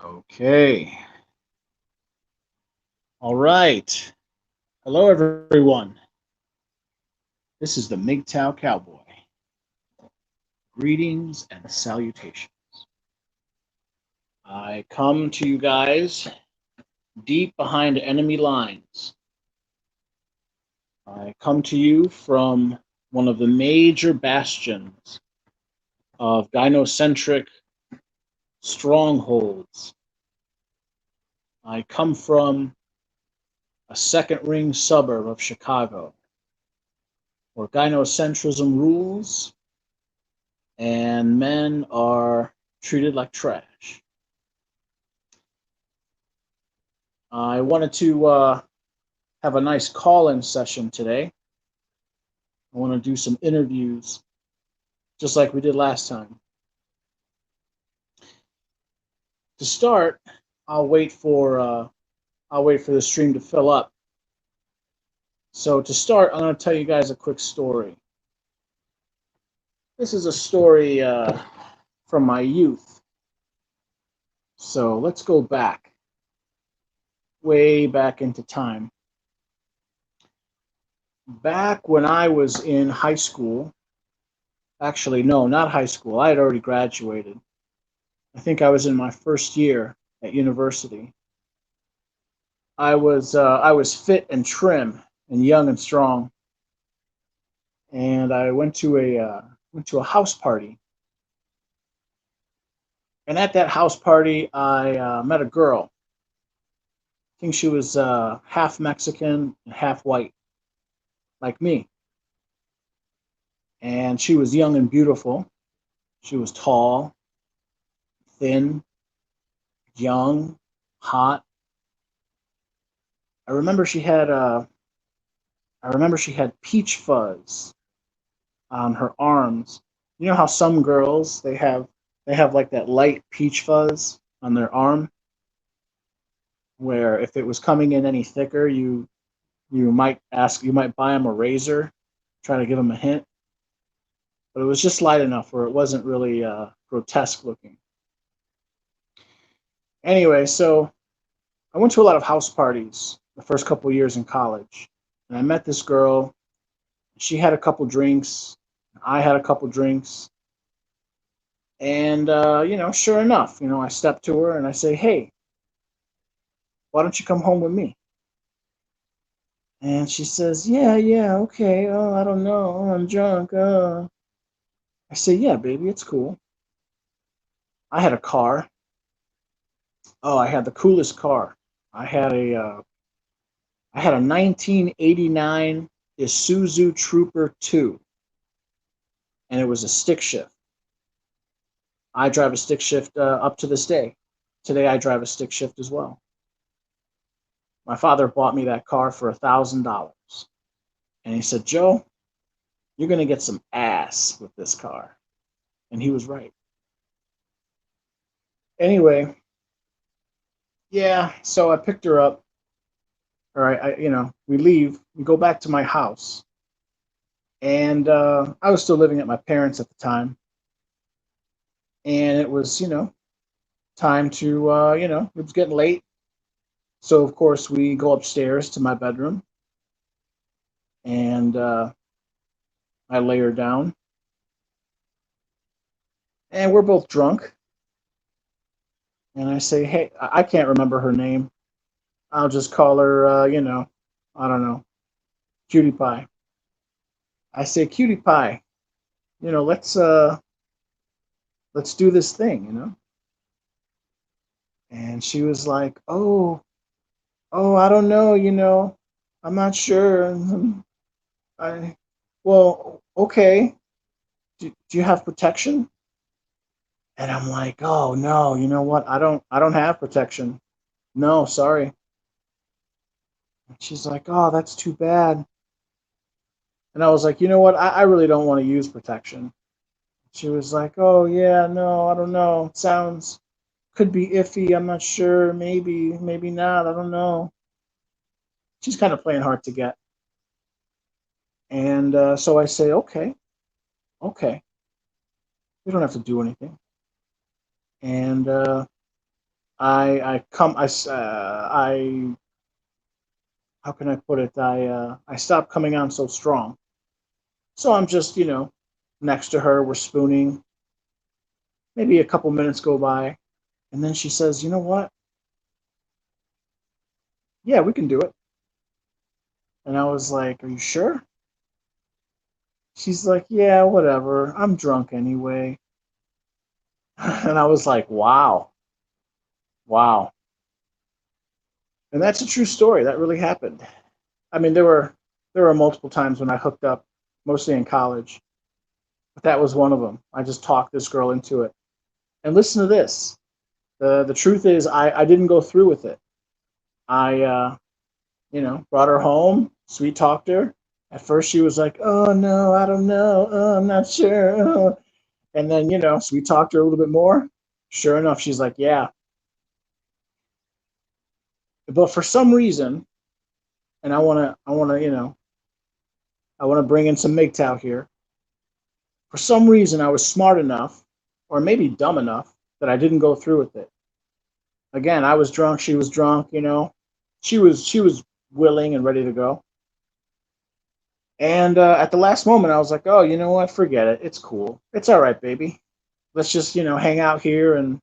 Okay. All right. Hello, everyone. This is the Mgtow Cowboy. Greetings and salutations. I come to you guys deep behind enemy lines. I come to you from one of the major bastions of gynocentric strongholds. I come from a second ring suburb of Chicago where gynocentrism rules and men are treated like trash. I wanted to have a nice call-in session today. I want to do some interviews, just like we did last time. To start, I'll wait for uh, I'll wait for the stream to fill up. So to start, I'm going to tell you guys a quick story. This is a story from my youth. So let's go back, way back into time. Back when I was in high school, actually, no, not high school. I had already graduated. I think I was in my first year at university. I was fit and trim and young and strong, and I went to a house party. And at that house party, I met a girl. I think she was half Mexican and half white, like me. And she was young and beautiful. She was tall, thin, young, hot. I remember she had I remember she had peach fuzz on her arms. You know how some girls they have like that light peach fuzz on their arm, where if it was coming in any thicker, you might buy them a razor, try to give them a hint, but it was just light enough where it wasn't really grotesque looking. Anyway, so I went to a lot of house parties the first couple of years in college, and I met this girl. She had a couple drinks, I had a couple drinks, and sure enough, I step to her and I say, "Hey, why don't you come home with me?" And she says, "Yeah, yeah, okay. Oh, I don't know. Oh, I'm drunk. I say, "Yeah, baby, it's cool." I had a car. Oh, I had the coolest car. I had a 1989 Isuzu Trooper 2, and it was a stick shift. I drive a stick shift up to this day. Today, I drive a stick shift as well. My father bought me that car for $1,000, and he said, "Joe, you're gonna get some ass with this car," and he was right. Anyway, yeah, so I picked her up. All right, we leave. We go back to my house, and I was still living at my parents at the time, and it was time to it was getting late, so of course we go upstairs to my bedroom, and I lay her down, and we're both drunk, and I say, "Hey," I can't remember her name. I'll just call her, I don't know, Cutie Pie. I say, "Cutie Pie, you know, let's uh, let's do this thing." And she was like, "Oh, I don't know, I'm not sure." I, well, okay. Do you have protection? And I'm like, "Oh no, you know what? I don't have protection. No, sorry." And she's like, "Oh, that's too bad." And I was like, "You know what? I really don't want to use protection." She was like, "Oh yeah, no, I don't know. It sounds could be iffy. I'm not sure. Maybe, maybe not. I don't know." She's kind of playing hard to get. And so I say, "Okay, okay. We don't have to do anything." And I come I how can I put it? I stopped coming on so strong. So I'm just, next to her, we're spooning. Maybe a couple minutes go by, and then she says, "You know what? Yeah, we can do it." And I was like, "Are you sure?" She's like, "Yeah, whatever. I'm drunk anyway." And I was like, "Wow, wow." And that's a true story. That really happened. I mean, there were multiple times when I hooked up, mostly in college, but that was one of them. I just talked this girl into it. And listen to this. The truth is, I didn't go through with it. I brought her home, sweet talked her. At first, she was like, "Oh no, I don't know. Oh, I'm not sure." Oh. And then, sweet talked her a little bit more. Sure enough, she's like, "Yeah." But for some reason, and I want to bring in some Mgtow here. For some reason, I was smart enough, or maybe dumb enough, that I didn't go through with it. Again, I was drunk. She was drunk. She was willing and ready to go. And at the last moment, I was like, "Oh, you know what? Forget it. It's cool. It's all right, baby. Let's just hang out here and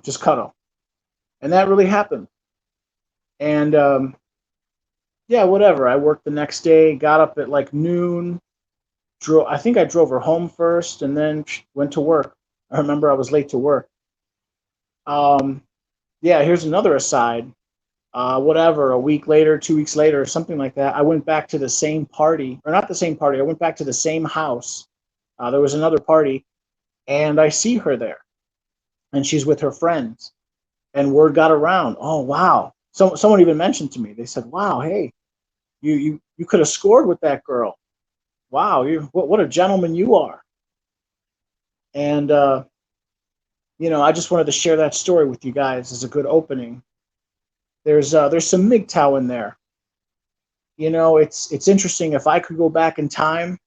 just cuddle." And that really happened. And yeah, whatever. I worked the next day. Got up at like noon. I think I drove her home first, and then went to work. I remember I was late to work. Um, yeah, here's another aside. Whatever, a week later, 2 weeks later, something like that, I went back to the same party, or not the same party. I went back to the same house. There was another party, and I see her there, and she's with her friends. And word got around. Oh wow! Someone even mentioned to me. They said, "Wow, hey, you could have scored with that girl. Wow, what a gentleman you are." And I just wanted to share that story with you guys as a good opening. There's some MGTOW in there. It's interesting. If I could go back in time,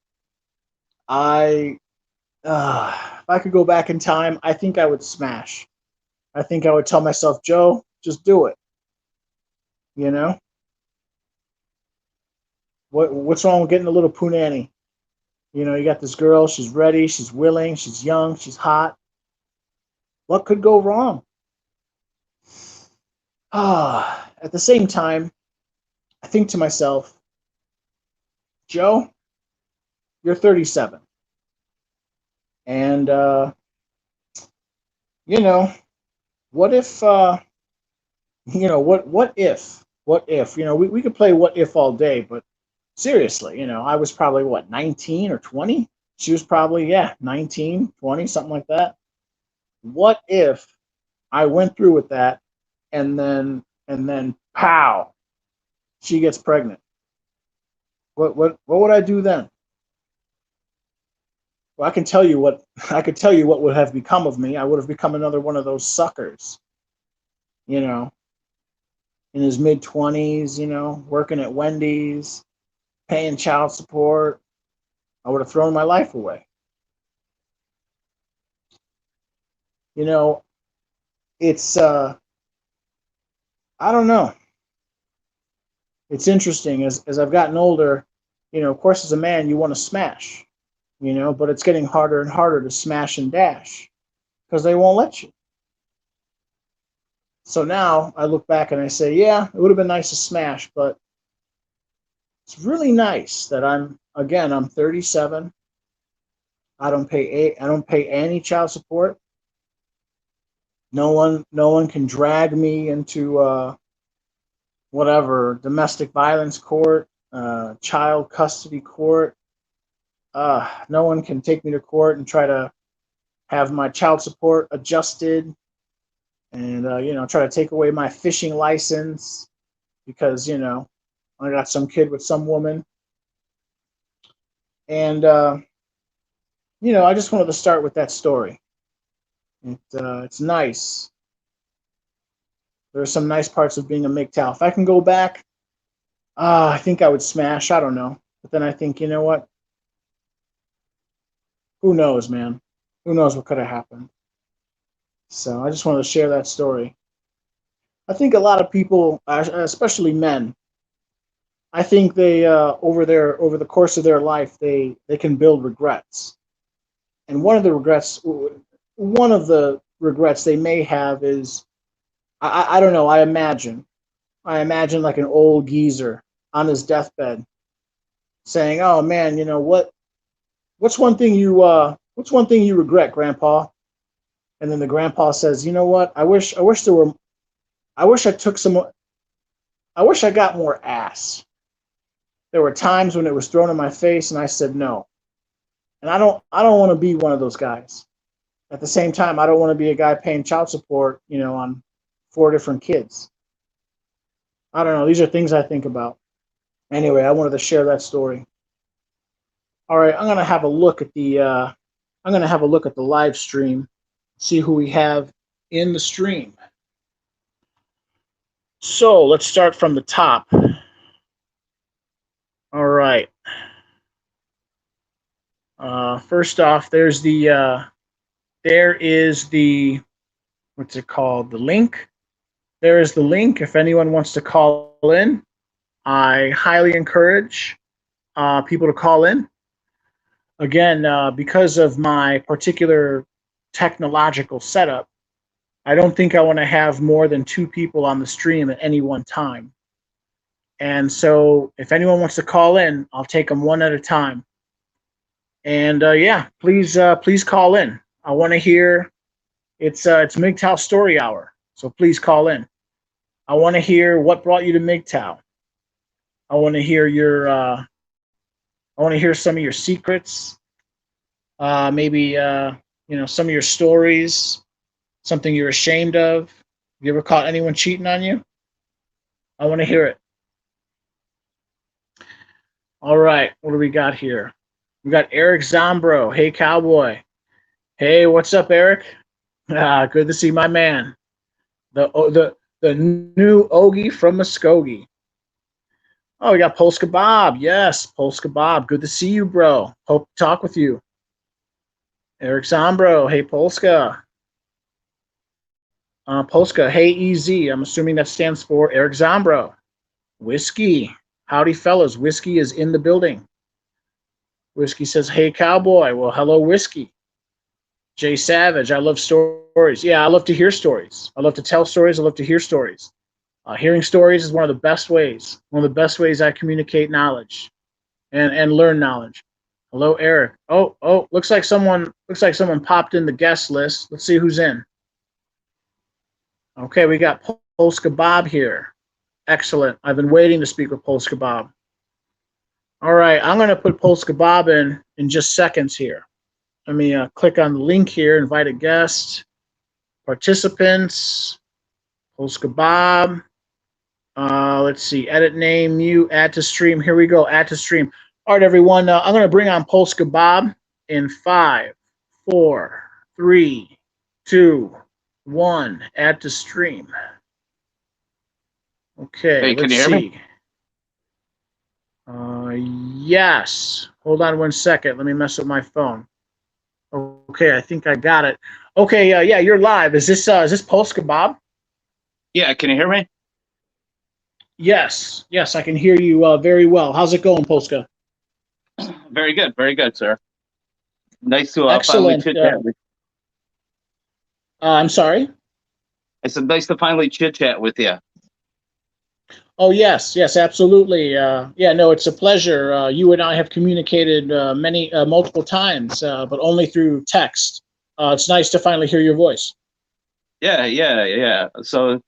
I if I could go back in time, I think I would smash. I think I would tell myself, "Joe, just do it." You know what's wrong with getting a little punani? You got this girl. She's ready. She's willing. She's young. She's hot. What could go wrong? At the same time, I think to myself, Joe, you're 37, and you know what if what if we could play what if all day, but seriously, I was probably what, 19 or 20. She was probably, yeah, 19, 20, something like that. What if I went through with that, and then pow, she gets pregnant? What would I do then? Well, I can tell you what I could tell you what would have become of me. I would have become another one of those suckers, you know, in his mid 20s, working at Wendy's, paying child support. I would have thrown my life away. You know, it's I don't know. It's interesting as I've gotten older. Of course, as a man, you want to smash. But it's getting harder and harder to smash and dash because they won't let you. So now I look back and I say, yeah, it would have been nice to smash, but it's really nice that I'm 37. I don't pay any child support. No one can drag me into whatever domestic violence court, child custody court. No one can take me to court and try to have my child support adjusted, and try to take away my fishing license because I got some kid with some woman. And I just wanted to start with that story. It's nice. There are some nice parts of being a MGTOW. If I can go back, I think I would smash. I don't know, but then I think, you know what? Who knows, man? Who knows what could have happened? So I just wanted to share that story. I think a lot of people, especially men, I think they over the course of their life they can build regrets, and one of the regrets they may have is I don't know. I imagine like an old geezer on his deathbed saying, "Oh man, you know what? What's one thing you regret, Grandpa?" And then the grandpa says, "You know what? I wish I took some. I wish I got more ass. There were times when it was thrown in my face, and I said no. And I don't want to be one of those guys. At the same time, I don't want to be a guy paying child support, on four different kids. I don't know. These are things I think about. Anyway, I wanted to share that story. All right, I'm gonna have a look at the live stream, see who we have in the stream. So let's start from the top. All right. First off, there is the what's it called? The link. There is the link. If anyone wants to call in, I highly encourage people to call in. Again, because of my particular technological setup, I don't think I want to have more than two people on the stream at any one time. And so if anyone wants to call in, I'll take them one at a time. And yeah, please call in. I want to hear. It's Mgtow Story Hour, so please call in. I want to hear what brought you to Mgtow. I want to hear I want to hear some of your secrets. Maybe some of your stories, something you're ashamed of. You ever caught anyone cheating on you? I want to hear it. All right, what do we got here? We got Eric Zombro. Hey, cowboy. Hey, what's up, Eric? Good to see my man. The new Ogie from Muskogee. Oh, we got Polska Bob. Yes, Polska Bob. Good to see you, bro. Hope to talk with you. Eric Zombro. Hey, Polska. Polska. Hey, EZ. I'm assuming that stands for Eric Zombro. Whiskey. Howdy, fellas. Whiskey is in the building. Whiskey says, hey, cowboy. Well, hello, Whiskey. Jay Savage. I love stories. Yeah, I love to hear stories. I love to tell stories. I love to hear stories. Hearing stories is one of the best ways. One of the best ways I communicate knowledge and learn knowledge. Hello, Eric. Oh, looks like someone popped in the guest list. Let's see who's in. Okay, we got Polska Bob here. Excellent. I've been waiting to speak with Polska Bob. All right, I'm going to put Polska Bob in just seconds here. Let me click on the link here, invite a guest, participants, Polska Bob. Let's see, edit name, mute, add to stream. Here we go, add to stream. All right, everyone, I'm going to bring on Polska Bob in 5, 4, 3, 2, 1. Add to stream. Okay, hey, let's see. Yes. Hold on 1 second. Let me mess with my phone. Okay, I think I got it. Okay, yeah, you're live. Is this Polska Bob? Yeah, can you hear me? Yes, I can hear you very well. How's it going, Polska? Very good, sir. Nice to Excellent. finally chit chat with you. I'm sorry? I said nice to finally chit chat with you. Oh, yes, absolutely. Yeah, no, it's a pleasure. You and I have communicated multiple times, but only through text. It's nice to finally hear your voice. Yeah. So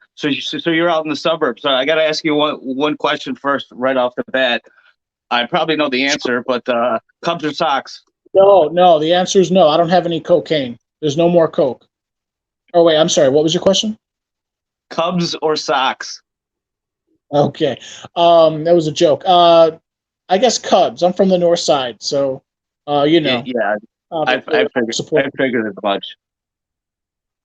you're out in the suburbs. So I got to ask you one question first, right off the bat. I probably know the answer, but Cubs or Sox? No. The answer is no. I don't have any cocaine. There's no more coke. Oh wait, I'm sorry. What was your question? Cubs or Sox? Okay, that was a joke. I guess Cubs. I'm from the north side, so Yeah. I figured as much.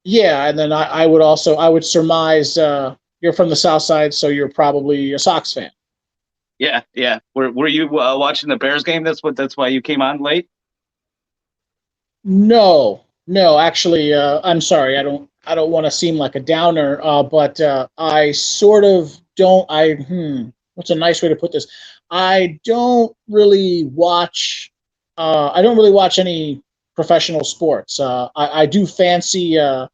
Yeah, and then I would surmise you're from the south side, so you're probably a Sox fan. Yeah. Were you watching the Bears game? That's why you came on late? No, No, actually, I'm sorry. I don't want to seem like a downer, but I sort of don't. What's a nice way to put this? I don't really watch. I don't really watch any professional sports. I do fancy. I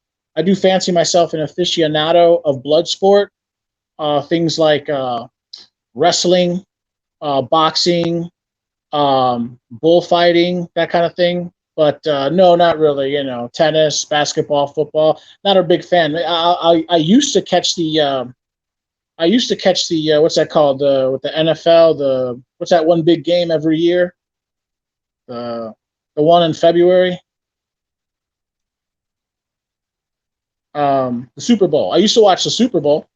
do fancy myself an aficionado of blood sport. Things like wrestling, boxing, bullfighting, that kind of thing. But no, not really. Tennis, basketball, football. Not a big fan. I used to catch the what's that called, the with the NFL, the what's that one big game every year, the the one in February, the Super Bowl. I used to watch the Super Bowl,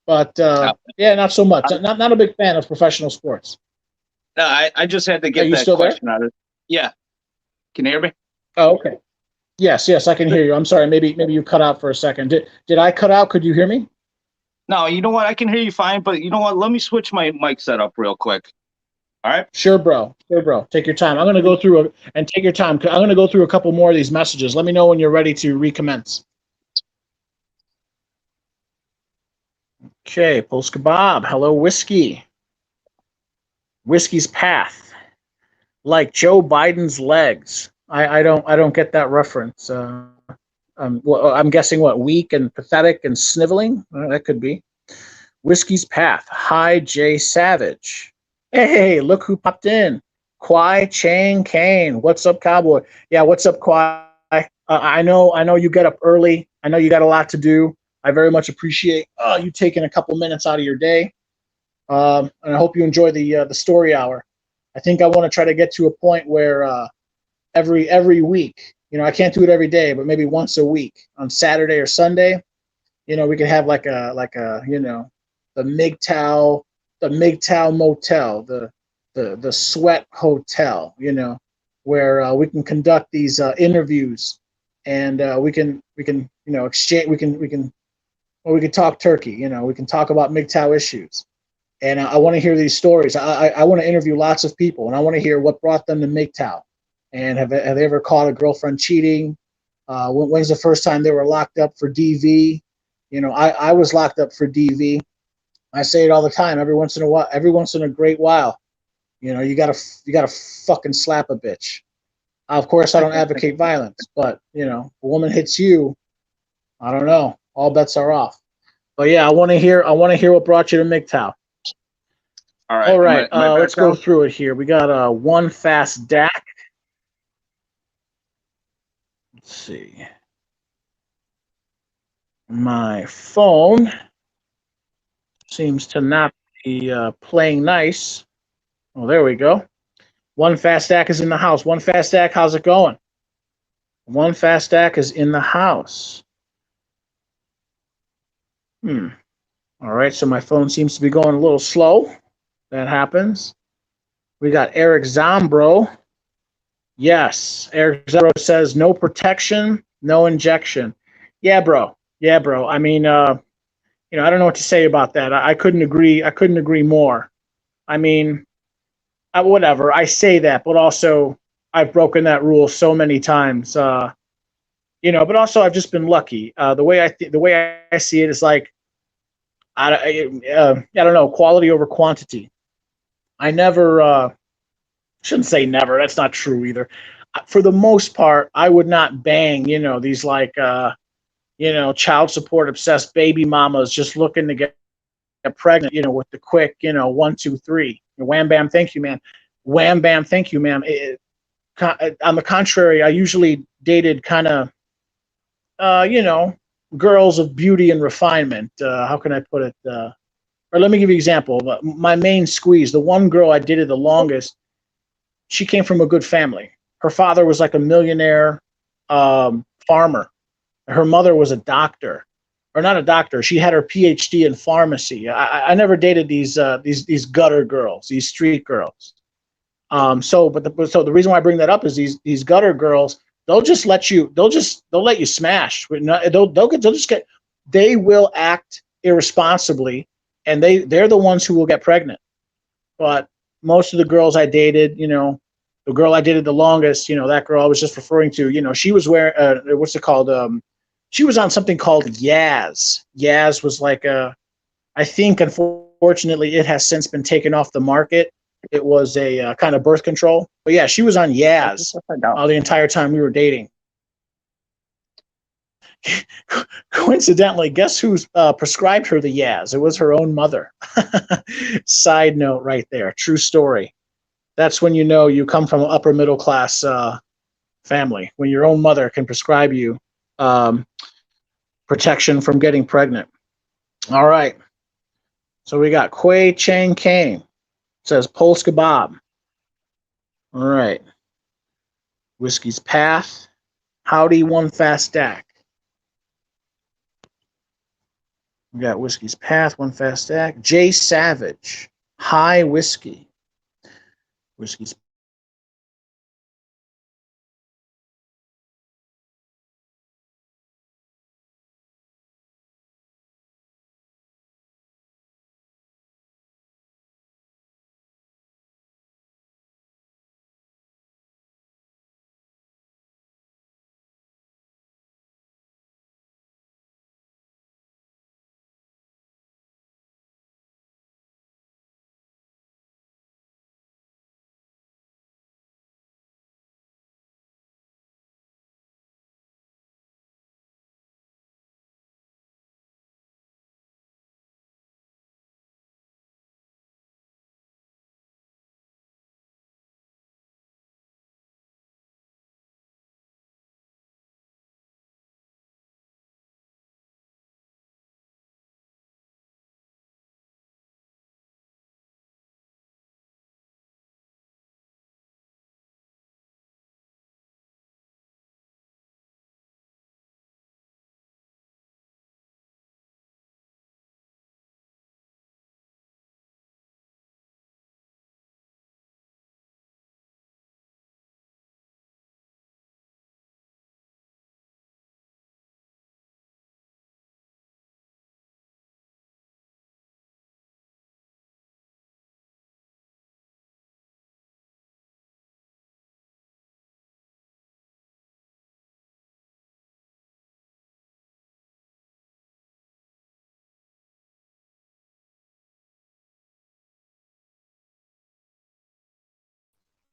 but No, yeah, not so much. I, Not a big fan of professional sports. no, I just had to Are get you that still there? question out of. Yeah, can you hear me? Oh, okay. Yes, yes, I can hear you. I'm sorry. Maybe you cut out for a second. Did I cut out? Could you hear me? No, you know what? I can hear you fine, but you know what? Let me switch my mic setup real quick. All right. Sure, bro. Sure, bro. Take your time. I'm gonna go through and take your time. I'm gonna go through a couple more of these messages. Let me know when you're ready to recommence. Okay, Polska Bob. Hello, whiskey. Whiskey's path, like Joe Biden's legs. I don't get that reference. Well, I'm guessing what, weak and pathetic and sniveling. That could be. Whiskey's path. Hi, Jay Savage. Hey, look who popped in. Kwai Chang Kane. What's up, cowboy? Yeah, what's up, Kwai? I know you get up early. I know you got a lot to do. I very much appreciate you taking a couple minutes out of your day. And I hope you enjoy the story hour. I think I want to try to get to a point where every week, I can't do it every day, but maybe once a week on Saturday or Sunday, we could have like a the Mgtow the Mgtow motel, the sweat hotel, where we can conduct these interviews, and we can exchange, we can talk turkey, we can talk about Mgtow issues. And I want to hear these stories. I want to interview lots of people, and I want to hear what brought them to Mgtow, and have they ever caught a girlfriend cheating? When's the first time they were locked up for DV? I was locked up for DV. I say it all the time. Every once in a while, every once in a great while, you gotta fucking slap a bitch. Of course, I don't advocate violence, but a woman hits you, I don't know. All bets are off. But yeah, I want to hear what brought you to MGTOW. All right. All right, Am I back let's go now? through it here. We got one fast DAC. Let's see. My phone seems to not be playing nice. Oh, there we go. One fast stack is in the house. One fast stack, how's it going? One fast stack is in the house. All right, so my phone seems to be going a little slow. That happens. We got Eric Zombro. Yes, Eric Zombro says no protection, no injection. Yeah, bro. Yeah, bro. I mean, I don't know what to say about that. I couldn't agree. I couldn't agree more. I mean, whatever. I say that, but also I've broken that rule so many times. But also I've just been lucky. The way I see it is like I don't know, quality over quantity. I never shouldn't say never. That's not true either. For the most part, I would not bang these like child support obsessed baby mamas just looking to get pregnant. With the quick 1 2 3 wham bam thank you, man. Wham bam thank you, ma'am. On the contrary, I usually dated kind of girls of beauty and refinement. How can I put it? Or let me give you an example. My main squeeze, the one girl I dated the longest, she came from a good family. Her father was like a millionaire farmer. Her mother was a doctor, or not a doctor. She had her PhD in pharmacy. I never dated these gutter girls, these street girls. So the reason why I bring that up is these gutter girls, they'll let you smash. They will act irresponsibly, and they're the ones who will get pregnant. But most of the girls I dated, the the girl I dated the longest, that girl I was just referring to, she was wearing, what's it called? She was on something called Yaz. Yaz was like I think, unfortunately, it has since been taken off the market. It was a kind of birth control. But yeah, she was on Yaz the entire time we were dating. Coincidentally, guess who prescribed her the Yaz? It was her own mother. Side note right there. True story. That's when you know you come from an upper middle class family, when your own mother can prescribe you um, protection from getting pregnant. All right. So we got Quay Chang Kane. It says Polska Bob. All right. Whiskey's Path. Howdy One Fast Stack. We got Whiskey's Path, One Fast Stack. Jay Savage. High Whiskey. Whiskey's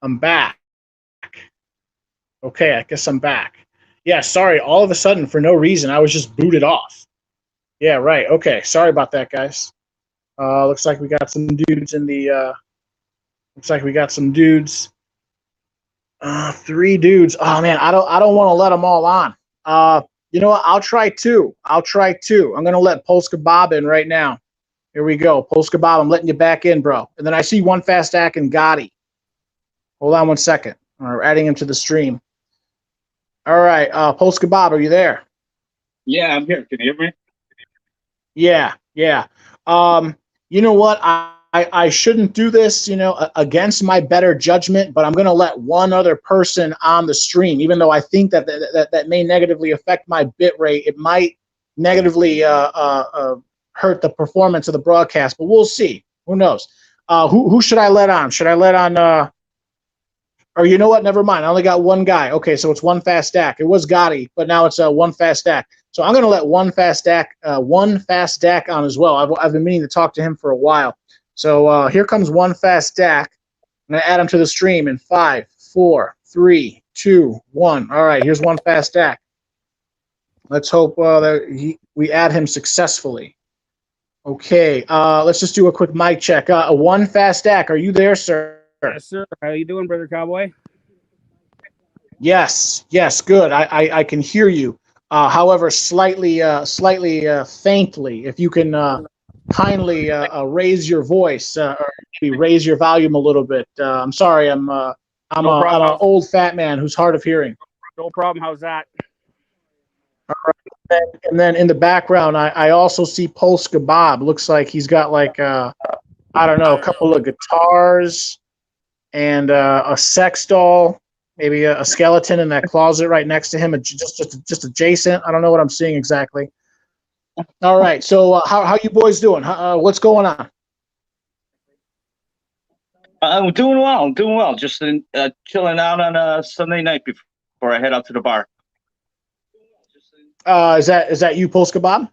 I'm back. Okay, I guess I'm back. Yeah, sorry. All of a sudden, for no reason, I was just booted off. Yeah, right. Okay, sorry about that, guys. Looks like we got some dudes in the. Looks like we got some dudes. Three dudes. Oh man, I don't want to let them all on. You know what? I'll try two. I'm gonna let Polska Bob in right now. Here we go, Polska Bob. I'm letting you back in, bro. And then I see One Fast Stack and Gotti. Hold on 1 second. We're adding him to the stream. All right, Polska Bob, are you there? Yeah, I'm here. Can you hear me? Yeah, yeah. You know what? I shouldn't do this, against my better judgment, but I'm going to let one other person on the stream, even though I think that may negatively affect my bit rate. It might negatively hurt the performance of the broadcast, but we'll see. Who knows? Who should I let on? Should I let on? Or you know what? Never mind. I only got one guy. Okay, so it's One Fast Stack. It was Gotti, but now it's One Fast Stack. So I'm going to let One Fast Stack on as well. I've been meaning to talk to him for a while. So here comes One Fast Stack. I'm going to add him to the stream in 5, 4, 3, 2, 1. All right, here's One Fast Stack. Let's hope that we add him successfully. Okay, let's just do a quick mic check. One Fast Stack, are you there, sir? Yes, sir. How you doing, Brother Cowboy? Yes, good. I can hear you. However, slightly faintly. If you can kindly raise your voice or maybe raise your volume a little bit. I'm sorry. I'm an old fat man who's hard of hearing. No problem. How's that? All right. And then in the background, I also see Polska Bob. Looks like he's got like I don't know, a couple of guitars and a sex doll, maybe a skeleton in that closet right next to him, just adjacent. I don't know what I'm seeing exactly. All right, so how you boys doing? What's going on? I'm doing well. I'm doing well. Just chilling out on a Sunday night before I head out to the bar. Is that you, Polska Bob?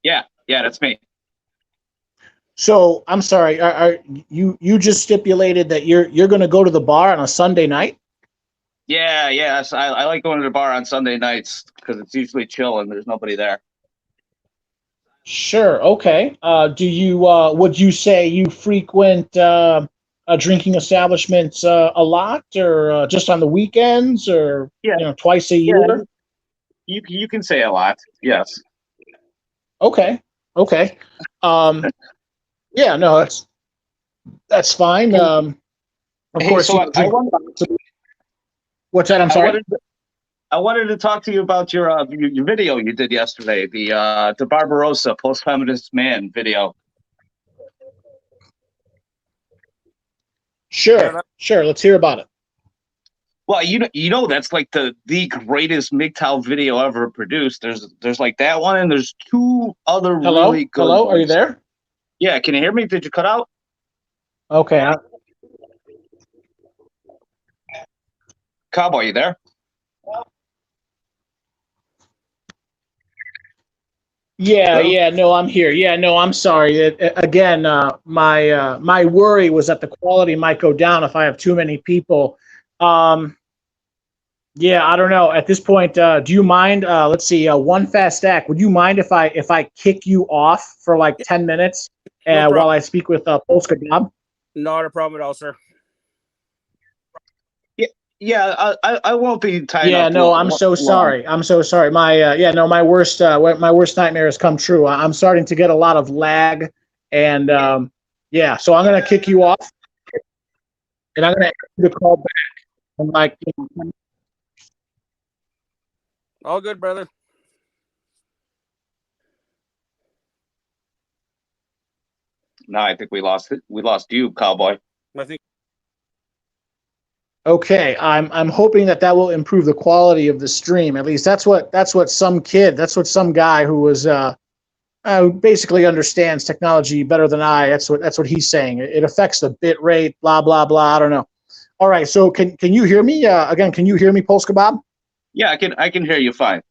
Yeah, yeah, that's me. So I'm sorry. Are you just stipulated that you're going to go to the bar on a Sunday night? Yeah, yes. I like going to the bar on Sunday nights because it's usually chill and there's nobody there. Sure. Okay. Do you would you say you frequent drinking establishments a lot, or just on the weekends, or Yeah, twice a yeah. year? You can say a lot. Yes. Okay. Okay. Um, yeah. No, that's fine. Hey, Of hey, course, so I drink. wanted What's that? I'm I sorry. wanted I wanted to talk to you about your video you did yesterday, the Barbarossa post feminist man video. Yeah, Sure. Sure. Let's hear about it. Well, you know that's like the greatest Mgtow video ever produced. There's like that one, and there's two other Hello. really good Hello. Are you ones. there? Yeah, can you hear me? Did you cut out? Okay. Cowboy, you there? Yeah, Hello? yeah, no, I'm here. Yeah, no, I'm sorry. Again, my worry was that the quality might go down if I have too many people. Um, yeah, I don't know. At this point, do you mind? Let's see. One fast act. Would you mind if I kick you off for like 10 minutes no while problem. I speak with Polska Bob? Not a problem at all, sir. Yeah, yeah. I won't be tying Yeah, up no, I'm so long. sorry. I'm so sorry. My worst nightmare has come true. I'm starting to get a lot of lag, and yeah, so I'm gonna kick you off, and I'm gonna ask you to call back in like. All good, brother. No, I think we lost it. We lost you, Cowboy. I think. Okay, I'm hoping that will improve the quality of the stream. At least that's what some guy who was who basically understands technology better than I. That's what he's saying. It affects the bit rate. Blah blah blah. I don't know. All right, so can you hear me again? Can you hear me, Polska Bob? Yeah, I can hear you fine.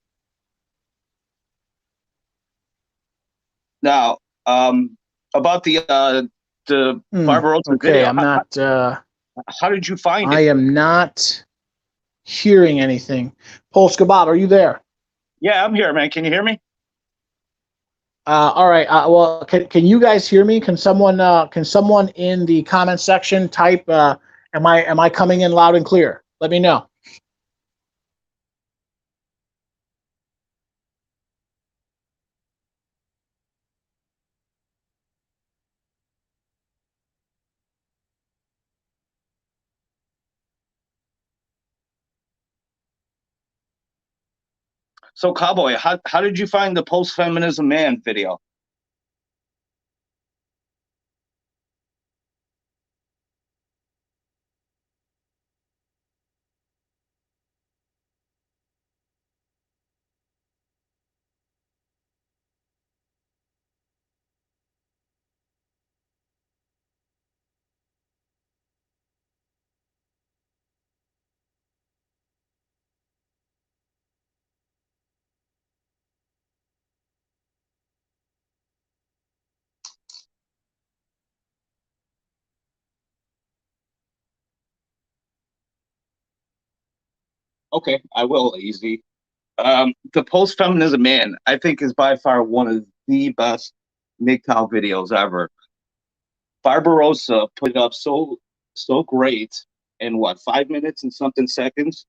Now, about the Barbarossa Okay, video. I'm How, not. how did you find I it? am not hearing anything. Polska Bob, are you there? Yeah, I'm here, man. Can you hear me? All right. Well, can you guys hear me? Can someone in the comment section type? Am I coming in loud and clear? Let me know. So, Cowboy, how did you find the post feminism man video? Okay, I will. Easy. The post feminism man, I think, is by far one of the best MGTOW videos ever. Barbarossa put it up so great in what 5 minutes and something seconds.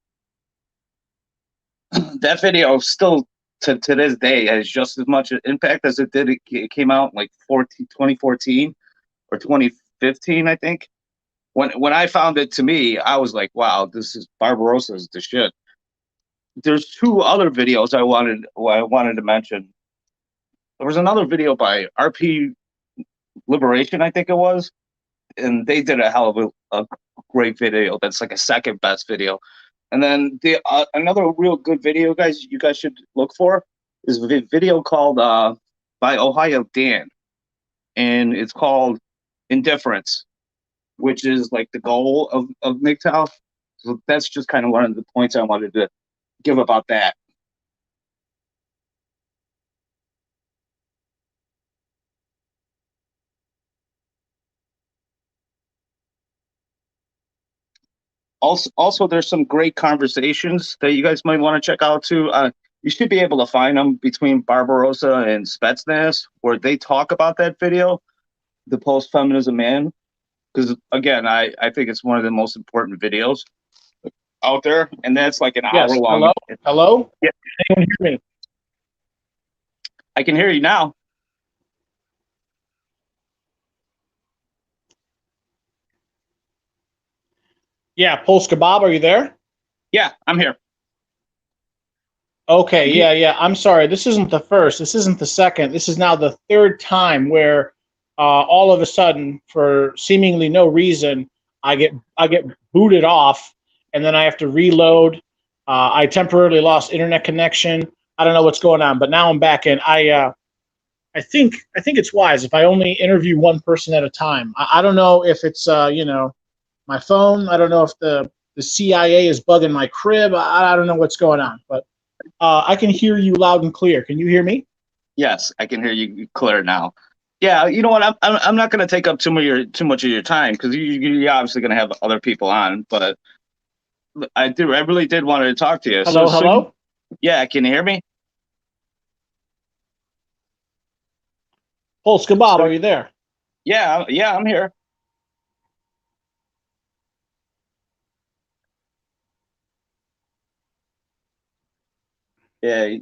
That video still to this day has just as much impact as it did. It came out in like 2014 or 2015, I think. When I found it, to me, I was like, wow, this is Barbarossa's the shit. There's two other videos I wanted to mention. There was another video by RP Liberation, I think it was, and they did a hell of a great video. That's like a second best video. And then the another real good video, guys, you guys should look for is a video called by Ohio Dan, and it's called Indifference. which is like the goal of Mgtow. So that's just kind of one of the points I wanted to give about that. Also, there's some great conversations that you guys might want to check out too. You should be able to find them between Barbarossa and Spetsnaz, where they talk about that video, the post-feminism man. Because again, I think it's one of the most important videos out there, and that's like an hour Yes. Hello. long. Hello. Yeah, Can you hear me? I can hear you now. Yeah. Polska Bob, are you there? Yeah, I'm here. Okay, You, yeah. I'm sorry. This isn't the first. This isn't the second. This is now the third time where all of a sudden, for seemingly no reason, I get booted off, and then I have to reload. I temporarily lost internet connection. I don't know what's going on, but now I'm back in. I think it's wise if I only interview one person at a time. I don't know if it's my phone. I don't know if the CIA is bugging my crib. I don't know what's going on, but I can hear you loud and clear. Can you hear me? yes, I can hear you clear now. Yeah, you know what? I'm not going to take up too much of your time because you're obviously going to have other people on. But I really did want to talk to you. Hello, hello. Yeah, can you hear me? Polska Bob, So are you there? yeah, I'm here. Yeah,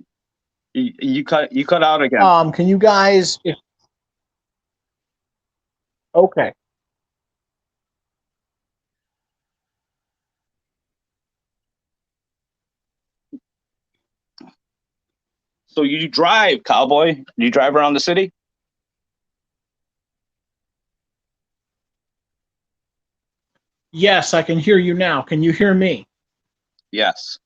you cut out again. Can you guys? Okay. So you drive, cowboy? You drive around the city? Yes, I can hear you now. Can you hear me? Yes.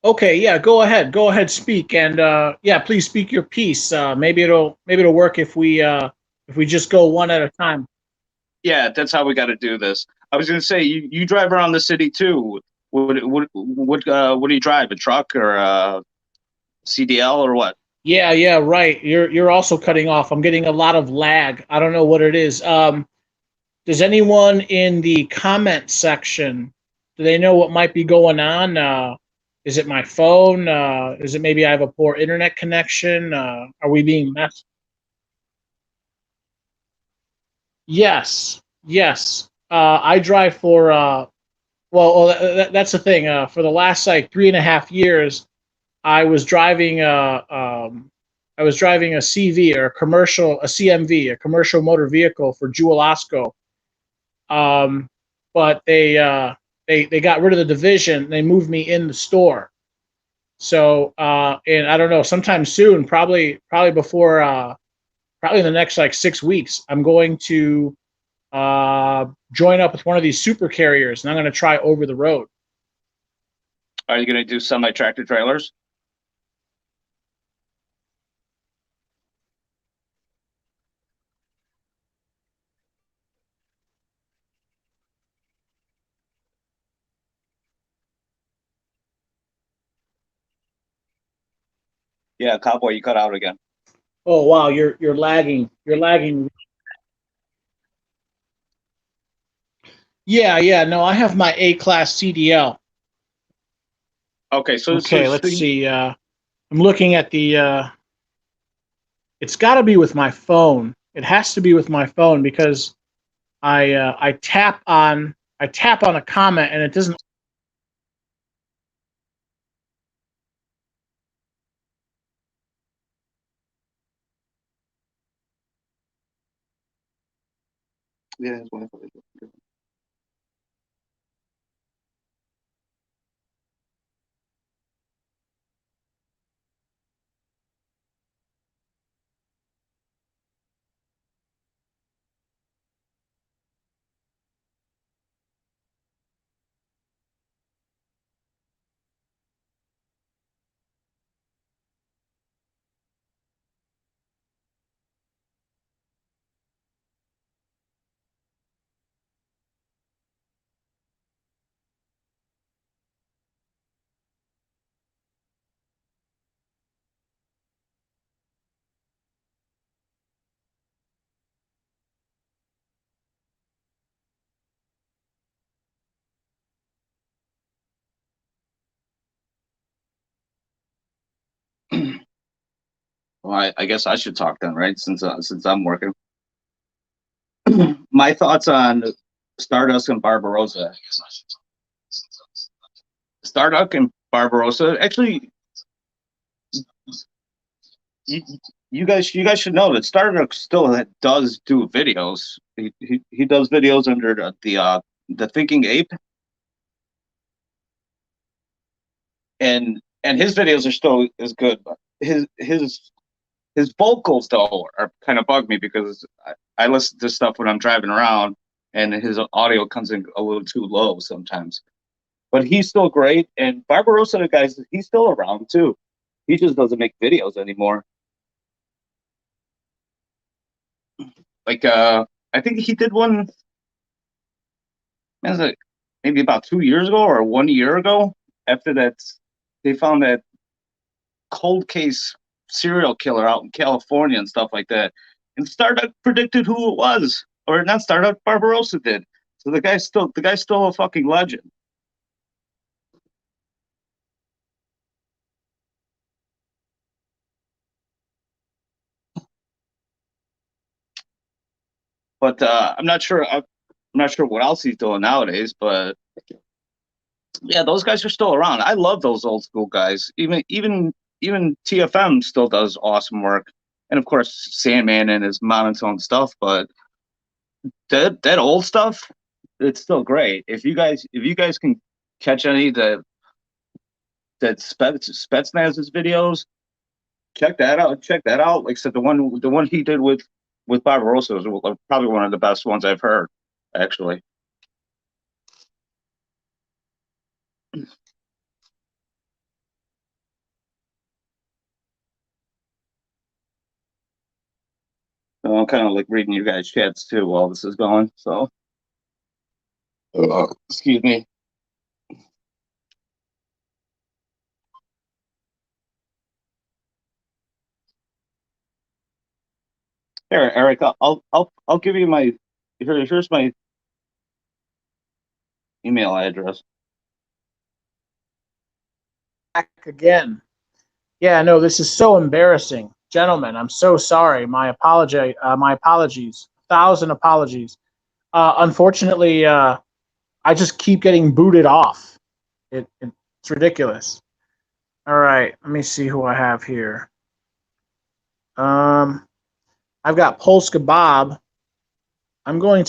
Okay, yeah. Go ahead. Go ahead. Speak, and yeah, please speak your piece. Maybe it'll work if we just go one at a time. Yeah, that's how we got to do this. I was going to say you drive around the city too. What do you drive? A truck or a CDL or what? Yeah, right. You're also cutting off. I'm getting a lot of lag. I don't know what it is. Does anyone in the comment section, do they know what might be going on? Is it my phone? Is it maybe I have a poor internet connection? Are we being messed? Yes, yes. I drive for that's the thing. For the last like 3.5 years, I was driving I was driving a CV or a CMV, a commercial motor vehicle for Jewel Osco. But they got rid of the division. And they moved me in the store. So and I don't know, sometime soon, probably before probably in the next like 6 weeks, I'm going to join up with one of these super carriers, and I'm going to try over the road. Are you going to do semi tractor trailers? Yeah, cowboy, you cut out again. Oh wow, you're lagging. You're lagging. Yeah. No, I have my A class CDL. Okay, Okay, let's see. I'm looking at the. It's got to be with my phone. It has to be with my phone because I tap on a comment and it doesn't. yeah. Well, I guess I should talk then, right? Since I'm working. My thoughts on Stardust and Barbarossa. Stardust and Barbarossa. Actually, you, you guys should know that Stardust still does do videos. He does videos under the Thinking Ape, and his videos are still as good. But his vocals though are kind of bug me because I listen to stuff when I'm driving around, and his audio comes in a little too low sometimes. But he's still great, and Barbarossa, the guys, he's still around too. He just doesn't make videos anymore. Like I think he did one. Man, was it maybe about 2 years ago or 1 year ago? After that, they found that cold case serial killer out in California and stuff like that. And Starduck predicted who it was, or not Starduck, Barbarossa did. So the guy's still a fucking legend. But I'm not sure what else he's doing nowadays. But yeah, those guys are still around. I love those old school guys. Even TFM still does awesome work, and of course Sandman and his monotone stuff. But that old stuff, it's still great. If you guys can catch any of that Spetsnaz's videos, check that out. Check that out. Like I said, the one he did with Barbarossa was probably one of the best ones I've heard, actually. So I'm kind of like reading you guys' chats too while this is going. So, excuse me. Here, Eric, I'll give you my here's my email address. Back again. Yeah, no, this is so embarrassing. Gentlemen, I'm so sorry. My apologies. 1,000 apologies. Unfortunately, I just keep getting booted off. It's ridiculous. All right, let me see who I have here. Um, I've got Polska Bob. I'm gonna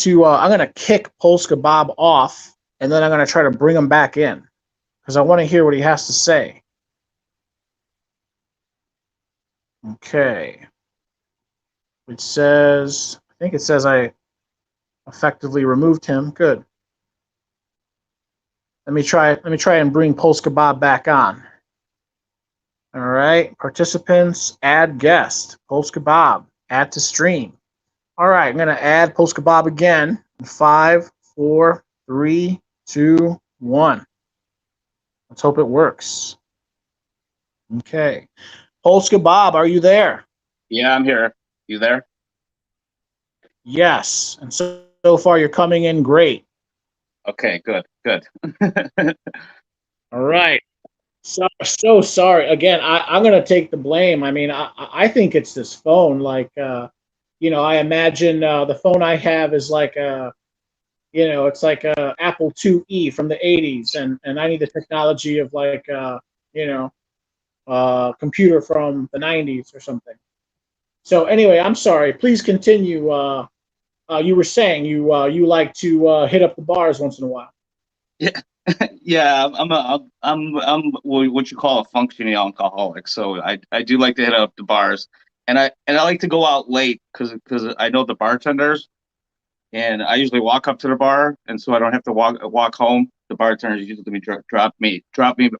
kick Polska Bob off, and then I'm gonna try to bring him back in because I want to hear what he has to say. Okay. I think it says I effectively removed him. Good. Let me try and bring Polska Bob back on. All right. Participants, add guest. Polska Bob, add to stream. All right. I'm going to add Polska Bob again. 5, 4, 3, 2, 1. Let's hope it works. Okay. Polska Bob, are you there? Yeah, I'm here. You there? Yes. And so far you're coming in great. Okay, good, good. All right. So sorry. Again, I'm gonna take the blame. I mean, I think it's this phone. Like, I imagine the phone I have is like it's like a Apple IIe from the '80s, and I need the technology of like you know, computer from the '90s or something. So anyway, I'm sorry. Please continue. You were saying you like to hit up the bars once in a while. Yeah, yeah. I'm what you call a functioning alcoholic. So I do like to hit up the bars, and I like to go out late because I know the bartenders, and I usually walk up to the bar, and so I don't have to walk home. The bartenders usually drop me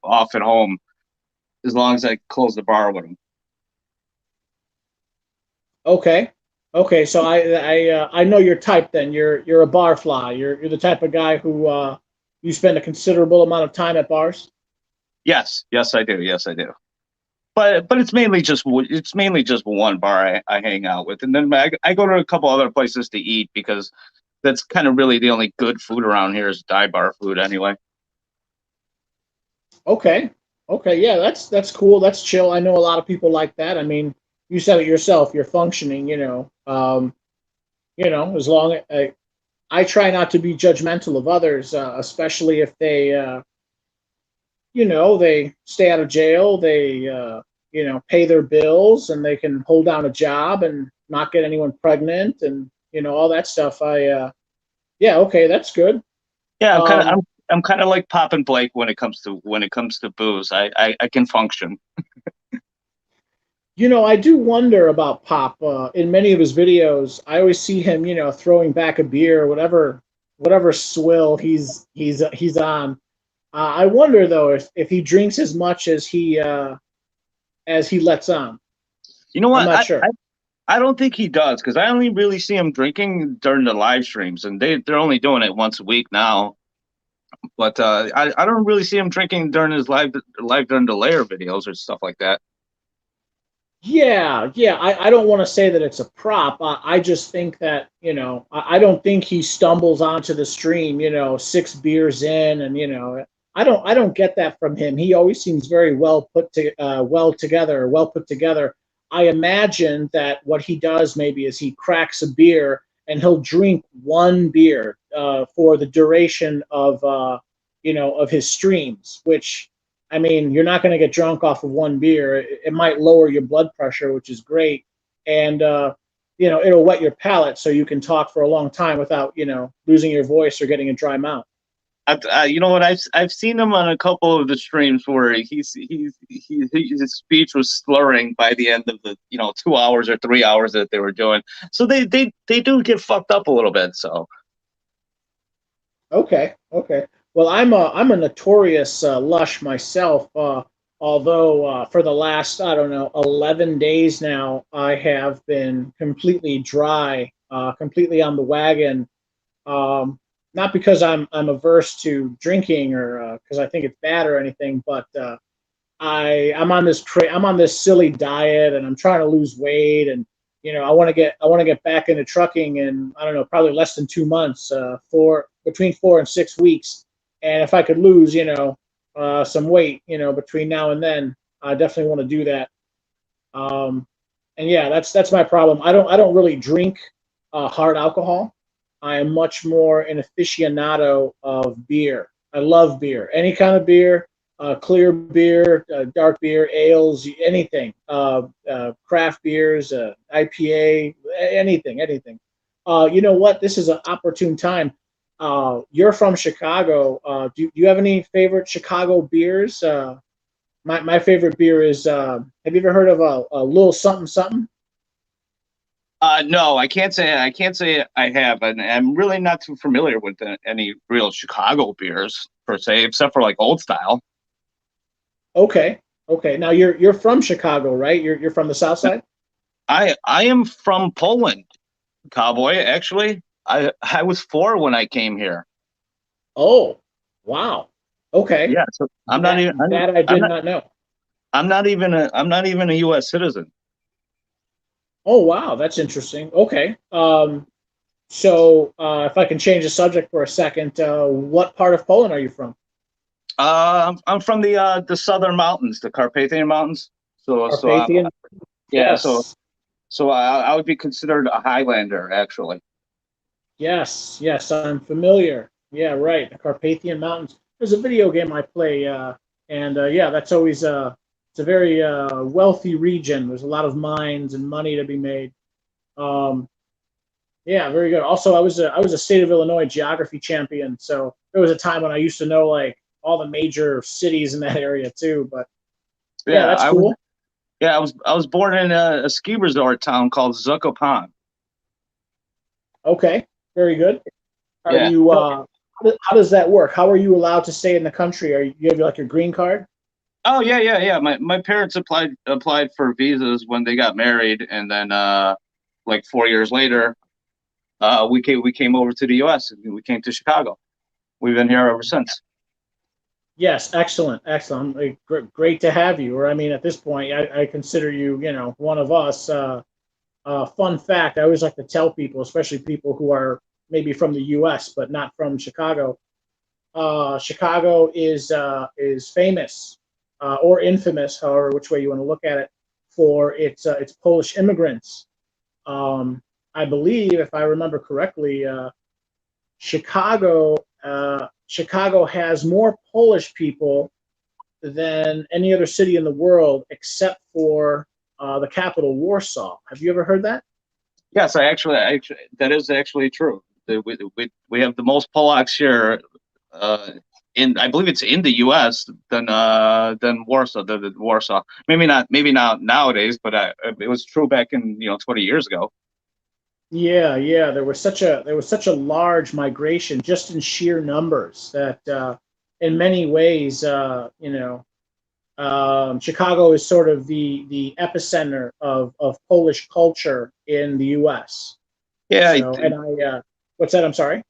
off at home as long as I close the bar with them. Okay. Okay, so I know your type then. You're a bar fly. You're the type of guy who you spend a considerable amount of time at bars. Yes, yes, I do. Yes, I do. But it's mainly just one bar I hang out with, and then I go to a couple other places to eat because that's kind of really the only good food around here is dive bar food anyway. Okay. Okay, yeah, that's cool. That's chill. I know a lot of people like that. I mean, you said it yourself. You're functioning. As long I try not to be judgmental of others, especially if they stay out of jail, they pay their bills, and they can hold down a job and not get anyone pregnant, and all that stuff. Yeah, okay, that's good. Yeah, Um, I'm kind of like Pop and Blake when it comes to booze. I can function. I do wonder about Pop. In many of his videos, I always see him, throwing back a beer, whatever swill he's on. I wonder though if he drinks as much as he lets on. You know I'm what? not sure. I don't think he does because I only really see him drinking during the live streams, and they're only doing it once a week now. But I don't really see him drinking during his live during the layer videos or stuff like that. Yeah, yeah. I don't want to say that it's a prop. I just think that, I don't think he stumbles onto the stream, 6 beers in, and I don't get that from him. He always seems very well put together. I imagine that what he does maybe is he cracks a beer and he'll drink 1 beer for the duration of his streams, which, I mean, you're not going to get drunk off of 1 beer. It might lower your blood pressure, which is great, and it'll wet your palate so you can talk for a long time without losing your voice or getting a dry mouth. You know what? I've seen him on a couple of the streams where his speech was slurring by the end of the 2 hours or 3 hours that they were doing. So they do get fucked up a little bit. So Okay, okay. Well, I'm a notorious lush myself. Although for the last, I don't know, 11 days now, I have been completely dry, completely on the wagon. Um, Not because I'm averse to drinking or because I think it's bad or anything, but I'm on this silly diet, and I'm trying to lose weight, and I want to get back into trucking in, I don't know, probably less than 2 months, for between 4 and 6 weeks. And if I could lose some weight between now and then, I definitely want to do that. Um, and yeah, that's my problem. I don't really drink hard alcohol. I am much more an aficionado of beer. I love beer, any kind of beer, clear beer, dark beer, ales, anything, craft beers, IPA, anything, anything. You know what? This is an opportune time. You're from Chicago. Do you have any favorite Chicago beers? My favorite beer is. Have you ever heard of a little something something? no, I can't say I have, and I'm really not too familiar with any real Chicago beers per se, except for like old style. Okay, okay. Now you're from Chicago, right? You're from the South Side. I am from Poland, cowboy. Actually, I was 4 when I came here. Oh, wow. Okay. Yeah, so That I did not know. I'm not even a U.S. citizen. Oh, wow, that's interesting. Okay. So if I can change the subject for a second, what part of Poland are you from? I'm from the southern mountains, the Carpathian Mountains. So Carpathian? yeah, Yes. so I would be considered a Highlander actually. Yes. Yes, I'm familiar. Yeah, right. The Carpathian Mountains. There's a video game I play, and yeah, that's always it's a very wealthy region. There's a lot of mines and money to be made. Um, Yeah, very good. Also, I was a state of Illinois geography champion, so there was a time when I used to know like all the major cities in that area too. But yeah, Yeah, that's cool. I was born in a ski resort town called Zakopane. Okay, very good. Are Yeah. you? How does that work? How are you allowed to stay in the country? You have like your green card? Oh yeah. My parents applied for visas when they got married, and then like 4 years later, we came over to the U.S. and we came to Chicago. We've been here ever since. Yes, excellent, excellent. Great to have you. Or I mean, at this point, I consider you, one of us. Fun fact: I always like to tell people, especially people who are maybe from the U.S. but not from Chicago. Chicago is famous or infamous, however which way you want to look at it, for its Polish immigrants. I believe, if I remember correctly, Chicago has more Polish people than any other city in the world, except for the capital, Warsaw. Have you ever heard that? Yes, I actually, that is actually true. We have the most Polacks here, uh, I believe it's in the U.S. than Warsaw, the Warsaw. Maybe not nowadays, but it was true back in 20 years ago. Yeah, yeah. There was such a large migration just in sheer numbers that, in many ways, Chicago is sort of the epicenter of Polish culture in the U.S. Yeah, So, and what's that? I'm sorry.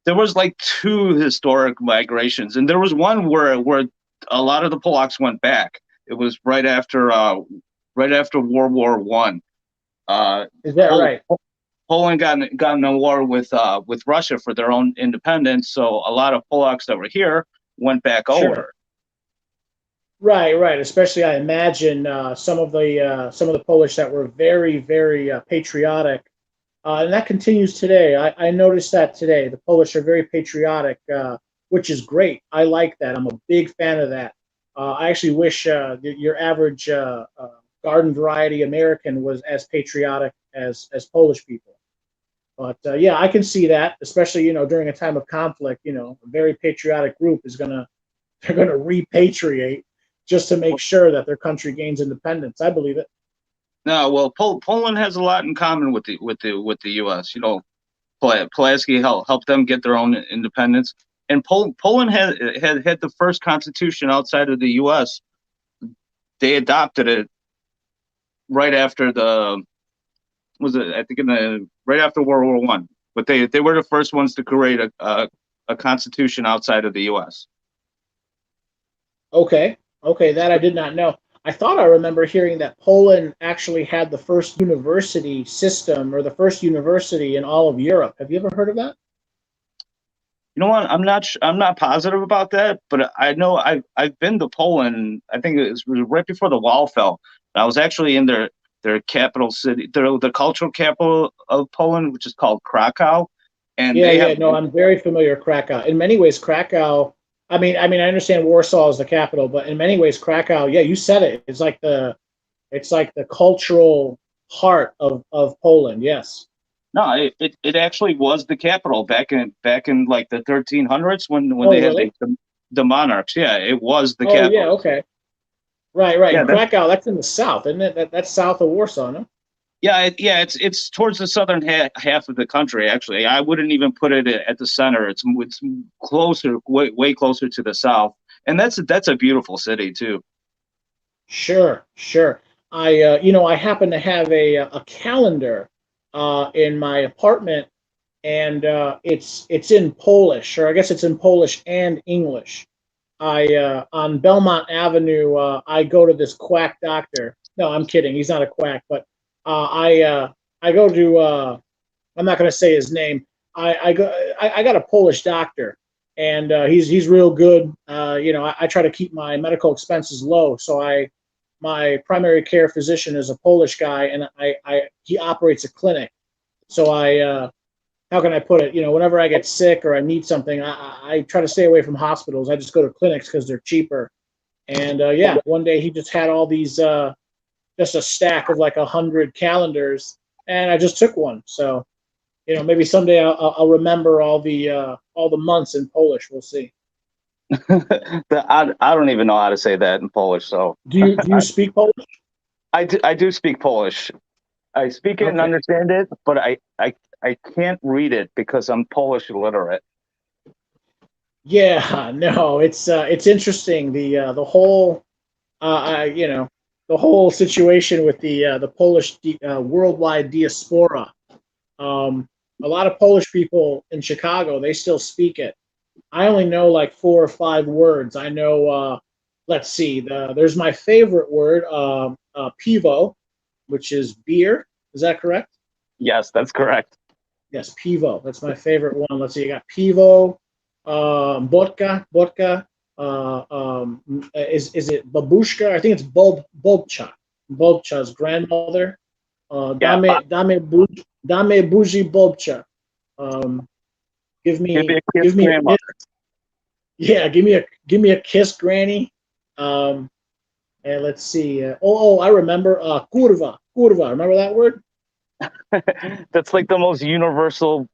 there was like two historic migrations, and there was one where a lot of the Polacks went back. It was right after World War I. Is that Pol- right? Poland got in a war with Russia for their own independence, so a lot of Polacks that were here went back Sure. over. Right, right. Especially, I imagine some of the Polish that were very, very patriotic, and that continues today. I noticed that today. The Polish are very patriotic, which is great. I like that. I'm a big fan of that. I actually wish your average garden variety American was as patriotic as Polish people. But yeah, I can see that, especially during a time of conflict. A very patriotic group is gonna they're gonna repatriate just to make sure that their country gains independence. I believe it. No, well, Poland has a lot in common with the U.S. Pulaski helped them get their own independence, and Poland had the first constitution outside of the U.S. They adopted it right after the was it I think in the right after World War I. But they were the first ones to create a constitution outside of the U.S. Okay, okay, that I did not know. I thought I remember hearing that Poland actually had the first university system or the first university in all of Europe. Have you ever heard of that? You know what? I'm not positive about that, but I know I've been to Poland. I think it was right before the wall fell. I was actually in their capital city, the cultural capital of Poland, which is called Krakow, and Yeah, they yeah, have no, I'm very familiar with Krakow. In many ways, Krakow. I understand Warsaw is the capital, but in many ways, Krakow. Yeah, you said it. It's like the cultural heart of Poland. Yes. no, it actually was the capital back in like the 1300s when Oh, they had really? the monarchs. Yeah, it was the Oh, yeah. capital. Okay. Right, right. Yeah, And Krakow, that's in the south, isn't it? That's south of Warsaw, no? yeah, it's towards the southern half of the country. Actually, I wouldn't even put it at the center. It's closer, way closer to the south, and that's a beautiful city too. Sure, sure. I happen to have a calendar in my apartment, and it's in Polish, or I guess it's in Polish and English. I On Belmont Avenue, I go to this quack doctor. No, I'm kidding. He's not a quack, but I go to I'm not going to say his name. I got a Polish doctor, and he's real good. I try to keep my medical expenses low, so my primary care physician is a Polish guy, and he operates a clinic. So how can I put it? Whenever I get sick or I need something, I try to stay away from hospitals. I just go to clinics because they're cheaper. And yeah, one day he just had all these, just a stack of like 100 calendars, and I just took one. So maybe someday I'll remember all the months in Polish. We'll see. I don't even know how to say that in Polish, so Do you speak Polish? I do speak Polish. I speak it and Okay. understand it, but I can't read it because I'm Polish illiterate. Yeah, no, it's interesting, uh, uh, you know the whole situation with the Polish worldwide diaspora. Um, a lot of Polish people in Chicago, they still speak it. I only know like 4 or 5 words. I know. Let's see. There's my favorite word, pivo, which is beer. Is that correct? Yes, that's correct. Yes, pivo. That's my favorite one. Let's see. You got pivo, vodka. Is it babushka? I think it's bulbcha. Bobcha's grandmother. Yeah, Dame bougie Bobcha. Um, give give me me a kiss, give me a grandma. kiss. Yeah, give me a kiss, Granny. Um, and let's see. I remember. Kurva. Remember that word? That's like the most universal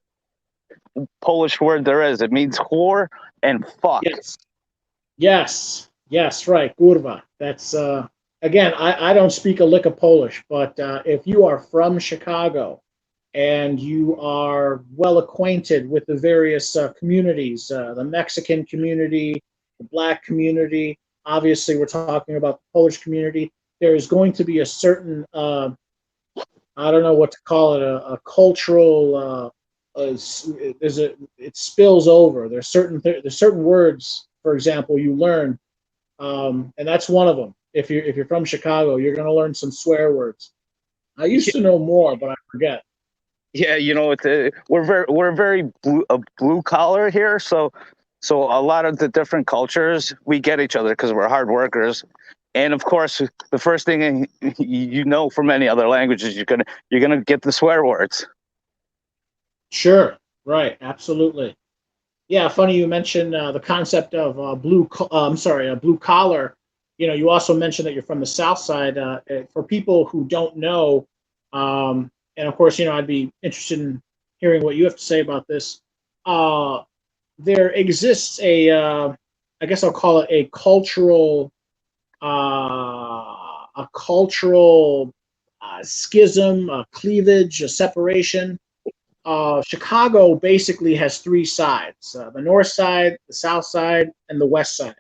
Polish word there is. It means whore and fuck. Yes. Yes, right, kurwa. That's again, I don't speak a lick of Polish, but if you are from Chicago and you are well acquainted with the various communities, the Mexican community, the Black community, obviously we're talking about the Polish community. There is going to be a certain, I don't know what to call it, a cultural. There's a it spills over. There's certain words, for example, you learn and that's one of them. If you're from Chicago, you're going to learn some swear words. I used to know more, but I forget. Yeah, we're very blue collar here, so a lot of the different cultures we get each other because we're hard workers, and of course the first thing from any other languages you're gonna get the swear words. Sure, right, absolutely. Yeah, funny you mentioned the concept of blue collar. You also mentioned that you're from the South Side. For people who don't know, and of course, I'd be interested in hearing what you have to say about this. Uh, there exists I guess I'll call it a cultural schism, a cleavage, a separation. Chicago basically has three sides: the north side, the south side, and the west side.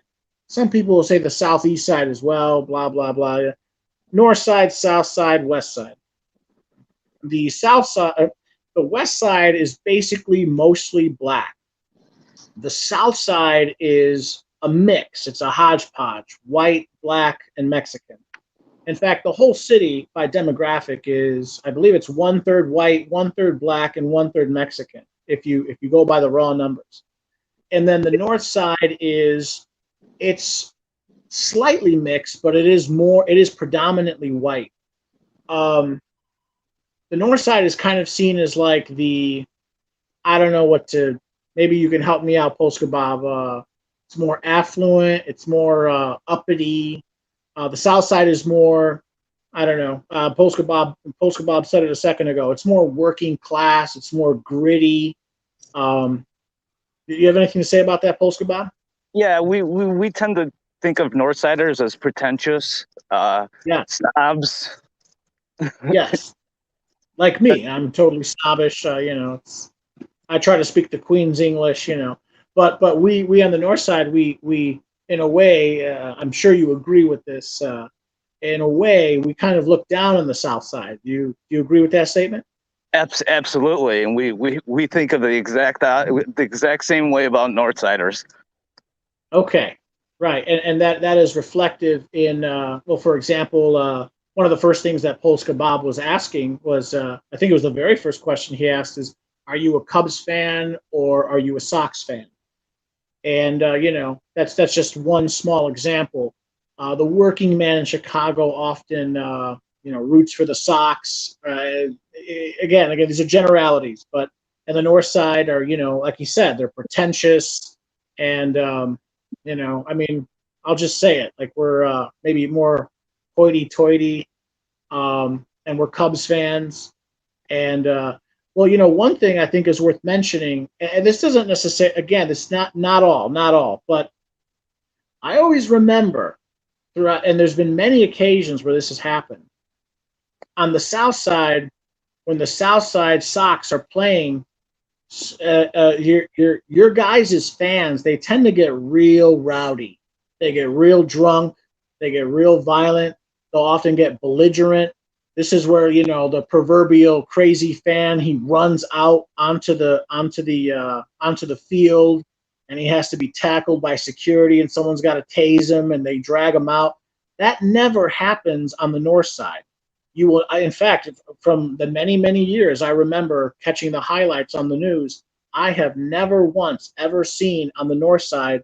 Some people will say the southeast side as well, blah, blah, blah. North side, south side, west side. The south side, the west side is basically mostly black. The south side is a mix, it's a hodgepodge: white, black, and Mexican. In fact, the whole city by demographic is, I believe it's one third white, one third black, and one third Mexican. If you go by the raw numbers, and then the north side it's slightly mixed, but it is predominantly white. Um, the north side is kind of seen as like I don't know what to. Maybe you can help me out, Polska Bob. It's more affluent. It's more uppity. The South Side is more, I don't know. Polska Bob said it a second ago. It's more working class. It's more gritty. Um, do you have anything to say about that, Polska Bob? Yeah, we tend to think of Northsiders as pretentious Yes, snobs. yes. Like me, I'm totally snobbish. I try to speak the Queen's English. But we on the North Side, we in a way, I'm sure you agree with this. In a way, we kind of look down on the South Side. Do you agree with that statement? Absolutely, and we think of the exact same way about Northsiders. Okay, right, and that is reflective in well, for example, one of the first things that Polska Bob was asking was, I think it was the very first question he asked is, "Are you a Cubs fan or are you a Sox fan?" And that's just one small example. The working man in Chicago often roots for the Sox. Again, these are generalities, but and the North Side are, like you said, they're pretentious, and I mean, I'll just say it, like we're maybe more hoity-toity, and we're Cubs fans, and well, one thing I think is worth mentioning, and this doesn't necessarily, again, it's not all, but I always remember throughout, and there's been many occasions where this has happened on the South Side when the South Side Sox are playing. Your guys' fans, they tend to get real rowdy. They get real drunk. They get real violent. They'll often get belligerent. This is where the proverbial crazy fan, he runs out onto the field, and he has to be tackled by security, and someone's got to tase him, and they drag him out. That never happens on the North Side. In fact, from the many, many years I remember catching the highlights on the news, I have never once ever seen on the North Side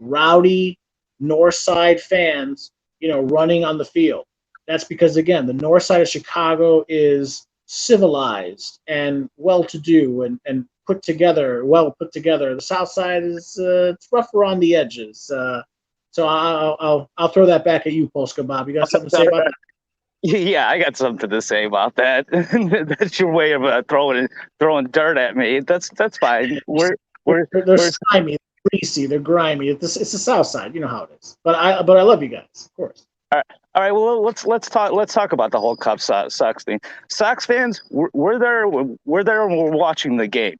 rowdy North Side fans, running on the field. That's because, again, the north side of Chicago is civilized and well-to-do and put together, well put together. The south side is it's rougher on the edges. So I'll throw that back at you, Polska Bob. You got something to say about that? Yeah, I got something to say about that. That's your way of throwing dirt at me. That's fine. They're We're slimy, they're greasy, they're grimy. It's the south side. You know how it is. But I love you guys, of course. all right. Well, let's talk about the whole Cubs Sox thing. Sox fans, we're there. We're there and we're watching the game.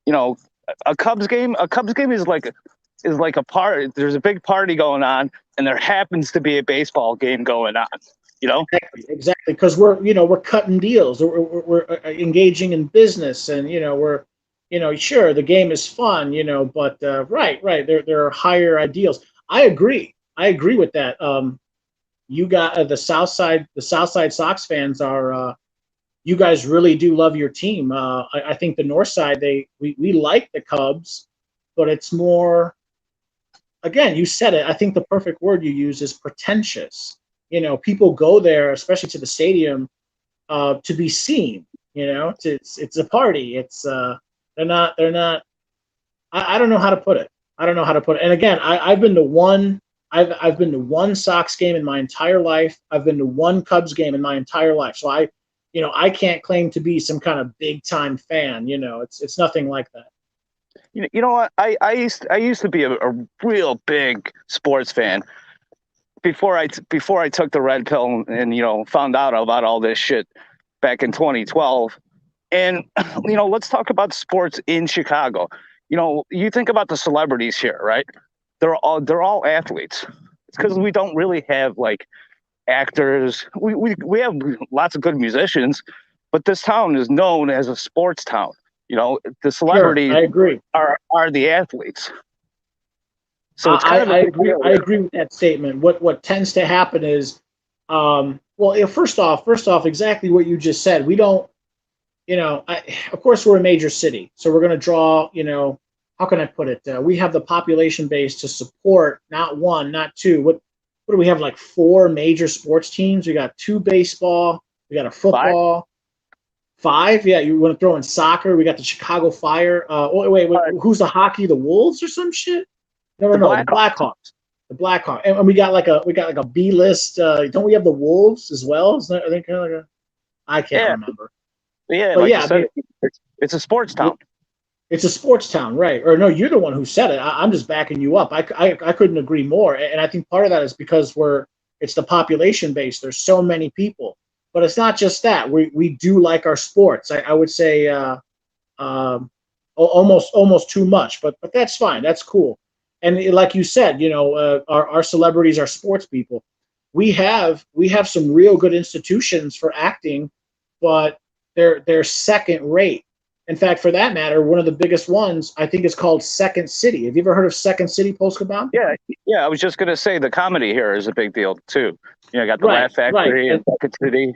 You know, a Cubs game is like a party. There's a big party going on, and there happens to be a baseball game going on. You know. Exactly, because we're cutting deals, we're engaging in business, and we're sure the game is fun, but right, there are higher ideals. I agree with that. You got the South Side Sox fans are you guys really do love your team. I think the North Side we like the Cubs, but it's more, again, you said it. I think the perfect word you use is pretentious. People go there, especially to the stadium, to be seen. It's a party. It's they're not. I don't know how to put it. I don't know how to put it. And again, I've been to one. I've been to one Sox game in my entire life. I've been to one Cubs game in my entire life. So I can't claim to be some kind of big time fan. It's nothing like that. You know what? I used to be a real big sports fan before I took the red pill and found out about all this shit back in 2012. And let's talk about sports in Chicago. You think about the celebrities here, right? They're all athletes. It's because we don't really have like actors. We have lots of good musicians, but this town is known as a sports town. The Sure, celebrities I agree. are the athletes. So it's I, kind of I a big agree. deal I here. agree with that statement. What tends to happen is, well, first off, exactly what you just said. We don't, of course, we're a major city, so we're going to draw. How can I put it? We have the population base to support not one, not two. What do we have? Like four major sports teams. We got two baseball. We got a Five. football. Five. Yeah, you want to throw in soccer? We got the Chicago Fire. Wait. Who's the hockey? The Wolves or some shit? No, no, The no. The Blackhawks. Blackhawks. The Blackhawks. And we got like a B list. Don't we have the Wolves as well? Is that, I think kind of like a. I can't Yeah, remember. yeah. But Like you yeah, I said, mean, it's a sports town. it's a sports town, right? Or no, you're the one who said it. I'm just backing you up. I couldn't agree more. And I think part of that is because it's the population base. There's so many people, but it's not just that. We do like our sports. I would say almost too much, but that's fine. That's cool. And like you said, our celebrities are sports people. We have some real good institutions for acting, but they're second rate. In fact, for that matter, one of the biggest ones I think is called Second City. Have you ever heard of Second City, Polska Bob? Yeah, yeah. I was just gonna say the comedy here is a big deal too. Got the Right, Laugh right. Factory and Bucket City.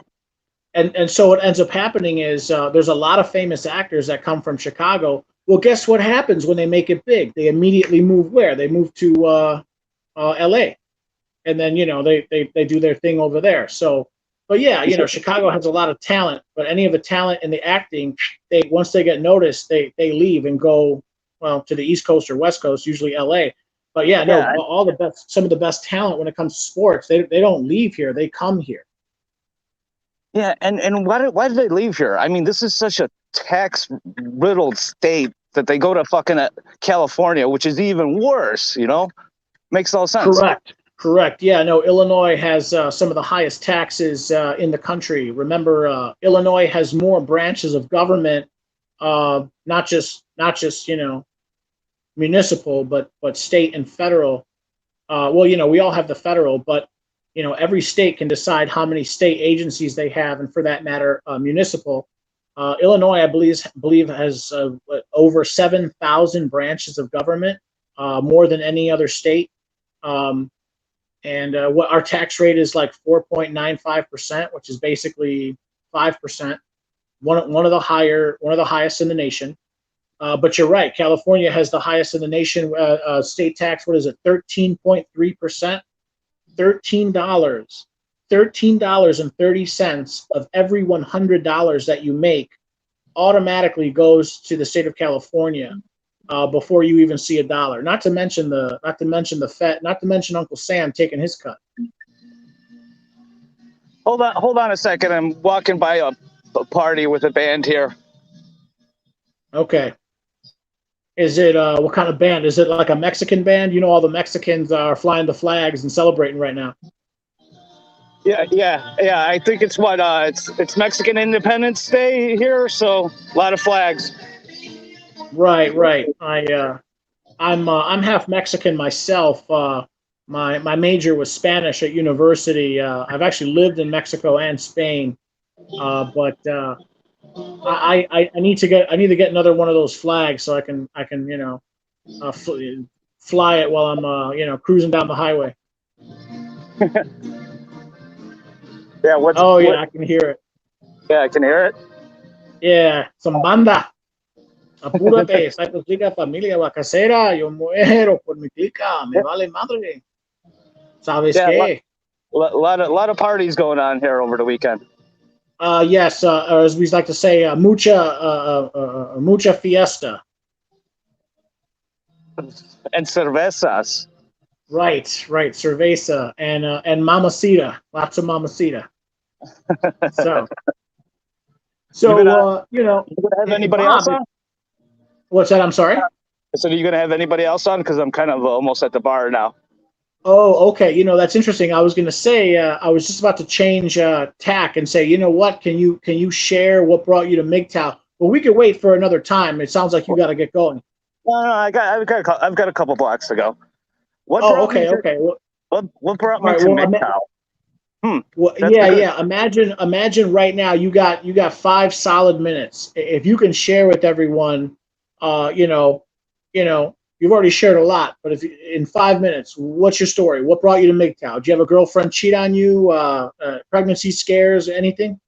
And so what ends up happening is there's a lot of famous actors that come from Chicago. Well, guess what happens when they make it big? They immediately move where? They move to L.A. And then they do their thing over there. So, but yeah, Chicago has a lot of talent. But any of the talent in the acting, once they get noticed, they leave and go to the East Coast or West Coast, usually L.A. But yeah, no, Yeah, some of the best talent when it comes to sports, they don't leave here. They come here. yeah. And why did they leave here? I mean, this is such a tax riddled state that they go to fucking California, which is even worse. Makes no sense. Correct. Yeah, no, Illinois has some of the highest taxes in the country. Remember, Illinois has more branches of government, not just municipal, but state and federal. Well, we all have the federal, but every state can decide how many state agencies they have, and for that matter, municipal. Illinois, I believe has over 7,000 branches of government, more than any other state. And what our tax rate is like 4.95%, which is basically 5%. One of the highest in the nation. But you're right. California has the highest in the nation. State tax. What is it? 13.3%. $13 $13.30 of every $100 that you make automatically goes to the state of California before you even see a dollar. Not to mention the Fed, not to mention Uncle Sam taking his cut. Hold on a second. I'm walking by a party with a band here. Okay. Is it what kind of band? Is it like a Mexican band? You know, all the Mexicans are flying the flags and celebrating right now. Yeah. I think it's it's Mexican Independence Day here, so a lot of flags. Right. I'm half Mexican myself. My major was Spanish at university. I've actually lived in Mexico and Spain, but I need to get another one of those flags so I can fly it while I'm cruising down the highway. Yeah, Oh yeah, I can hear it. Yeah, I can hear it. Yeah, some banda. Apúrate, esa clica familia bacasera, yo muero por mi clica, me vale madre. ¿Sabes Yeah, qué? lot of parties going on here over the weekend. Yes, as we like to say, mucha fiesta. And cervezas. Right, cerveza and mamacita, lots of mamacita. So, You gonna have anybody Bob, else on? what's that? I'm sorry. So are you gonna have anybody else on? Because I'm kind of almost at the bar now. Oh, okay. You know, that's interesting. I was going to say, I was just about to change tack and say, you know what? Can you share what brought you to Mgtow? Well, we could wait for another time. It sounds like you got to get going. No, I've got a couple blocks to go. What Oh, brought me okay, to okay. Well, what brought all me right. to Well, Mgtow? well, That's yeah, a good. yeah. Imagine right now you got 5 solid minutes. If you can share with everyone, uh, you know, you know, you've already shared a lot, but if in 5 minutes, what's your story? What brought you to Mgtow? Do you have a girlfriend cheat on you? Pregnancy scares? Anything?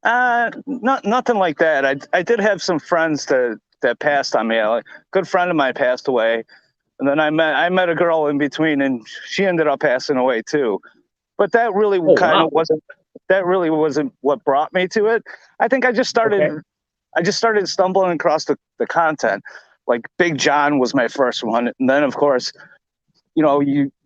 Nothing like that. I did have some friends that passed on me. A good friend of mine passed away, and then I met a girl in between, and she ended up passing away too. But Oh wow. that really wasn't what brought me to it. I think Okay. I just started stumbling across the content. Like Big John was my first one, and then of course, you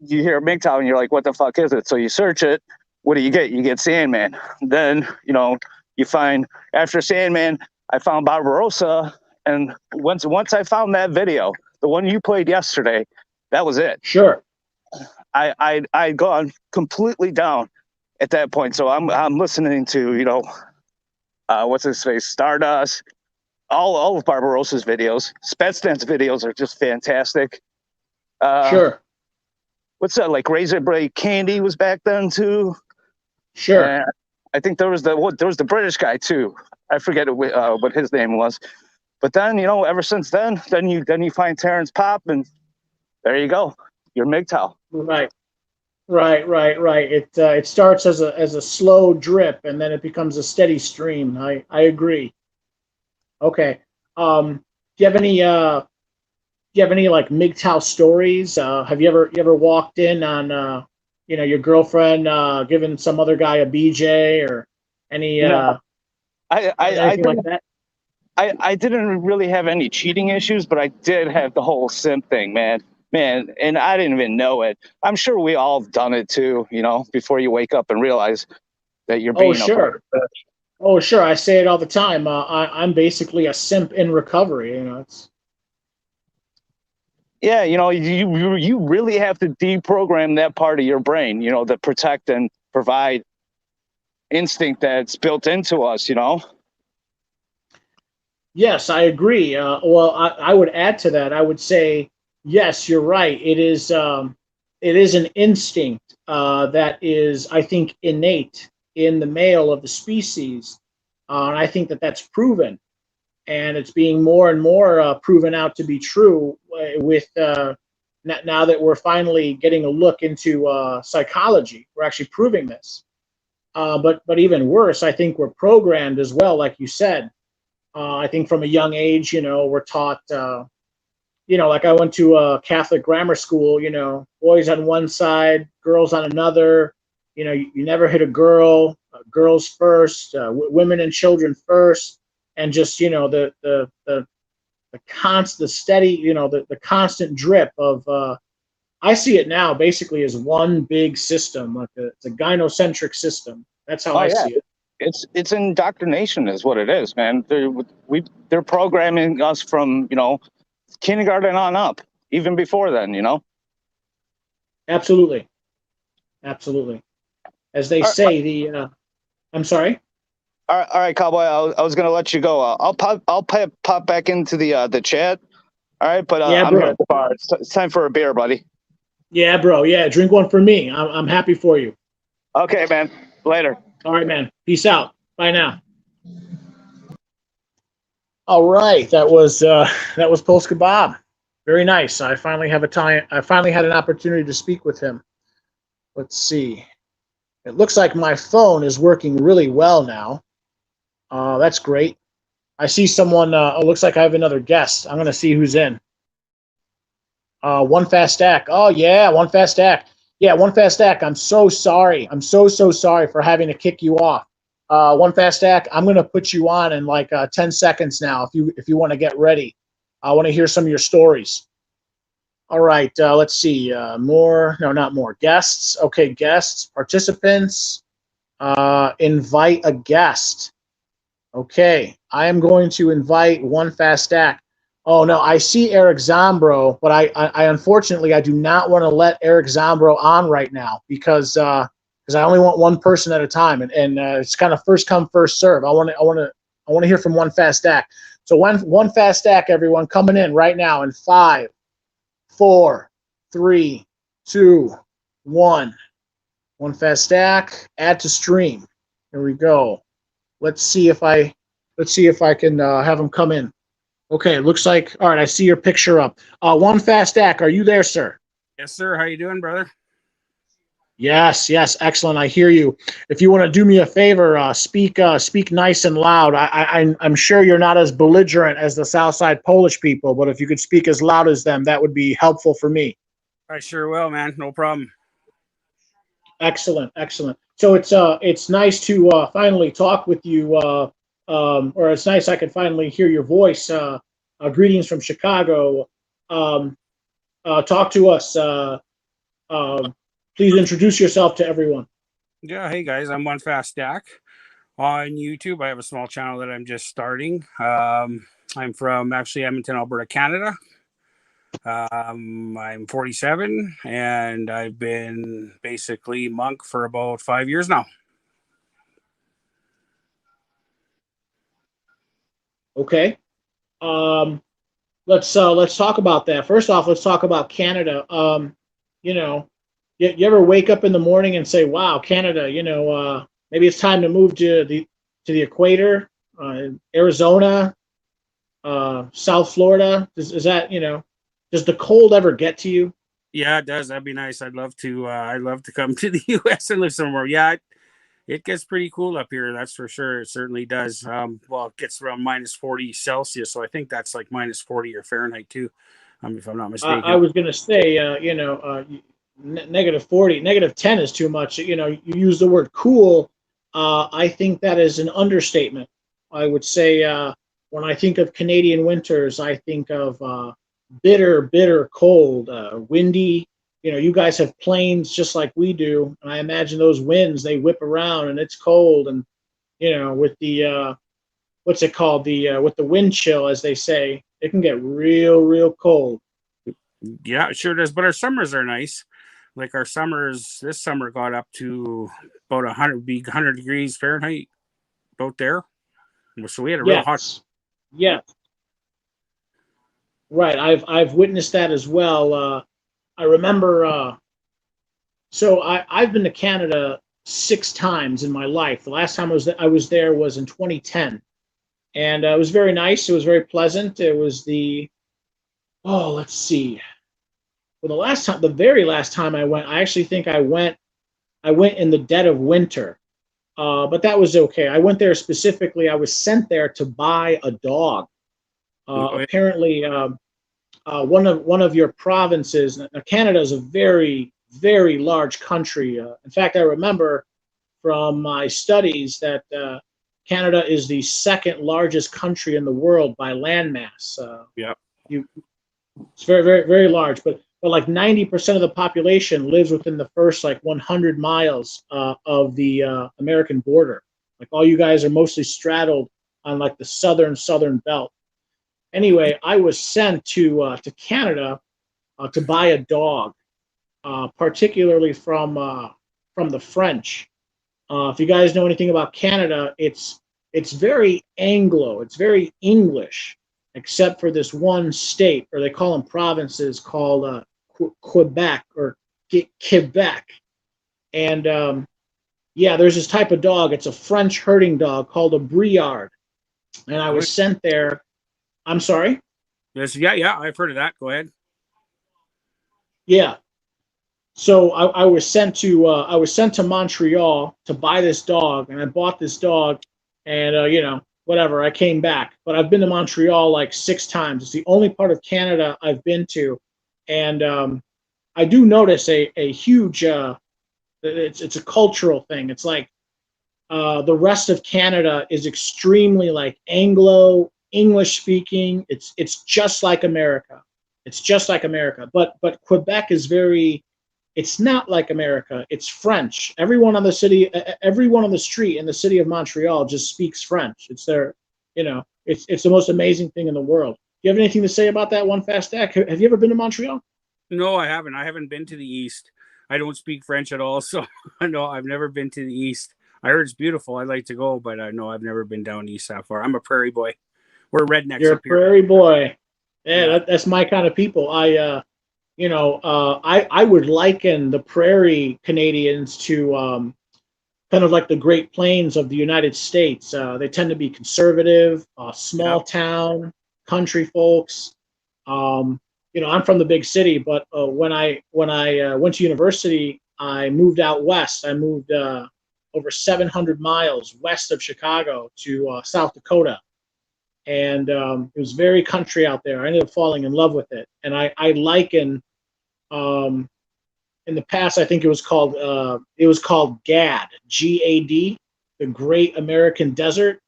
hear Mgtow and you're like, what the fuck is it? So you search it. What do you get? You get Sandman. Then you find after Sandman, I found Barbarossa, and once I found that video, the one you played yesterday, that was it. Sure. I'd gone completely down at that point. So I'm listening to what's his face, Stardust, all of Barbarossa's videos. Spetsnaz videos are just fantastic. Sure. What's that, like Razor Blade Candy was back then too. Sure. And I think there was the British guy too. I forget what his name was. But then ever since then you find Terrence Pop, and there you go. You're Mgtow. Right. Right. It starts as a slow drip and then it becomes a steady stream. I agree. Okay. Do you have any like Mgtow stories? Have you ever walked in on your girlfriend giving some other guy a BJ or any No, I anything like didn't. that? I didn't really have any cheating issues, but I did have the whole simp thing, man. And I didn't even know it. I'm sure we all have done it too, before you wake up and realize that you're Oh being a sure. Oh sure. I say it all the time. I'm basically a simp in recovery. It's yeah, you really have to deprogram that part of your brain, the protect and provide instinct that's built into us. Yes, I agree. Well, I would add to that. I would say, yes, you're right. It is an instinct that is, I think, innate in the male of the species, and I think that that's proven, and it's being more and more proven out to be true with now that we're finally getting a look into psychology. We're actually proving this. But even worse, I think we're programmed as well, like you said. I think from a young age, we're taught, like I went to a Catholic grammar school, boys on one side, girls on another, you never hit a girl, girls first, women and children first, and just the steady, the constant drip of. I see it now basically as one big system, like it's a gynocentric system. That's how Oh I yeah, see it. it's indoctrination is what it is, man. They're programming us from kindergarten on up, even before then. Absolutely, absolutely. As they All right, say, I'm sorry. all right, cowboy. I was gonna let you go. I'll pop back into the chat. All right, but Yeah, I'm here bro. at the bar. It's time for a beer, buddy. Yeah, bro. Yeah, drink one for me. I'm happy for you. Okay, man. Later. All right, man. Peace out. Bye now. All right, that was Polska Bob. Very nice. I finally have a time. I finally had an opportunity to speak with him. Let's see. It looks like my phone is working really well now. That's great. I see someone. It looks like I have another guest. I'm gonna see who's in. One fast stack. Oh yeah, one fast stack. Yeah, one fast stack. I'm so sorry. I'm so sorry for having to kick you off. One fast stack. I'm gonna put you on in like 10 seconds now. If you want to get ready, I want to hear some of your stories. All right. Let's see. More. No, not more guests. Okay, guests, participants. Invite a guest. Okay, I am going to invite one fast stack. Oh no, I see Eric Zombro, but I unfortunately I do not want to let Eric Zombro on right now because I only want one person at a time, and it's kind of first come first serve. I want to hear from one fast stack. So one fast stack, everyone coming in right now in 5, 4, 3, 2, 1. One fast stack. Add to stream. Here we go. Let's see if I can have them come in. Okay, it looks like all right. I see your picture up. One fast stack. Are you there, sir? Yes, sir. How you doing, brother? Yes, yes, excellent. I hear you. If you want to do me a favor, speak nice and loud. I'm sure you're not as belligerent as the Southside Polish people, but if you could speak as loud as them, that would be helpful for me. I sure will, man. No problem. Excellent, excellent. So it's nice to finally talk with you, or it's nice I could finally hear your voice. Greetings from Chicago. Um, talk to us. Uh, please introduce yourself to everyone. Yeah. Hey, guys. I'm One Fast Stack on YouTube. I have a small channel that I'm just starting. I'm from actually Edmonton, Alberta, Canada. I'm 47, and I've been basically monk for about 5 years now. Okay. Um, let's talk about that. First off, let's talk about Canada. You know, you ever wake up in the morning and say, "Wow, Canada, maybe it's time to move to the equator, Arizona, South Florida." Is that does the cold ever get to you? Yeah, it does. That'd be nice. I'd love to. I'd love to come to the U.S. and live somewhere. Yeah, it gets pretty cool up here. That's for sure. It certainly does. Well, it gets around minus 40 Celsius, so I think that's like minus 40 or Fahrenheit too, if I'm not I mistaken. was going to say, negative 40, negative 10 is too much. You use the word cool. I think that is an understatement. I would say when I think of Canadian winters, I think of bitter, bitter cold, windy. You guys have plains just like we do. And I imagine those winds, they whip around and it's cold. And, with the, what's it called? With the wind chill, as they say, it can get real, real cold. Yeah, it sure does. But our summers are nice. Like our summers, this summer got up to about 100 degrees Fahrenheit, about there. So we had a real hot. Yes. Yeah. Right. I've witnessed that as well. I remember. So I've been to Canada 6 times in my life. The last time I was there was in 2010, and it was very nice. It was very pleasant. It was let's see. Well, the very last time I went, I actually think I went. I went in the dead of winter, but that was okay. I went there specifically. I was sent there to buy a dog. Apparently, one of your provinces. Now, Canada is a very very large country. In fact, I remember from my studies that Canada is the second largest country in the world by landmass. Yeah. You, it's very, very, very large, but like 90% of the population lives within the first like 100 miles of the American border. Like all you guys are mostly straddled on like the southern belt. Anyway, I was sent to Canada to buy a dog, particularly from the French. If you guys know anything about Canada, it's very Anglo, it's very English, except for this one state, or they call them provinces, called Quebec or Quebec. And yeah, there's this type of dog. It's a French herding dog called a Briard, and I was sent there. I'm sorry. Yes, yeah, I've heard of that. Go ahead. Yeah. So I was sent to Montreal to buy this dog, and I bought this dog, and whatever. I came back, but I've been to Montreal like 6 times. It's the only part of Canada I've been to, and I do notice a huge. It's a cultural thing. It's like the rest of Canada is extremely like Anglo English speaking. It's just like America. It's just like America. But Quebec is very. It's not like America. It's French. Everyone on the street in the city of Montreal just speaks French. It's their, it's the most amazing thing in the world. Do you have anything to say about that one fast act? Have you ever been to Montreal? No, I haven't. I haven't been to the East. I don't speak French at all, so no, I've never been to the East. I heard it's beautiful. I'd like to go, but no, I've never been down East that far. I'm a prairie boy. We're rednecks You're a up here. prairie boy. Yeah, Yeah. that's my kind of people. I would liken the prairie Canadians to kind of like the Great Plains of the United States. They tend to be conservative, Yeah. small town, country folks. I'm from the big city, but when I went to university, I moved out west. I moved over 700 miles west of Chicago to South Dakota, and it was very country out there. I ended up falling in love with it, and I liken um, in the past, I think it was called GAD, GAD, the Great American Desert.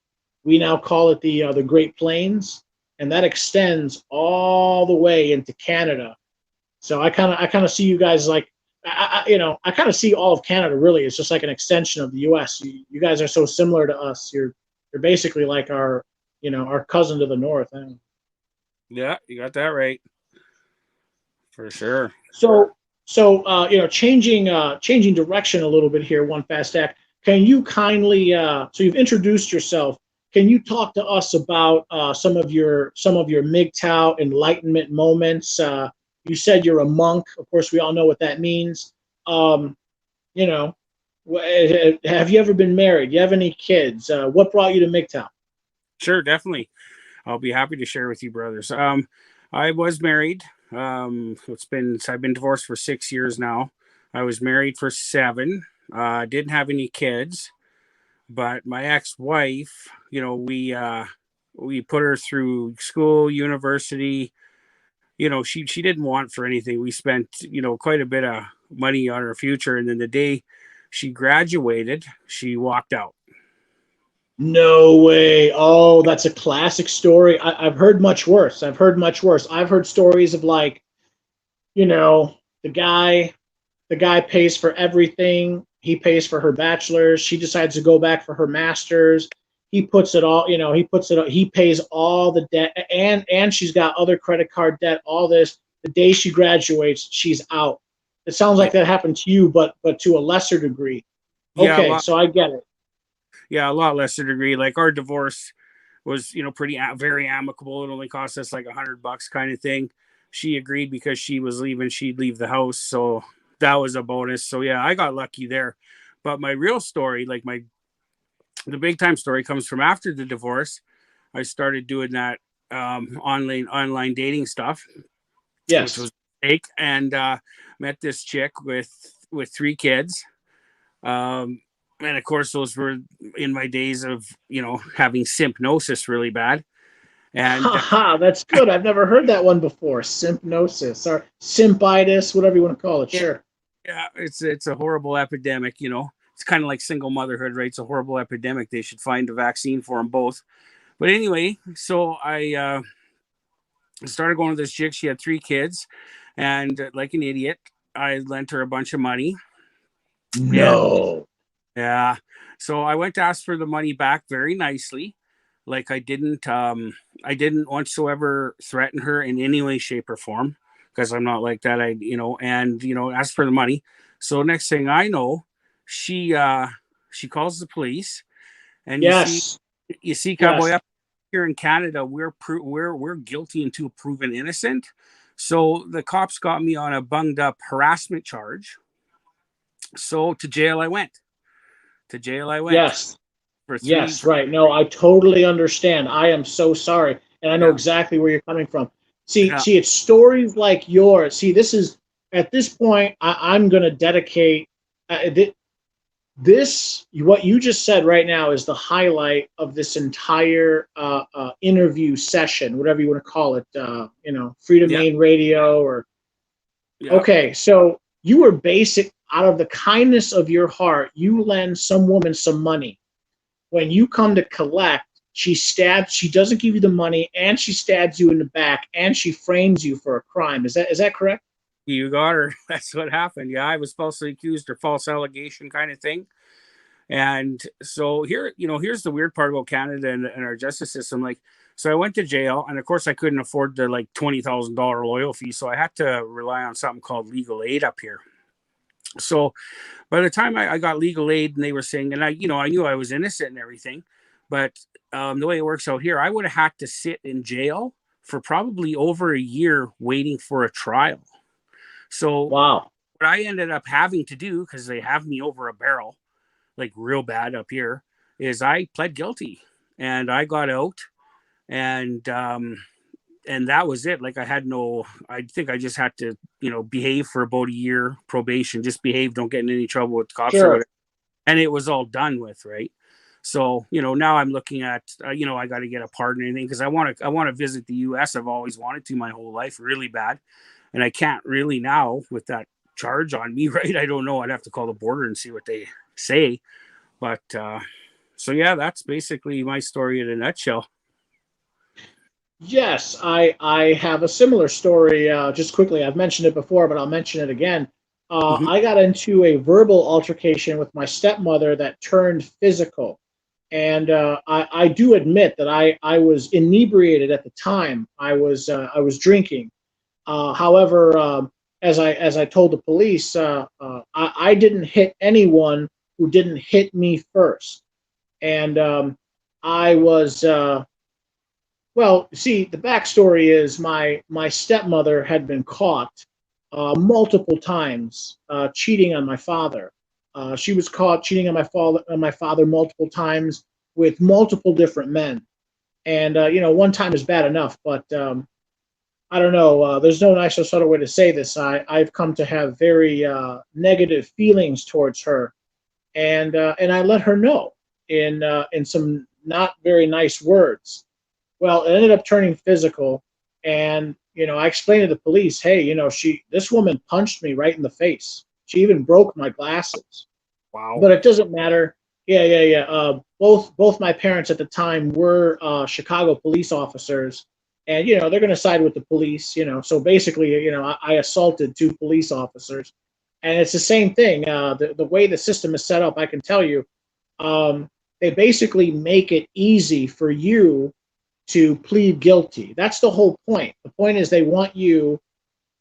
We now call it the Great Plains, and that extends all the way into Canada. So I kind of see you guys like I kind of see all of Canada really. It's just like an extension of the U.S. You guys are so similar to us. You're basically like our cousin to the north. Yeah, you got that right. For sure. So changing direction a little bit here, one fast act. Can you kindly so you've introduced yourself? Can you talk to us about some of your Mgtow enlightenment moments? You said you're a monk. Of course, we all know what that means. Um, you know, have you ever been married? Do you have any kids? What brought you to Mgtow? Sure, definitely. I'll be happy to share with you, brothers. I was married. I've been divorced for 6 years now. I was married for 7. Didn't have any kids, but my ex-wife, we put her through school, university. She didn't want for anything. We spent quite a bit of money on her future, and then the day she graduated, she walked out. No way. Oh, that's a classic story. I've heard much worse. I've heard much worse. I've heard stories of like, you know, the guy the guy pays for everything. He pays for her bachelor's. She decides to go back for her master's. He puts it all, he puts it, he pays all the debt, and she's got other credit card debt, all this. The day she graduates, she's out. It sounds Yeah, like that happened to you, but to a lesser degree. yeah, a Okay, lot. so I get it. Yeah, a lot lesser degree. Like our divorce was, pretty very amicable. It only cost us like $100 kind of thing. She agreed because she was leaving. She'd leave the house, so that was a bonus. So yeah, I got lucky there. But my real story, like the big time story, comes from after the divorce. I started doing that online dating stuff, which Yes. was fake, and met this chick with 3 kids. And of course, those were in my days of having sympnosis really bad, and Haha, that's good. I've never heard that one before. Sympnosis or sympitis, whatever you want to call it. yeah, Sure. Yeah, it's a horrible epidemic. It's kind of like single motherhood, right? It's a horrible epidemic. They should find a vaccine for them both. But anyway, so I started going to this chick. She had 3 kids, and like an idiot, I lent her a bunch of money. And No. yeah, so I went to ask for the money back very nicely. Like I didn't whatsoever threaten her in any way, shape, or form, because I'm not like that. And asked for the money. So next thing I know, she she calls the police, and Yes. you see, cowboy, Yes. up here in Canada, we're guilty until proven innocent. So the cops got me on a bunged up harassment charge. So to jail I went. To jail I went Yes. for three. Yes, right. No, I totally understand. I am so sorry, and I know Yeah, exactly where you're coming from. See, yeah. see, it's stories like yours. See, this is at this point, I'm going to dedicate this. What you just said right now is the highlight of this entire interview session, whatever you want to call it. Freedom Yeah, Main Radio or yeah. okay. So you were basic out of the kindness of your heart. You lend some woman some money when you come to collect, she doesn't give you the money and she stabs you in the back and she frames you for a crime. Is that correct? You got her. That's what happened. Yeah, I was falsely accused or false allegation kind of thing. And so here's the weird part about Canada and our justice system. Like, so I went to jail, and of course I couldn't afford the like $20,000 lawyer fee, so I had to rely on something called legal aid up here. So by the time I got legal aid, and they were saying, and I knew I was innocent and everything, but the way it works out here, I would have had to sit in jail for probably over a year waiting for a trial. So Wow. what I ended up having to do, because they have me over a barrel, like real bad up here, is I pled guilty and I got out, and that was it. Like I think I just had to, behave for about a year probation, just behave, don't get in any trouble with the cops or Sure. whatever. And it was all done with, right? So, now I'm looking at, I got to get a pardon or anything because I want to visit the U.S. I've always wanted to my whole life, really bad, and I can't really now with that charge on me, right? I don't know. I'd have to call the border and see what they say, but so yeah, that's basically my story in a nutshell. Yes, I have a similar story. Just quickly, I've mentioned it before, but I'll mention it again. Mm-hmm. I got into a verbal altercation with my stepmother that turned physical, and I do admit that I was inebriated at the time. I was drinking. However, as I told the police, I didn't hit anyone who didn't hit me first, and I was well. See, the backstory is my stepmother had been caught multiple times cheating on my father. She was caught cheating on my father multiple times with multiple different men, and one time is bad enough, but I don't know. There's no nicer, subtle way to say this. I've come to have very negative feelings towards her, and I let her know in some not very nice words. Well, it ended up turning physical, and I explained to the police, hey, this woman punched me right in the face. She even broke my glasses, Wow. but it doesn't matter. Yeah, yeah, yeah. Both my parents at the time were Chicago police officers, and they're going to side with the police. So basically, I assaulted 2 police officers, and it's the same thing. The way the system is set up, I can tell you, um, they basically make it easy for you to plead guilty. That's the whole point. The point is they want you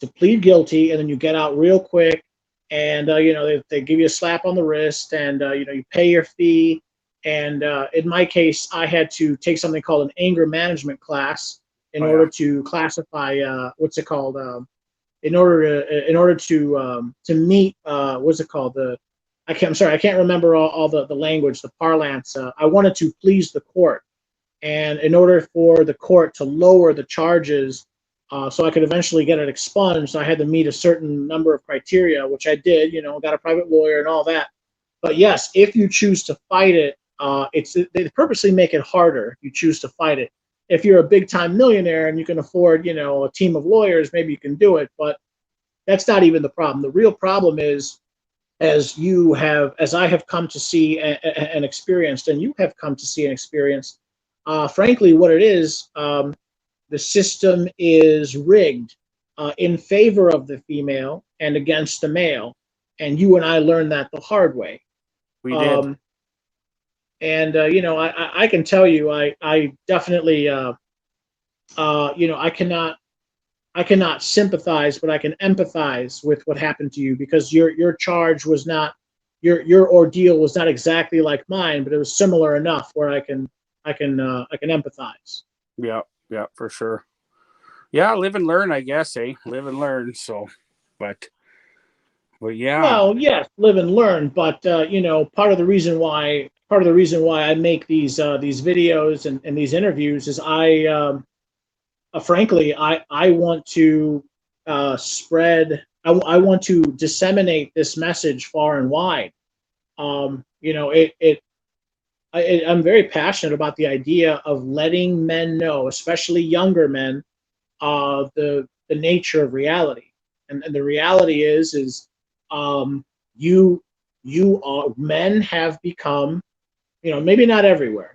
to plead guilty, and then you get out real quick, and they give you a slap on the wrist, and you pay your fee. And in my case, I had to take something called an anger management class in Oh order yeah. to classify what's it called in order to meet what's it called the I'm sorry, I can't remember all the language, the parlance. I wanted to please the court, and in order for the court to lower the charges, so I could eventually get it expunged, I had to meet a certain number of criteria, which I did. Got a private lawyer and all that. But yes, if you choose to fight it, they purposely make it harder. You choose to fight it. If you're a big time millionaire and you can afford, a team of lawyers, maybe you can do it. But That's not even the problem. The real problem is, as I have come to see and experienced, and you have come to see and experience, frankly, what it is, the system is rigged in favor of the female and against the male. And you and I learned that the hard way. We did. Um, and I can tell you, I definitely, I cannot sympathize, but I can empathize with what happened to you, because your charge was not, your ordeal was not exactly like mine, but it was similar enough where I can empathize. Yeah, yeah, for sure. Yeah, live and learn, I guess, eh? Live and learn. So, but, but yeah, Well, yes, live and learn, but part of the reason why I make these videos and these interviews is frankly, I want to spread. I want to disseminate this message far and wide. I'm very passionate about the idea of letting men know, especially younger men, the nature of reality. And the reality is um, you you are men have become, maybe not everywhere,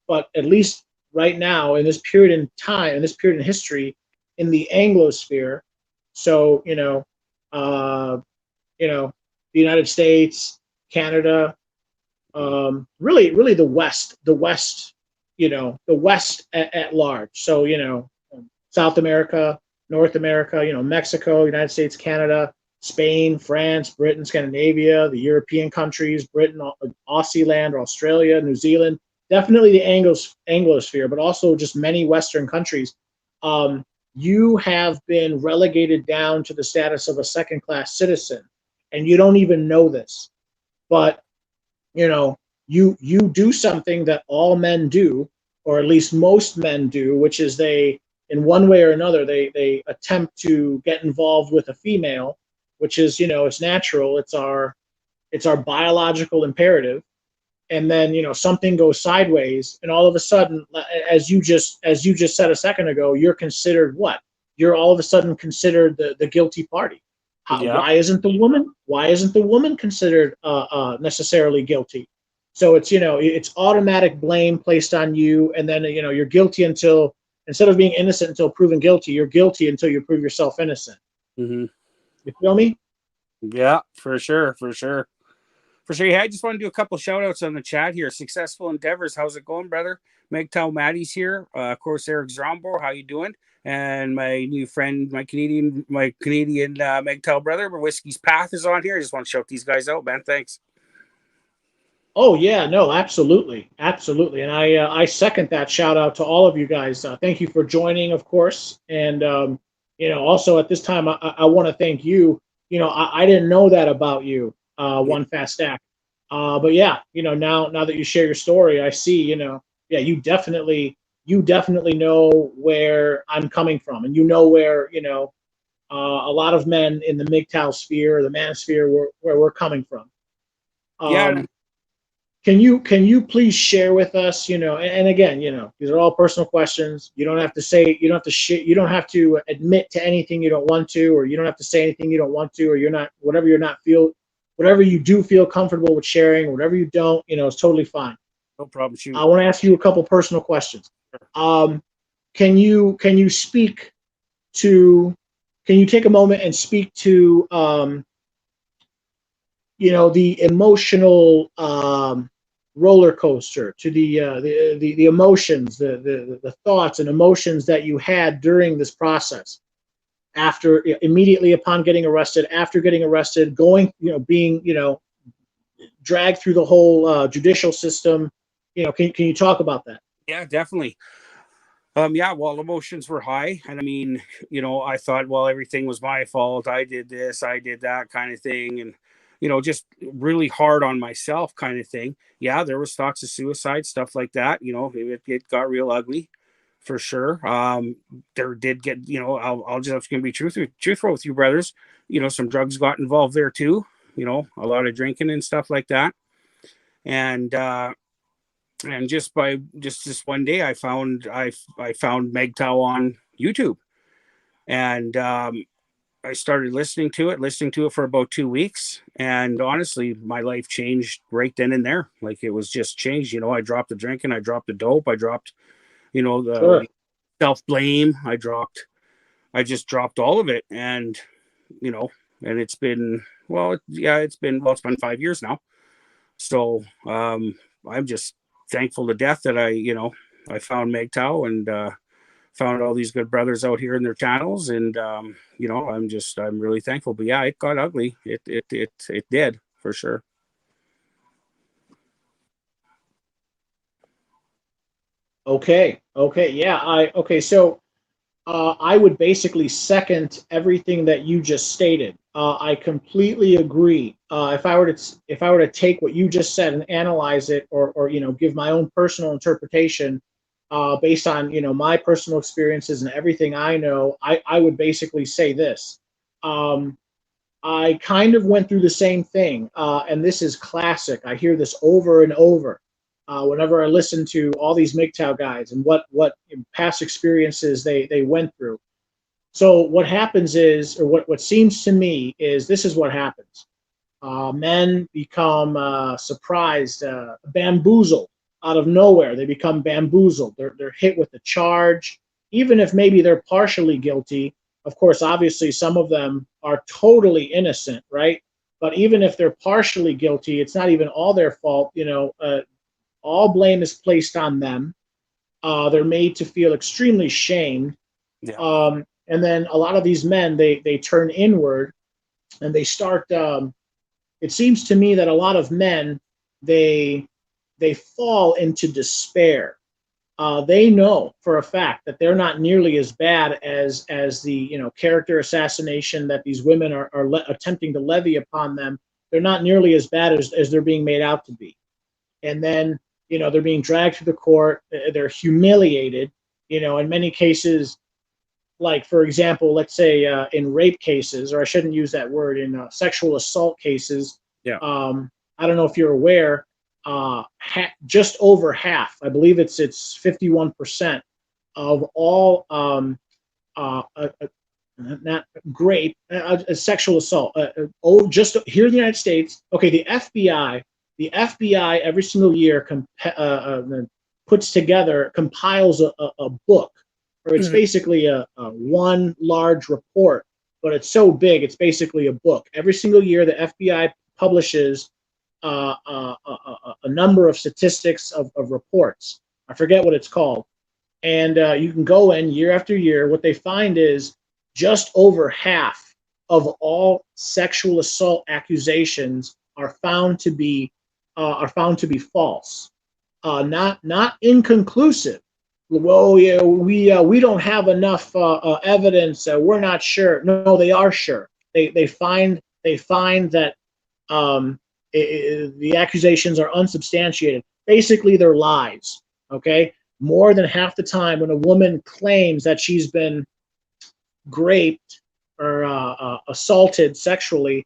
but at least right now, in this period in time, in this period in history, in the Anglosphere. So uh, the United States, Canada, really the West, the West at large. So South America, North America, Mexico, United States, Canada, Spain, France, Britain, Scandinavia, the European countries, Britain, Aussie land, Australia, New Zealand, definitely the Anglosphere, but also just many Western countries. Um, you have been relegated down to the status of a second class citizen, and you don't even know this. But you do something that all men do, or at least most men do, which is they, in one way or another, they attempt to get involved with a female, which is, it's natural, it's our biological imperative. And then something goes sideways, and all of a sudden, as you just said a second ago, you're considered what? You're all of a sudden considered the guilty party. yeah, Why isn't the woman considered necessarily guilty? So it's automatic blame placed on you, and then you're guilty until, instead of being innocent until proven guilty, you're guilty until you prove yourself innocent. hmm, You feel me? yeah, for sure, for sure. For sure. Yeah, I just want to do a couple shout outs on the chat here. Successful endeavors. How's it going, brother? Mgtow Maddie's here. Of course, Eric Zombo. How you doing? And my new friend, my Canadian Mgtow brother, Whiskey's Path is on here. I just want to shout these guys out, man. Thanks. Oh yeah, no, absolutely, absolutely, and I second that shout out to all of you guys. Thank you for joining, of course, and also at this time, I want to thank you. I didn't know that about you, Yeah, one fast stack, but yeah, now that you share your story, I see. Yeah, you definitely know where I'm coming from, and you know where a lot of men in the MGTOW sphere, the manosphere, where we're coming from. yeah, Um, can you please share with us, and again, these are all personal questions. You don't have to say, you don't have to you don't have to admit to anything you don't want to, or you don't have to say anything you don't want to, or whatever you do feel comfortable with sharing, whatever you don't, it's totally fine. no problem. Shoot. I want to ask you a couple personal questions. Um, can you speak to, can you take a moment and speak to the emotional roller coaster, to the emotions, the thoughts and emotions that you had during this process, after, immediately upon getting arrested, after getting arrested, going, being, dragged through the whole judicial system. Can you talk about that? Yeah, definitely. Yeah, well, emotions were high. And I mean, I thought, well, everything was my fault. I did this, I did that kind of thing. And, just really hard on myself kind of thing. Yeah, there was thoughts of suicide, stuff like that. It got real ugly for sure. There did get, I'll just gonna be truthful with you, brothers. Some drugs got involved there too. A lot of drinking and stuff like that. And just by just this one day, I found Mgtow on YouTube, and I started listening to it for about 2 weeks. And honestly, my life changed right then and there. Like it was just changed. You know, I dropped the drinking, I dropped the dope, I dropped, Sure. the self blame, I just dropped all of it. And, you know, and it's been, it's been 5 years now. So I'm just thankful to death that I found Mgtow and found all these good brothers out here in their channels, and I'm really thankful. But yeah, it got ugly. It did for sure. Okay. Okay. Yeah. Okay. So I would basically second everything that you just stated. I completely agree. If I were to take what you just said and analyze it, or give my own personal interpretation, based on my personal experiences and everything I know, I would basically say this. Um, I kind of went through the same thing, and this is classic. I hear this over and over whenever I listen to all these MGTOW guys and what past experiences they went through. So what happens is, or what seems to me is, this is what happens. Men become surprised, bamboozled out of nowhere. They become bamboozled. They're hit with a charge, even if maybe they're partially guilty. Of course, obviously, some of them are totally innocent, right? But even if they're partially guilty, it's not even all their fault. All blame is placed on them. They're made to feel extremely shamed. Yeah. And then a lot of these men, they turn inward and they start. It seems to me that a lot of men, they they fall into despair. They know for a fact that they're not nearly as bad as the character assassination that these women are attempting to levy upon them. They're not nearly as bad as they're being made out to be. And then they're being dragged to the court. They're humiliated. In many cases, like for example, let's say in rape cases, or I shouldn't use that word, in sexual assault cases. Yeah. I don't know if you're aware, just over half, I believe it's 51% of all not rape, sexual assault. Just here in the United States. Okay, the FBI every single year puts together, compiles a book, or it's Mhm. basically a one large report, but it's so big, it's basically a book. Every single year, the FBI publishes a number of statistics of reports. I forget what it's called. And you can go in year after year. What they find is just over half of all sexual assault accusations are found to be false, not inconclusive. Well, yeah, we don't have enough evidence. We're not sure. No, they are sure. They find that the accusations are unsubstantiated. Basically, they're lies. Okay, more than half the time when a woman claims that she's been raped or assaulted sexually,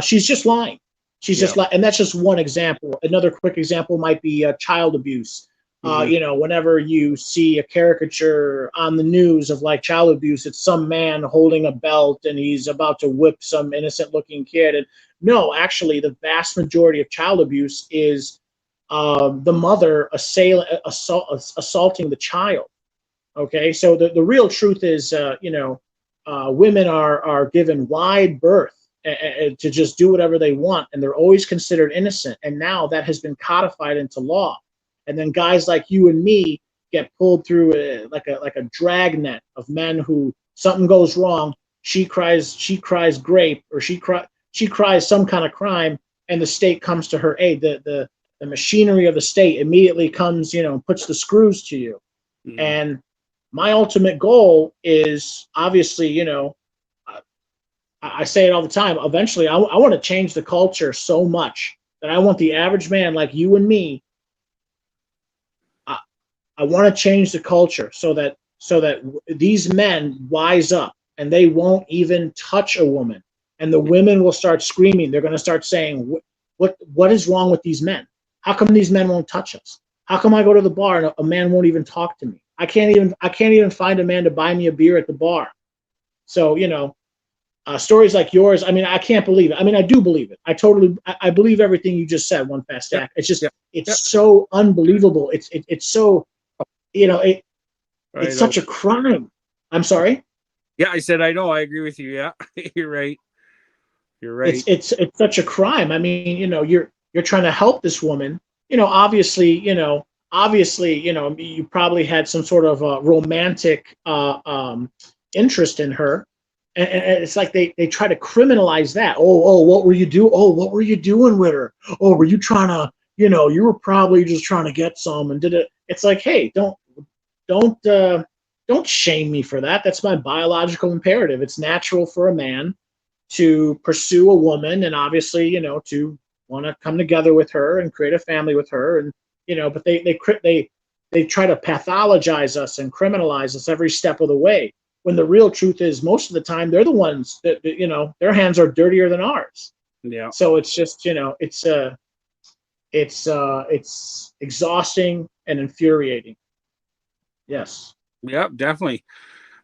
she's just lying. She's Yeah. just like, and that's just one example. Another quick example might be child abuse. Hmm. Whenever you see a caricature on the news of like child abuse, it's some man holding a belt and he's about to whip some innocent-looking kid. And no, actually, the vast majority of child abuse is the mother assaulting the child. Okay, so the real truth is, women are given wide berth to just do whatever they want, and they're always considered innocent. And now that has been codified into law. And then guys like you and me get pulled through like a dragnet of men who something goes wrong. She cries grape, or she cries some kind of crime, and the state comes to her aid. The machinery of the state immediately comes, puts the screws to you. Hmm. And my ultimate goal is obviously, I say it all the time. Eventually, I want to change the culture so much that I want the average man like you and me. I, I want to change the culture so that these men wise up and they won't even touch a woman, and the women will start screaming. They're going to start saying, what is wrong with these men? How come these men won't touch us? How come I go to the bar and a man won't even talk to me? I can't even find a man to buy me a beer at the bar. So stories like yours. I mean, I can't believe it. I mean, I do believe it. I believe everything you just said. One fast Yep. act. It's just, Yep. Yep. it's so unbelievable. It's so, I it's know. such a crime. I'm sorry. Yeah, I said I know. I agree with you. Yeah, you're right. You're It's right. it's it's such a crime. I mean, you're trying to help this woman. Obviously, you probably had some sort of romantic interest in her, and it's like they try to criminalize that. What were you do? Oh, what were you doing with her? Oh, were you trying to, you were probably just trying to get some and did it. It's like, hey, don't don't shame me for that. That's my biological imperative. It's natural for a man to pursue a woman and obviously, to want to come together with her and create a family with her. And, but they try to pathologize us and criminalize us every step of the way. When the real truth is most of the time, they're the ones that their hands are dirtier than ours. Yeah. So it's just, it's exhausting and infuriating. Yes. Yeah, definitely.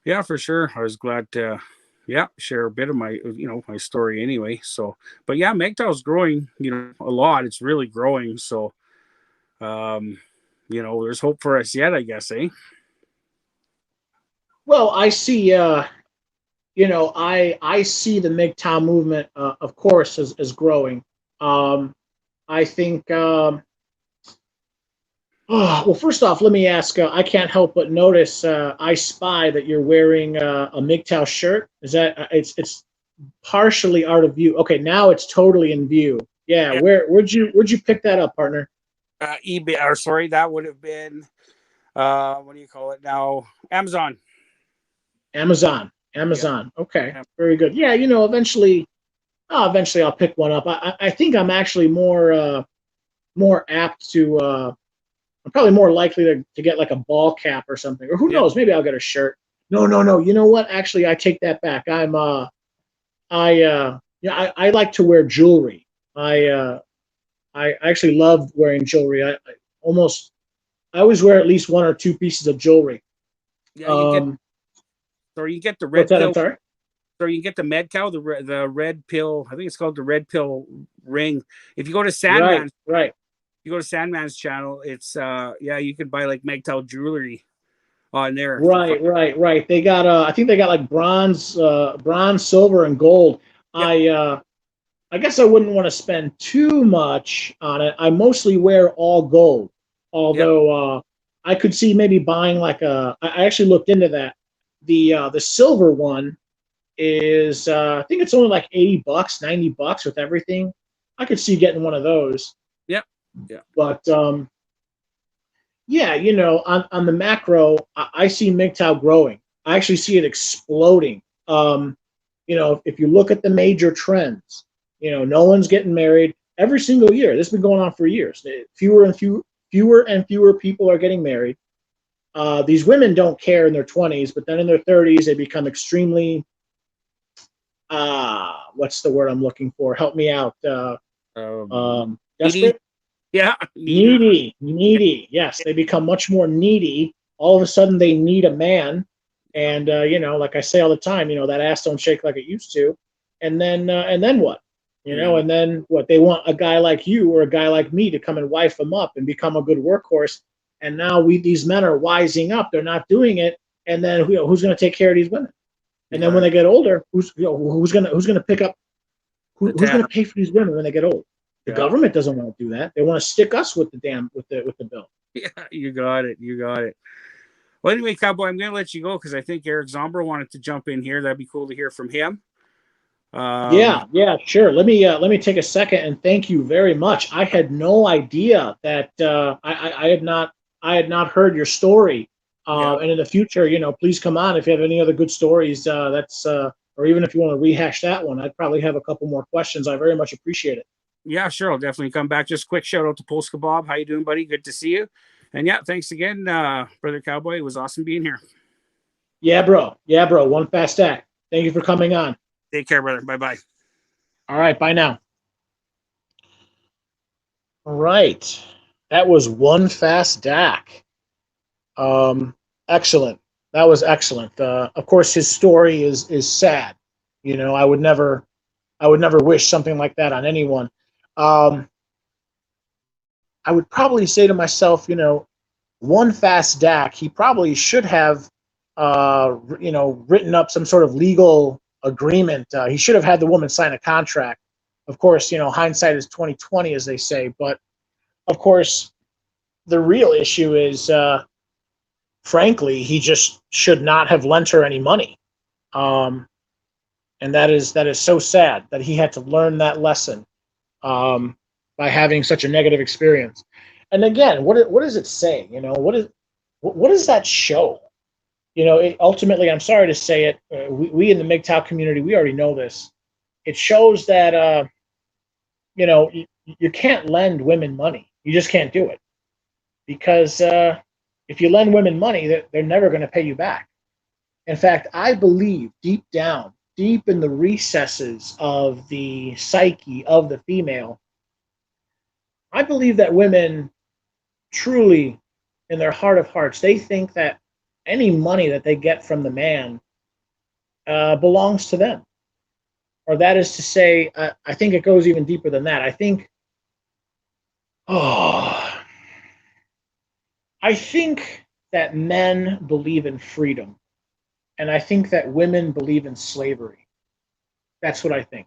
Yeah, for sure. I was glad to, yeah, share a bit of my, my story anyway. So, but yeah, Mgtow's growing, a lot. It's really growing. So, um, there's hope for us yet, I guess, eh? Well, I see. I see the Mgtow movement, of course, as growing. I think. Well, first off, let me ask. I can't help but notice. I spy that you're wearing a Mgtow shirt. Is that it's partially out of view? Okay, now it's totally in view. Yeah, Yeah. where'd you pick that up, partner? eBay, or sorry, that would have been, what do you call it now? Amazon. Amazon. Yeah. Amazon. Okay, Yeah. very good. Yeah, eventually I'll pick one up. I think I'm actually more apt to. I'm probably more likely to get like a ball cap or something, or who Yeah. knows? Maybe I'll get a shirt. No, no, no. You know what? Actually, I take that back. Yeah, I like to wear jewelry. I Yeah. uh, I actually love wearing jewelry. Almost I always wear at least one or two pieces of jewelry. Yeah. Um, You get the what's red that? I'm pill. sorry. So you can get the Mgtow, the red pill. I think it's called the red pill ring. If you go to Right, right, Sandman's channel, it's yeah, you can buy like Mgtow jewelry on there for fun. right. They got I think they got like bronze, silver, and gold. Yep. I guess I wouldn't want to spend too much on it. I mostly wear all gold, Yep. although I could see maybe buying like a. I actually looked into that. The silver one is I think it's only like $80, $90 with everything. I could see getting one of those, Yep. Yeah. but yeah, on the macro, I see Mgtow growing. I actually see it exploding. If you look at the major trends, no one's getting married every single year. This has been going on for years. Fewer and fewer people are getting married. These women don't care in their 20s, but then in their 30s, they become extremely, what's the word I'm looking for? Help me out. Needy. Desperate? Yeah. Needy. Needy. Yes, they become much more needy. All of a sudden, they need a man, and like I say all the time, that ass don't shake like it used to. And then what? Yeah. And then what? They want a guy like you or a guy like me to come and wife them up and become a good workhorse. And now these men are wising up. They're not doing it. And then who's going to take care of these women? And then when Yeah. they get older, who's going to pick up? The Who's going tab. to pay for these women when they get old? The Yeah. government doesn't want to do that. They want to stick us with the bill. Yeah. You got it. You got it. Well, anyway, Cowboy, I'm going to let you go because I think Eric Zombra wanted to jump in here. That'd be cool to hear from him. Yeah, sure. Let me take a second and thank you very much. I had no idea that I had not heard your story. Yeah. And in the future, please come on if you have any other good stories. Or even if you want to rehash that one, I'd probably have a couple more questions. I very much appreciate it. Yeah, sure. I'll definitely come back. Just quick shout out to Polska Bob. How you doing, buddy? Good to see you. And yeah, thanks again, brother Cowboy. It was awesome being here. Yeah, bro. Yeah, bro. One fast act. Thank you for coming on. Take care, brother. Bye bye. All right. Bye now. All right. That was one fast DAC. Excellent. That was excellent. Of course, his story is sad. You know, I would never wish something like that on anyone. Um, I would probably say to myself, you know, one fast Dak, he probably should have, you know, written up some sort of legal agreement. He should have had the woman sign a contract. Of course, you know, hindsight is 2020, as they say. But of course, the real issue is, frankly, he just should not have lent her any money. Um, and that is so sad that he had to learn that lesson, um, by having such a negative experience. And again, what does it say? You know, what does that show? You know, ultimately, I'm sorry to say it, we in the Mgtow community, we already know this. It shows that, you know, you can't lend women money. You just can't do it because, if you lend women money, they're never going to pay you back. In fact, I believe deep down, deep in the recesses of the psyche of the female, I believe that women truly, in their heart of hearts, they think that any money that they get from the man, belongs to them. Or that is to say, I think it goes even deeper than that. Oh, I think that men believe in freedom, and I think that women believe in slavery. That's what I think.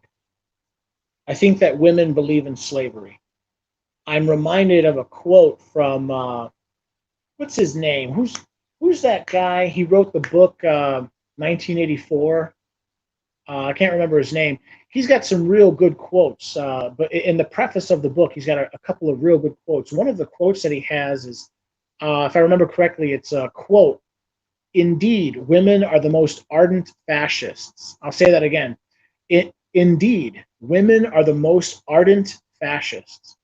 I think that women believe in slavery. I'm reminded of a quote from, what's his name? Who's that guy? He wrote the book, 1984. I can't remember his name. He's got some real good quotes, but in the preface of the book, he's got a couple of real good quotes. One of the quotes that he has is, if I remember correctly, it's a quote: "Indeed, women are the most ardent fascists." I'll say that again. Indeed, women are the most ardent fascists,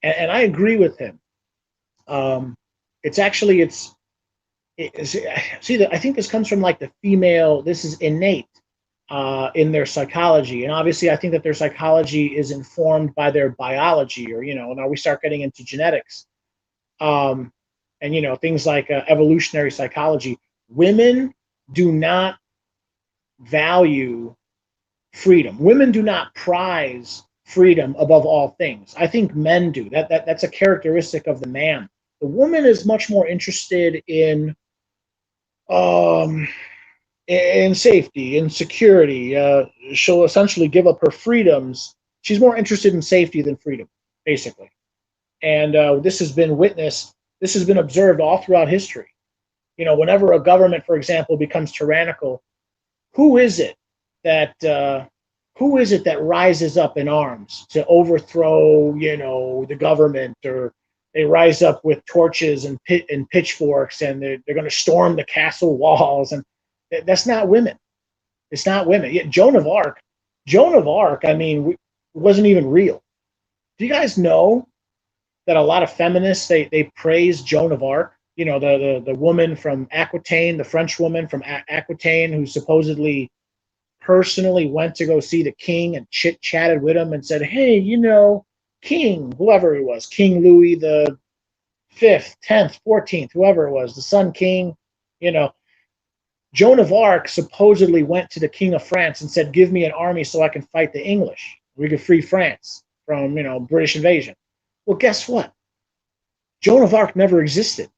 and I agree with him. Um, it's actually it's see, I think this comes from like the female. This is innate, in their psychology, and obviously, I think that their psychology is informed by their biology, or, you know, now we start getting into genetics, um, and, you know, things like, evolutionary psychology. Women do not value freedom. Women do not prize freedom above all things. I think men do. That's a characteristic of the man. The woman is much more interested um, in safety, in security. She'll essentially give up her freedoms. She's more interested in safety than freedom, basically. And, this has been witnessed. This has been observed all throughout history. You know, whenever a government, for example, becomes tyrannical, who is it that who is it that rises up in arms to overthrow, you know, the government? Or they rise up with torches and pitchforks, and they're going to storm the castle walls, and that's not women. It's not women. Yet Joan of Arc, I mean, wasn't even real. Do you guys know that a lot of feminists, they praise Joan of Arc? You know, the woman from Aquitaine, the French woman from Aquitaine, who supposedly personally went to go see the king and chit chatted with him and said, "Hey, you know, King, whoever it was, King Louis the fifth, 10th, 14th, whoever it was, the Sun King, you know, Joan of Arc supposedly went to the King of France and said, 'Give me an army so I can fight the English. We could free France from, you know, British invasion.'" Well, guess what? Joan of Arc never existed.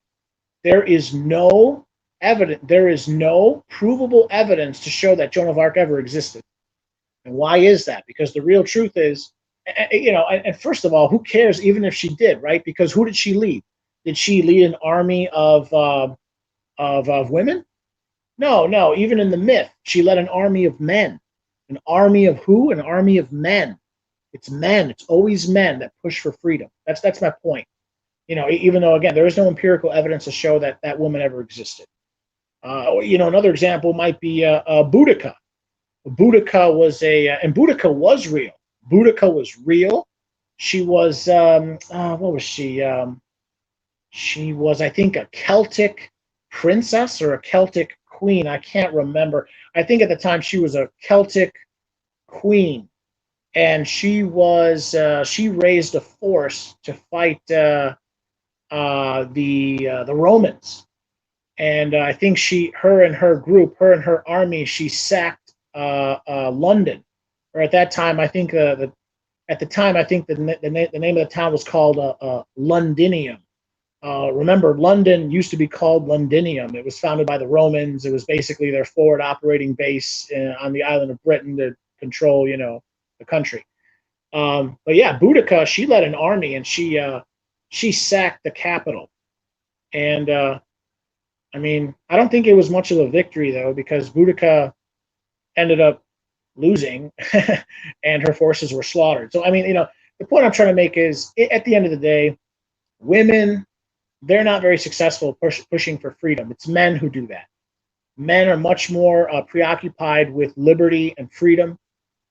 There is no evidence. There is no provable evidence to show that Joan of Arc ever existed. And why is that? Because the real truth is, you know, and first of all, who cares even if she did, right? Because who did she lead? Did she lead an army of women? No, no. Even in the myth, she led an army of men. An army of who? An army of men. It's men. It's always men that push for freedom. That's my point. You know, even though again there is no empirical evidence to show that that woman ever existed. You know, another example might be, Boudica. Boudica was and Boudica was real. Boudica was real. She was, what was she? She was, I think, a Celtic princess or a Celtic queen. I can't remember. I think at the time she was a Celtic queen, and she raised a force to fight, the Romans. And, I think her and her group, her and her army, she sacked London, or at that time, I think at the time, I think the name of the town was called Londinium. Remember, London used to be called Londinium. It was founded by the Romans. It was basically their forward operating base on the island of Britain to control, the country. But yeah, Boudica, she led an army and she sacked the capital. And I mean, I don't think it was much of a victory though, because Boudica ended up losing, and her forces were slaughtered. So I mean, the point I'm trying to make is, at the end of the day, women, they're not very successful pushing for freedom. It's men who do that. Men are much more preoccupied with liberty and freedom,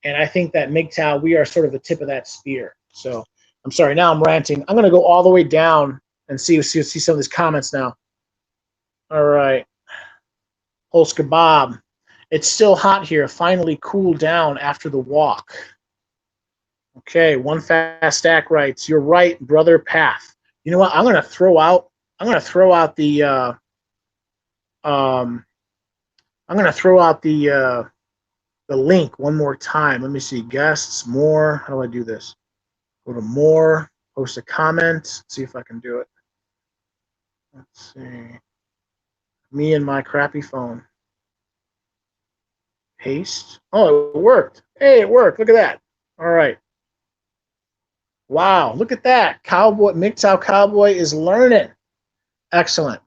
and I think that Mgtow, we are sort of the tip of that spear. So I'm sorry, now I'm ranting. I'm going to go all the way down and see some of these comments now. All right. Polska Bob. It's still hot here. Finally cooled down after the walk. Okay, One Fast Stack writes, "You're right, brother Path. You know what? I'm gonna throw out the I'm gonna throw out the link one more time. Let me see. Guests, more. How do I do this? Go to more, post a comment, see if I can do it. Let's see. Me and my crappy phone. Paste. Oh, it worked. Hey, it worked. Look at that. All right. Wow, look at that. Cowboy, Mgtow Cowboy is learning. Excellent.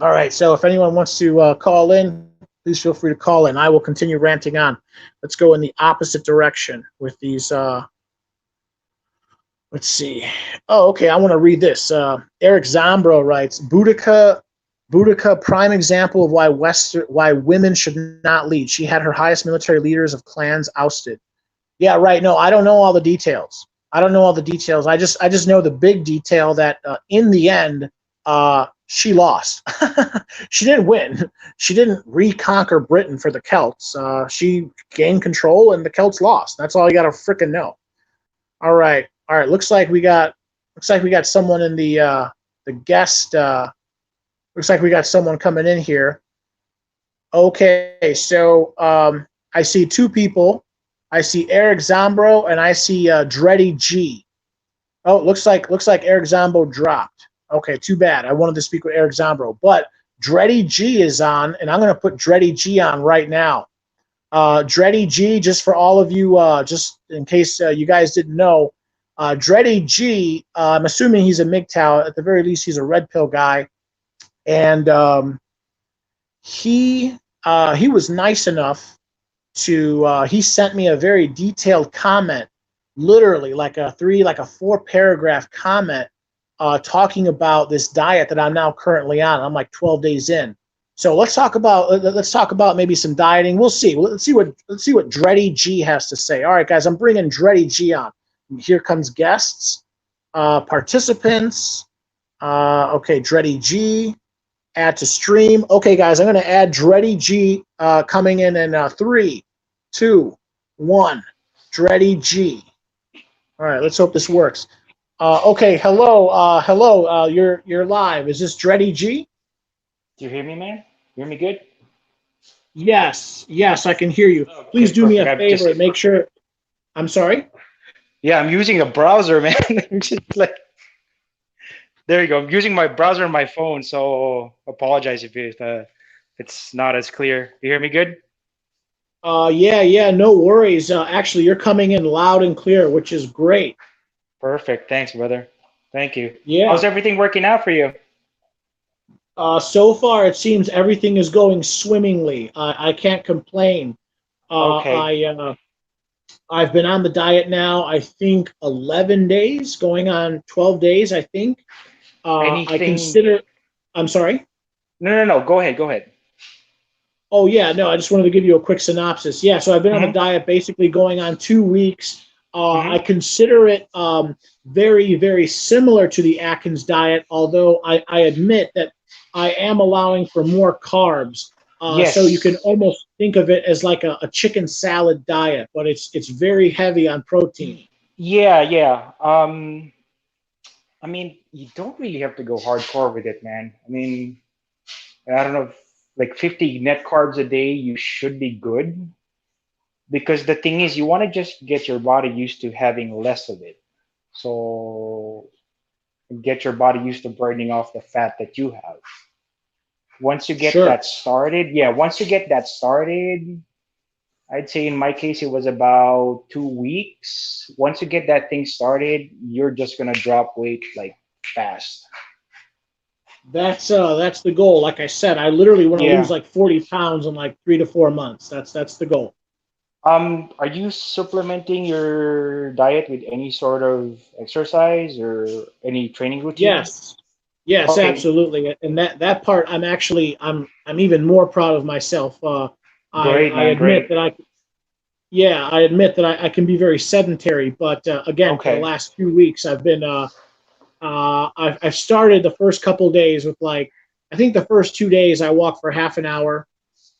All right, so if anyone wants to call in, please feel free to call in. I will continue ranting on. Let's go in the opposite direction with these. Let's see. Oh, okay, I want to read this. Eric Zombro writes, Boudica, prime example of why women should not lead. She had her highest military leaders of clans ousted. Yeah, right. No, I don't know all the details. I just know the big detail that in the end, she lost. She didn't win. She didn't reconquer Britain for the Celts. She gained control, and the Celts lost. That's all you got to frickin' know. All right. Looks like we got someone in the guest. Looks like we got someone coming in here. Okay, so I see two people. I see Eric Zombro and I see Dreddy G. Oh, looks like Eric Zombro dropped. Okay, too bad. I wanted to speak with Eric Zombro, but Dreddy G is on, and I'm going to put Dreddy G on right now. Dreddy G, just for all of you, just in case you guys didn't know, Dreddy G, I'm assuming he's a Mgtow. At the very least, he's a red pill guy, and he was nice enough to he sent me a very detailed comment, literally like a 4-paragraph comment, talking about this diet that I'm now currently on. I'm like 12 days in. So let's talk about maybe some dieting. We'll see. Let's see what Dreddy G has to say. All right, guys, I'm bringing Dreddy G on. Here comes guests, participants. Okay, Dreddy G. Add to stream. Okay, guys, I'm going to add Dreddy G coming in 3, 2, 1. Dreddy G. All right, let's hope this works. Okay, hello. You're live. Is this Dreddy G? Do you hear me, man? You hear me good? Yes, I can hear you. Okay, Please do me a perfect. favor and make sure. I'm sorry. Yeah, I'm using a browser, man. I'm just like, there you go. I'm using my browser on my phone, so apologize if it's not as clear. You hear me good? Yeah, no worries. Actually, you're coming in loud and clear, which is great. Perfect. Thanks, brother. Thank you. Yeah. How's everything working out for you? So far, it seems everything is going swimmingly. I can't complain. Okay. I've been on the diet now, I think 11 days, going on 12 days, I think. I Anything? consider. I'm sorry. No. Go ahead. Oh yeah, no. I just wanted to give you a quick synopsis. Yeah, so I've been on the diet basically going on 2 weeks. I consider it very, very similar to the Atkins diet, although I admit that I am allowing for more carbs. Yes. So you can almost think of it as like a chicken salad diet, but it's very heavy on protein. Yeah. I mean, you don't really have to go hardcore with it, man. I mean, I don't know, like 50 net carbs a day, you should be good. because the thing is, you want to just get your body used to having less of it. So get your body used to burning off the fat that you have. Once you get Sure. that started, yeah, once you get that started, I'd say in my case, it was about 2 weeks. Once you get that thing started, you're just gonna drop weight like fast. That's the goal. Like I said, I literally want to lose Yeah. like 40 pounds in like 3 to 4 months. That's the goal. Are you supplementing your diet with any sort of exercise or any training routine? Yes. Yes, Okay, absolutely. And that part I'm even more proud of myself. great, I man, admit great. that I admit that I can be very sedentary, but again, for the Okay, last few weeks, I've started the first couple days with like, I think the first 2 days I walked for half an hour,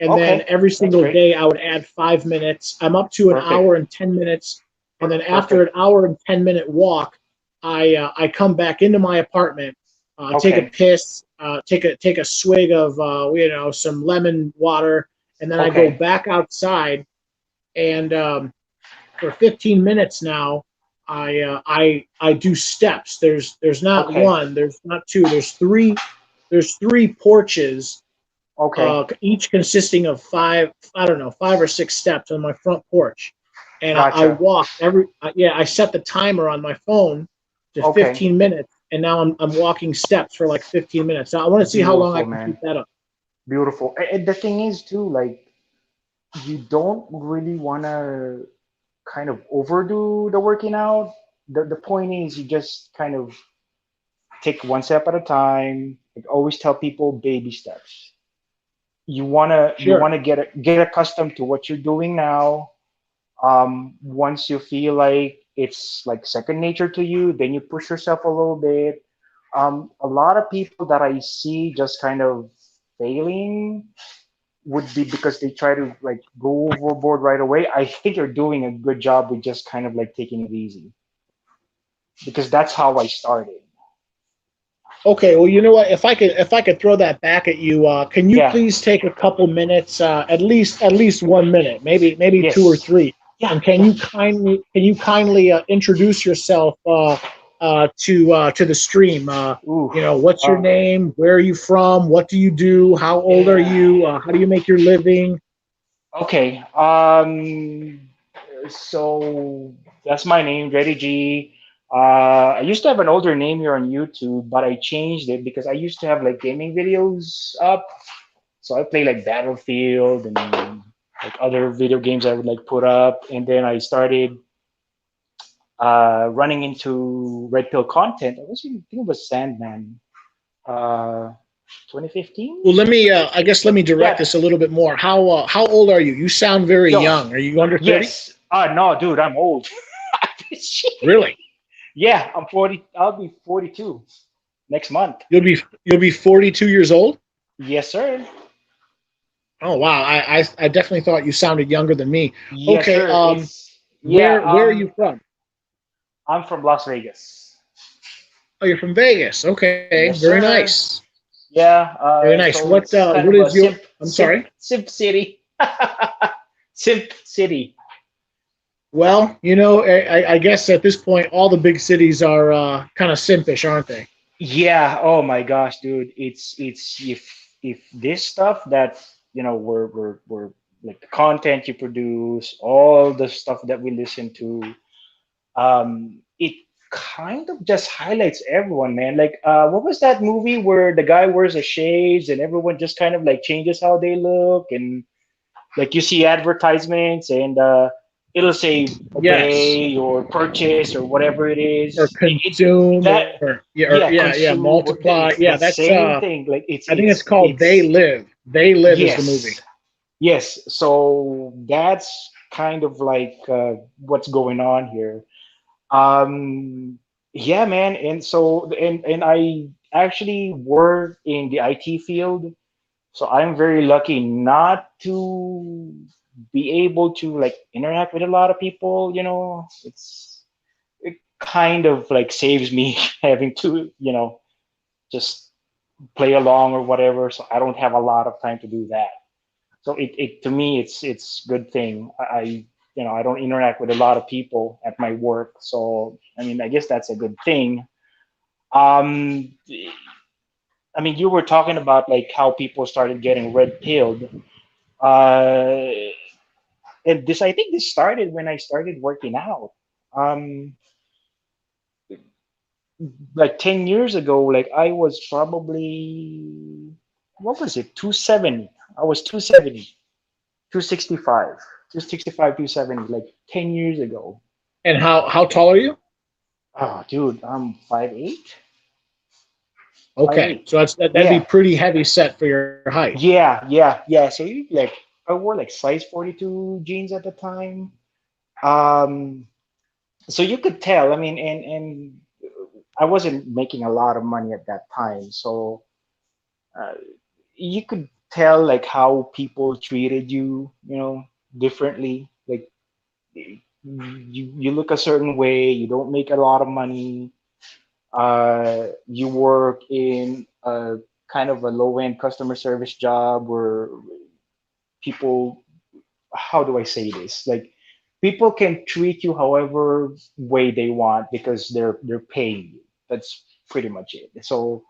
and then okay, every that's single great. day I would add 5 minutes. I'm up to an Perfect, hour and 10 minutes, and then after an perfect. hour and 10 minute walk, I come back into my apartment, take a Okay, piss, take a swig of some lemon water, and then I go okay, back outside, and for 15 minutes now, I do steps. There's not okay, one, there's not two, there's three porches, okay. each consisting of five, I don't know, 5 or 6 steps on my front porch. And I Gotcha. walk yeah, I set the timer on my phone to Okay, 15 minutes, and now I'm walking steps for like 15 minutes. Now I want to see how long I beautiful, can keep man. that up. Beautiful. And the thing is too, like you don't really want to kind of overdo the working out. The point is you just kind of take one step at a time. Like always tell people baby steps. You Sure. wanna get accustomed to what you're doing now. Once you feel like it's like second nature to you, then you push yourself a little bit. A lot of people that I see just kind of failing would be because they try to like go overboard right away. I think you're doing a good job with just kind of like taking it easy because that's how I started. Okay, well, you know what? If I could throw that back at you, can you Yeah. please take a couple minutes, at least 1 minute, maybe two or Yes. three, Yeah. and can Yeah. you kindly introduce yourself to the stream? Ooh. What's your Uh, name? Where are you from? What do you do? How old are yeah. you? How do you make your living? Okay. So that's my name, Reddy G. I used to have an older name here on YouTube, but I changed it because I used to have like gaming videos up. So I play like Battlefield and like other video games I would like put up, and then I started running into red pill content. I think it was Sandman, uh, 2015. Well, I guess let me direct Yeah, this a little bit more. How old are you? You sound very yo, young. Are you under 30? yes. No, dude, I'm old. Really? Yeah, I'm 40. I'll be 42 next month. You'll be 42 years old? Yes, sir. Oh wow, I definitely thought you sounded younger than me. Yes, Okay, sir. It's yeah. where are you from? I'm from Las Vegas. Oh, you're from Vegas. Okay, Yes, very sir. nice, Yeah. very nice. So it's kind What of a is your? I'm sorry. simp city. Simp city. Well, I guess at this point all the big cities are kind of simpish, aren't they? Yeah. Oh my gosh, dude. It's if this stuff that we're like the content you produce, all the stuff that we listen to, it kind of just highlights everyone, man. Like, what was that movie where the guy wears a shades and everyone just kind of like changes how they look and like you see advertisements and it'll say Yes, obey or purchase or whatever it or is. consume, That or yeah, yeah, consume. multiply. It's Yeah, the that's same thing. Like I think it's called They Live. They Live is the movie. yes, yes. So that's kind of like what's going on here. Um, yeah, man. And so, and I actually work in the IT field, so I'm very lucky not to be able to like interact with a lot of people. It kind of like saves me having to, just play along or whatever. So I don't have a lot of time to do that. So it to me it's good thing. I don't interact with a lot of people at my work. So I mean, I guess that's a good thing. Um, I mean, you were talking about like how people started getting red pilled. Uh, and this, I think this started when I started working out. Um, like 10 years ago, like I was probably, what was it, 270. I was 270, 265, 265, 270, like 10 years ago. And how tall are you? Oh, dude, I'm 5'8", five Okay, eight. so that'd be Yeah, pretty heavy set for your height. yeah. So you like, I wore like size 42 jeans at the time. Um, so you could tell, I mean, and I wasn't making a lot of money at that time. So uh, you could tell like how people treated you, differently. Like you look a certain way, you don't make a lot of money, you work in a kind of a low end customer service job where people, how do I say this? Like people can treat you however way they want because they're paying you. That's pretty much it. So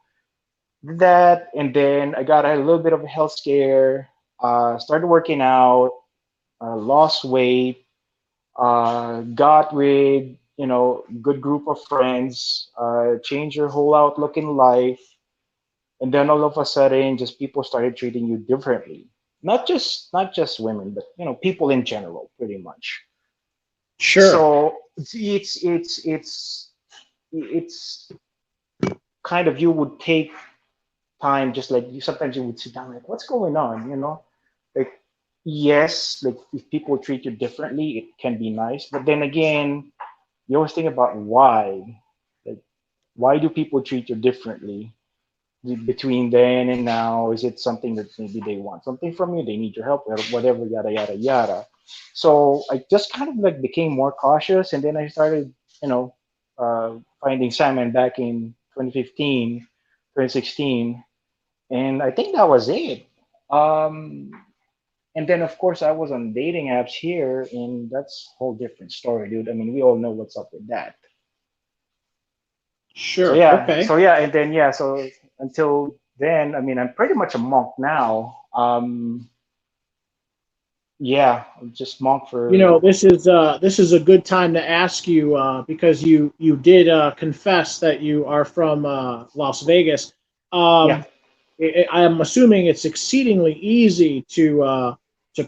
that, and then I got a little bit of a health scare, started working out, lost weight, got with good group of friends, changed your whole outlook in life, and then all of a sudden, just people started treating you differently. Not just women, but people in general, pretty much. Sure. So it's kind of, you would take time, just like you sometimes you would sit down like, what's going on, like, yes, like if people treat you differently, it can be nice, but then again, you always think about why. Like, why do people treat you differently between then and now? Is it something that maybe they want something from you, they need your help, or whatever, yada yada yada? So I just kind of like became more cautious, and then I started, you know finding salmon back in 2015, 2016, and I think that was it. um and then of course I was on dating apps here, and that's a whole different story, dude. I mean, we all know what's up with that. So Sure. yeah, Okay. and then yeah, so until then, I mean, I'm pretty much a monk now. Yeah, I'm just monk for. This is a good time to ask you because you did confess that you are from Las Vegas. Yeah. Um, I'm assuming it's exceedingly easy to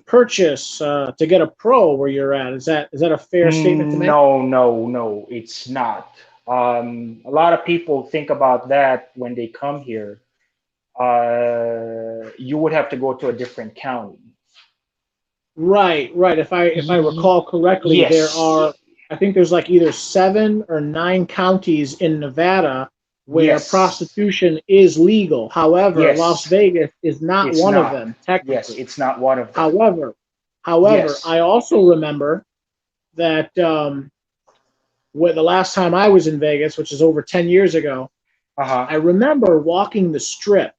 purchase to get a pro where you're at. Is that a fair statement to make? No, no, no, it's not. A lot of people think about that when they come here. You would have to go to a different county. Right, right. If I recall correctly, there Yes, are I think there's like either 7 or 9 counties in Nevada where yes, prostitution is legal. However, Las yes. Vegas is not It's one of not. them Yes, technically. it's not one of them. However, however, Yes. I also remember that when the last time I was in Vegas, which is over 10 years ago, Uh-huh. I remember walking the strip,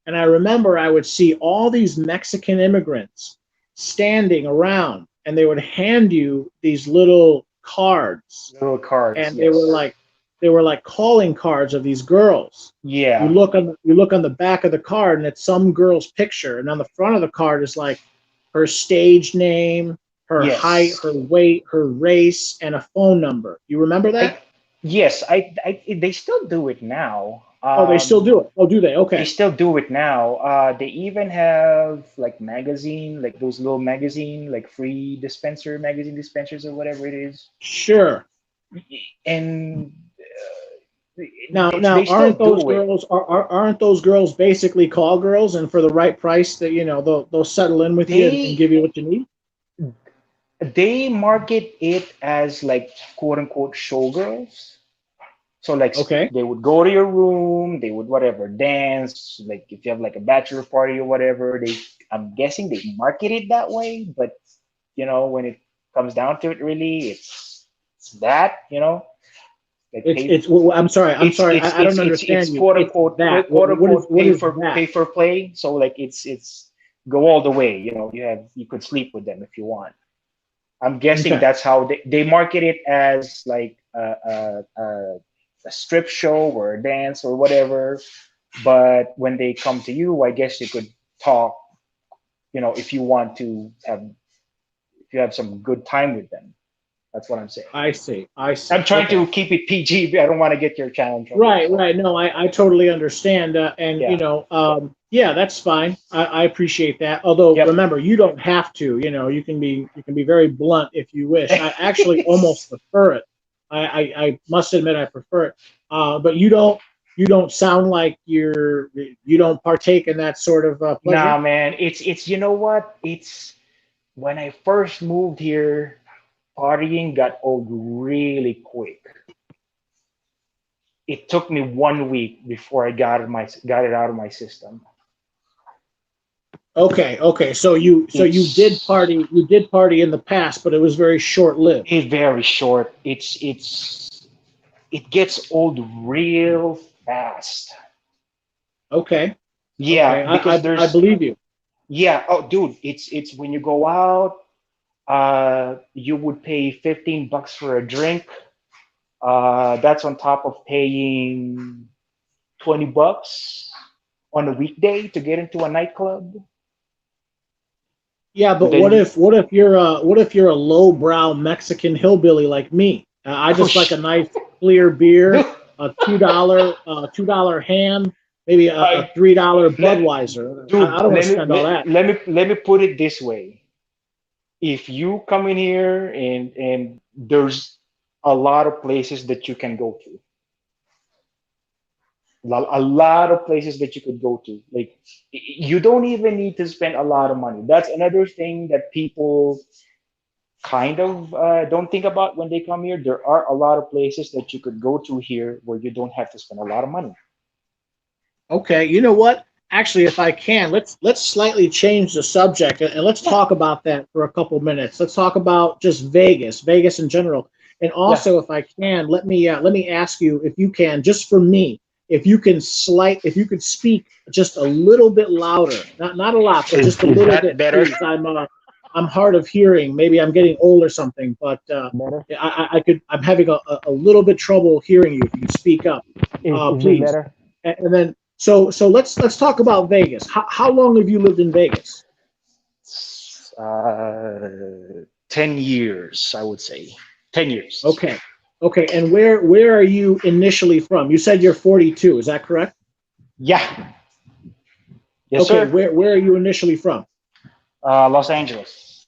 and I remember I would see all these Mexican immigrants standing around, and they would hand you these little cards, Little cards, and they were yes. like calling cards of these girls. You Yeah. look on you look on the back of the card, and it's some girl's picture, and on the front of the card is like her stage name, her height, Yes. her weight, her race, and a phone number. You remember I that? yes, I they still do it now. Oh, they still do it. Oh, do they? They Okay, still do it now. They even have like magazine, like those little magazine, like free magazine dispensers or whatever it is. sure. And Now, they still aren't those do it. girls aren't those girls basically call girls, and for the right price, that they'll settle in with you and They give you what you need? they market it as like quote unquote showgirls. So like Okay, they would go to your room, they would whatever dance, like if you have like a bachelor party or whatever, I'm guessing they market it that way, but when it comes down to it, really, it's that, like pay. it's. Well, I'm sorry, I don't It's understand you. quote It's unquote that. quote What is unquote what is that? pay for play. So like it's go all the way. You could sleep with them if you want. I'm guessing Okay. that's how they market it, as like a strip show or a dance or whatever. But when they come to you, I guess you could talk, if you want to have, if you have some good time with them. That's what I'm saying. I see. I see. I'm trying Okay. to keep it PG, but I don't want to get your channel in trouble. Right, So right. No, I totally understand. And, yeah, yeah, that's fine. I appreciate that. Although, yep. remember, you don't have to. You can be very blunt if you wish. I actually almost prefer it. I must admit I prefer it. But you don't sound like you don't partake in that sort of Nah, pleasure. man, it's you know what? It's when I first moved here, partying got old really quick. It took me 1 week before I got it out of my system. Okay, okay. So It's you did party in the past, but it was very short lived. it's very short. It gets old real fast. Okay, okay. Yeah, because I there's believe you. yeah. Oh, dude, it's when you go out, you would pay $15 for a drink. That's on top of paying $20 on a weekday to get into a nightclub. Yeah, And but then you, what if you're a lowbrow Mexican hillbilly like me? I oh, just like a nice clear dude, beer, a $2 ham, maybe a I $3 let Budweiser. dude, I don't want to spend all that. let me put it this way. If you come in here and there's a lot of places that you can go to, a lot of places that you could go to. Like you don't even need to spend a lot of money. That's another thing that people kind of don't think about when they come here. There are a lot of places that you could go to here where you don't have to spend a lot of money. Okay, you know what? Actually, if I can, let's slightly change the subject and let's Yeah, talk about that for a couple minutes. Let's talk about just Vegas in general, and yeah. also, if I can, let me ask you if you can, just for me, if you could speak just a little bit louder, not a lot, but just a Is little that bit, better? please. I'm hard of hearing. Maybe I'm getting old or something, but Better? I could. I'm having a little bit trouble hearing you. If you could speak up, Is it please. better? And then so let's talk about Vegas. How long have you lived in Vegas? 10 years, I would say. 10 years. Okay. Okay. And where are you initially from? You said you're 42. Is that correct? Yeah. Yes, Okay. sir. Where are you initially from? Los Angeles.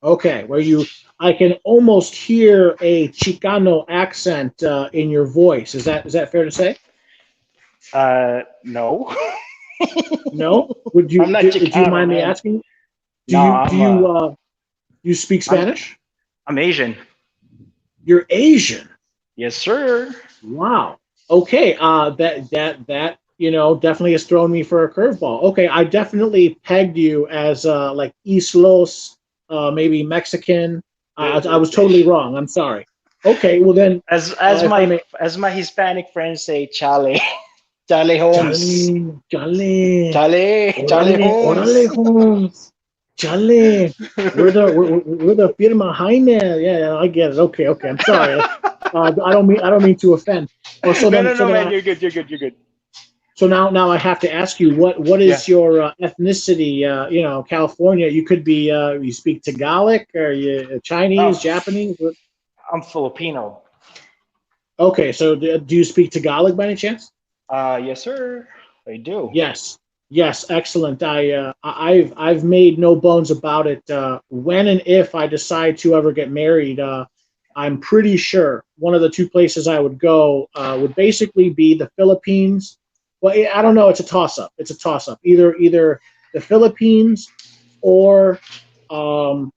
Okay. Where you I can almost hear a Chicano accent in your voice. Is that fair to say? No. No. I'm not Would you Chicano, mind me man. asking? No, Do you speak I'm Spanish? I'm Asian. You're Asian. Yes, sir. Wow. Okay. That definitely has thrown me for a curveball. Okay, I definitely pegged you as like East Los, maybe Mexican. I was totally wrong. I'm sorry. Okay. Well then, As if I my may, as my Hispanic friends say, Chale, Chale Holmes, chale, chale, Chale orale, orale, Holmes. Holmes, chale. We're the firma Jaime. Yeah, yeah, I get it. Okay, okay. I'm sorry. I don't mean to offend. Well, No, no, so no, then man. You're good. You're good. You're good. so now I have to ask you what Yeah. is your ethnicity? California. You could be you speak Tagalog or you Chinese, Oh, Japanese. I'm Filipino. Okay, so do you speak Tagalog by any chance? Yes, sir. I do. Yes, yes, excellent. I've made no bones about it. When and if I decide to ever get married, I'm pretty sure one of the two places I would go would basically be the Philippines. Well, I don't know. It's a toss up. It's a toss up. Either the Philippines or um,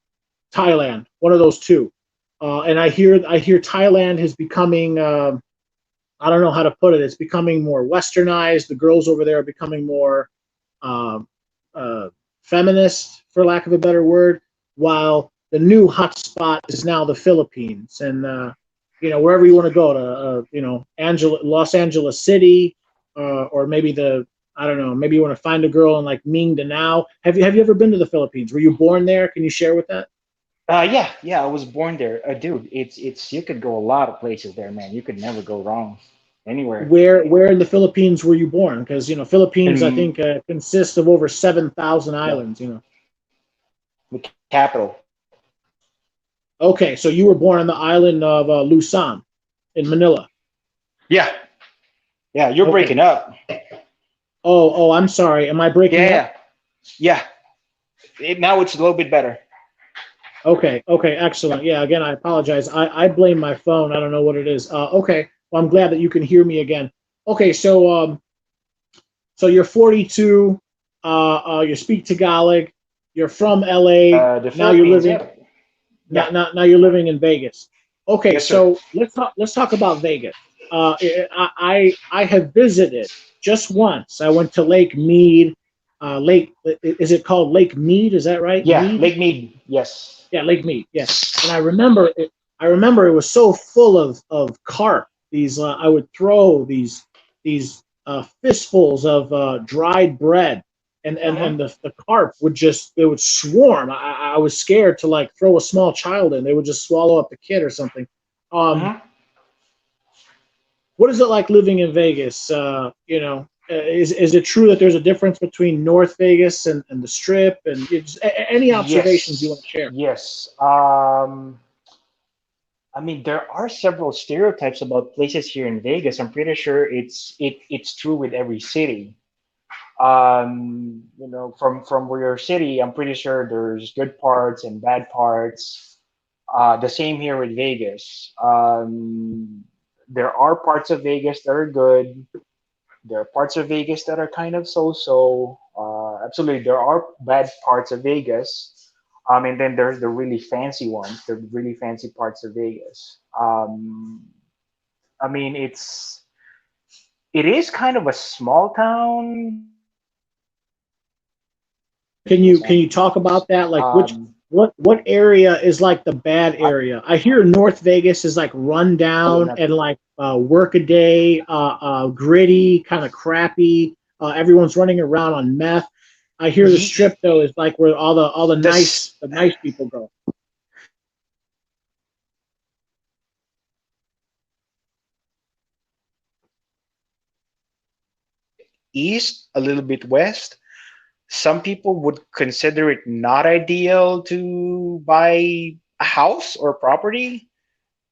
Thailand. One of those two. And I hear Thailand is becoming. I don't know how to put it. It's becoming more westernized. The girls over there are becoming more um, uh, feminist, for lack of a better word, while the new hotspot is now the Philippines. And, wherever you want to go to, Los Angeles City, or maybe I don't know, maybe you want to find a girl in like Mgtow. Have you ever been to the Philippines? Were you born there? Can you share with that? Yeah, I was born there, dude. It's you could go a lot of places there, man. You could never go wrong anywhere. Where in the Philippines were you born? Because Philippines, I And think, consists of over 7,000 yeah, islands. the capital. Okay, so you were born on the island of Luzon in Manila. Yeah, yeah. You're Okay. breaking up. Oh, I'm sorry. Am I Yeah, breaking up? yeah, yeah. Now it's a little bit better. Okay, excellent. Yeah, again, I apologize. I blame my phone. I don't know what it is. Okay, well, I'm glad that you can hear me again. Okay, so you're 42. You speak Tagalog. You're from LA. The Now you're Philippines. living. Yep. Yeah. Now you're living in Vegas. Okay, Yes, sir. so let's talk about Vegas. I have visited just once. I went to Lake Mead. Lake is it called Lake Mead? Is that right? Yeah, Mead? Lake Mead. Yes. Yeah, Lake Mead. Yeah, and I remember it. I remember it was so full of carp. These I would throw these fistfuls of dried bread, and Mm-hmm. the carp would just they would swarm. I was scared to like throw a small child in; they would just swallow up the kid or something. Um, Mm-hmm. what is it like living in Vegas? Is it true that there's a difference between North Vegas and the Strip? And any observations you want Yes. to share? Yes. I mean, there are several stereotypes about places here in Vegas. I'm pretty sure it's true with every city. From where your city, I'm pretty sure there's good parts and bad parts. The same here with Vegas. There are parts of Vegas that are good. There are parts of Vegas that are kind of so-so. Absolutely, there are bad parts of Vegas. And then there's the really fancy ones, the really fancy parts of Vegas. I mean, it is kind of a small town. Can you talk about that? Like what area is like the bad I area? I hear North Vegas is like run down not and like work a day, gritty, kind of crappy. Everyone's running around on meth. I hear the ye- strip though is like where all the nice this the nice people go. east, a little bit west. Some people would consider it not ideal to buy a house or property,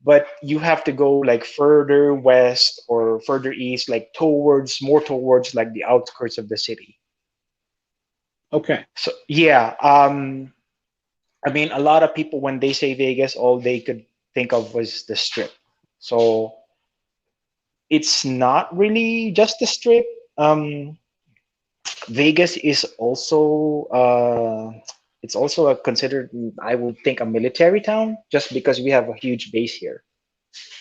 but you have to go like further west or further east, like more towards like the outskirts of the city. Okay. So yeah, I mean, a lot of people when they say Vegas, all they could think of was the Strip. So it's not really just the Strip. Um, Vegas is also it's also a considered, I would think, a military town just because we have a huge base here.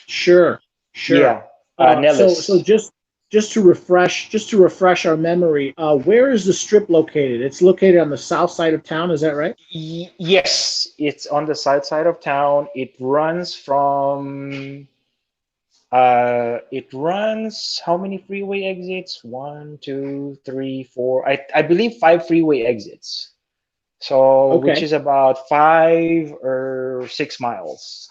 Sure, sure. Yeah, So Nellis. just to refresh our memory, where is the strip located? It's located on the south side of town. Is that right? Yes, it's on the south side of town. It runs how many freeway exits? One, two, three, four. I believe five freeway exits. So which Okay. is about 5 or 6 miles.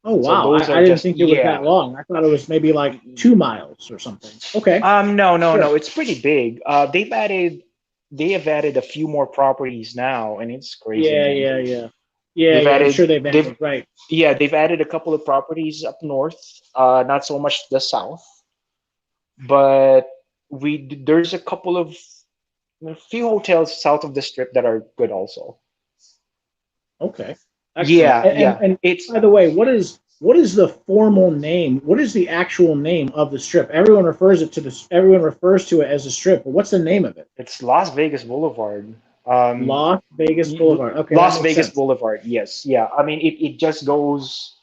Oh So wow, those I are didn't just think it was that yeah. long. I thought it was maybe like 2 miles or something. Okay, No, no, sure. no. It's pretty big. They have added a few more properties now, and it's crazy, Yeah, man. yeah, yeah, yeah, They've yeah. I'm sure added they've they've added. Right. yeah they've added a couple of properties up north. Not so much the south, but there's a few hotels south of the strip that are good also. Okay. Excellent. Yeah, And yeah. and by the way, what is the formal name? What is the actual name of the strip? Everyone refers to it as a strip, but what's the name of it? It's Las Vegas Boulevard. Um, Las Vegas Boulevard. Okay, that Las makes Vegas sense. Boulevard. Yes, yeah. I mean, it just goes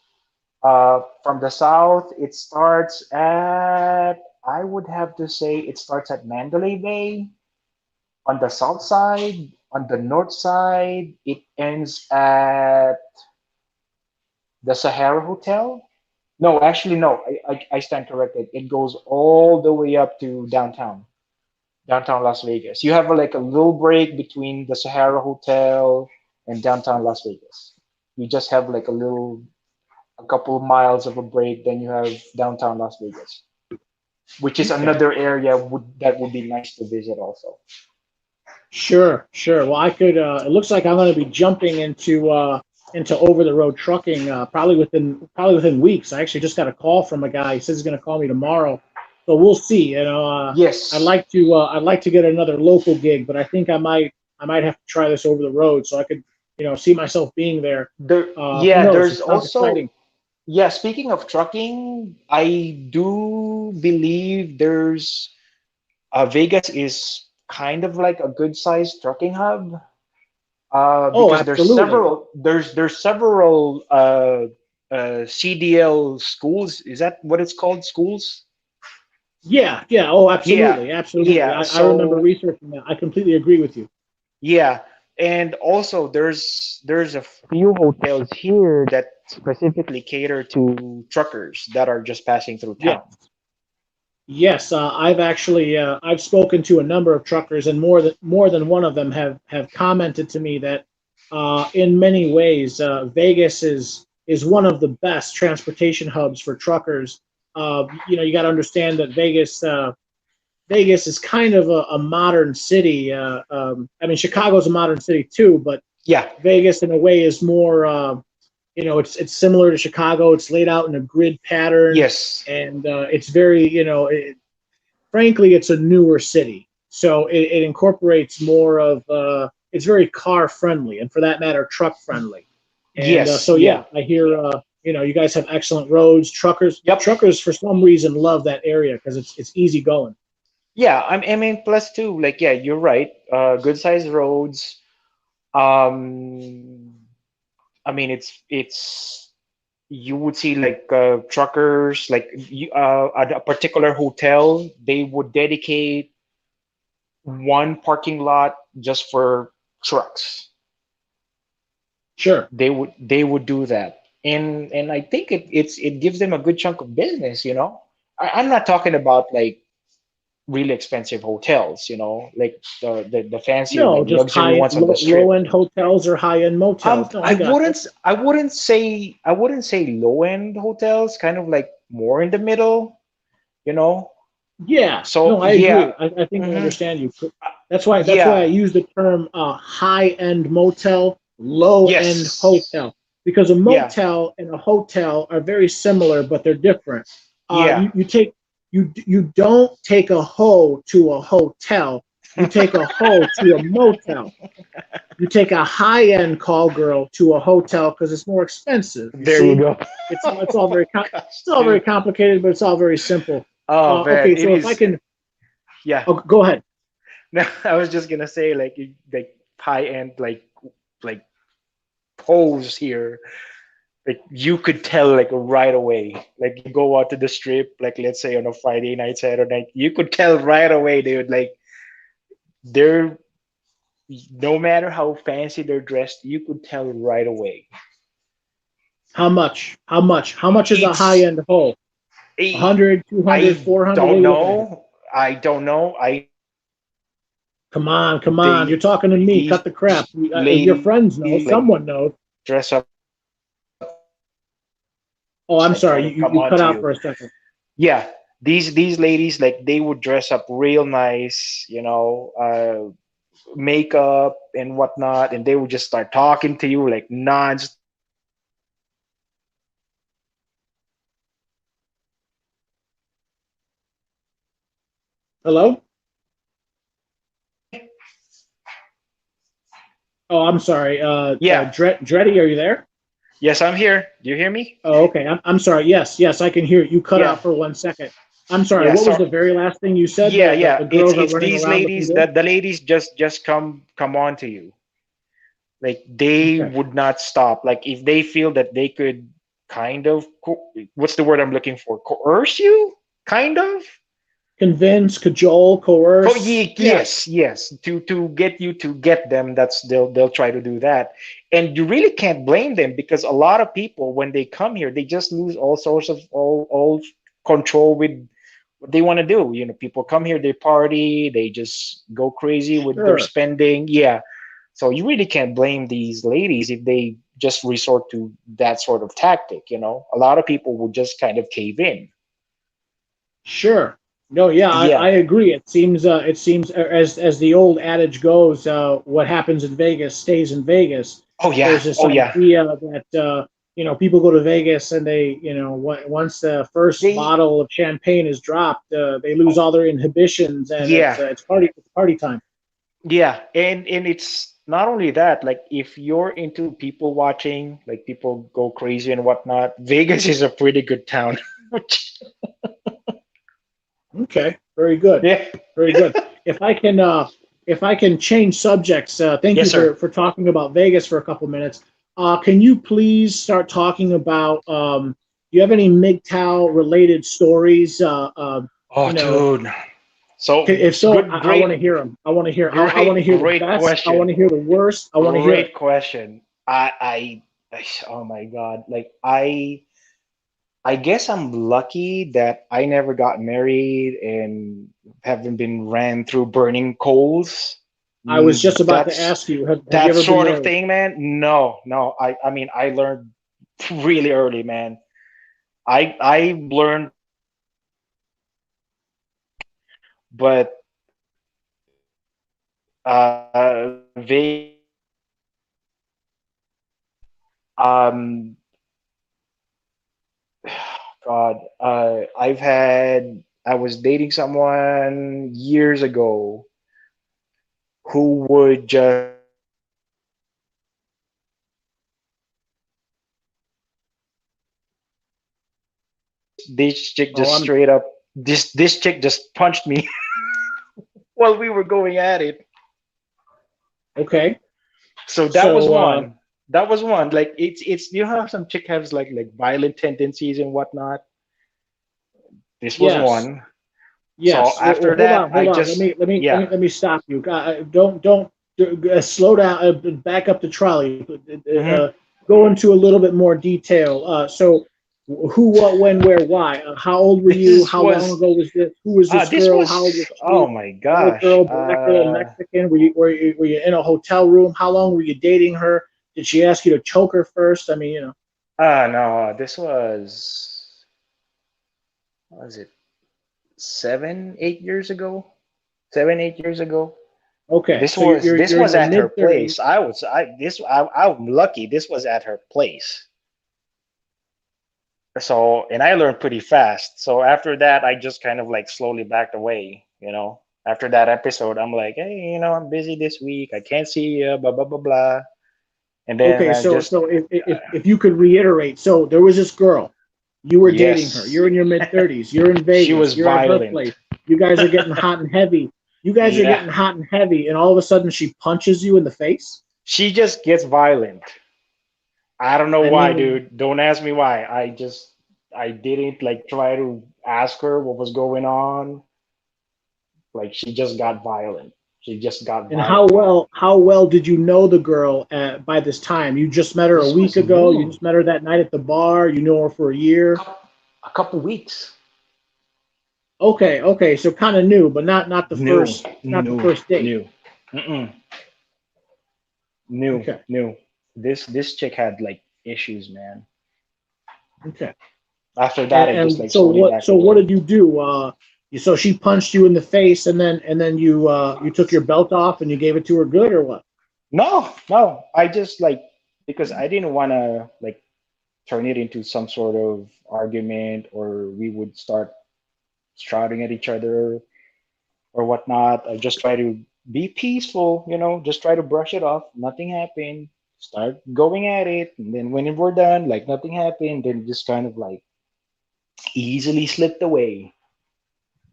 from the south. It starts at, I would have to say, it starts at Mandalay Bay on the south side. On the north side, it ends at the Sahara Hotel. No, actually, no. I stand corrected. It goes all the way up to downtown Las Vegas. You have like a little break between the Sahara Hotel and downtown Las Vegas. You just have like a couple of miles of a break, then you have downtown Las Vegas, which is Okay. another area that would be nice to visit also. Sure, sure. Well, I could. It looks like I'm going to be jumping into over the road trucking probably within weeks. I actually just got a call from a guy. He says he's going to call me tomorrow, so we'll see. Yes, I'd like to get another local gig, but I think I might have to try this over the road so I could see myself being there. Who yeah, knows? It there's sounds also, exciting. yeah, speaking of trucking, I do believe there's Vegas is kind of like a good sized trucking hub, Oh, because absolutely. there's several CDL schools. Is that what it's called? Schools? Yeah, yeah. Oh, Yeah, absolutely, absolutely. yeah. I remember So researching that. I completely agree with you. yeah, and also there's a few hotels here that specifically cater to truckers that are just passing through Yeah. town. Yes, I've spoken to a number of truckers, and more than one of them have commented to me that in many ways Vegas is one of the best transportation hubs for truckers. You got to understand that Vegas is kind of a modern city. I mean, Chicago's a modern city too, but Yeah. Vegas in a way is more. It's similar to Chicago. It's laid out in a grid pattern, Yes. and it's very frankly, it's a newer city, so it incorporates more of. It's very car friendly, and for that matter, truck friendly. And Yes. so Yeah. yeah, I hear you guys have excellent roads. Yep. Truckers for some reason love that area because it's easy going. Yeah. I mean, plus two, like, yeah, you're right. Good sized roads. Um, I mean, it's you would see like truckers like at a particular hotel, they would dedicate one parking lot just for trucks. Sure. They would do that, and I think it gives them a good chunk of business. I'm not talking about like really expensive hotels, like the fancy No, like just luxury ones on the low strip. end hotels or high end motels. No, I got you. I wouldn't say low end hotels, kind of like more in the middle, you know. Yeah, So no, I yeah, agree. I think I hmm understand you. That's why I yeah, use the term high end motel, low end yes, hotel, because a yeah, motel and a hotel are very similar, but they're different. yeah. You don't take a hoe to a hotel. You take a hoe to a motel. You take a high end call girl to a hotel because it's more expensive. You There you see, go. it's all Oh very gosh, it's all very dude. complicated, but it's all very simple. Oh man, Okay, it so if I is. can, Yeah. oh, go ahead. No, I was just gonna say like high end like pose here. Like you could tell like right away. Like you go out to the strip, like let's say on a Friday night, Saturday night, you could tell right away they would like they're no matter how fancy they're dressed, you could tell right away. How much? How much? How much is a high It's end hole? I 100, 200, I 400. What are don't you looking at? know. I don't know. I Come on, come on. You're they talking to me. these Cut the crap. Your friends ladies know. like Someone knows. dress up Oh, I'm like try sorry. to come You on cut to out you. for a second. Yeah, these ladies like they would dress up real nice, makeup and whatnot, and they would just start talking to you like non-stop. Like they would just start talking to you like Hello? Can Oh, I'm sorry. Yeah. Dreddy, are you there? Yes, I'm here. Do you hear me? Oh, okay. I'm sorry. Yes, yes, I can hear you. You cut Yeah. out for 1 second. I'm sorry. Yeah. What was So the very last thing you said? yeah, yeah. The It's girls are it's running these around looking ladies good. that the ladies just come on to you. Like they Okay. would not stop. Like if they feel that they could kind of what's the word I'm looking for? Coerce you? Kind of? Convince, cajole, coerce. Yeah, Yes, yes. To get you to get them, that's they'll try to do that. And you really can't blame them because a lot of people when they come here, they just lose all sorts of all control with what they want to do. People come here, they party, they just go crazy with their sure. spending. Yeah. So you really can't blame these ladies if they just resort to that sort of tactic. A lot of people would just kind of cave in. Sure. No, yeah, I Yeah. agree. It seems as the old adage goes, what happens in Vegas stays in Vegas. Oh yeah. There's this Oh yeah. idea that people go to Vegas and they once the first They bottle of champagne is dropped, they lose all their inhibitions and Yeah. it's party time. Yeah, and it's not only that, like if you're into people watching, like people go crazy and whatnot, Vegas is a pretty good town. Okay, very good, Yeah. very good. If I can, change subjects, thank you Yes, sir. for talking about Vegas for a couple minutes. Can you please start talking about? Do you have any Mgtow related stories? Oh, You know, dude. So if so, good, I want to great, hear them. I want to hear. I want to great, hear the great best. I want question. to hear the worst. I want to hear it. Great question. Oh my God. Like I guess I'm lucky that I never got married and haven't been ran through burning coals. I was just about to That's ask you, have you that ever been sort of married? thing, man. No, no. I mean, I learned really early, man. I learned, but Vegas, um, God, I was dating someone years ago who would just this chick Oh, just I'm straight up this chick just punched me while we were going at it. okay. So that was So, one. That was one. Like it's you have some chick has like violent tendencies and whatnot. This was yes. one. So Yes. Well, after hold that, on, I hold on. Let just me let me let yeah. me let me stop you. Don't slow down. Back up the trolley. Hmm. Go into a little bit more detail. So, who, what, when, where, why? How old were you? This How long was ago was this? Who was this this girl? How old was was oh she? my White gosh. girl, black girl, Mexican? Were you in a hotel room? How long were you dating her? Did she ask you to choke her first? I mean, No, this was what was it 7, 8 years ago? 7, 8 years ago. Okay. This So you're was you're, this you're in was your at her mid 30s. place. I'm lucky. This was at her place. So and I learned pretty fast. So after that, I just kind of like slowly backed away. After that episode, I'm like, hey, I'm busy this week. I can't see you. Blah blah blah blah. And then Okay, I so just so if you could reiterate, so there was this girl, you were dating her, yes, you're in your mid 30s, you're in she Vegas, was you're at her violent. place, you guys are getting hot and heavy, Yeah, and all of a sudden she punches you in the face. she just gets violent. I don't know I why, mean, dude. Don't ask me why. I didn't like try to ask her what was going on. Like she just got violent. She just got and how violent. well how well did you know the girl by this time? You just met her a This week was ago. You new. just met her that night at the bar. You know her for a year. A couple weeks. Okay, okay, so kind of new, but not the New, first not the new, first date. new. Mm-mm. New, Okay, new. This chick had like issues, man. okay. After that, And I just and like so slowly what backed so what away. did you do? So she punched you in the face, and then you took your belt off and you gave it to her good or what? No, no. I just like because I didn't want to like turn it into some sort of argument or we would start shouting at each other or whatnot. I just try to be peaceful, just try to brush it off. Nothing happened. Start going at it. And then when we're done, like nothing happened, then just kind of like easily slipped away.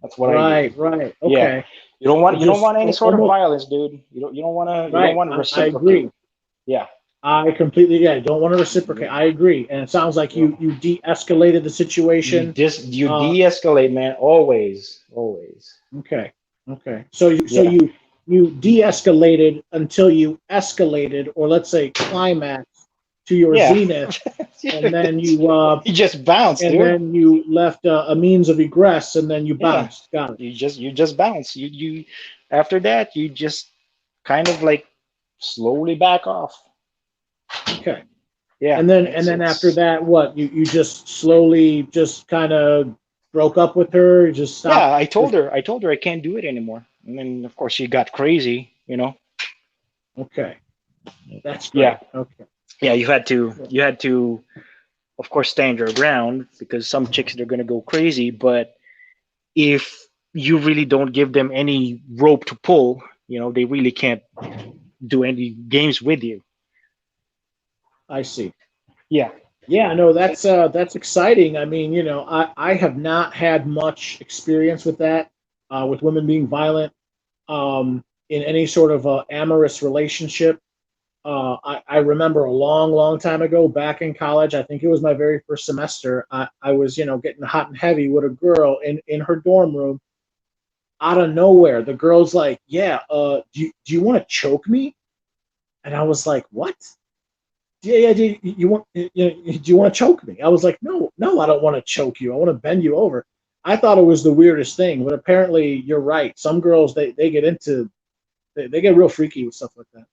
That's what I did. Right, right, Yeah. okay. You don't want any sort of Almost violence, dude. You don't right. want to I agree. reciprocate. Yeah. I completely, yeah. Don't want to reciprocate. Yeah. I agree, and it sounds like Yeah. you de-escalated the situation. You Uh, de-escalate, man. Always. Always. okay, okay. So Yeah. you de-escalated until you escalated, or let's say climax to your Yeah. zenith, and then you You just bounce, and dude. then you left a means of egress, and then you Yeah. bounced. Got it. You just bounce. You after that you just kind of like slowly back off. Okay. Yeah, And then after that, what you just slowly just kind of broke up with her, you just stopped. yeah. I told her I can't do it anymore, and then of course she got crazy. Okay, that's Yeah, great. Okay. yeah. You had to, of course, stand your ground because some chicks they're gonna go crazy, but if you really don't give them any rope to pull, they really can't do any games with you. I see. Yeah. Yeah, no, that's exciting. I mean, I have not had much experience with that, with women being violent, in any sort of amorous relationship. I remember a long, long time ago, back in college. I think it was my very first semester. I was, getting hot and heavy with a girl in her dorm room. Out of nowhere, the girl's like, "Yeah, do you want to choke me?" And I was like, "What?" Yeah, yeah. Do you want to choke me? I was like, no, no, I don't want to choke you. I want to bend you over. I thought it was the weirdest thing, but apparently you're right. Some girls they get into they get real freaky with stuff like that.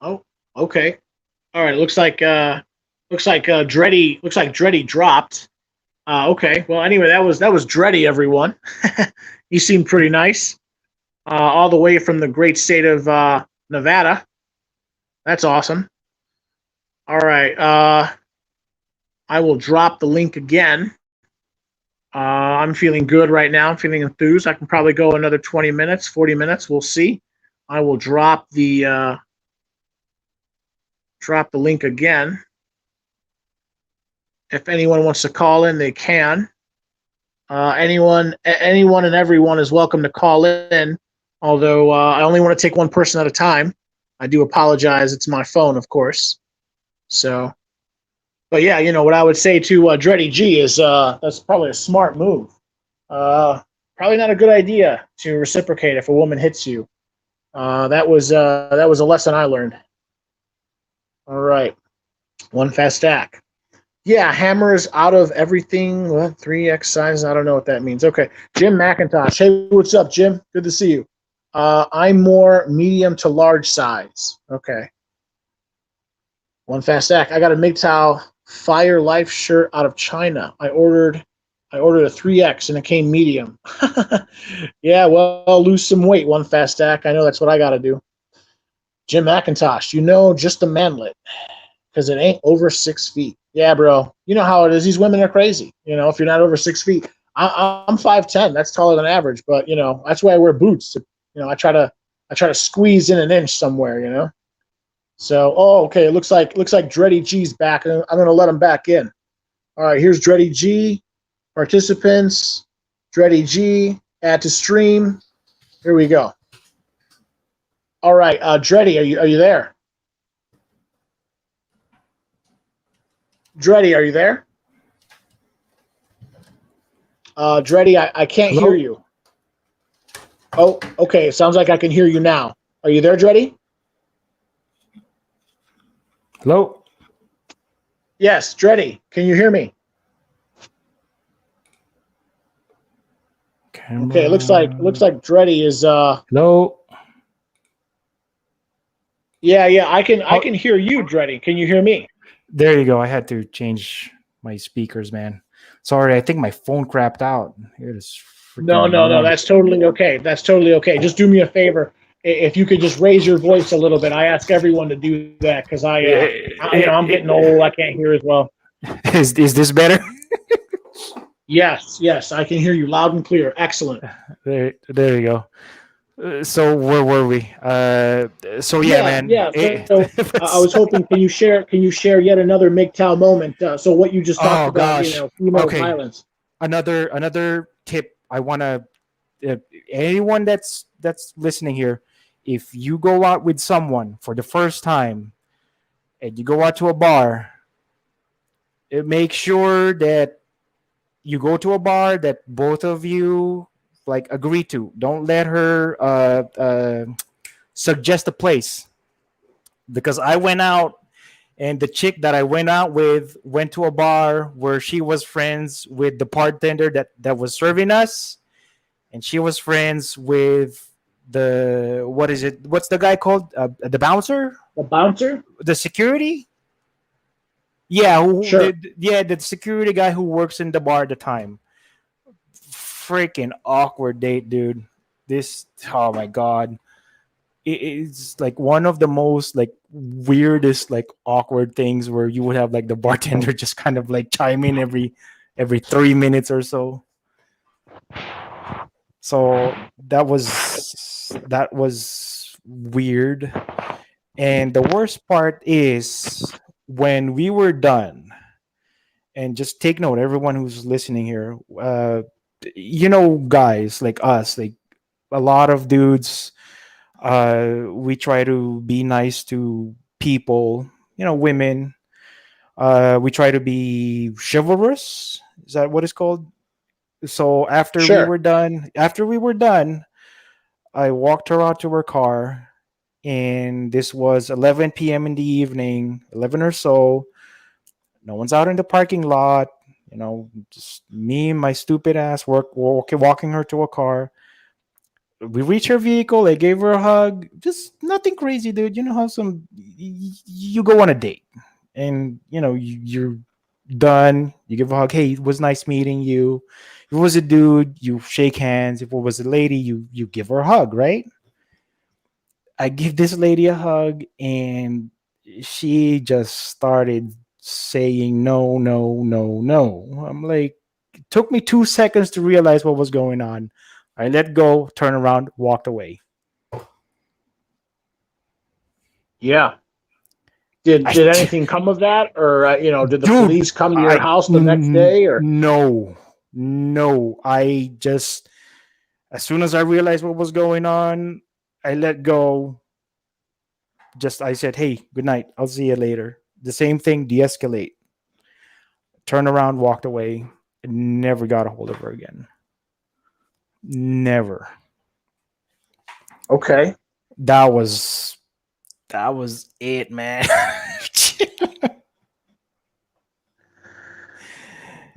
Oh, okay. All right. Looks like Dreddy dropped. Okay. Well, anyway, that was Dreddy, everyone. He seemed pretty nice. All the way from the great state of Nevada. That's awesome. All right. I will drop the link again. I'm feeling good right now. I'm feeling enthused. I can probably go another 20 minutes, 40 minutes. We'll see. I will drop the link again. If anyone wants to call in, they can. Anyone and everyone is welcome to call in. Although I only want to take one person at a time. I do apologize. It's my phone, of course. So, but yeah, what I would say to Dreddy G is that's probably a smart move. Uh, Probably not a good idea to reciprocate if a woman hits you. That was a lesson I learned. All right, one fast stack. Yeah, hammers out of everything. What 3x size? I don't know what that means. Okay, Jim McIntosh. Hey, what's up, Jim? Good to see you. I'm more medium to large size. Okay, one fast stack. I got a Mgtow Fire Life shirt out of China. I ordered a 3x and it came medium. Yeah, well, I'll lose some weight. One fast stack. I know that's what I got to do. Jim McIntosh, just a manlet because it ain't over 6 feet. Yeah, bro. You know how it is. These women are crazy. If you're not over 6 feet, I'm 5'10". That's taller than average, but that's why I wear boots. I try to squeeze in an inch somewhere. So, okay. It looks like Dreddy G's back. I'm gonna let him back in. All right, here's Dreddy G. Participants, Dreddy G. Add to stream. Here we go. All right, Dreddy, are you there? Dreddy, are you there? Dreddy, I can't hear Hello? you. Oh, okay. It sounds like I can hear you now. Are you there, Dreddy? Hello? Yes, Dreddy. Can you hear me? Okay, it looks like Dreddy is Hello? yeah, I can Oh, hear you, Dreddy. Can you hear me? there you go. I had to change my speakers, man. Sorry, I think my phone crapped out. It is No, freaking no, no. annoying. That's totally okay. That's totally okay. Just do me a favor. If you could just raise your voice a little bit. I ask everyone to do that because I'm getting old. I can't hear as well. Is this better? Yes, yes, I can hear you loud and clear. Excellent. There you go. So where were we? So yeah, Yeah, man. yeah. So I was hoping, can you share yet another MGTOW moment? So what you just talked Oh about, gosh. female Okay. violence. Another tip I want to anyone that's listening here, if you go out with someone for the first time and you go out to a bar, make sure that you go to a bar that both of you like agree to. Don't let her suggest a place because I went out And the chick that I went out with went to a bar where she was friends with the bartender that was serving us, and she was friends with the what is it? What's the guy called? The bouncer, The bouncer? the security. Yeah, Sure. the security guy who works in the bar at the time. Freaking awkward date, dude. This, oh my god, it's like one of the most like weirdest like awkward things where you would have like the bartender just kind of like chime in every 3 minutes or so. So that was weird. And the worst part is when we were done, and just take note, everyone who's listening here, guys like us, like a lot of dudes, we try to be nice to people, women. We try to be chivalrous. Is that what it's called? So Sure. after we were done, I walked her out to her car, and this was 11 p.m. in the evening, 11 or so. No one's out in the parking lot. Just me and my stupid ass walking her to a car. We reached her vehicle. I gave her a hug. Just nothing crazy, dude. You know how you go on a date, and you're done. You give a hug. Hey, it was nice meeting you. If it was a dude, you shake hands. If it was a lady, you give her a hug, right? I give this lady a hug, and she just started saying no, no, no, no. I'm like, it took me 2 seconds to realize what was going on. I let go, turned around, walked away. Yeah. Did I, anything come of that, or did the dude, police come to your house the next day, or? no, no. I just, as soon as I realized what was going on, I let go. Just, I said, hey, good night. I'll see you later. The same thing, de escalate. Turned around, walked away, and never got a hold of her again. Never. Okay. That was that was it, man.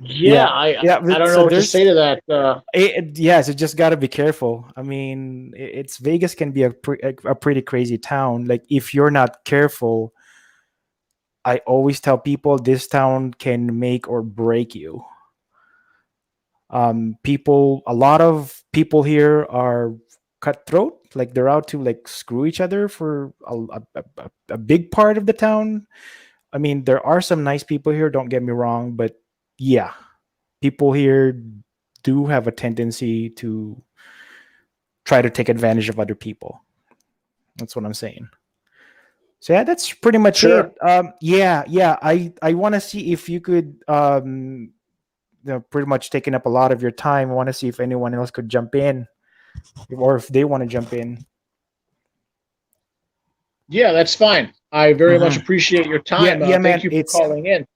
Yeah, Yeah, I yeah. I don't So know what to there's say to that. yes, you just got to be careful. I mean, it's Vegas can be a pretty crazy town. Like if you're not careful, I always tell people this town can make or break you. A lot of people here are cutthroat. Like they're out to like screw each other for a big part of the town. I mean, there are some nice people here. Don't get me wrong, but yeah, people here do have a tendency to try to take advantage of other people. That's what I'm saying. So yeah, that's pretty much Sure. it. Yeah. I want to see if you could, pretty much taking up a lot of your time. I want to see if anyone else could jump in, or if they want to jump in. Yeah, that's fine. I very much Hmm. appreciate your Yeah, time. yeah, Thank man. you for It's calling in.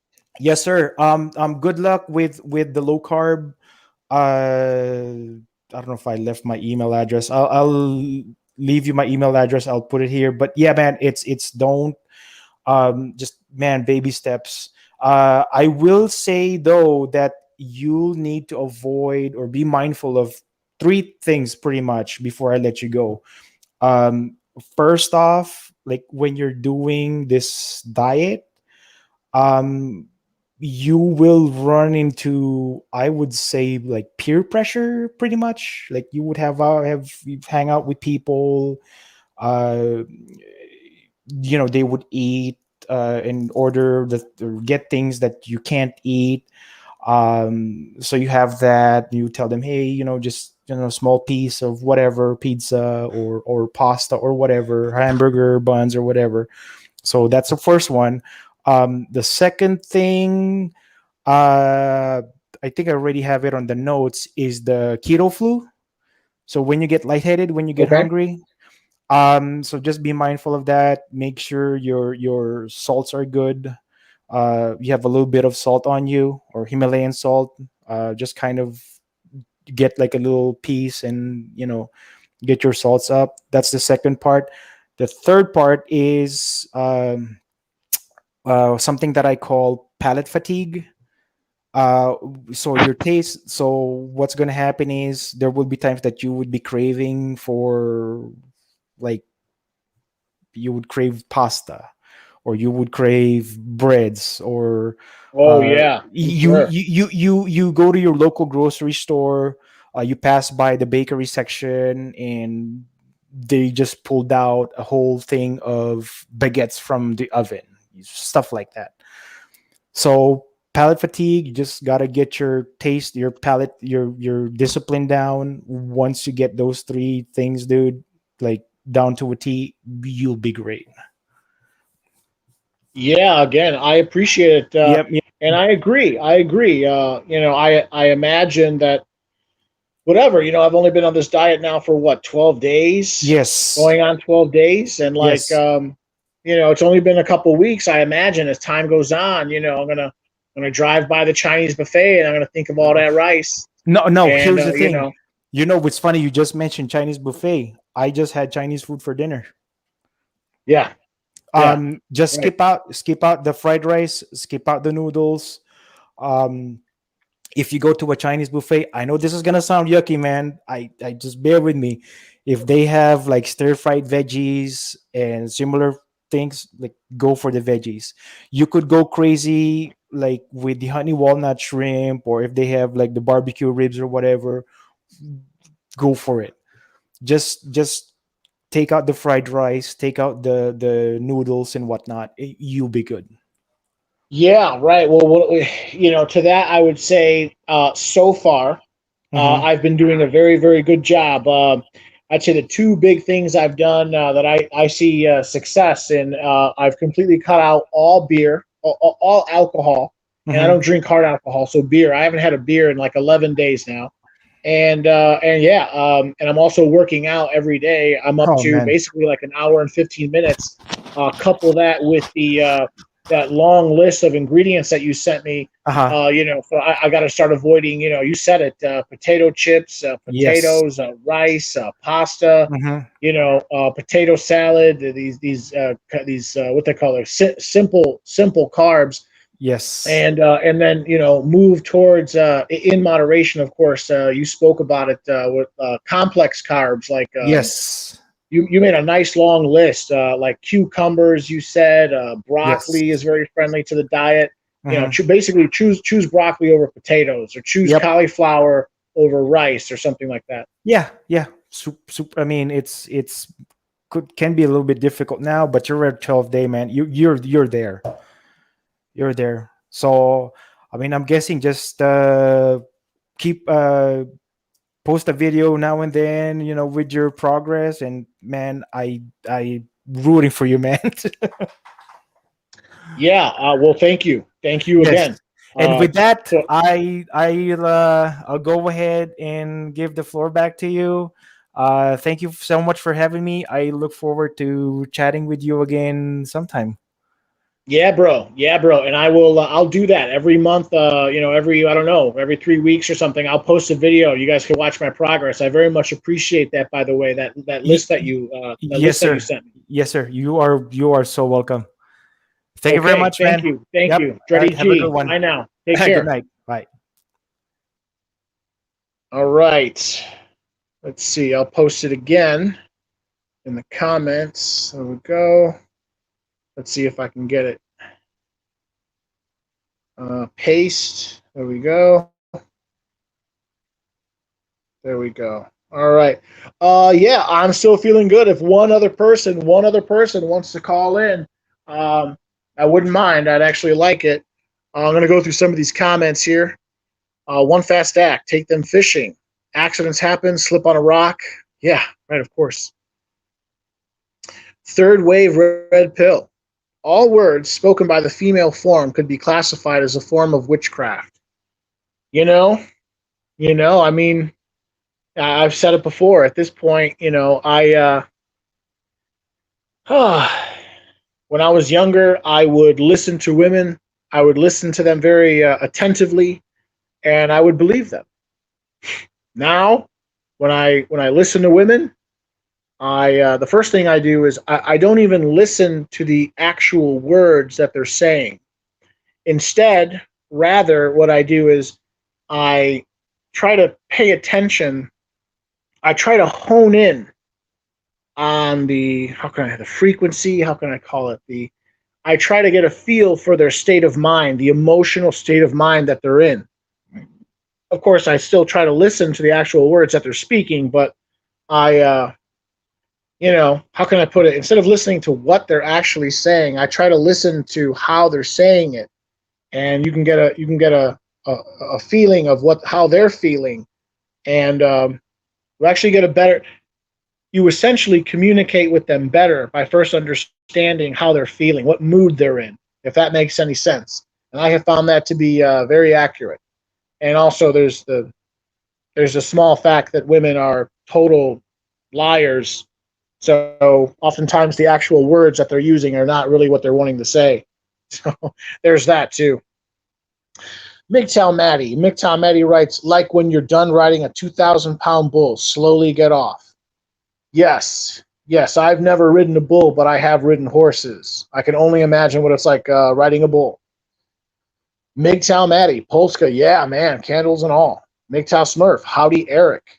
Yes, sir. Good luck with the low carb. I don't know if I left my email address. I'll leave you my email address. I'll put it here. But yeah, man, it's don't just man baby steps. I will say though that you need to avoid or be mindful of three things pretty much before I let you go. Um, First off, like when you're doing this diet, um you will run into, I would say, like peer pressure pretty much. Like you would have you hang out with people, uh they would eat in order that or get things that you can't eat. So you have that, you tell them, hey, just small piece of whatever, pizza or pasta or whatever, hamburger buns or whatever. So that's the first one. The second thing, uh, I think I already have it on the notes, is the keto flu. So when you get lightheaded, when you get Okay. hungry, so just be mindful of that. Make sure your salts are good. You have a little bit of salt on you or Himalayan salt. Just kind of get like a little piece and get your salts up. That's the second part. The third part is something that I call palate fatigue. Uh, so your taste. So what's gonna happen is there will be times that you would be craving for, like, you would crave pasta, or you would crave breads, or Oh yeah, I'm sure. you go to your local grocery store, you pass by the bakery section, and they just pulled out a whole thing of baguettes from the oven, stuff like that. So palate fatigue, you just gotta get your taste, your palate, your discipline down. Once you get those three things, dude, like down to a T, you'll be great. Yeah, again, I appreciate it, Yep. Yep. and I agree. I agree. I imagine that whatever, I've only been on this diet now for what, 12 days, Yes. going on 12 days, and like, Yes. it's only been a couple weeks. I imagine as time goes on, I'm gonna drive by the Chinese buffet and I'm gonna think of all that rice, No, no. and Here's the thing. You know what's funny? You just mentioned Chinese buffet. I just had Chinese food for dinner. yeah, yeah, Just right. skip out the fried rice, skip out the noodles. Um, if you go to a Chinese buffet, I know this is gonna sound yucky, man. I just bear with me. If they have like stir fried veggies and similar things, like, go for the veggies. You could go crazy like with the honey walnut shrimp, or if they have like the barbecue ribs or whatever, go for it. Just take out the fried rice, take out the noodles and whatnot. You'll be good. Yeah, right. Well, to that, I would say so far, Hmm. I've been doing a very, very good job. I'd say the two big things I've done that I see success in, I've completely cut out all beer, all alcohol, and I Hmm. don't drink hard alcohol. So beer, I haven't had a beer in like 11 days now. And yeah, and I'm also working out every day. I'm up Oh to man. basically like an hour and 15 minutes. Couple that with the that long list of ingredients that you sent me. Uh-huh. So I got to start avoiding. You said it: potato chips, Yes. potatoes, rice, pasta. Hmm. Potato salad. These what they call it, simple carbs, Yes. and then move towards in moderation. Of course, you spoke about it with complex carbs, like Yes. you made a nice long list, like cucumbers. You said Yes. broccoli is very friendly to the diet. Hmm. Basically choose broccoli over potatoes, or choose Yep. cauliflower over rice, or something like that. Yeah. Yeah. I mean, it's can be a little bit difficult now, but you're at 12 day, man. You're there. You're there. So, I mean, I'm guessing just keep post a video now and then, with your progress. And man, I rooting for you, man. Yeah. Well, thank you Yes. again. And with that, So I'll go ahead and give the floor back to you. Thank you so much for having me. I look forward to chatting with you again sometime. Yeah, bro. Yeah, bro. And I will. I'll do that every month. Every, I don't know, every 3 weeks or something. I'll post a video. You guys can watch my progress. I very much appreciate that. By the way, that Y- list y- that yes, list that you sir. sent me. Yes, sir. You are so welcome. Thank you very Okay. much, Thank man. you. Thank Yep. you. All Dreddy right. Have a good G. one. Bye now. Take Good care. night. Bye. All right. Let's see. I'll post it again in the comments. There we go. Let's see if I can get it. Paste. There we go. There we go. All right. Yeah, I'm still feeling good. If one other person wants to call in, um, I wouldn't mind. I'd actually like it. I'm going to go through some of these comments here. One fast act, take them fishing. Accidents happen, slip on a rock. Yeah, right, of course. Third wave red pill. All words spoken by the female form could be classified as a form of witchcraft. You know, I mean, I've said it before. At this point, when I was younger, I would listen to women. I would listen to them very attentively, and I would believe them. Now, when I listen to women, The first thing I do is I don't even listen to the actual words that they're saying. Instead, rather, what I do is I try to pay attention. I try to hone in on the the frequency, how can I call it? I try to get a feel for their state of mind, the emotional state of mind that they're in. Of course, I still try to listen to the actual words that they're speaking, but I how can I put it? Instead of listening to what they're actually saying, I try to listen to how they're saying it, and you can get a feeling of what how they're feeling, and you actually get a better. You essentially communicate with them better by first understanding how they're feeling, what mood they're in, if that makes any sense. And I have found that to be very accurate. And also, there's a small fact that women are total liars. So oftentimes the actual words that they're using are not really what they're wanting to say. So there's that too. Mgtow Maddie writes, like when you're done riding a 2,000-pound bull, slowly get off. Yes, yes, I've never ridden a bull, but I have ridden horses. I can only imagine what it's like riding a bull. Mgtow Maddie, Polska, yeah, man, candles and all. Mgtow Smurf, howdy Eric.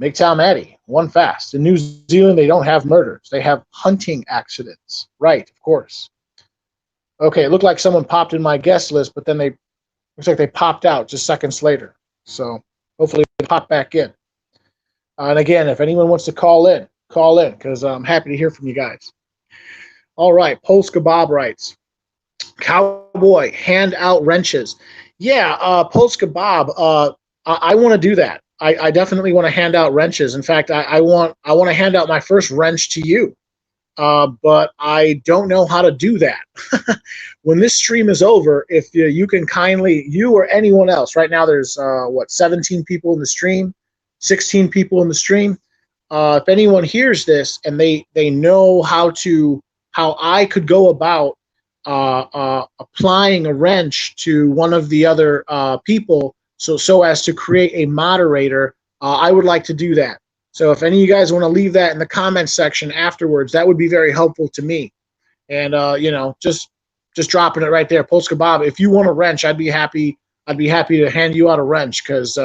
Mgtow Maddie, one fast. In New Zealand, they don't have murders. They have hunting accidents. Right, of course. Okay, it looked like someone popped in my guest list, but then looks like they popped out just seconds later. So hopefully they pop back in. And again, if anyone wants to call in, because I'm happy to hear from you guys. All right, Polska Bob writes, Cowboy, hand out wrenches. Yeah, Polska Bob, I want to do that. I definitely want to hand out wrenches. In fact, I want to hand out my first wrench to you. But I don't know how to do that. When this stream is over, if you can kindly, you or anyone else, right now there's 17 people in the stream, 16 people in the stream. If anyone hears this and they know how I could go about applying a wrench to one of the other people, so as to create a moderator, I would like to do that. So if any of you guys want to leave that in the comments section afterwards, that would be very helpful to me. And just dropping it right there, Polska Bob. If you want a wrench, I'd be happy to hand you out a wrench because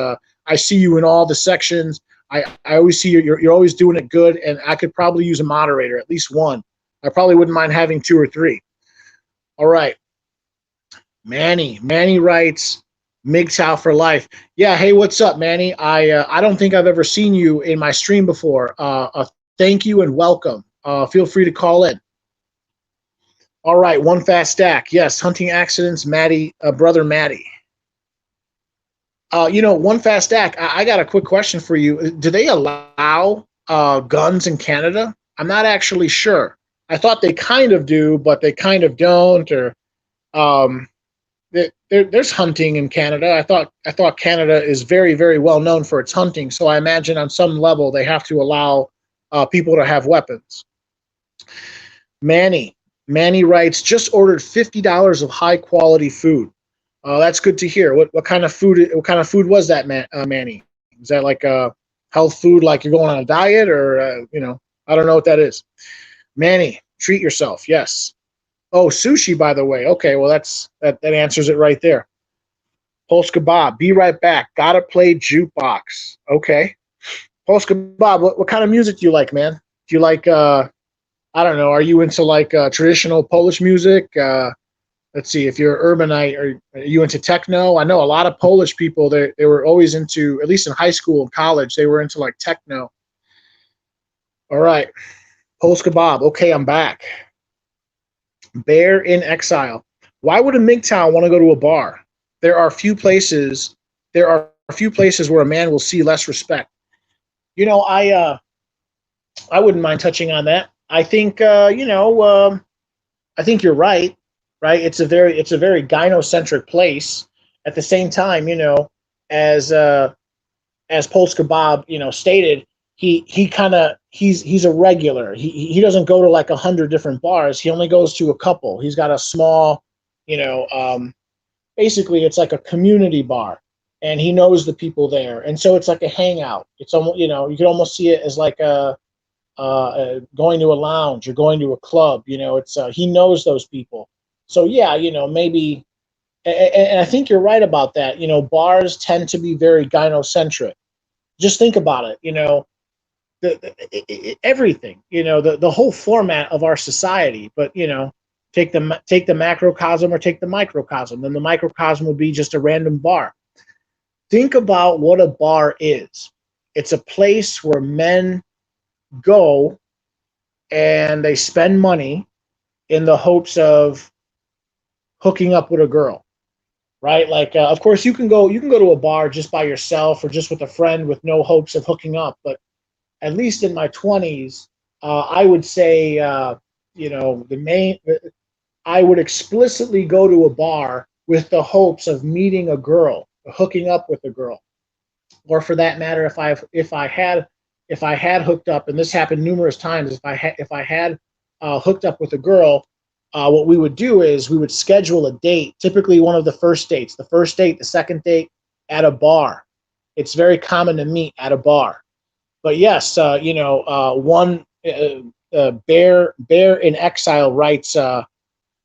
I see you in all the sections. I always see you're always doing it good, and I could probably use a moderator, at least one. I probably wouldn't mind having 2 or 3. All right, Manny writes, Mgtow for life. Yeah, hey, what's up, Manny? I don't think I've ever seen you in my stream before. Thank you and welcome. Feel free to call in. All right, one fast stack. Yes, hunting accidents, Maddie, brother Maddie. One fast stack. I got a quick question for you. Do they allow guns in Canada? I'm not actually sure. I thought they kind of do, but they kind of don't. Or there's hunting in Canada. I thought Canada is very, very well known for its hunting. So I imagine on some level they have to allow people to have weapons. Manny writes, just ordered $50 of high quality food. That's good to hear. What kind of food? What kind of food was that, Manny? Is that like health food, like you're going on a diet, or I don't know what that is. Manny, treat yourself. Yes. Oh, sushi, by the way. Okay, well that answers it right there. Polska Bob, be right back. Gotta play jukebox. Okay. Polska Bob, what kind of music do you like, man? Do you like I don't know, are you into like traditional Polish music? Let's see, if you're urbanite, are you into techno? I know a lot of Polish people, they were always into, at least in high school and college, they were into like techno. All right. Polska Bob, okay, I'm back. Bear in exile. Why would a Mgtow want to go to a bar? There are few places where a man will see less respect. I wouldn't mind touching on that. I think I think you're right. Right? It's a very gynocentric place. At the same time, as Polska Bob, stated, he's a regular. He doesn't go to like 100 different bars. He only goes to a couple. He's got a small, basically it's like a community bar, and he knows the people there, and so it's like a hangout. It's almost, you could almost see it as like a going to a lounge or going to a club. It's he knows those people. So yeah, maybe. And I think you're right about that. Bars tend to be very gynocentric. Just think about it. Everything. The whole format of our society. But take the macrocosm or take the microcosm. Then the microcosm would be just a random bar. Think about what a bar is. It's a place where men go and they spend money in the hopes of hooking up with a girl, right? Like, of course, you can go to a bar just by yourself or just with a friend with no hopes of hooking up. But at least in my 20s, I would say, the main, I would explicitly go to a bar with the hopes of meeting a girl, hooking up with a girl, or for that matter, if I had hooked up, and this happened numerous times, if I had hooked up with a girl, what we would do is we would schedule a date, typically one of the first date, the second date, at a bar. It's very common to meet at a bar. But yes, one Bear in Exile writes,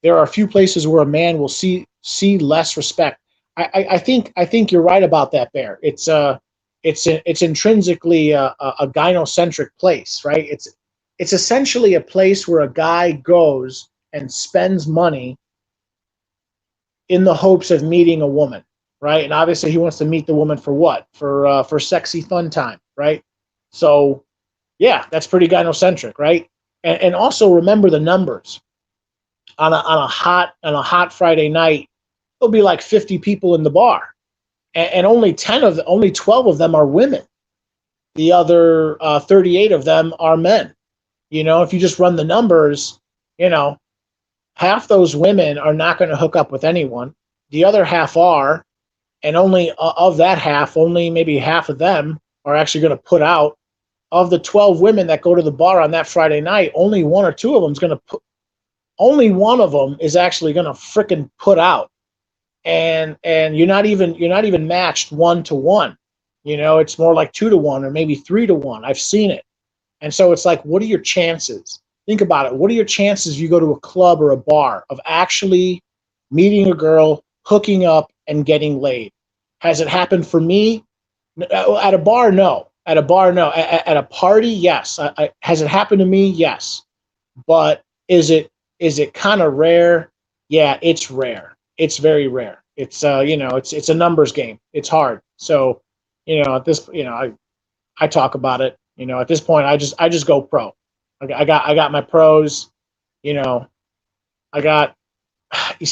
there are a few places where a man will see less respect. I think you're right about that, Bear. It's intrinsically a gynocentric place, right? It's essentially a place where a guy goes and spends money in the hopes of meeting a woman, right? And obviously, he wants to meet the woman for what? For sexy fun time, right? So, yeah, that's pretty gynocentric, right? And also remember the numbers on a hot Friday night. There'll be like 50 people in the bar, and only 12 of them are women. The other 38 of them are men. If you just run the numbers, half those women are not going to hook up with anyone. The other half are, and only of that half, only maybe half of them are actually going to put out. Of the 12 women that go to the bar on that Friday night, only one or two of them is going to put. Only one of them is actually going to frickin' put out, and you're not even matched 1 to 1. It's more like 2 to 1 or maybe 3 to 1. I've seen it. And so it's like, what are your chances? Think about it. What are your chances if you go to a club or a bar of actually meeting a girl, hooking up, and getting laid? Has it happened for me? At a bar, no. At a bar, no. At a party, yes. Has it happened to me? Yes. But is it kind of rare? Yeah, it's rare. It's very rare. It's a numbers game. It's hard. So, at this, I talk about it. At this point, I just go pro. I got my pros. You know, I got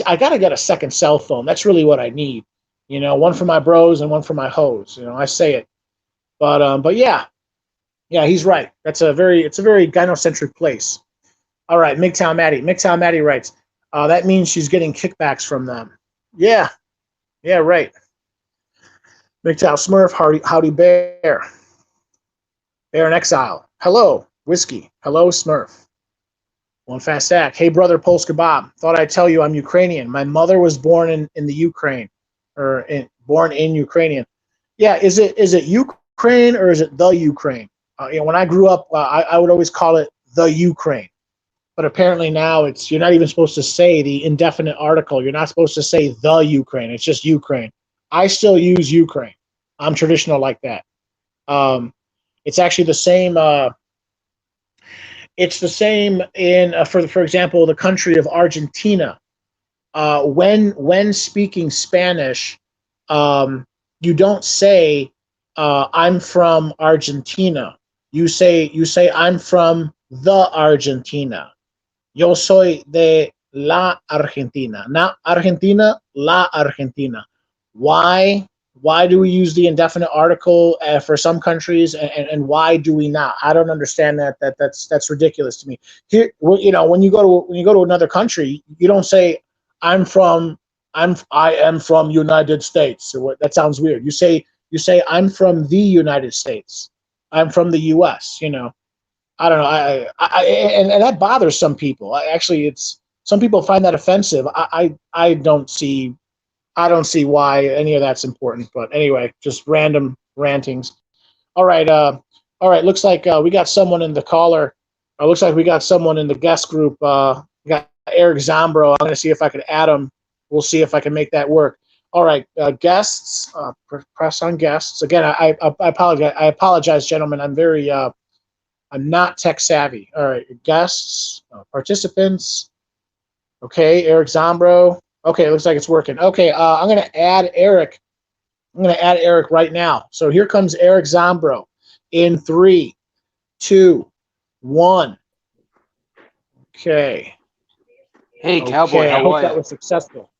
I got to get a second cell phone. That's really what I need. One for my bros and one for my hoes. I say it, but yeah, he's right. It's a very gynocentric place. All right, Mgtow Maddie. Mgtow Maddie writes, that means she's getting kickbacks from them. Yeah, yeah, right. Mgtow Smurf, howdy bear. Bear in exile. Hello, whiskey. Hello, Smurf. One fast act. Hey, brother, Polska Bob. Thought I'd tell you I'm Ukrainian. My mother was born in the Ukraine, or born in Ukrainian. Yeah, is it Ukraine or is it the Ukraine? When I grew up, I would always call it the Ukraine. But apparently now you're not even supposed to say the indefinite article. You're not supposed to say the Ukraine. It's just Ukraine. I still use Ukraine. I'm traditional like that. It's actually the same. It's the same in, for example, the country of Argentina. When speaking Spanish, you don't say I'm from Argentina. You say I'm from the Argentina. Yo soy de la Argentina, not Argentina, la Argentina. Why? Why do we use the indefinite article for some countries, and why do we not? I don't understand that. That's ridiculous to me. Here, when you go to another country, you don't say I am from United States. Or what? That sounds weird. You say I'm from the United States. I'm from the U.S. I don't know. And that bothers some people. Actually, some people find that offensive. I don't see why any of that's important. But anyway, just random rantings. All right. All right, looks like we got someone in the caller. Looks like we got someone in the guest group. We got Eric Zombro. I'm going to see if I can add him. We'll see if I can make that work. All right, guests. Press on guests. Again, I apologize. I apologize, gentlemen. I'm not tech savvy. All right, guests, participants. Okay, Eric Zombro. Okay, it looks like it's working. Okay, I'm going to add Eric. I'm going to add Eric right now. So here comes Eric Zombro in 3, 2, 1. Okay. Hey, Cowboy, Okay. I how hope are that you? was successful.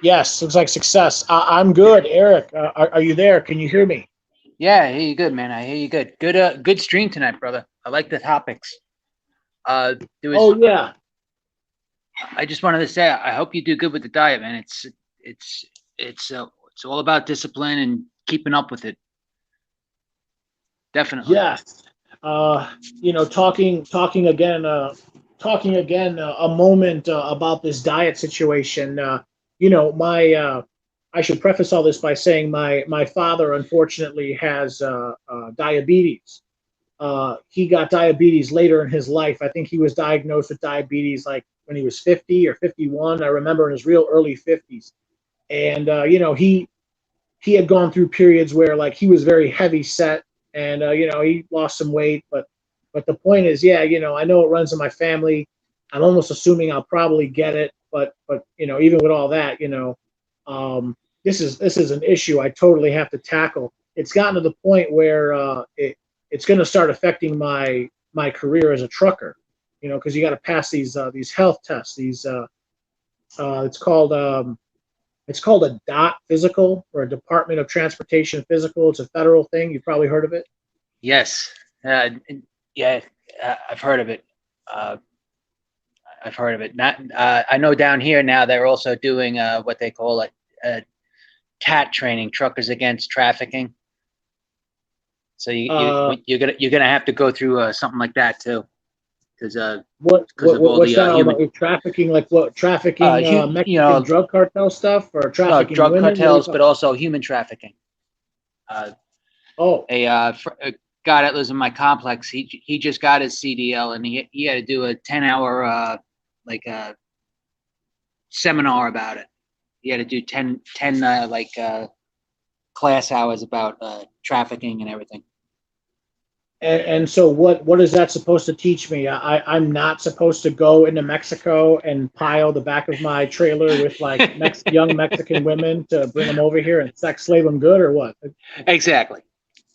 Yes, looks like success. I'm good, Eric. Are you there? Can you hear me? Yeah, I hear you good, man. I hear you good. Good stream tonight, brother. I like the topics. There was. Oh yeah. I just wanted to say, I hope you do good with the diet, man. It's all about discipline and keeping up with it. Definitely. Yes. Talking again. A moment about this diet situation. My I should preface all this by saying my father unfortunately has diabetes. He got diabetes later in his life. I think he was diagnosed with diabetes like when he was 50 or 51. I remember in his real early 50s. And he had gone through periods where like he was very heavy set, and he lost some weight. But the point is, yeah, I know it runs in my family. I'm almost assuming I'll probably get it, but even with all that, this is an issue I totally have to tackle. It's gotten to the point where it's going to start affecting my career as a trucker. Because you got to pass these health tests. It's called a DOT physical, or a Department of Transportation physical. It's a federal thing. You've probably heard of it. Yes. Yeah, I've heard of it. I've heard of it. Not. I know down here now they're also doing what they call a TAT training, Truckers Against Trafficking. So you're gonna have to go through something like that too, because of all What's the that all human about? Trafficking, like what? Trafficking Mexican drug cartel stuff, or no trafficking drug women? What are you cartels, but talking? also human trafficking. Oh, A guy that lives in my complex, he just got his CDL, and he had to do a 10-hour like seminar about it. He had to do 10 class hours about trafficking and everything. and so what is that supposed to teach me? I'm not supposed to go into Mexico and pile the back of my trailer with like young Mexican women to bring them over here and sex slave them good, or what? Exactly.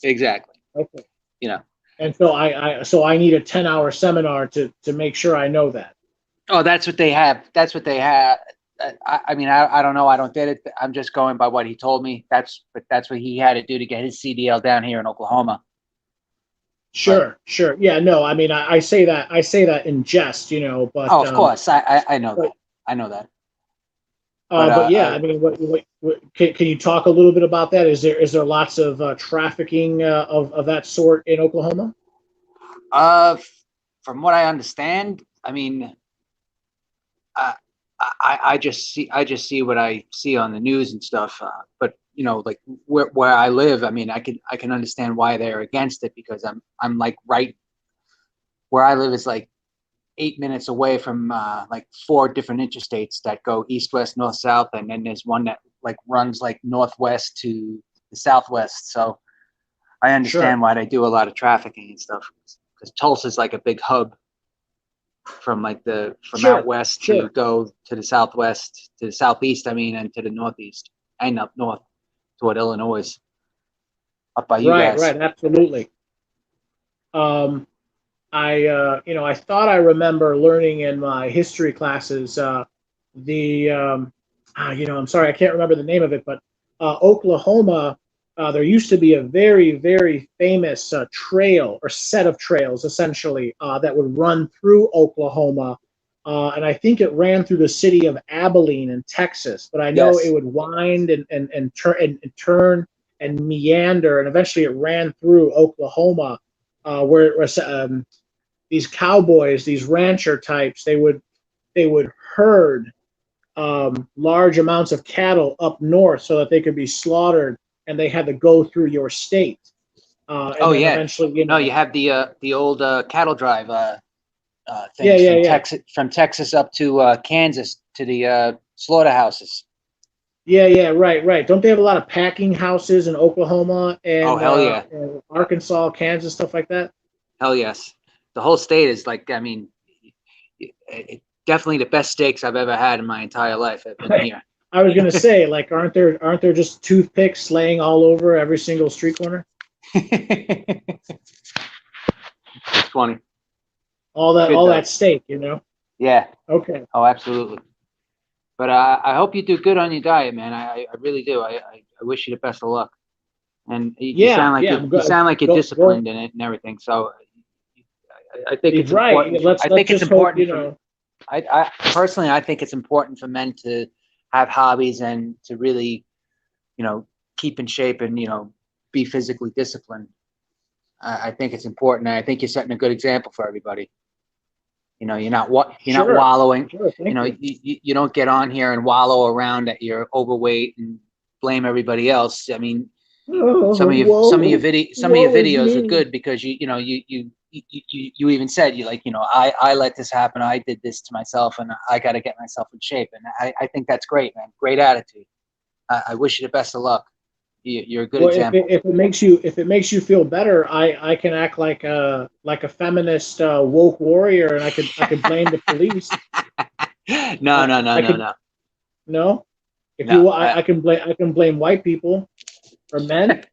Okay. You know. And so I need a 10-hour seminar to make sure I know that. Oh, that's what they have. That's what they have. I mean, I don't know. I don't get it. I'm just going by what he told me. That's what he had to do to get his CDL down here in Oklahoma. Sure. Yeah, no, I mean, I say that in jest, but of course, I know that. I know that. But yeah, I mean, what can you talk a little bit about that? Is there lots of trafficking of that sort in Oklahoma? From what I understand, I mean, I just see what I see on the news and stuff. But like where I live, I mean, I can understand why they're against it, because I'm like right where I live is like 8 minutes away from like 4 different interstates that go east, west, north, south, and then there's one that like runs like northwest to the southwest. So I understand why they do a lot of trafficking and stuff, because Tulsa's like a big hub from out west to go to the southwest, to the southeast, I mean, and to the northeast, and up north toward Illinois, up by you guys. Right, absolutely. I thought I remember learning in my history classes I'm sorry, I can't remember the name of it, but Oklahoma, there used to be a very, very famous trail, or set of trails, essentially, that would run through Oklahoma. And I think it ran through the city of Abilene in Texas, but I know it would wind and turn and meander, and eventually it ran through Oklahoma, where it was these cowboys, these rancher types. They would herd large amounts of cattle up north so that they could be slaughtered, and they had to go through your state. and Oh then yeah. eventually, you No, you know, have the old cattle drive yeah, things yeah, yeah, From Texas up to Kansas to the slaughterhouses. yeah, yeah, right, right. Don't they have a lot of packing houses in Oklahoma Oh hell yeah, and Arkansas, Kansas, stuff like that? hell yes. The whole state is like, I mean, definitely the best steaks I've ever had in my entire life have been here. I was gonna say, like, aren't there just toothpicks laying all over every single street corner? It's funny. Good All though. that steak, you know? Yeah. Okay. Oh, absolutely. But I hope you do good on your diet, man. I really do. I wish you the best of luck. And you Yeah, sound like yeah. I'm you good. sound like you're Go. disciplined in it and everything. So I think He's it's right. important. Let's I let's think it's just hope, you important for. know. I personally, I think it's important for men to have hobbies and to really, you know, keep in shape and be physically disciplined. I think it's important. And I think you're setting a good example for everybody. You're not Sure, wallowing. sure. Thank you. You don't get on here and wallow around that you're overweight and blame everybody else. I mean, Oh, some of your woe is videos are me. good because you even said you like, I let this happen. I did this to myself and I got to get myself in shape. And I think that's great, man. Great attitude. I wish you the best of luck. You're a good Well, example. if it makes you feel better, I can act like a feminist woke warrior, and I could blame the police. No, I, no, no, I no, could no, no. If no. you, I can blame white people or men.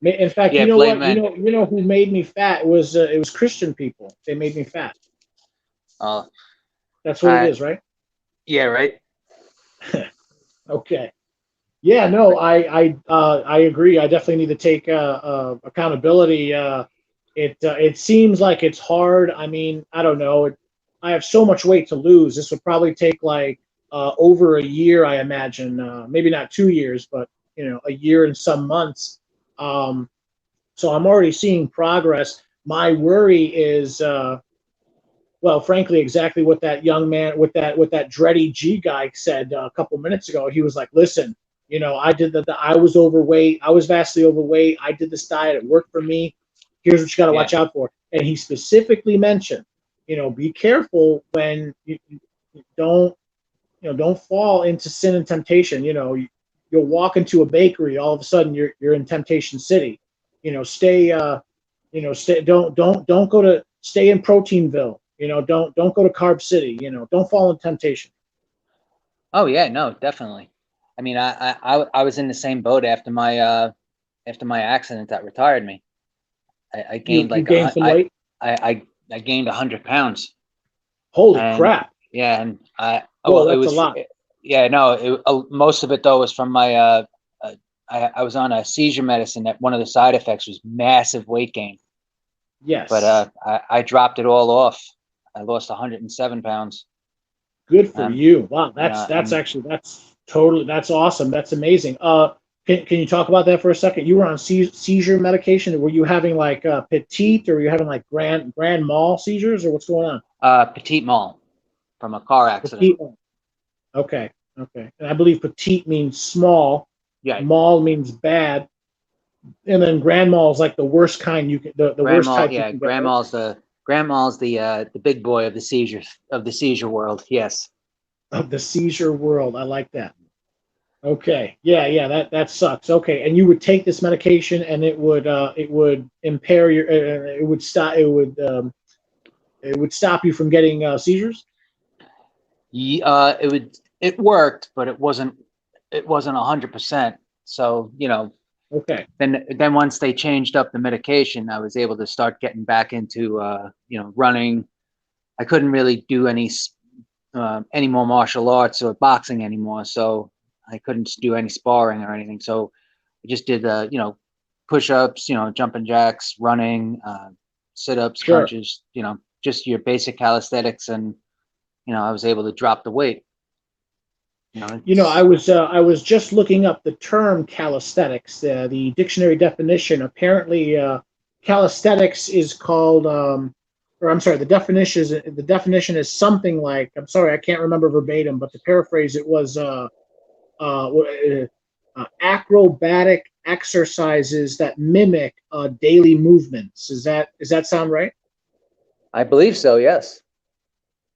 In fact, Yeah, you know blame what? men. You know who made me fat it was Christian people. They made me fat. Oh, That's what it uh, is, right? yeah, right. Okay. Yeah, no, I agree. I definitely need to take accountability. It seems like it's hard. I mean, I don't know. I have so much weight to lose. This would probably take like over a year, I imagine. Maybe not 2 years, but a year and some months. Um, so I'm already seeing progress. My worry is, well, frankly, exactly what that young man with that Dreddy G guy said a couple minutes ago. He was like, "Listen, I did that. I was overweight. I was vastly overweight. I did this diet. It worked for me. Here's what you got to Yeah. watch out for." And he specifically mentioned, be careful when you don't fall into sin and temptation. You'll walk into a bakery, all of a sudden you're in temptation city. Stay stay don't go to stay in Proteinville. Don't go to Carb City. Don't fall in temptation. Oh yeah, no, definitely. I mean, I was in the same boat after my accident that retired me. I gained You like gained some weight. I gained 100 pounds, Holy and crap! yeah, and Whoa, it that's a was lot. yeah, no, most of it though was from my I was on a seizure medicine that one of the side effects was massive weight gain, but Yes. I dropped it all off. I lost 107 pounds. Good for Um, you. Wow, you know, and that's awesome. That's amazing. Can you talk about that for a second? You were on seizure medication. Were you having like petite, or were you having like grand mal seizures, or what's going on? petite mal from a car accident. Petite. Okay. Okay. And I believe petite means small. Yeah, Mal means bad, and then grand mal is like the worst kind you can, the worst grandma. type you Yeah, can get, right? grandma's the big boy of the seizure world. Yes. Of the seizure world. I like that. Okay. Yeah, yeah, that sucks. Okay. And you would take this medication and it would impair your it would stop you from getting seizures? It worked, but it wasn't 100%. So Okay. then once they changed up the medication, I was able to start getting back into running. I couldn't really do any more martial arts or boxing anymore, so I couldn't do any sparring or anything. So I just did push-ups, jumping jacks, running, sit-ups, Sure. crunches, just your basic calisthenics, and I was able to drop the weight. I was just looking up the term calisthenics, the dictionary definition. Apparently, calisthenics is called, or I'm sorry, the definition is something like, I'm sorry, I can't remember verbatim, but to paraphrase, it was uh, acrobatic exercises that mimic daily movements. Is that sound right? I believe so. Yes.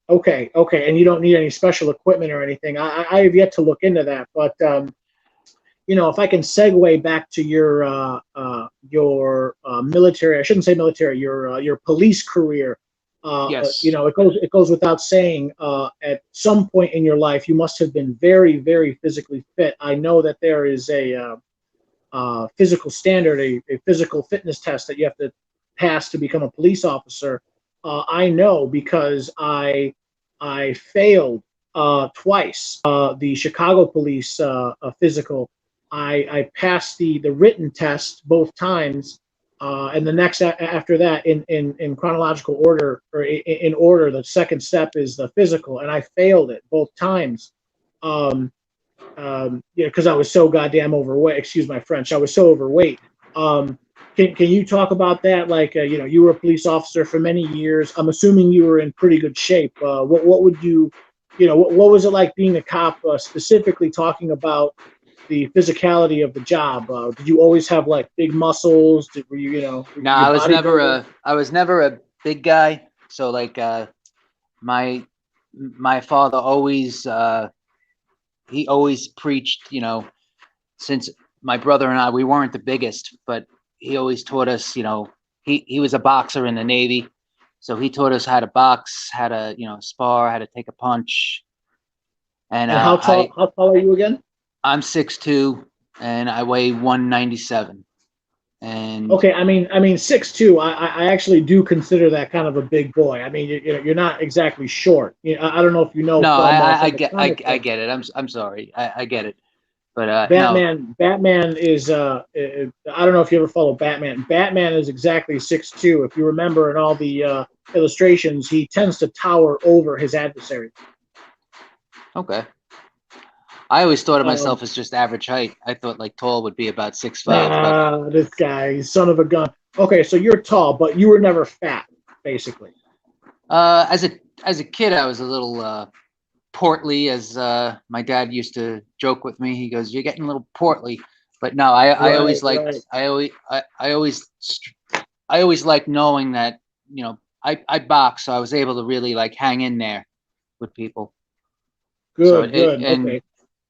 Okay, okay, and you don't need any special equipment or anything. I have yet to look into that, but if I can segue back to your military, I shouldn't say military, your police career. Yes. It goes without saying. At some point in your life, you must have been very, very physically fit. I know that there is a physical standard, a physical fitness test that you have to pass to become a police officer. I know because I failed twice. The Chicago police physical. I passed the written test both times, and the next after that in chronological order or in order, the second step is the physical, and I failed it both times. Um, because I was so goddamn overweight. Excuse my French. I was so overweight. Um, can you talk about that? Like, you were a police officer for many years. I'm assuming you were in pretty good shape. What would what was it like being a cop? Specifically talking about the physicality of the job. Did you always have like big muscles? Were you, No, your bodybuilder? I was never a big guy. So like my my father always he always preached, since my brother and I, we weren't the biggest, but he always taught us, he was a boxer in the Navy. So he taught us how to box, how to, spar, how to take a punch. And And how tall are you again? I'm 6'2" and I weigh 197. And Okay, I mean 6'2". I actually do consider that kind of a big boy. I mean, you're not exactly short. I don't know if you know no, from the comic I book. get it. I'm sorry. I get it. But no, Batman is I don't know if you ever follow Batman. Batman is exactly 6'2". If you remember in all the illustrations, he tends to tower over his adversary. okay. I always thought of Um, myself as just average height. I thought like tall would be about 6'5", but this guy, son of a gun. Okay, so you're tall, but you were never fat, basically. as a kid, I was a little portly, as my dad used to joke with me. He goes, "You're getting a little portly," but no, I Right, always liked, right. I always liked knowing that I boxed, so I was able to really like hang in there with people. So Good, good. Okay.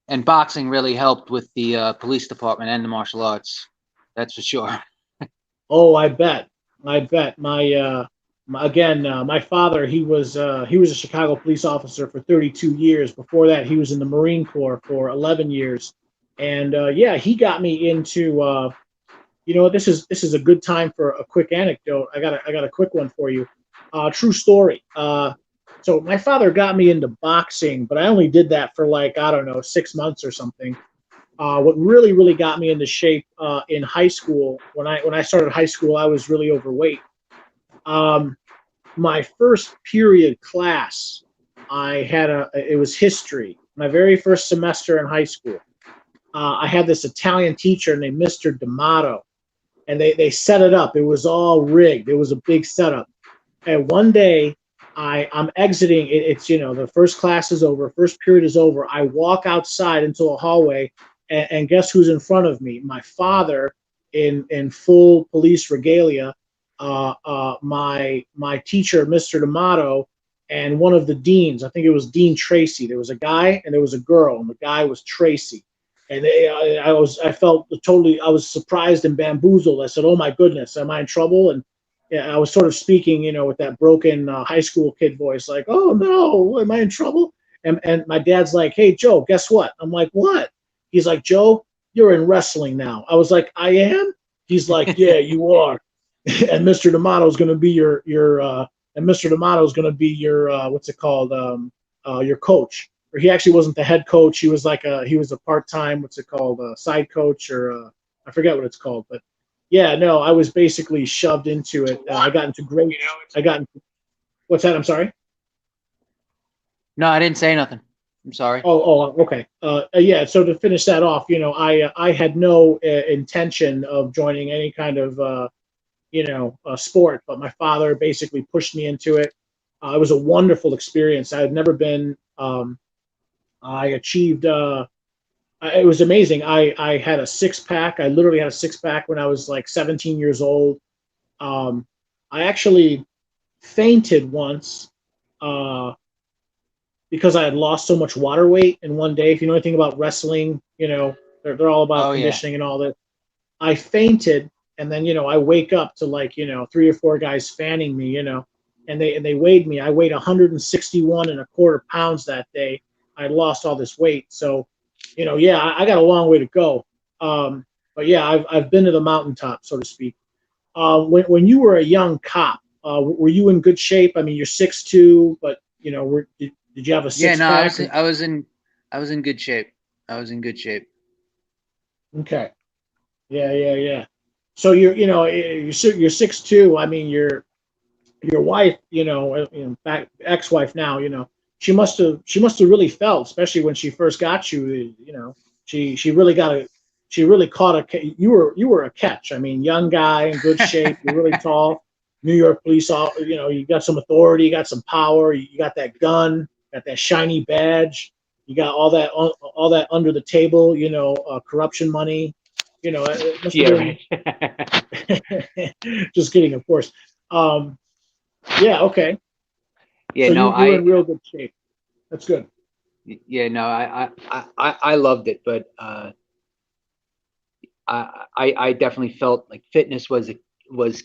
and boxing really helped with the police department and the martial arts. That's for sure. Oh, I bet. I bet. My father, he was a Chicago police officer for 32 years. Before that, he was in the Marine Corps for 11 years. And yeah, he got me into this is a good time for a quick anecdote. I got a quick one for you. True story. So my father got me into boxing, but I only did that for like, I don't know, 6 months or something. What really, really got me into shape in high school, when I started high school, I was really overweight. Um, my first period class, it was history. My very first semester in high school. I had this Italian teacher named Mr. D'Amato, and they set it up. It was all rigged. It was a big setup. And one day, I'm exiting. It's the first class is over, first period is over. I walk outside into a hallway, and guess who's in front of me? My father, in full police regalia. My teacher, Mr. D'Amato, and one of the deans. I think it was Dean Tracy. There was a guy and there was a girl, and the guy was Tracy. And I felt totally. I was surprised and bamboozled. I said, "Oh my goodness, am I in trouble?" And yeah, I was sort of speaking, with that broken high school kid voice, like, "Oh no, am I in trouble?" And my dad's like, "Hey Joe, guess what?" I'm like, "What?" He's like, "Joe, you're in wrestling now." I was like, "I am?" He's like, "Yeah, you are." And Mr. D'Amato is going to be and Mr. D'Amato is going to be your what's it called, your coach. Or he actually wasn't the head coach. He was a part time, what's it called, side coach, or I forget what it's called, but yeah, no, I was basically shoved into it. I got into great. I got into, what's that? I'm sorry. No, I didn't say nothing. I'm sorry. Okay. Yeah. So to finish that off, I had no intention of joining any kind of sport, but my father basically pushed me into it. It was a wonderful experience. I had never been. I achieved It was amazing. I had a six pack. I literally had a six pack when I was like 17 years old. Um, I actually fainted once uh, because I had lost so much water weight in one day. If you know anything about wrestling, they're all about Oh yeah. conditioning and all that. I fainted, and then I wake up to like three or four guys fanning me, and they weighed me. I weighed 161 and a quarter pounds that day. I lost all this weight, so yeah, I got a long way to go. But yeah, I've been to the mountaintop, so to speak. When you were a young cop, were you in good shape? I mean, you're 6'2", but did you have a Yeah, six no, pack? I was in good shape. I was in good shape. Okay. Yeah, yeah, yeah. So you're 6'2". I mean, your wife, back ex-wife now, she must have really felt, especially when she first got you. She really she really caught you were a catch. I mean, young guy in good shape. You're really tall. New York police, you got some authority, you got some power, you got that gun, got that shiny badge, you got all that under the table, corruption money. It must have Yeah, right. been. Just kidding, of course. Um, yeah, okay. Yeah, So no, you were in real good shape. That's good. yeah, no, I loved it, but I definitely felt like fitness was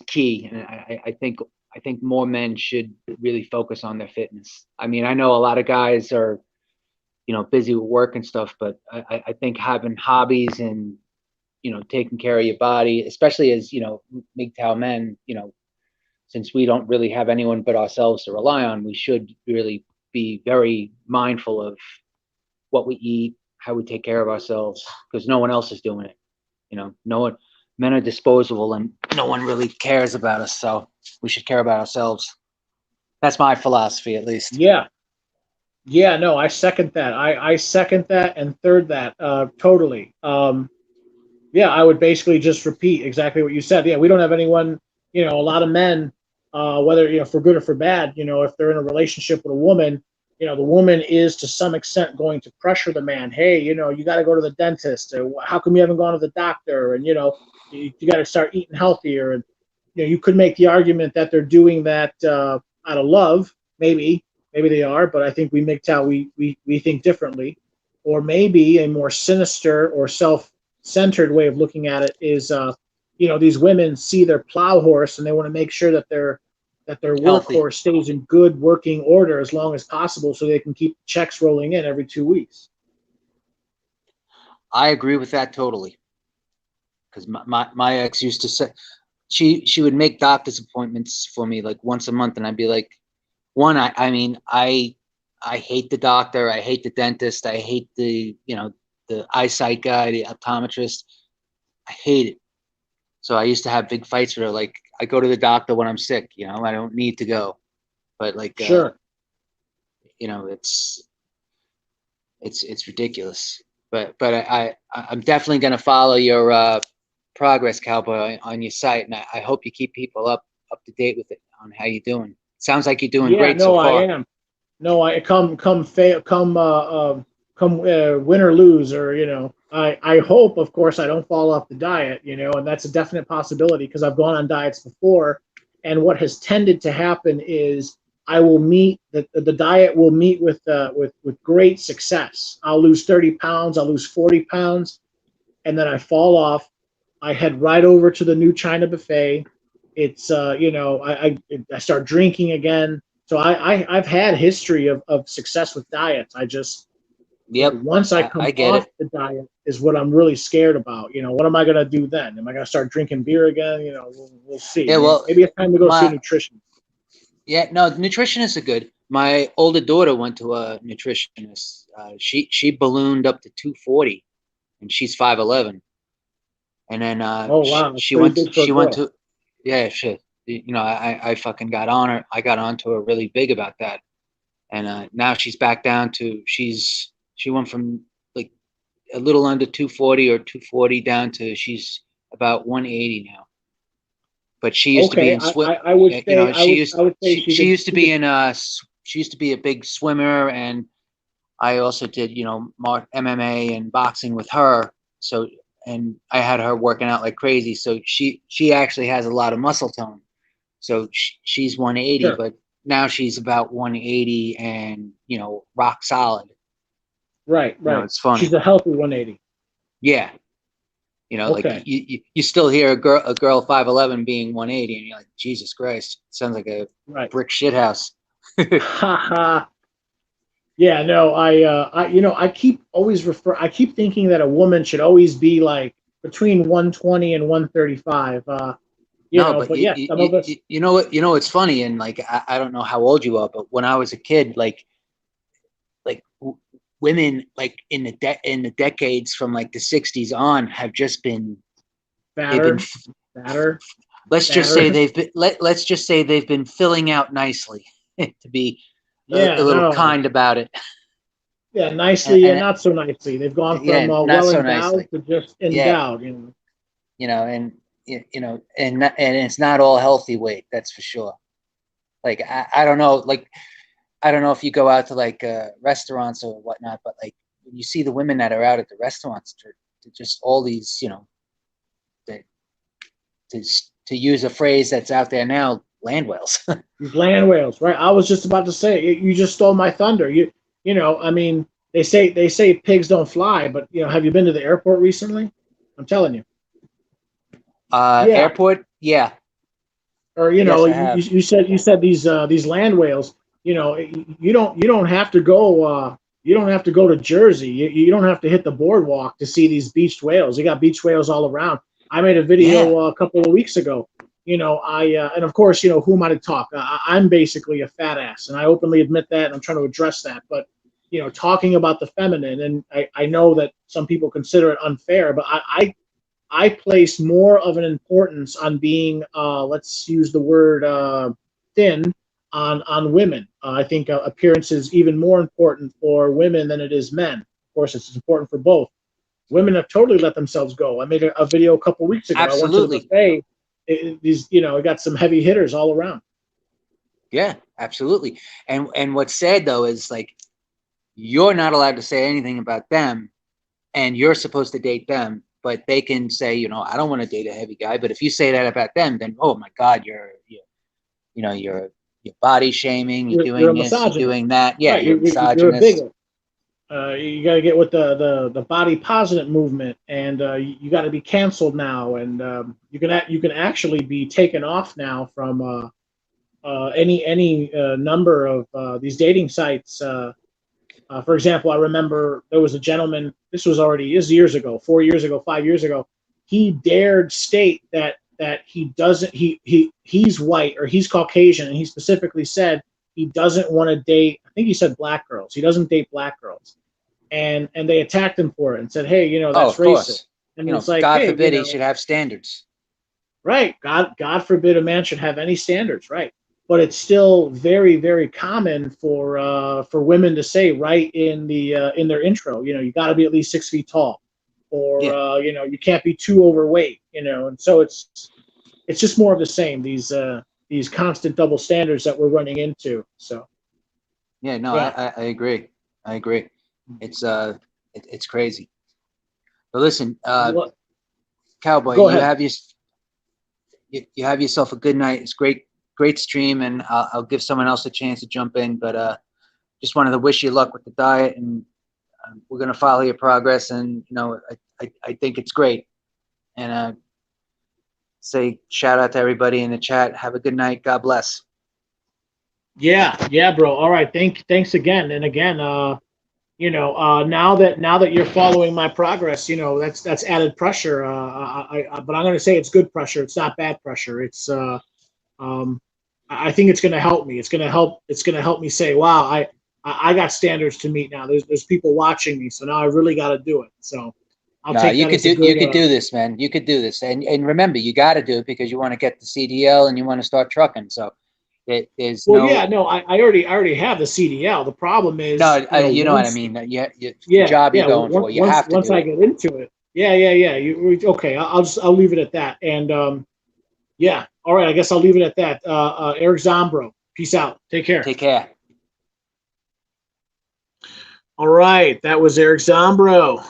key, and I think more men should really focus on their fitness. I mean, I know a lot of guys are busy with work and stuff, but I think having hobbies and taking care of your body, especially as Mgtow men, since we don't really have anyone but ourselves to rely on, we should really be very mindful of what we eat, how we take care of ourselves, because no one else is doing it. No one, men are disposable, and no one really cares about us. So we should care about ourselves. That's my philosophy, at least. Yeah. Yeah, no, I second that. I second that and third that totally. Yeah, I would basically just repeat exactly what you said. Yeah, we don't have anyone, a lot of men, whether, for good or for bad, if they're in a relationship with a woman, the woman is to some extent going to pressure the man. Hey, you got to go to the dentist. How come you haven't gone to the doctor? And, you got to start eating healthier. And, you could make the argument that they're doing that out of love. Maybe they are, but I think we make how we think differently. Or maybe a more sinister or self-centered way of looking at it is, these women see their plow horse and they want to make sure that their Healthy. workhorse stays in good working order as long as possible so they can keep checks rolling in every 2 weeks. I agree with that totally. Because my ex used to say she would make doctor's appointments for me like once a month, and I'd be like, one, I mean, I hate the doctor, I hate the dentist, I hate the eyesight guy, the optometrist. I hate it. So I used to have big fights with her. Like, I go to the doctor when I'm sick. I don't need to go. But like, Sure. it's it's ridiculous. But I'm definitely gonna follow your progress, Cowboy, on your site, and I hope you keep people up to date with it on how you're doing. Sounds like you're doing Yeah, great so no, I far. am. No, I come win or lose, or I hope, of course, I don't fall off the diet, and that's a definite possibility because I've gone on diets before, and what has tended to happen is I will meet the diet will meet with great success. I'll lose 30 pounds, I'll lose 40 pounds, and then I fall off. I head right over to the new China buffet. It's I start drinking again. So I've had history of success with diets. I just Yep, once I I come get off it. the diet is what I'm really scared about. What am I gonna do then? Am I gonna start drinking beer again? We'll see. Yeah, Maybe, well, maybe it's time to go see a my nutritionist. yeah, no, nutritionists are good. My older daughter went to a nutritionist. She ballooned up to 240, and she's 5'11". And then Oh wow, that's she pretty went big for a she went girl. to yeah, shit. I fucking got on her. I got onto her really big about that. And now she's back down to she went from like a little under 240 or 240 down to she's about 180 now. But she used to be Okay, in I would say she used I would say she she could used to she be could in she used to be a big swimmer, and I also did, MMA and boxing with her. So, and I had her working out like crazy. So she actually has a lot of muscle tone. So she's 180, Sure. but now she's about 180 and, rock solid. Right, right. It's funny. She's a healthy 180. Yeah. Like Okay. you still hear a girl 5'11" being 180, and you're like, Jesus Christ, sounds like a Right. brick shit house. Ha ha. Yeah, no, I keep thinking that a woman should always be like between 120 and 135. No, but But yeah, some of us. it's funny, and like I don't know how old you are, but when I was a kid, like women like in the decades from like the 60s on have just been they've been Fatter, fatter, let's just say fatter. let's just say they've been filling out nicely to be a Yeah, little no. kind about it. Yeah, and, nicely and and not so nicely. They've gone from yeah, not well so endowed nicely. to just Yeah, endowed. and and it's not all healthy weight, that's for sure. Like I don't know, like I don't know if you go out to like restaurants or whatnot, but like when you see the women that are out at the restaurants, they're just all these, they, to to use a phrase that's out there now, land whales. These land whales, right? I was just about to say you just stole my thunder. I mean, they say pigs don't fly, but have you been to the airport recently? I'm telling you. Yeah, Airport, yeah, or yes, I you, have. you said these land whales. You don't have to go. You don't have to go to Jersey. You don't have to hit the boardwalk to see these beached whales. You got beached whales all around. I made a Yeah, video a couple of weeks ago. And of course, who am I to talk? I'm basically a fat ass, and I openly admit that, and I'm trying to address that. But talking about the feminine, and I know that some people consider it unfair, but I place more of an importance on being, let's use the word thin, on women. I think appearance is even more important for women than it is men. Of course, it's important for both. Women have totally let themselves go. I made a video a couple weeks ago. I went to the absolutely. buffet. I got some heavy hitters all around. Yeah, absolutely. And what's sad though is like you're not allowed to say anything about them, and you're supposed to date them, but they can say, I don't want to date a heavy guy. But if you say that about them, then oh my God, you're body shaming, you're You're a doing this, you're misogynist, doing that. Yeah, right? you're a You're a misogynist. bigot. You got to get with the body positive movement, and you got to be canceled now. And you can actually be taken off now from any number of these dating sites. For example, I remember there was a gentleman. This is years ago, 4 years ago, 5 years ago. He dared state that he doesn't. He's white or he's Caucasian, and he specifically said he doesn't want to date. I think he said black girls. He doesn't date black girls, and they attacked him for it and said, hey, Oh, that's of racist. course. And it's like, God hey, forbid he should have standards. right? God forbid a man should have any standards, right? But it's still very, very common for women to say right in their intro, you got to be at least 6 feet tall, or Yeah. you can't be too overweight, and so it's just more of the same. These constant double standards that we're running into. So Yeah, no, yeah, I agree. I agree. It's it's crazy. But listen, Cowboy, go ahead. you have yourself a good night. It's great stream, and I'll give someone else a chance to jump in. But just wanted to wish you luck with the diet, and we're gonna follow your progress. And I think it's great. And say shout out to everybody in the chat. Have a good night. God bless. Yeah, bro. All right, thanks again and again. Now that you're following my progress, that's added pressure. But I'm going to say it's good pressure. It's not bad pressure. Um, I think it's going to help me. It's going to help. It's going to help me say, wow, I got standards to meet now. There's people watching me, so now I really got to do it. So I'll No, take that as a you good. could do this, man. You could do this, and remember, you got to do it because you want to get the CDL and you want to start trucking. So there's Well, no yeah, no, I already have the CDL. The problem is, no, you know what I once. mean. The Yeah, job you're yeah. going for, you have to Once do I it. get into it, yeah. Okay, I'll leave it at that. And yeah, all right. I guess I'll leave it at that. Eric Zombro, peace out. Take care. Take care. All right, that was Eric Zombro,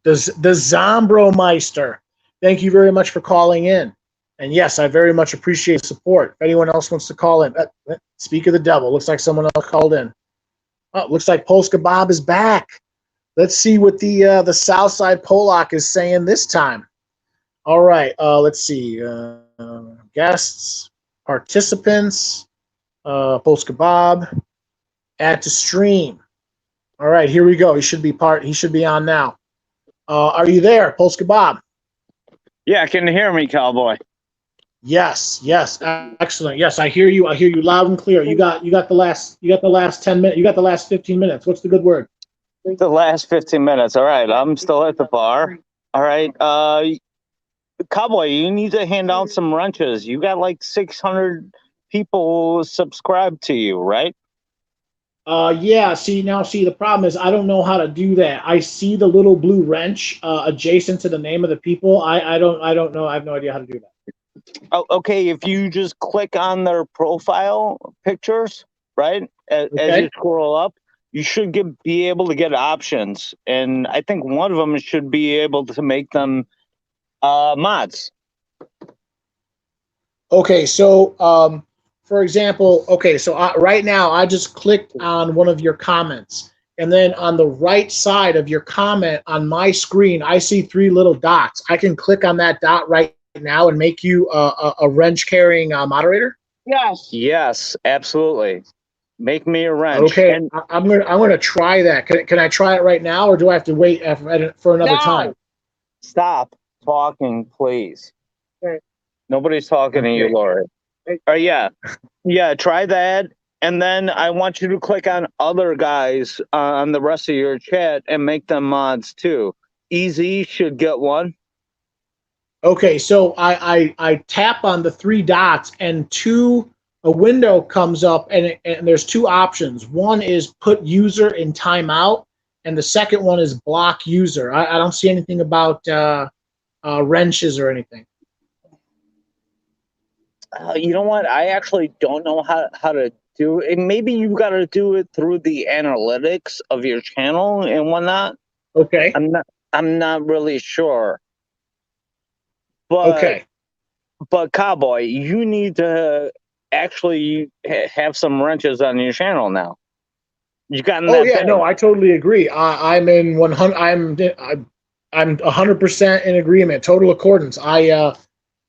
the Zombro Meister. Thank you very much for calling in. And yes, I very much appreciate the support. If anyone else wants to call in, speak of the devil. Looks like someone else called in. Oh, looks like Polska Bob is back. Let's see what the Southside Polak is saying this time. All right, let's see. Guests, participants, Polska Bob, add to stream. All right, here we go. He should be on now. Are you there, Polska Bob? Yeah, can you hear me, cowboy? Yes, excellent. Yes, I hear you. I hear you loud and clear. You got the last 10 minutes. You got the last 15 minutes. What's the good word? The last 15 minutes. All right, I'm still at the bar. All right, cowboy, you need to hand out some wrenches. You got like 600 people subscribed to you, right? Yeah. See, the problem is I don't know how to do that. I see the little blue wrench adjacent to the name of the people. I don't know. I have no idea how to do that. Oh, okay, if you just click on their profile pictures, right, as you scroll up, you should be able to get options, and I think one of them should be able to make them mods. Okay, so for example, right now I just clicked on one of your comments, and then on the right side of your comment on my screen, I see 3 little dots. I can click on that dot right now and make you a wrench carrying moderator. Yes, absolutely. Make me a wrench. Okay, and I'm gonna try that. Can I try it right now, or do I have to wait for another time? Stop talking, please. Okay. Nobody's talking to you, Lori. Yeah, try that, and then I want you to click on other guys on the rest of your chat and make them mods too. Easy should get one. Okay, so I tap on the 3 dots, and a window comes up, and there's 2 options. One is put user in timeout, and the second one is block user. I don't see anything about wrenches or anything. You know what? I actually don't know how to do it. Maybe you got to do it through the analytics of your channel and whatnot. Okay. I'm not really sure. But, okay. But cowboy, you need to actually have some wrenches on your channel now. You got that? Oh yeah, no, I totally agree. I'm in 100. I'm 100% in agreement. Total accordance. I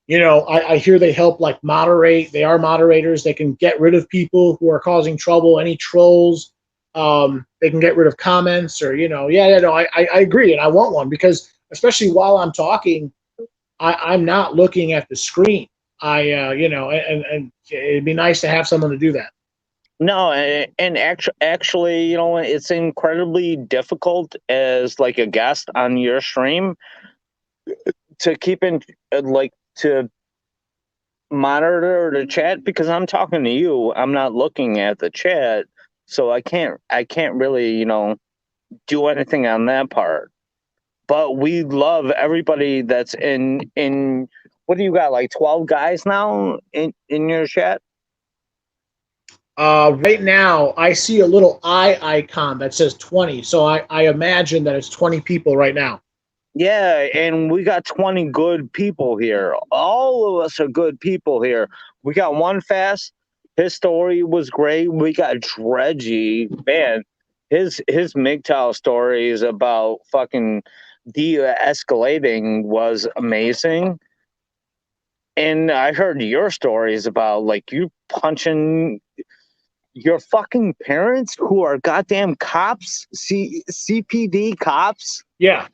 hear they help like moderate. They are moderators. They can get rid of people who are causing trouble. Any trolls. They can get rid of comments or I agree, and I want one because especially while I'm talking, I'm not looking at the screen. And it'd be nice to have someone to do that. No, and actually, it's incredibly difficult as like a guest on your stream to keep in to monitor the chat because I'm talking to you. I'm not looking at the chat, so I can't really do anything on that part. But we love everybody that's in. What do you got? Like 12 guys now in your chat? Right now, I see a little eye icon that says 20. So I imagine that it's 20 people right now. Yeah, and we got 20 good people here. All of us are good people here. We got One Fast. His story was great. We got Dredgy. Man, his Mgtow stories about fucking de-escalating was amazing. And I heard your stories about like you punching your fucking parents who are goddamn cops, CPD cops. Yeah.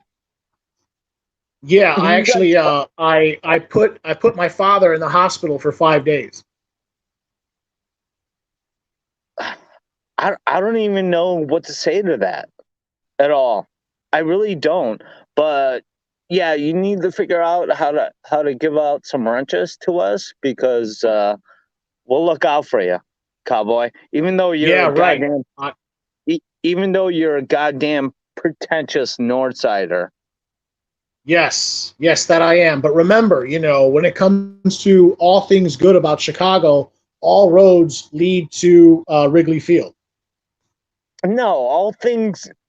Yeah, I actually I put my father in the hospital for 5 days. I don't even know what to say to that at all. I really don't. But yeah, you need to figure out how to give out some wrenches to us because we'll look out for you, cowboy. Even though you're even though you're a goddamn pretentious Northsider. Yes, that I am. But remember, when it comes to all things good about Chicago, all roads lead to Wrigley Field. No,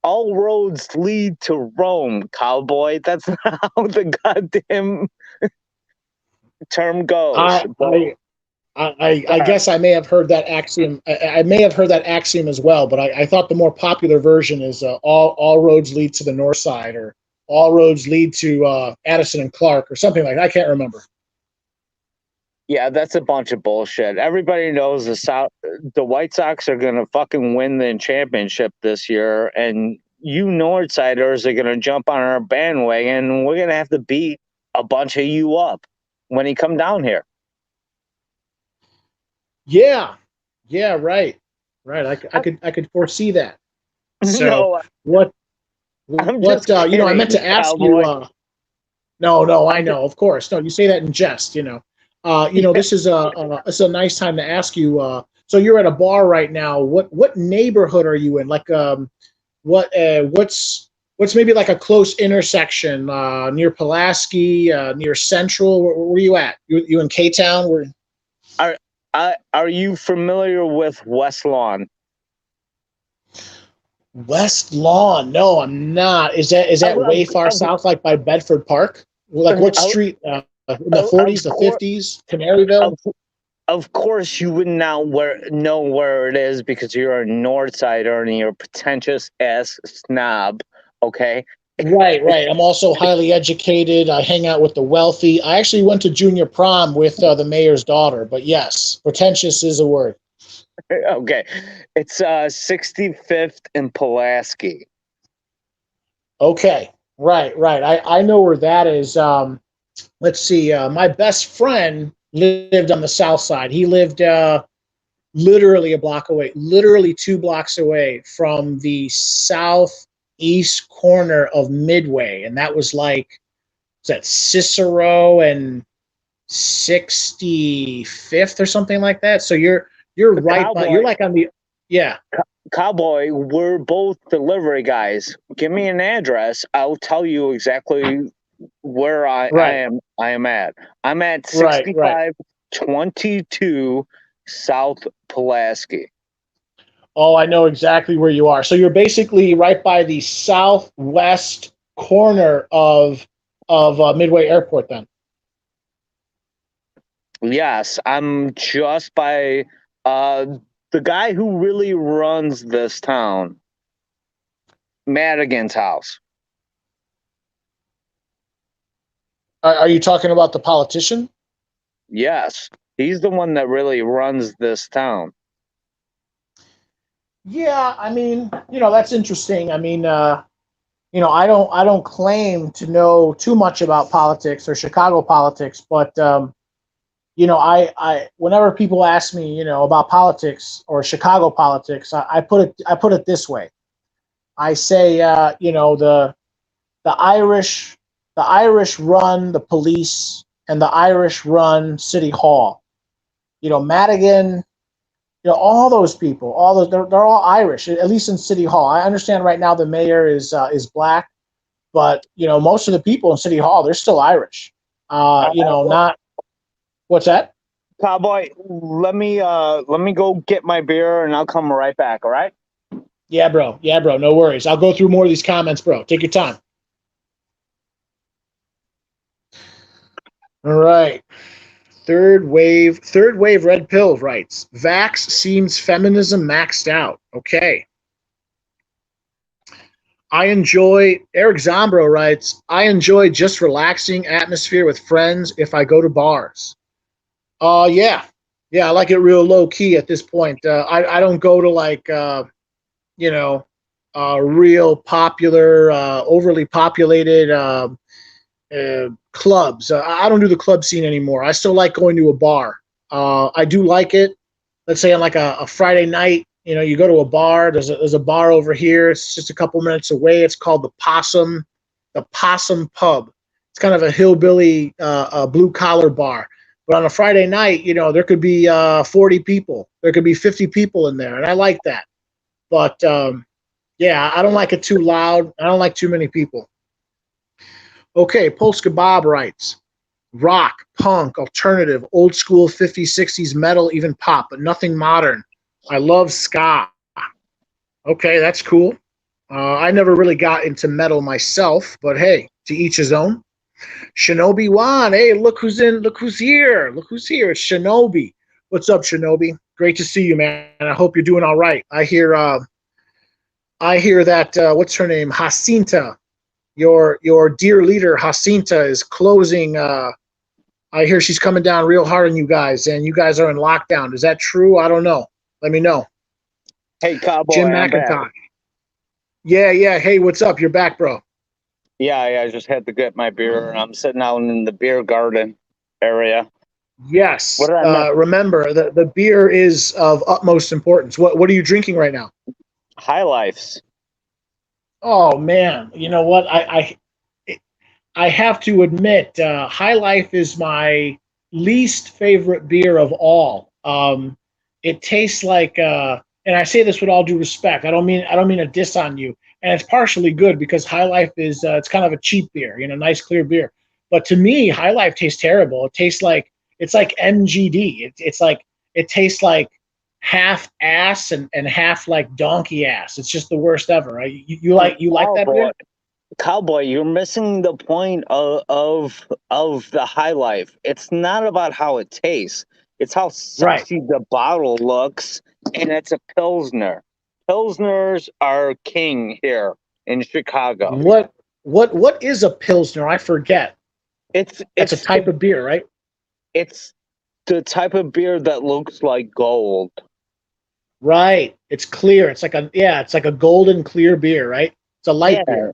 all roads lead to Rome, cowboy. That's not how the goddamn term goes. I But I I uh, guess I may have heard that axiom. I may have heard that axiom as well, but I thought the more popular version is all roads lead to the north side, or all roads lead to Addison and Clark, or something like that. I can't remember. yeah, that's a bunch of bullshit. Everybody knows the White Sox are gonna fucking win the championship this year, and you Northsiders are gonna jump on our bandwagon. And we're gonna have to beat a bunch of you up when he come down here. Yeah, yeah, right, right. I could foresee that. So No, what I'm just I meant kidding, to ask you. cowboy. No, no, I I'm just know, of course. No, you say that in jest. This is a nice time to ask you. So you're at a bar right now. What neighborhood are you in? Like, what's maybe like a close intersection near Pulaski, near Central? Where you at? You in K Town? Where are are you familiar with West Lawn? West Lawn? No, I'm not. Is that Of way far of south, like by Bedford Park? Like what of, street? In the of 40s, the course. 50s, Canaryville? Of of course, you would not know where it is because you're a North Sider and you're a pretentious ass snob. Okay. Right, right. I'm also highly educated. I hang out with the wealthy. I actually went to junior prom with the mayor's daughter, but yes, pretentious is a word. Okay. It's 65th and Pulaski. Okay, right, right. I know where that is. Let's see. My best friend lived on the south side. He lived literally a block away, literally 2 blocks away from the southeast corner of Midway, and that was like, is that Cicero and 65th or something like that. So you're right by, you're Cowboy, like on the, yeah. Cowboy, we're both delivery guys. Give me an address. I'll tell you exactly where Right, I am at. I'm at right, right. 6522 South Pulaski. Oh, I know exactly where you are. So you're basically right by the southwest corner of Midway Airport then. Yes, I'm just by uh the guy who really runs this town, Madigan's house. Are you talking about the politician? Yes, he's the one that really runs this town. Yeah, I mean, that's interesting. I mean, I don't claim to know too much about politics or Chicago politics, but whenever people ask me, about politics or Chicago politics, I put it this way. I say, the Irish, the Irish run the police, and the Irish run City Hall. Madigan, all those people, all those, they're all Irish, at least in City Hall. I understand right now the mayor is black, but most of the people in City Hall, they're still Irish. Well, Not what's that? Cowboy, let me go get my beer and I'll come right back. All right. Yeah, bro. Yeah, bro. No worries. I'll go through more of these comments, bro. Take your time. All right. Third wave red pill writes, Vax seems feminism maxed out. Okay. Eric Zombro writes, I enjoy just relaxing atmosphere with friends if I go to bars. Yeah. Yeah, I like it real low key at this point. I don't go to like, you know, real popular, overly populated clubs. I don't do the club scene anymore. I still like going to a bar. I do like it. Let's say on like a Friday night, you go to a bar. There's a bar over here. It's just a couple minutes away. It's called the Possum Pub. It's kind of a hillbilly, blue collar bar. But on a Friday night, there could be 40 people. There could be 50 people in there, and I like that. But yeah, I don't like it too loud. I don't like too many people. Okay, Polska Bob writes, rock, punk, alternative, old school 50s, 60s, metal, even pop, but nothing modern. I love ska. Okay, that's cool. I never really got into metal myself, but hey, to each his own. Shinobi Wan, hey, look who's in, look who's here, look who's here. It's Shinobi. What's up, Shinobi? Great to see you, man. I hope you're doing all right. I hear that what's her name, Jacinta, your dear leader Jacinta is closing. I hear she's coming down real hard on you guys, and you guys are in lockdown. Is that true? I don't know. Let me know. Hey, Jim Cowboy, I'm back. McIntyre. Yeah, yeah. Hey, what's up? You're back, bro. Yeah, I just had to get my beer. I'm sitting out in the beer garden area. What Yes. did I miss? Remember, the beer is of utmost importance. What are you drinking right now? High Lifes. Oh man, you know what? I have to admit, High Life is my least favorite beer of all. It tastes like, and I say this with all due respect. I don't mean a diss on you. And it's partially good because High Life is it's kind of a cheap beer, nice clear beer. But to me, High Life tastes terrible. It tastes like it's like MGD. It's like it tastes like half ass and half like donkey ass. It's just the worst ever. Right? You like that Cowboy, beer? Cowboy, you're missing the point of the High Life. It's not about how it tastes. It's how Right. sexy the bottle looks, and it's a Pilsner. Pilsners are king here in Chicago. What is a pilsner? I forget. It's That's a it's type the of beer, right? it's the type of beer that looks like gold. Right. It's clear. It's like a golden clear beer, right? It's a Yeah, light beer.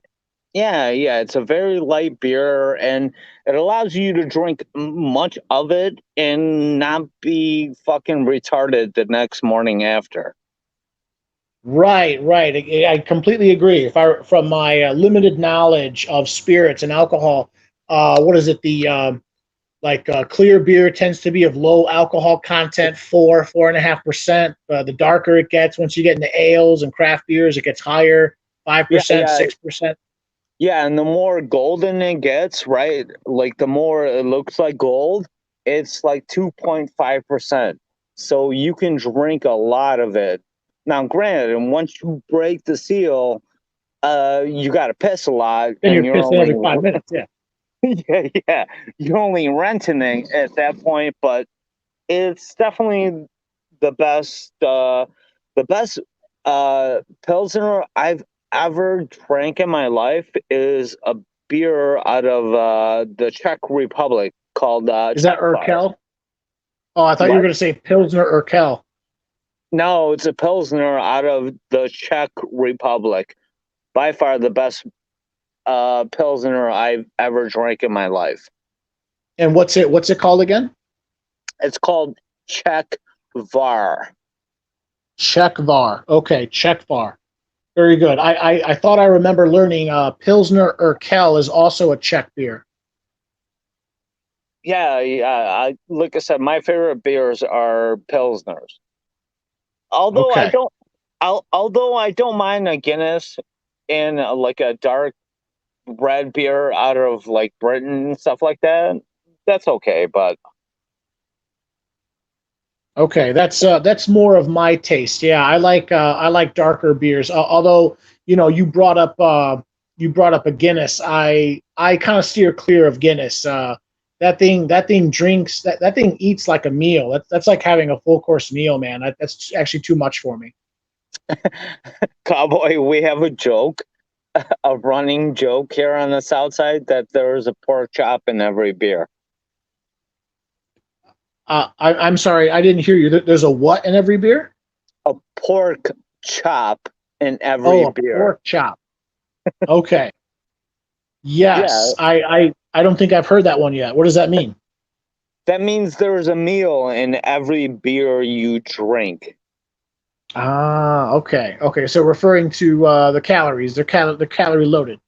yeah. It's a very light beer, and it allows you to drink much of it and not be fucking retarded the next morning after. Right, right. I completely agree. If I from my limited knowledge of spirits and alcohol, what is it? The clear beer tends to be of low alcohol content, 4.5%. The darker it gets, once you get into ales and craft beers, it gets higher, Yeah, 5%, yeah, 6%. yeah. And the more golden it gets, right? Like the more it looks like gold, it's like 2.5%. So you can drink a lot of it. Now, granted, and once you break the seal, you got to piss a lot, Then and you're you're pissing only every 5 minutes. Yeah. yeah, you're only renting it at that point. But it's definitely the best, the best pilsner I've ever drank in my life is a beer out of the Czech Republic called Is that Czech Bar. Urkel? Oh, I thought you were What? going to say Pilsner Urkel. No, it's a pilsner out of the Czech Republic. By far the best pilsner I've ever drank in my life. And what's it called again? It's called Czech Var. Czech Var. Okay, Czech Var. Very good. I thought I remember learning Pilsner Urkel is also a Czech beer. Yeah. Like I said, my favorite beers are pilsners. Although I Okay. don't, although I don't mind a Guinness and like a dark red beer out of like Britain and stuff like that. That's okay, but Okay, that's more of my taste. Yeah, I like darker beers. Although you brought up a Guinness. I kind of steer clear of Guinness. That thing drinks that thing eats like a meal. That's like having a full course meal, man. That's actually too much for me. Cowboy, we have a joke, a running joke here on the South Side that there is a pork chop in every beer. I'm sorry, I didn't hear you. There's a what in every beer? A pork chop in every Oh, a beer. pork chop. Okay. Yeah, Yes, I don't think I've heard that one yet. What does that mean? that means there's a meal in every beer you drink. Ah, okay, okay. So referring to the calories, they're calorie loaded.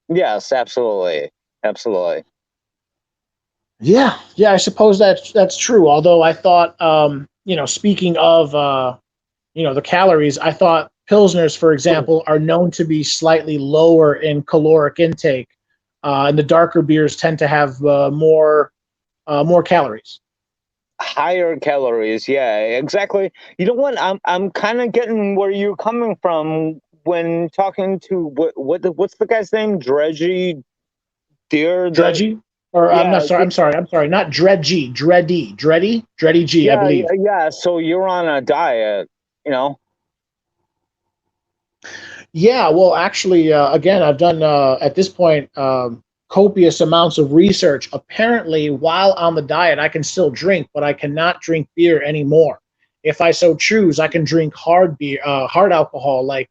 Yes, absolutely. Absolutely. Yeah, yeah. I suppose that's true. Although I thought, speaking of the calories, I thought pilsners, for example, are known to be slightly lower in caloric intake, and the darker beers tend to have more calories. higher calories. Yeah, exactly. You know what? I'm kind of getting where you're coming from when talking to what's the guy's name? Dredgy Deer. Dredgy, or Yeah, I'm sorry, not Dredgy, Dreddy G, I yeah, believe. yeah. So you're on a diet, you know? Yeah, well, actually, again, I've done at this point copious amounts of research. Apparently, while on the diet, I can still drink, but I cannot drink beer anymore. If I so choose, I can drink hard beer, hard alcohol like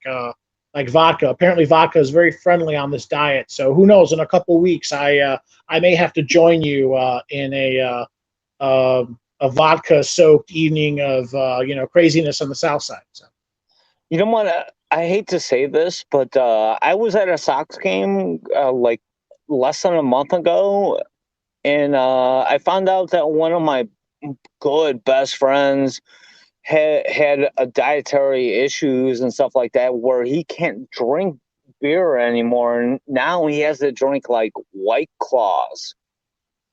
vodka. Apparently, vodka is very friendly on this diet. So who knows? In a couple weeks, I may have to join you in a vodka soaked evening of craziness on the south side. So. You know what? I hate to say this, but I was at a Sox game like less than a month ago, and I found out that one of my good best friends had a dietary issues and stuff like that, where he can't drink beer anymore, and now he has to drink like White Claws.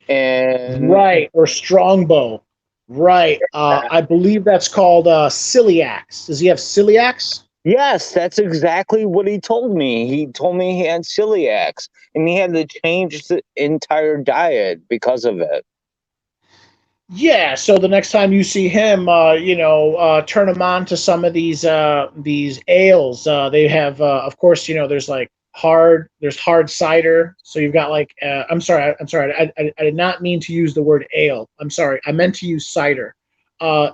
And Right, or Strongbow. Right. I believe that's called celiacs. Does he have celiacs? yes, that's exactly what he told me. He told me he had celiacs, and he had to change the entire diet because of it. Yeah. So the next time you see him, turn him on to some of these ales. They have, of course, there's hard cider. So you've got like, I'm sorry, I did not mean to use the word ale. I'm sorry, I meant to use cider.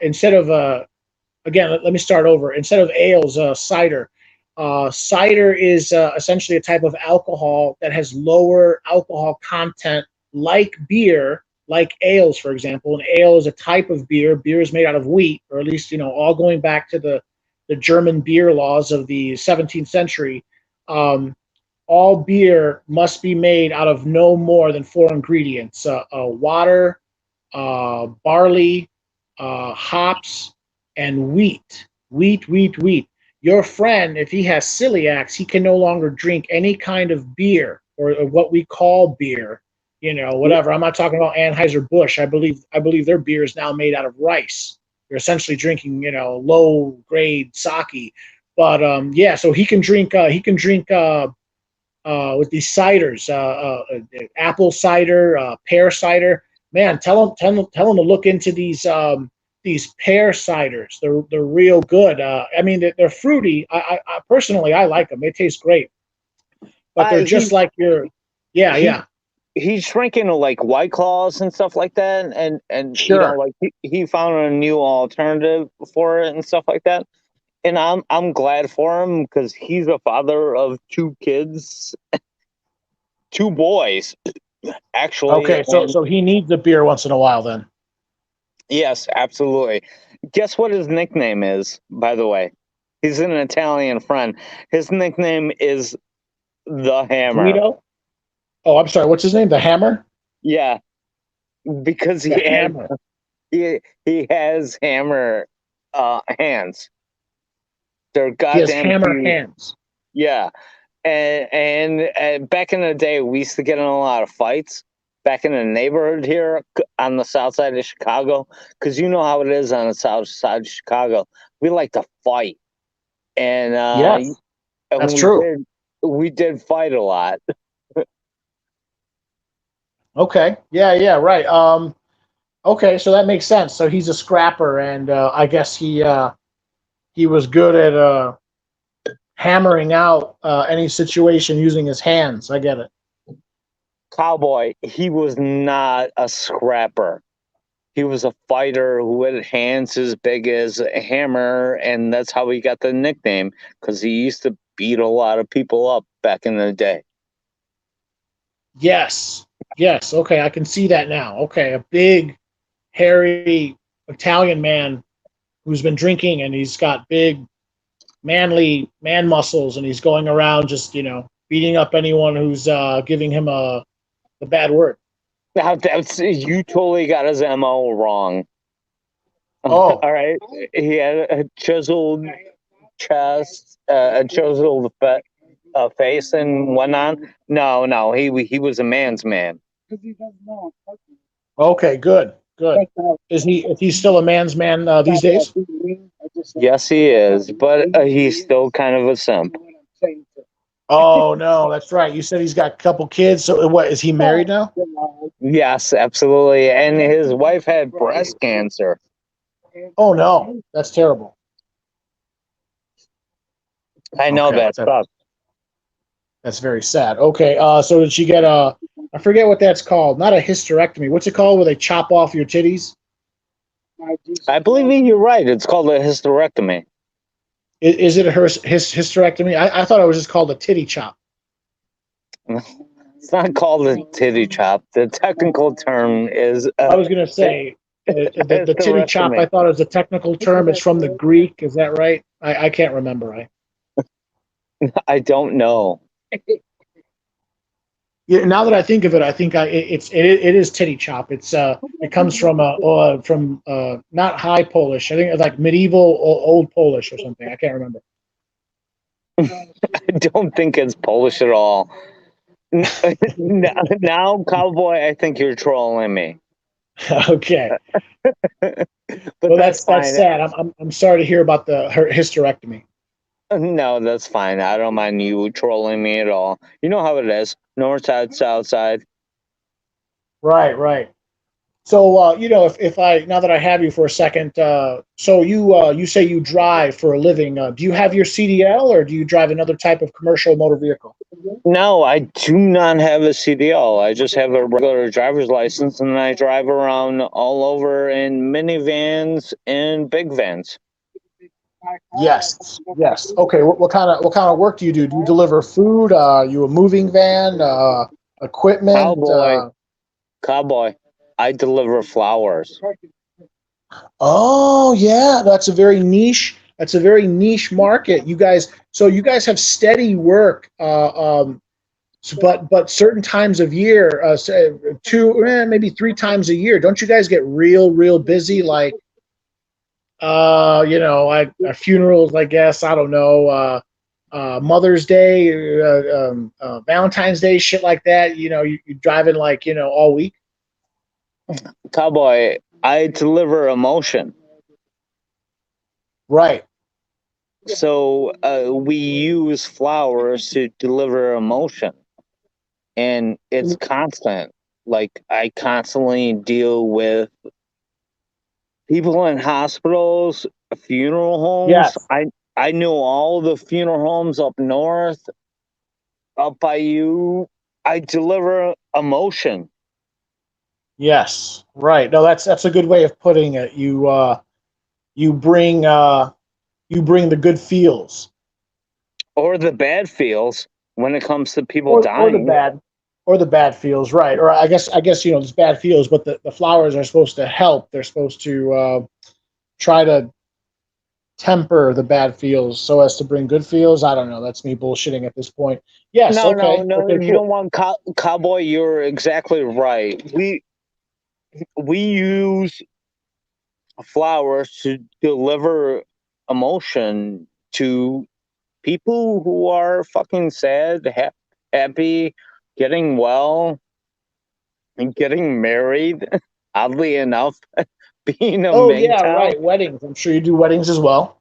Instead of again, let me start over. Instead of ales, cider. Cider is essentially a type of alcohol that has lower alcohol content, like beer, like ales, for example. An ale is a type of beer. Beer is made out of wheat, or at least all going back to the German beer laws of the 17th century. Um, all beer must be made out of no more than four ingredients: water, barley, hops, and wheat. Wheat. Your friend, if he has celiacs, he can no longer drink any kind of beer or what we call beer. Whatever. I'm not talking about Anheuser-Busch. I believe their beer is now made out of rice. You're essentially drinking, low grade sake. But yeah, so he can drink. With these ciders, apple cider, pear cider. Man, tell him to look into these pear ciders. They're real good. I mean, they're fruity. I personally I like them. They taste great, but they're He just like your. Yeah, he yeah, he's drinking like White Claws and stuff like that, and sure. like he found a new alternative for it and stuff like that. And I'm glad for him because he's a father of two kids, two boys actually. Okay, so And so he needs a beer once in a while then. yes, absolutely. Guess what his nickname is, by the way? He's an Italian friend. His nickname is the Hammer. Guido. Oh, I'm sorry. What's his name? The Hammer. Yeah, because The Hammer. he has hammer hands. They're He has goddamn hammer huge. hands. Yeah, and back in the day, we used to get in a lot of fights back in the neighborhood here on the south side of Chicago, because you know how it is on the south side of Chicago. We like to fight, and Yes, and that's true. we did fight a lot. Okay. Yeah, right. Okay, so that makes sense. So he's a scrapper, and I guess he was good at hammering out any situation using his hands. I get it. Cowboy, he was not a scrapper. He was a fighter who had hands as big as a hammer, and that's how he got the nickname because he used to beat a lot of people up back in the day. Yes, yes. Okay, I can see that now. Okay, a big, hairy Italian man who's been drinking, and he's got big, manly man muscles, and he's going around just beating up anyone who's giving him a bad word. Now that's you totally got his MO wrong. All Oh, right, he had a chiseled chest, a chiseled face, and whatnot. No, he was a man's man. okay, good. Good. Is he still a man's man these days? Yes, he is, but he's still kind of a simp. Oh no, that's right. You said he's got a couple kids. So what is he married now? Yes, absolutely. And his wife had breast cancer. Oh no, that's terrible. I know Okay, that sucks. that's very sad. Okay, so did she get a? I forget what that's called. Not a hysterectomy. What's it called? Where they chop off your titties? I believe you're right. It's called a hysterectomy. Is it a hysterectomy? I thought it was just called a titty chop. It's not called a titty chop. The technical term is I was gonna say the titty chop. I hysterectomy. thought it was a technical term. It's from the Greek. Is that right? I can't remember. I don't know. Yeah, now that I think of it, I think it is titty chop. It comes from not High Polish. I think it's like medieval old Polish or something. I can't remember. I don't think it's Polish at all. Now, cowboy, I think you're trolling me. Okay, But well that's that's fine. sad. I'm sorry to hear about her hysterectomy. No, that's fine. I don't mind you trolling me at all. You know how it is. North side, south side. Right. So if I now that I have you for a second, so you say you drive for a living. Do you have your CDL or do you drive another type of commercial motor vehicle? No, I do not have a CDL. I just have a regular driver's license, and I drive around all over in minivans and big vans. Yes. Okay. What kind of work do you do? Do you deliver food? You a moving van? Equipment? Cowboy. I deliver flowers. Oh yeah, that's a very niche. That's a very niche market. You guys have steady work. But certain times of year, say two, maybe three times a year, don't you guys get real busy? Like, like funerals, I guess. I don't know. Mother's Day, Valentine's Day, shit like that. You driving like all week. Cowboy, I deliver emotion. Right. So we use flowers to deliver emotion. And it's constant. Like, I constantly deal with people in hospitals, funeral homes. Yes. I know all the funeral homes up north, up by you. I deliver emotion. Yes. Right. No, that's a good way of putting it. You bring the good feels, Or the bad feels when it comes to people or the dying. bad, feels. Right. Or I guess there's bad feels, but the flowers are supposed to help. They're supposed to try to temper the bad feels so as to bring good feels. I don't know. That's me bullshitting at this point. Yes. Okay. No. Okay. You Cool. don't want cowboy. You're exactly right. We use flowers to deliver emotion to people who are fucking sad, happy, getting well, and getting married. Oddly enough, being a Oh yeah. Mgtow. Right. Weddings. I'm sure you do weddings as well.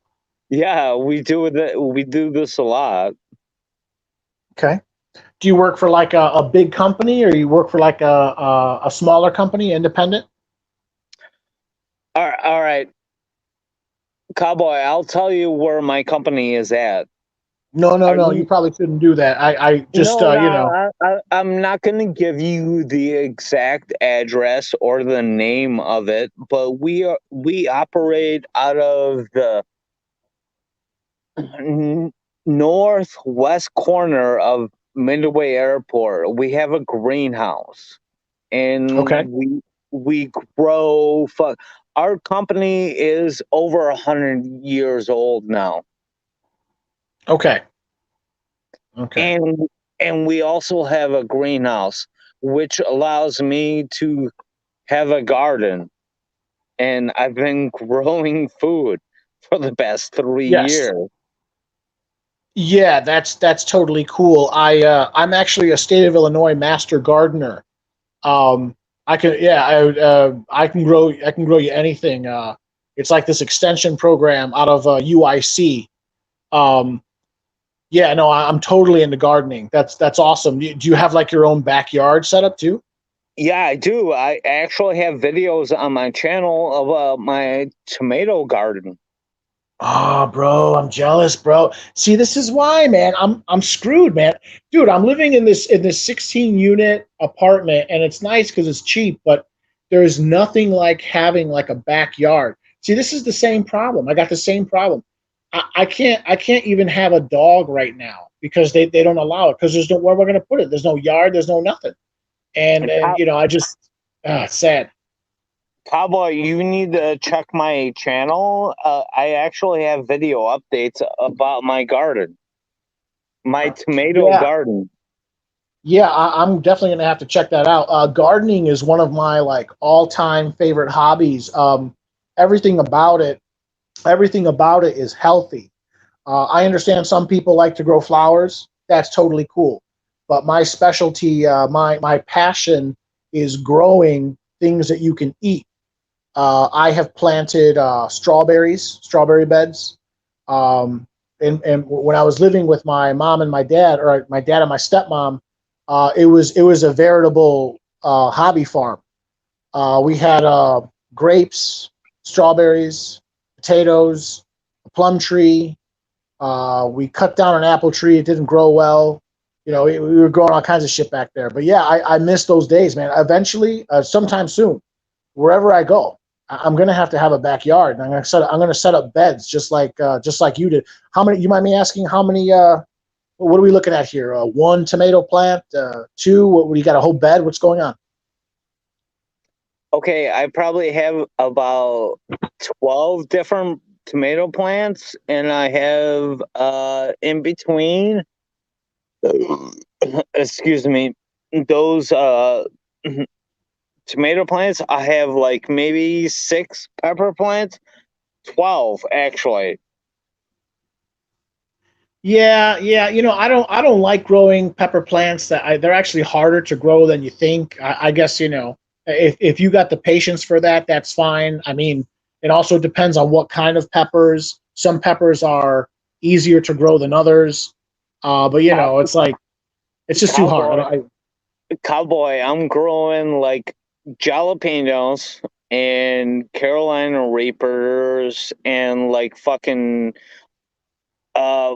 Yeah, we do this a lot. Okay. Do you work for like a big company or you work for like a smaller company, independent? All right, cowboy. I'll tell you where my company is at. No. Are No. You you? probably shouldn't do that. I just No, I'm not going to give you the exact address or the name of it, but we operate out of the northwest corner of Midway Airport. We have a greenhouse, Okay. and we grow. Our company is over 100 years old now, Okay. and we also have a greenhouse, which allows me to have a garden, and I've been growing food for the past 3 Yes. years. Yeah, that's totally cool. I'm actually a state of Illinois master gardener. Um, I can, yeah, I can grow you anything. It's like this extension program out of UIC. Um, yeah, no, I'm totally into gardening. That's awesome. Do you have like your own backyard setup too? Yeah, I do. I actually have videos on my channel of my tomato garden. Oh, bro, I'm jealous, bro. See, this is why, man. I'm screwed, man. Dude, I'm living in this 16 unit apartment, and it's nice because it's cheap, but there's nothing like having like a backyard. See, this is the same problem. I got the same problem. I can't even have a dog right now because they don't allow it because there's no where we're gonna put it. There's no yard. There's no nothing. And you know, I just it's sad. Cowboy, you need to check my channel. I actually have video updates about my garden, my tomato Yeah, garden. yeah, I'm definitely gonna have to check that out. Gardening is one of my like all-time favorite hobbies. Everything about it, everything about it is healthy. I understand some people like to grow flowers. That's totally cool. But my specialty, my passion is growing things that you can eat. I have planted strawberry beds. Um, and when I was living with my mom and my dad, or my dad and my stepmom, it was a veritable hobby farm. We had grapes, strawberries, potatoes, a plum tree. We cut down an apple tree; it didn't grow well. You know, we were growing all kinds of shit back there. But yeah, I miss those days, man. Eventually, sometime soon, wherever I go, I'm gonna have to have a backyard. And I'm gonna set up beds just like you did. How many? You mind me asking how many? What are we looking at here? One tomato plant, two. What you got? A whole bed? What's going on? Okay, I probably have about 12 different tomato plants, and I have in between, excuse me, those tomato plants, I have like maybe 6 pepper plants, 12 actually. Yeah, yeah. You know, I don't like growing pepper plants. They're actually harder to grow than you think. I guess you know if you got the patience for that, that's fine. I mean, it also depends on what kind of peppers. Some peppers are easier to grow than others. But you Cow- know, it's like it's just too hard. Cowboy, cowboy, I'm growing like jalapenos and Carolina Reapers and like fucking uh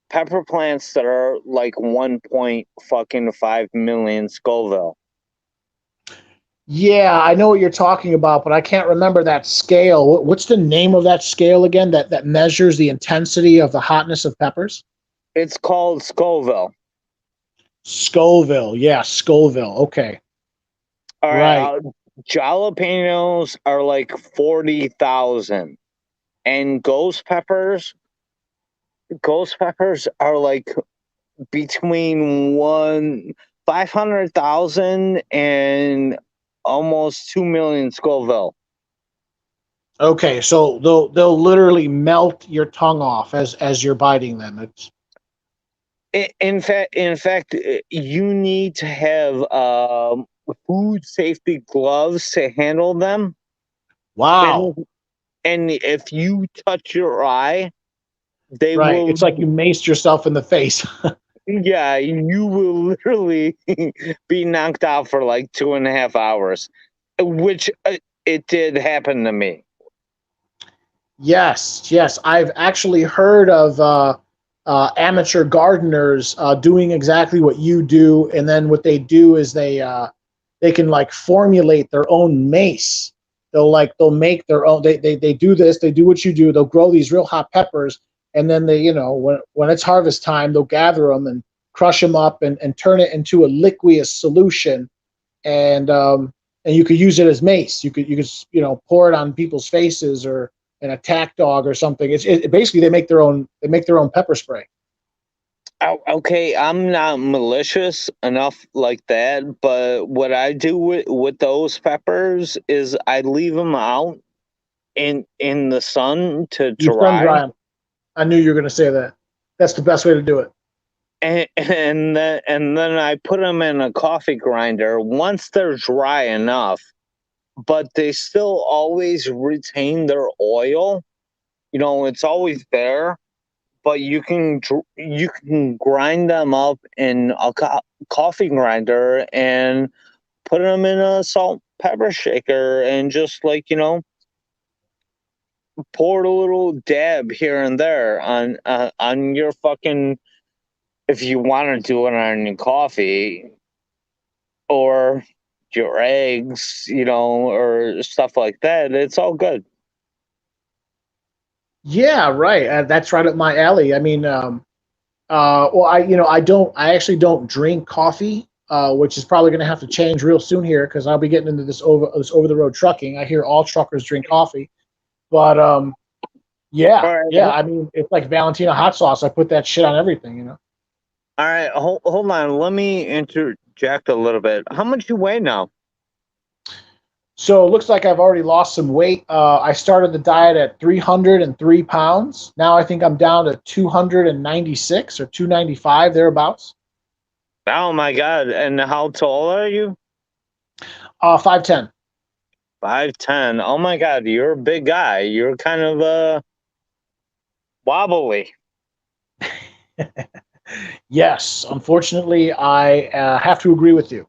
pepper plants that are like 1.5 million Scoville. Yeah, I know what you're talking about, but I can't remember that scale. What's the name of that scale again? That measures the intensity of the hotness of peppers? It's called Scoville. Scoville. Yeah, Scoville. Okay. All right, Right. jalapenos are like 40,000, and ghost peppers are like between 500,000 and almost 2 million Scoville. Okay, so they'll literally melt your tongue off as you're biting them. It's In fact, you need to have food safety gloves to handle them. wow. And and if you touch your eye, they Right. will. It's like you maced yourself in the face. Yeah, you will literally be knocked out for like 2.5 hours, which it did happen to me. Yes, yes. I've actually heard of amateur gardeners doing exactly what you do, and then what they do is they can like formulate their own mace. They'll make their own. They do this. They do what you do. They'll grow these real hot peppers, and then they you know when it's harvest time, they'll gather them and crush them up and turn it into a liqueous solution, and um, and you could use it as mace. You could you know pour it on people's faces or an attack dog or something. Basically they make their own pepper spray. Okay, I'm not malicious enough like that, but what I do with those peppers is I leave them out in the sun to You sun dry. dry them. I knew you were going to say that. That's the best way to do it. and then I put them in a coffee grinder once they're dry enough, but they still always retain their oil. It's always there, but you can grind them up in a coffee grinder and put them in a salt pepper shaker and just pour a little dab here and there on your fucking, if you want to do it on your coffee or your eggs, or stuff like that. It's all good. Yeah, right. That's right up my alley. I mean, well, I actually don't drink coffee, which is probably going to have to change real soon here because I'll be getting into this over the road trucking. I hear all truckers drink coffee, but yeah, All right, yeah. I mean, it's like Valentina hot sauce. I put that shit on everything. all right. Hold on. Let me interject a little bit. How much you weigh now? So it looks like I've already lost some weight. I started the diet at 303 pounds. Now I think I'm down to 296 or 295 thereabouts. Oh my god! And how tall are you? 5'10". 5'10". Oh my god! You're a big guy. You're kind of wobbly. Yes, unfortunately, I have to agree with you,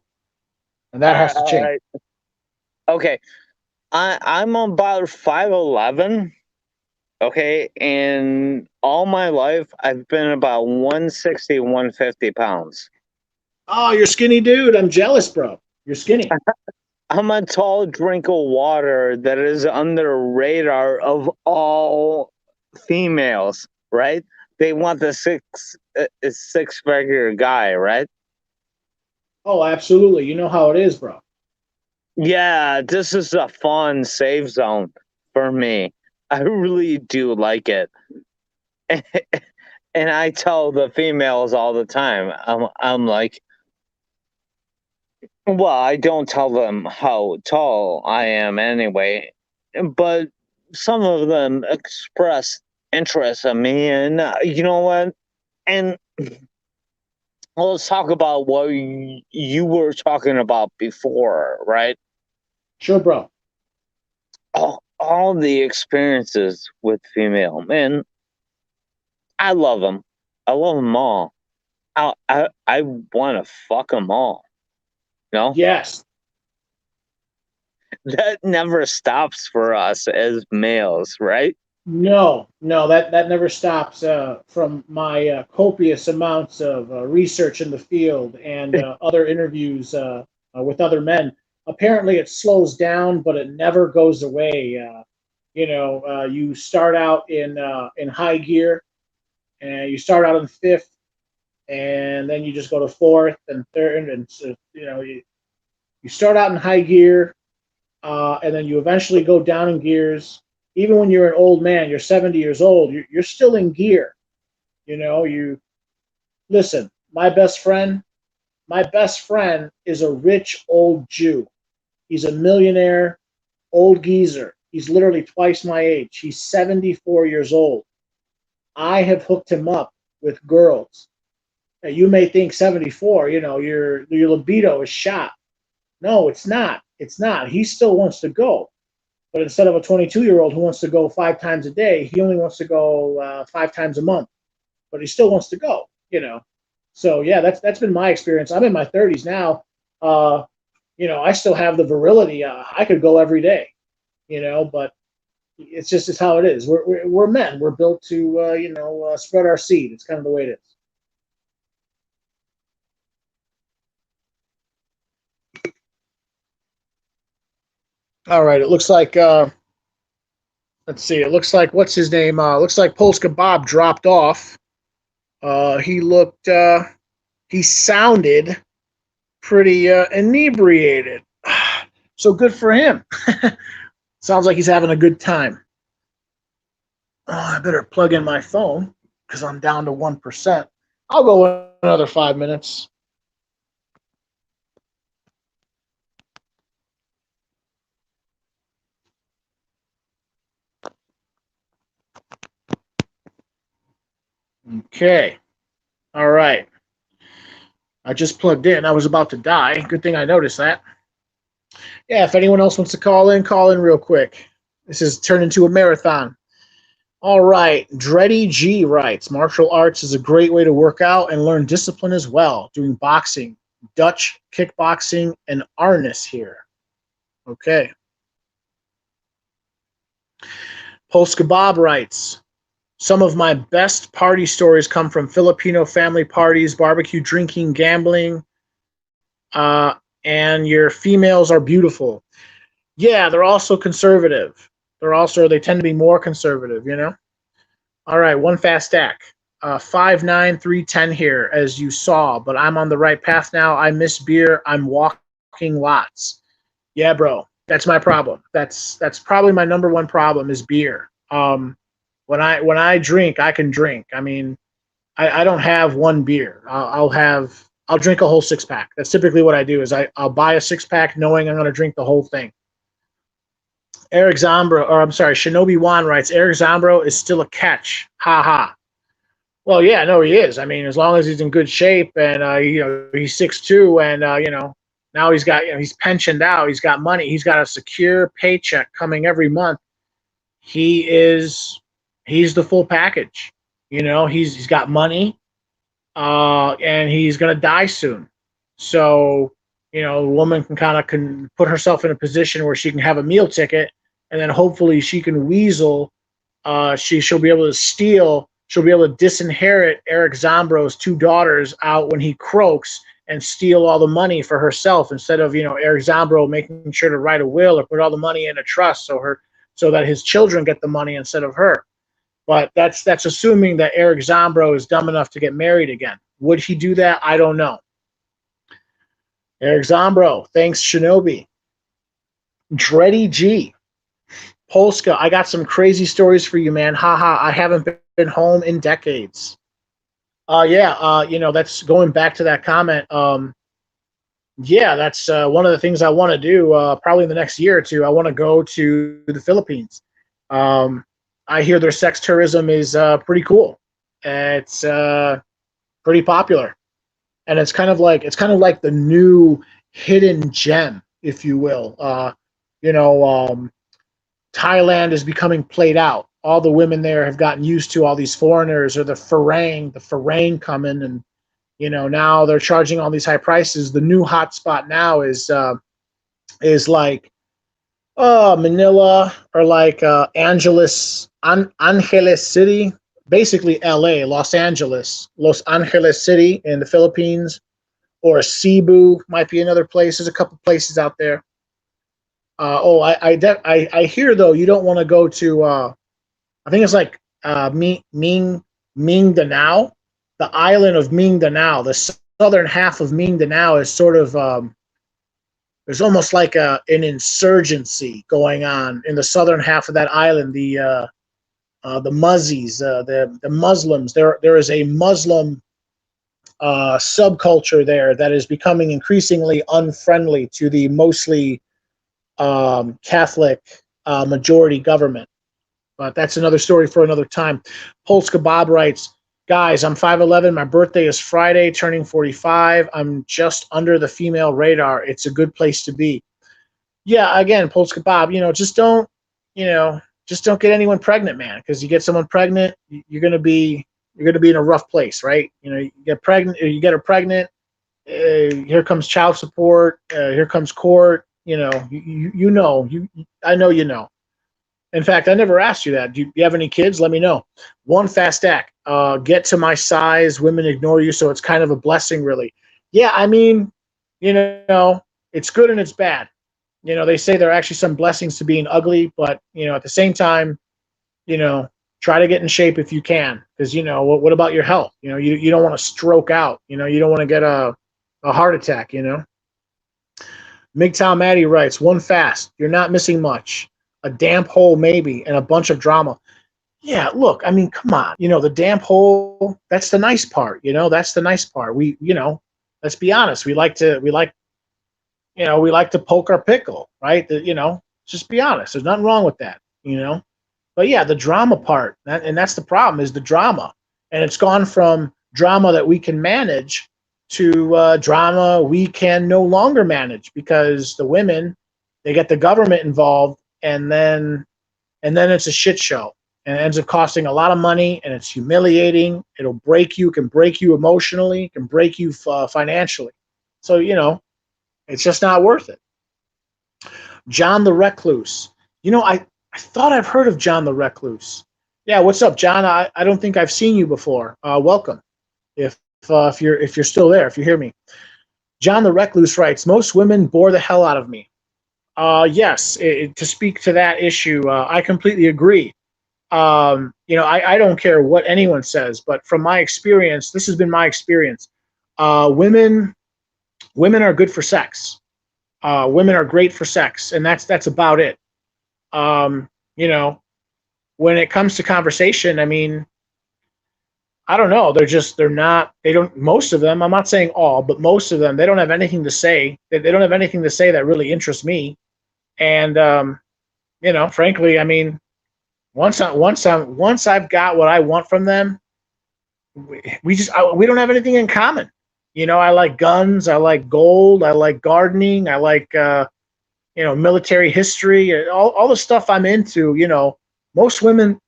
and that has to All change. right. Okay. I'm about 5'11". Okay, and all my life I've been about 160, 150 pounds. Oh, you're skinny, dude. I'm jealous, bro. You're skinny. I'm a tall drink of water that is under the radar of all females, right? They want the six figure guy, right? Oh, absolutely. You know how it is, bro. Yeah, this is a fun safe zone for me. I really do like it. And I tell the females all the time, I'm like, well, I don't tell them how tall I am anyway, but some of them express interest in me, and you know what? And let's talk about what you were talking about before, right? Sure, bro. All the experiences with female men, I love them. I love them all. I want to fuck them all. No, Yes. that never stops for us as males, right? No, no, that never stops from my copious amounts of research in the field and other interviews with other men. Apparently, it slows down, but it never goes away. You start out in high gear, and you start out in fifth, and then you just go to fourth and third, and so, you start out in high gear, and then you eventually go down in gears. Even when you're an old man, you're 70 years old, you're still in gear. You listen. My best friend is a rich old Jew. He's a millionaire, old geezer. He's literally twice my age. He's 74 years old. I have hooked him up with girls. Now, you may think 74, your libido is shot. No, it's not. It's not. He still wants to go. But instead of a 22-year-old who wants to go 5 times a day, he only wants to go 5 times a month. But he still wants to go. So yeah, that's been my experience. I'm in my 30s now. Uh, I still have the virility. I could go every day. But it's how it is. We're men. We're built to spread our seed. It's kind of the way it is. All right. It looks like let's see. It looks like what's his name? Looks like Polska Bob dropped off. He looked. He sounded pretty inebriated. So good for him. Sounds like he's having a good time. Oh, I better plug in my phone because I'm down to 1%. I'll go another 5 minutes. Okay. All right. I just plugged in. I was about to die. Good thing I noticed that. Yeah, if anyone else wants to call in real quick. This has turned into a marathon. All right. Dreddy G writes, martial arts is a great way to work out and learn discipline as well. Doing boxing, Dutch kickboxing, and arnis here. Okay. Polska Bob writes, some of my best party stories come from Filipino family parties, barbecue, drinking, gambling, and your females are beautiful. Yeah, they're also conservative. They tend to be more conservative, you know? All right, one fast stack. 59310 here, as you saw, but I'm on the right path now. I miss beer. I'm walking lots. Yeah, bro, that's my problem. That's probably my number one problem is beer. When I drink, I can drink. I mean, I don't have one beer. I'll drink a whole 6 pack. That's typically what I do. Is I'll buy a 6 pack knowing I'm going to drink the whole thing. Eric Zombro, or I'm sorry, Shinobi Wan writes, Eric Zombro is still a catch. Ha ha. Well, yeah, no, he is. I mean, as long as he's in good shape and he's 6'2", and now he's got he's pensioned out. He's got money. He's got a secure paycheck coming every month. He's the full package. He's got money, and he's gonna die soon. So the woman can put herself in a position where she can have a meal ticket, and then hopefully she can weasel. She'll be able to steal. She'll be able to disinherit Eric Zombro's 2 daughters out when he croaks and steal all the money for herself instead of Eric Zombro making sure to write a will or put all the money in a trust so that his children get the money instead of her. But that's assuming that Eric Zombro is dumb enough to get married again. Would he do that? I don't know. Eric Zombro, thanks Shinobi. Dreddy G. Polska, I got some crazy stories for you, man. Haha, I haven't been home in decades. That's going back to that comment. That's one of the things I want to do probably in the next year or two. I want to go to the Philippines. I hear their sex tourism is pretty cool. It's pretty popular. And it's kind of like the new hidden gem, if you will. Thailand is becoming played out. All the women there have gotten used to all these foreigners or the farang coming, and now they're charging all these high prices. The new hot spot now is like Manila or like Angeles City, basically LA, Los Angeles City in the Philippines, or Cebu might be another place. There's a couple places out there. I hear though you don't want to go to I think it's like Mindanao, the island of Mindanao. The southern half of Mindanao is sort of there's almost like an insurgency going on in the southern half of that island. The Muzzies, the Muslims. There is a Muslim subculture there that is becoming increasingly unfriendly to the mostly Catholic majority government. But that's another story for another time. Polska Bob writes, guys, I'm 5'11". My birthday is Friday, turning 45. I'm just under the female radar. It's a good place to be. Yeah, again, Polska Bob, just don't get anyone pregnant, man. Because you get someone pregnant, you're gonna be in a rough place, right? You get her pregnant. Here comes child support. Here comes court. I know you know. In fact, I never asked you that. Do you have any kids? Let me know. One fast stack. Get to my size. Women ignore you, so it's kind of a blessing, really. Yeah, I mean, it's good and it's bad. They say there are actually some blessings to being ugly, but at the same time, try to get in shape if you can, because what about your health? You don't want to stroke out. You don't want to get a heart attack. Mgtow Maddie writes, one fast. You're not missing much. A damp hole maybe, and a bunch of drama. Yeah, look, I mean, come on. The damp hole, that's the nice part. That's the nice part. We, let's be honest. We like to poke our pickle, right? Just be honest. There's nothing wrong with that, But yeah, the drama part, and that's the problem, is the drama. And it's gone from drama that we can manage to drama we can no longer manage because the women, they get the government involved, and then it's a shit show, and it ends up costing a lot of money, and it's humiliating. It'll break you, can break you emotionally, can break you financially. So it's just not worth it. John the Recluse. I thought I've heard of John the Recluse. Yeah, what's up, John? I don't think I've seen you before. Welcome. If you're still there, if you hear me. John the Recluse writes, most women bore the hell out of me. Yes, to speak to that issue, I completely agree. I don't care what anyone says, but from my experience, this has been my experience. Women are good for sex. Women are great for sex, and that's about it. Um, you know, when it comes to conversation, I mean, I don't know. They're not. They don't. Most of them. I'm not saying all, but most of them. They don't have anything to say. They don't have anything to say that really interests me. And frankly, I mean, once I've got what I want from them, we don't have anything in common. I like guns, I like gold, I like gardening, I like military history, all the stuff I'm into. Most women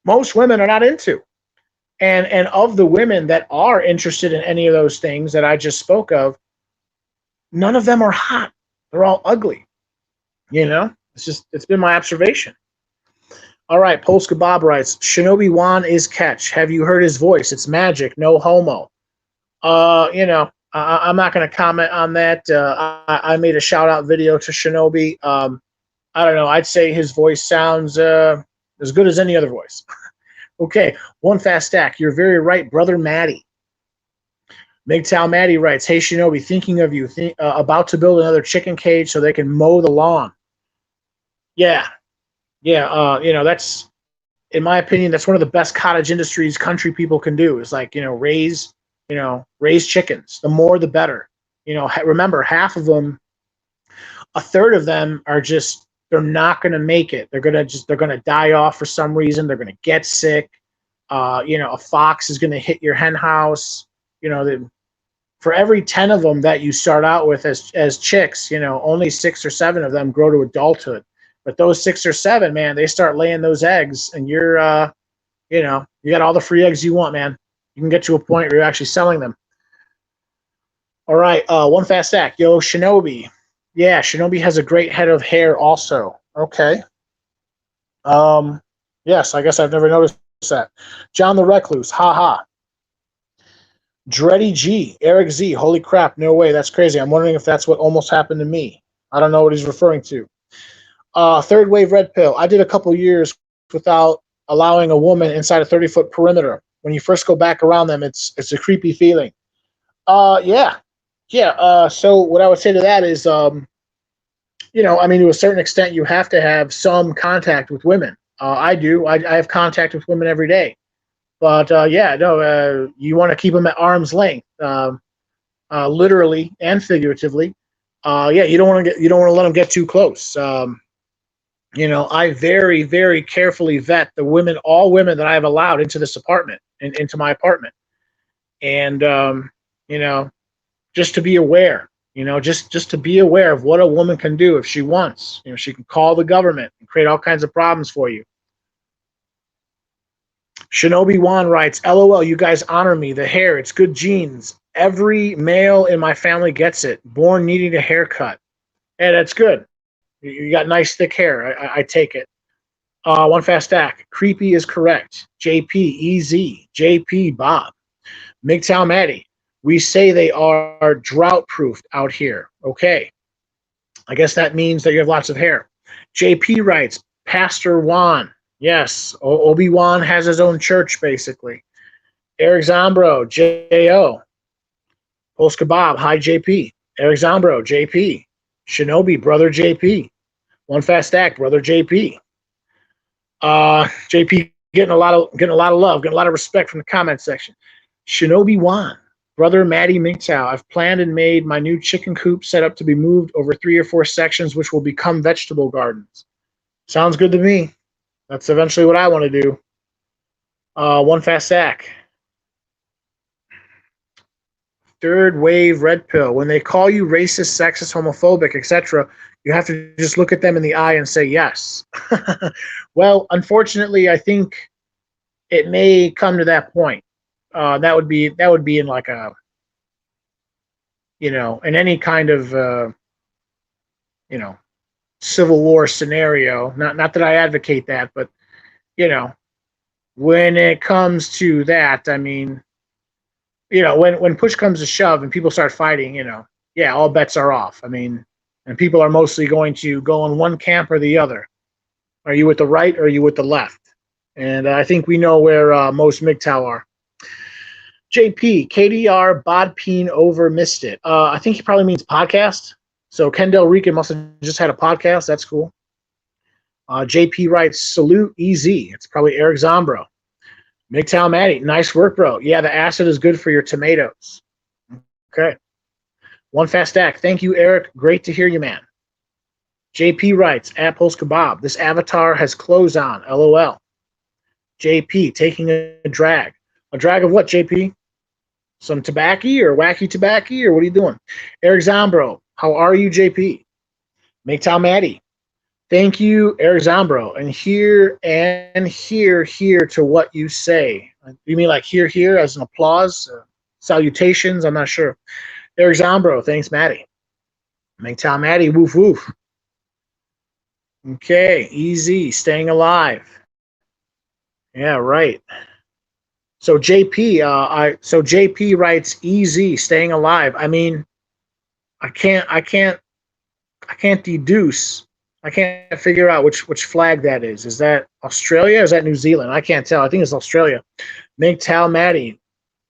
most women are not into. And of the women that are interested in any of those things that I just spoke of, none of them are hot. They're all ugly. It's been my observation. All right, Polska Bob writes, Shinobi Wan is catch. Have you heard his voice? It's magic, no homo. I'm not going to comment on that. I made a shout out video to Shinobi. I don't know. I'd say his voice sounds as good as any other voice. Okay, one fast stack. You're very right, brother Maddie. Mgtow Maddie writes, hey Shinobi, thinking of you, about to build another chicken cage so they can mow the lawn. Yeah. That's, in my opinion, that's one of the best cottage industries country people can do, is like, raise chickens. The more, the better. Remember, half of them, a third of them are just, they're not going to make it. They're going to die off for some reason. They're going to get sick. A fox is going to hit your hen house. For every 10 of them that you start out with as chicks, only 6 or 7 of them grow to adulthood. But those 6 or 7, man, they start laying those eggs, and you're, you got all the free eggs you want, man. You can get to a point where you're actually selling them. All right, one fast stack. Yo, Shinobi. Yeah, Shinobi has a great head of hair also. Okay. Yes, I guess I've never noticed that. John the Recluse. Ha ha. Dreddy G. Eric Z. Holy crap, no way. That's crazy. I'm wondering if that's what almost happened to me. I don't know what he's referring to. Third wave red pill. I did a couple years without allowing a woman inside a 30-foot perimeter. When you first go back around them, it's a creepy feeling. Yeah. So what I would say to that is, to a certain extent, you have to have some contact with women. I do. I have contact with women every day. But you want to keep them at arm's length, literally and figuratively. You don't want to let them get too close. I very, very carefully vet all women that I have allowed into this apartment and into my apartment. And, just to be aware, just to be aware of what a woman can do if she wants. She can call the government and create all kinds of problems for you. Shinobi Wan writes, LOL, you guys honor me. The hair, it's good genes. Every male in my family gets it. Born needing a haircut. Hey, that's good. You got nice thick hair. I take it. One fast stack. Creepy is correct. JP, EZ, JP, Bob. Mgtow Maddie. We say they are drought-proofed out here. Okay. I guess that means that you have lots of hair. JP writes, Pastor Juan. Yes, Obi-Wan has his own church, basically. Eric Zombro, J.O. Polska Bob, hi, JP. Eric Zombro, JP. Shinobi, brother JP. One fast stack, brother JP. JP getting a lot of love, getting a lot of respect from the comment section. Shinobi Wan, brother Maddie Mgtow. I've planned and made my new chicken coop set up to be moved over 3 or 4 sections, which will become vegetable gardens. Sounds good to me. That's eventually what I want to do. One fast stack. Third wave red pill. When they call you racist, sexist, homophobic, etc., you have to just look at them in the eye and say yes. Well, unfortunately, I think it may come to that point. That would be in like a in any kind of you know civil war scenario. Not that I advocate that, but you know when it comes to that, I mean, when push comes to shove and people start fighting, yeah, all bets are off. I mean, and people are mostly going to go in one camp or the other. Are you with the right or are you with the left? And I think we know where most Mgtow are. JP, KDR, Bodpeen over missed it. I think he probably means podcast. So Kendall Rican must have just had a podcast. That's cool. JP writes, salute EZ. It's probably Eric Zombro. Mgtow Matty, nice work, bro. Yeah, the acid is good for your tomatoes. Okay. One fast stack. Thank you, Eric. Great to hear you, man. JP writes, at Post Kebab, this avatar has clothes on. LOL. JP, taking a drag. A drag of what, JP? Some tobacco or wacky tobacco, or what are you doing? Eric Zombro, how are you, JP? Mgtow Matty, thank you, Eric Zombro. And here to what you say. You mean like here as an applause? Salutations? I'm not sure. Eric Zombro, thanks, Matty. Mgtow Matty, woof woof. Okay, easy, staying alive. Yeah, right. So JP writes easy, staying alive. I mean, I can't deduce. I can't figure out which flag that is. Is that Australia or is that New Zealand? I can't tell. I think it's Australia. Mgtow Matty.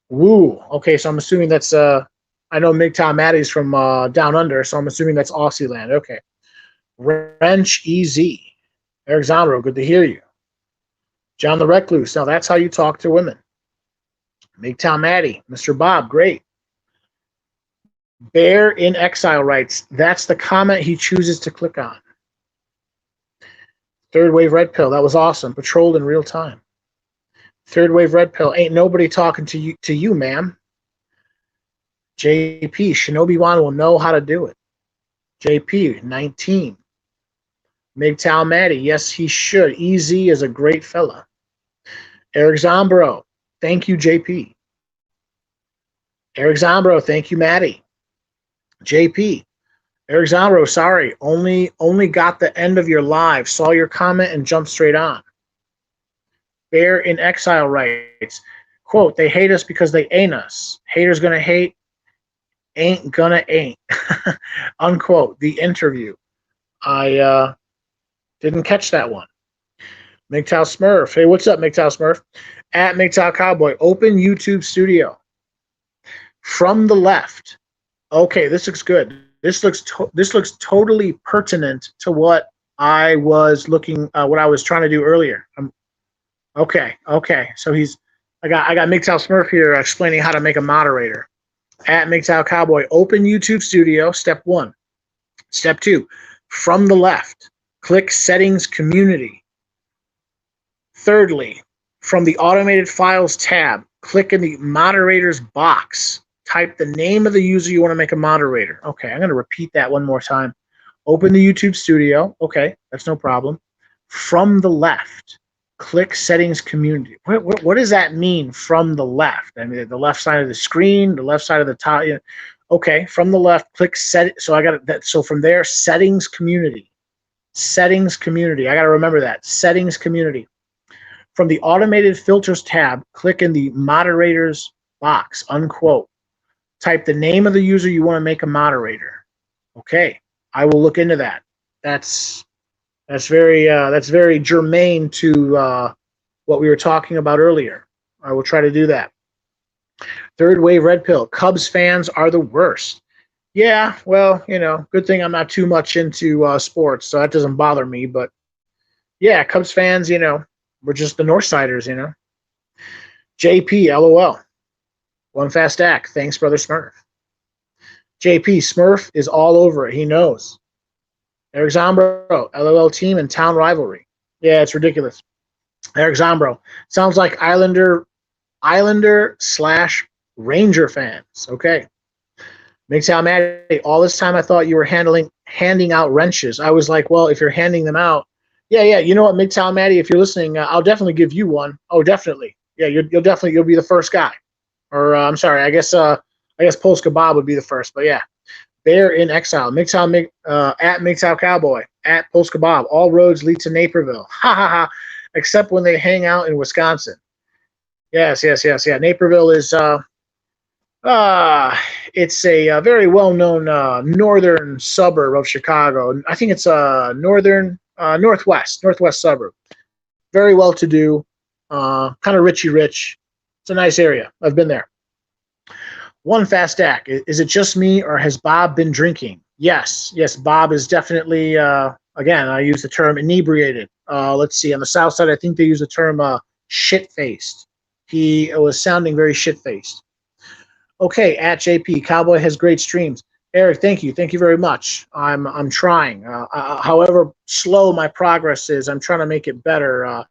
Woo. Okay, so I'm assuming that's I know Mgtow Matty's from down under, so I'm assuming that's Aussie land. Okay. Wrench EZ. Eric Zonro, good to hear you. John the Recluse. Now that's how you talk to women. Mgtow Matty. Mr. Bob, great. Bear in Exile writes, that's the comment he chooses to click on. Third Wave Red Pill, that was awesome. Patrolled in real time. Third Wave Red Pill, ain't nobody talking to you, ma'am. JP, Shinobi Wan will know how to do it. JP, 19. Mgtow Matty, yes, he should. EZ is a great fella. Eric Zombro, thank you, JP. Eric Zombro, thank you, Matty. JP, Eric Zombro, sorry, only got the end of your live, saw your comment and jumped straight on. Bear in Exile writes, quote, they hate us because they ain't us. Haters gonna hate, ain't gonna ain't. Unquote, the interview. I didn't catch that one. Mgtow Smurf. Hey, what's up, Mgtow Smurf? At Mgtow Cowboy. Open YouTube studio. From the left. Okay, this looks good. This looks totally pertinent to what I was what I was trying to do earlier. Okay. So I got Mgtow Smurf here explaining how to make a moderator. At Mgtow Cowboy. Open YouTube studio. Step 1. Step 2. From the left. Click Settings Community. Thirdly, from the Automated Files tab, click in the Moderators box. Type the name of the user you want to make a moderator. Okay, I'm going to repeat that one more time. Open the YouTube studio. Okay, that's no problem. From the left, click Settings Community. What does that mean, from the left? I mean, the left side of the screen, the left side of the top. Okay, from the left, click Set. So I got that. So from there, Settings Community. Settings Community. I got to remember that. Settings Community. From the Automated Filters tab, click in the Moderators box, unquote. Type the name of the user you want to make a moderator. Okay, I will look into that. That's very germane to what we were talking about earlier. I will try to do that. Third Wave Red Pill. Cubs fans are the worst. Yeah, well, good thing I'm not too much into sports, so that doesn't bother me. But yeah, Cubs fans, we're just the Northsiders, JP, LOL. One fast act. Thanks, Brother Smurf. JP, Smurf is all over it. He knows. Eric Zombro, LOL team and town rivalry. Yeah, it's ridiculous. Eric Zombro. Sounds like Islander / Ranger fans. Okay. Mgtow Maddie, all this time I thought you were handing out wrenches. I was like, well, if you're handing them out, yeah. You know what, Mgtow Maddie, if you're listening, I'll definitely give you one. Oh, definitely. Yeah, you'll be the first guy. Or I'm sorry, I guess Polska Bob would be the first, but yeah. Bear in Exile, at Mgtow Cowboy, at Polska Bob. All roads lead to Naperville. Ha ha ha. Except when they hang out in Wisconsin. Yes. Yeah, Naperville is uh, it's a very well-known northern suburb of Chicago. I think it's a northwest suburb. Very well-to-do, kind of richy rich. It's a nice area. I've been there. One fast act. Is it just me, or has Bob been drinking? Yes. Bob is definitely. Again, I use the term inebriated. Let's see. On the south side, I think they use the term shit-faced. He was sounding very shit-faced. Okay, at JP, Cowboy has great streams. Eric, thank you very much. I'm trying. However slow my progress is, I'm trying to make it better.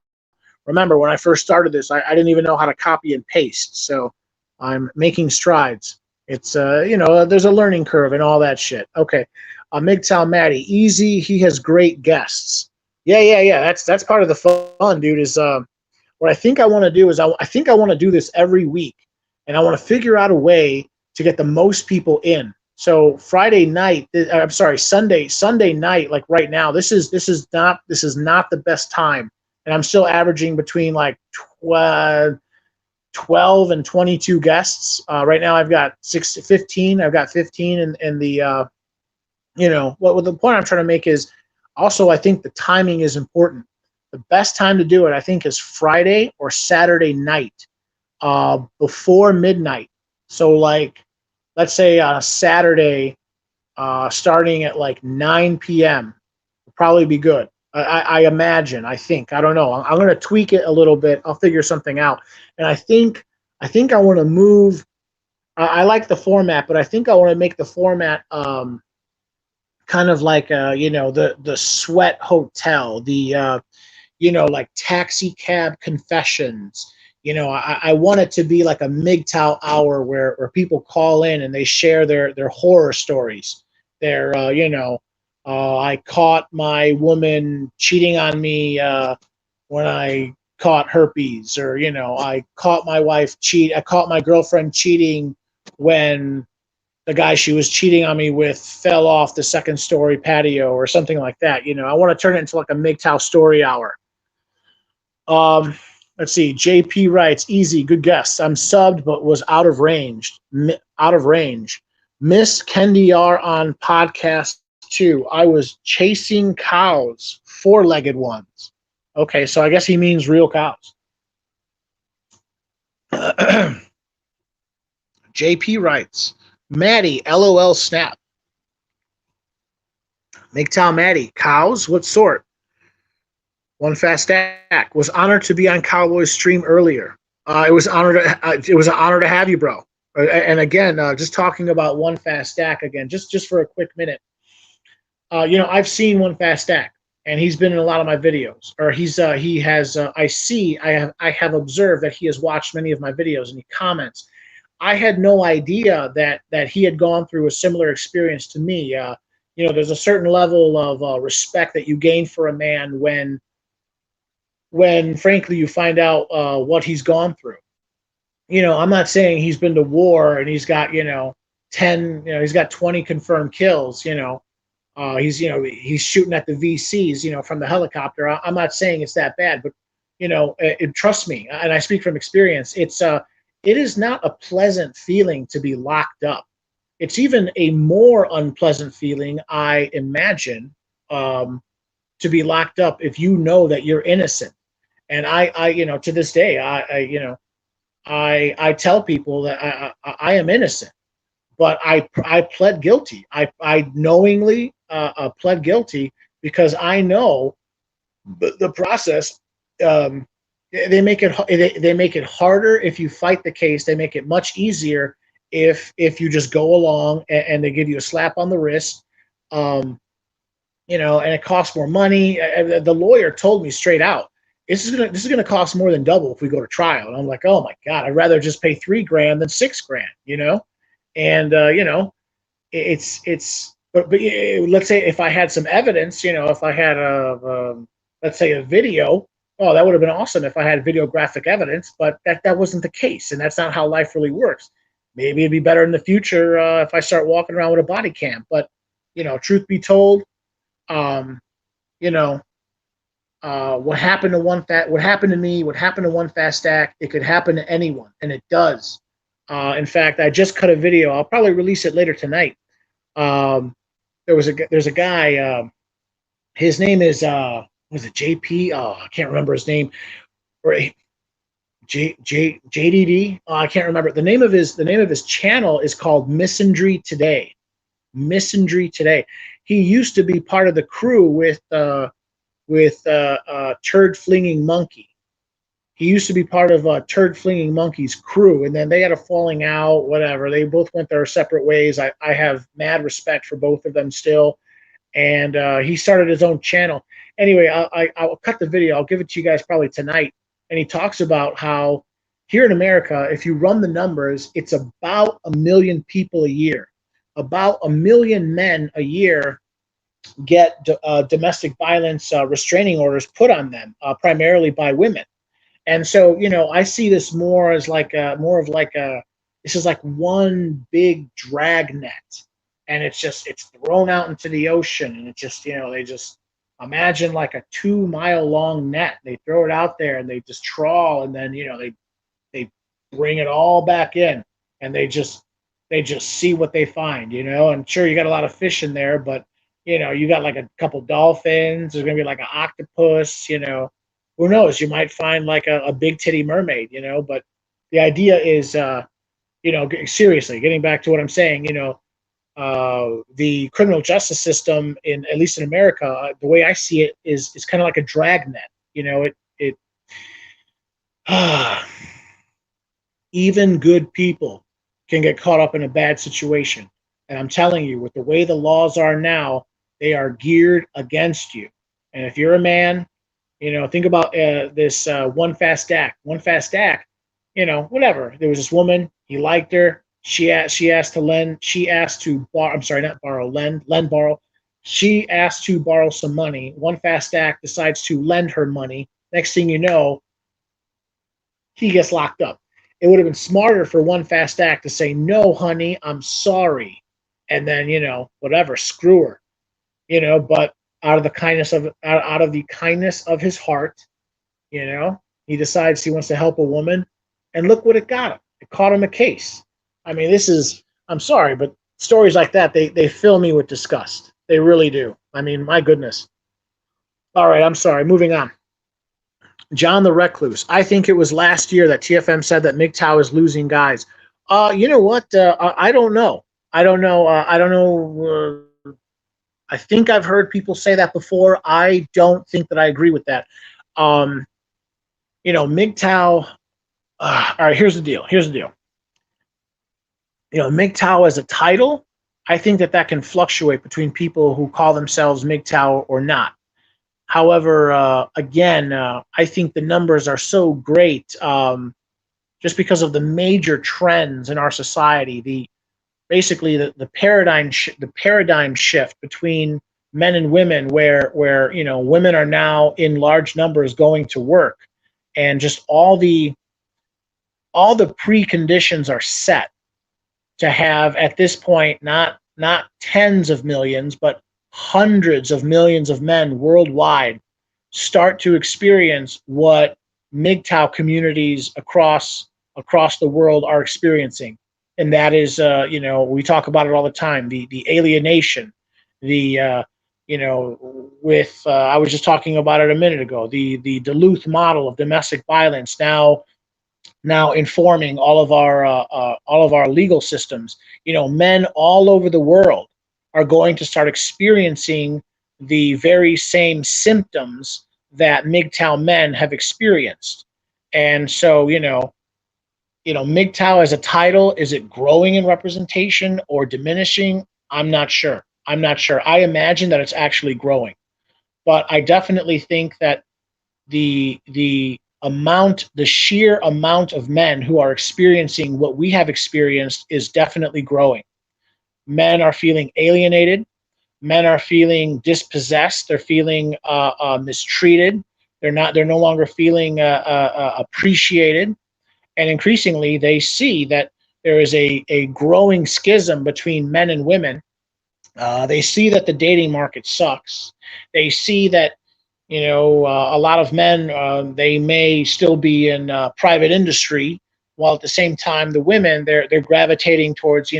Remember, when I first started this, I didn't even know how to copy and paste, so I'm making strides. It's there's a learning curve and all that shit. Okay, Mgtow Maddie, easy. He has great guests. Yeah. That's part of the fun, dude. Is what I think I want to do is I think I want to do this every week, and I want to figure out a way to get the most people in. So Friday night, I'm sorry, Sunday night, like right now, this is not the best time, and I'm still averaging between like 12 and 22 guests. Right now, I've got 15. I've got 15 in the what the point I'm trying to make is also I think the timing is important. The best time to do it, I think, is Friday or Saturday night, before midnight. So like, let's say on a Saturday, starting at like 9 p.m. will probably be good. I imagine. I think. I don't know. I'm going to tweak it a little bit. I'll figure something out. And I think I want to move. I like the format, but I think I want to make the format kind of like the Sweat Hotel, the like Taxi Cab Confessions. I want it to be like a Mgtow hour where people call in and they share their horror stories. I caught my woman cheating on me when I caught herpes, or I caught my girlfriend cheating when the guy she was cheating on me with fell off the second story patio, or something like that. I want to turn it into like a Mgtow story hour. Let's see. JP writes, easy, good guess. I'm subbed, but was out of range. Miss Kendi R on podcast 2. I was chasing cows, 4-legged ones. Okay, so I guess he means real cows. JP writes, Maddie, LOL snap. Mgtow Maddie, cows? What sort? One fast stack. Was honored to be on Cowboy's stream earlier. It was an honor to have you, bro. And again, just talking about One Fast Stack again, just for a quick minute. I've seen One Fast Stack, and he's been in a lot of my videos. Or I have observed that he has watched many of my videos, and he comments. I had no idea that he had gone through a similar experience to me. There's a certain level of respect that you gain for a man when frankly you find out what he's gone through. I'm not saying he's been to war and he's got 10, he's got 20 confirmed kills. He's shooting at the VCs, from the helicopter. I'm not saying it's that bad, but trust me, and I speak from experience. It is not a pleasant feeling to be locked up. It's even a more unpleasant feeling, I imagine, to be locked up if you know that you're innocent. And I to this day, I tell people that I am innocent, but I pled guilty. I knowingly pled guilty because I know the process. They make it harder if you fight the case. They make it much easier if you just go along and they give you a slap on the wrist. And it costs more money. The lawyer told me straight out, this is gonna cost more than double if we go to trial. And I'm like, oh my God, I'd rather just pay $3,000 than $6,000, And but let's say if I had some evidence, if I had let's say a video, oh, that would have been awesome if I had videographic evidence, but that wasn't the case, and that's not how life really works. Maybe it'd be better in the future if I start walking around with a body cam, but truth be told, um, you know, what happened to what happened to me, what happened to One Fast Act, it could happen to anyone, and it does. In fact, I just cut a video. I'll probably release it later tonight. Um, there's a guy. His name is was it JP? Oh, I can't remember his name. Or JDD. Oh, I can't remember the name of his channel is called Misandry Today. Misandry Today. He used to be part of the crew with Turd Flinging Monkey. He used to be part of Turd Flinging Monkey's crew, and then they had a falling out. Whatever. They both went their separate ways. I have mad respect for both of them still. And he started his own channel. Anyway, I'll cut the video. I'll give it to you guys probably tonight. And he talks about how here in America, if you run the numbers, it's about 1 million people a year. About 1 million men a year get domestic violence restraining orders put on them, primarily by women. And so, I see this more as this is like one big drag net, and it's thrown out into the ocean, and they just imagine like a 2-mile long net. They throw it out there and they just trawl, and then they bring it all back in, and they just see what they find, and sure, you got a lot of fish in there, but you got like a couple dolphins, there's gonna be like an octopus, who knows, you might find like a big titty mermaid, but the idea is seriously, getting back to what I'm saying, the criminal justice system at least in America, the way I see it is kind of like a dragnet. Even good people can get caught up in a bad situation, and I'm telling you, with the way the laws are now, they are geared against you. And if you're a man, think about this One Fast Act. One Fast Act, whatever. There was this woman, he liked her. She asked to lend. She asked to borrow. I'm sorry, not borrow. Lend, borrow. She asked to borrow some money. One Fast Act decides to lend her money. Next thing you know, he gets locked up. It would have been smarter for One Fast Act to say, "No, honey, I'm sorry," and then whatever, screw her. But out of the kindness of his heart, he decides he wants to help a woman, and look what it got him. It caught him a case. I mean, I'm sorry, but stories like that, they fill me with disgust. They really do. I mean, my goodness. All right, I'm sorry. Moving on. John the Recluse. I think it was last year that TFM said that Mgtow is losing guys. You know what? I don't know. I don't know. I don't know. I think I've heard people say that before. I don't think that I agree with that. Mgtow. All right, here's the deal. Mgtow as a title, I think that can fluctuate between people who call themselves Mgtow or not. However, again, I think the numbers are so great just because of the major trends in our society. The paradigm shift between men and women, where women are now in large numbers going to work, and just all the preconditions are set to have, at this point, not tens of millions, but hundreds of millions of men worldwide start to experience what Mgtow communities across the world are experiencing. And that is, we talk about it all the time, the alienation, I was just talking about it a minute ago, the Duluth model of domestic violence now informing all of our legal systems. Men all over the world are going to start experiencing the very same symptoms that Mgtow men have experienced. And so, Mgtow as a title, is it growing in representation or diminishing? I'm not sure. I imagine that it's actually growing. But I definitely think that the sheer amount of men who are experiencing what we have experienced is definitely growing. Men are feeling alienated. Men are feeling dispossessed. They're feeling mistreated. They're no longer feeling appreciated. And increasingly, they see that there is a growing schism between men and women. They see that the dating market sucks. They see that a lot of men, they may still be in private industry, while at the same time the women, they're gravitating towards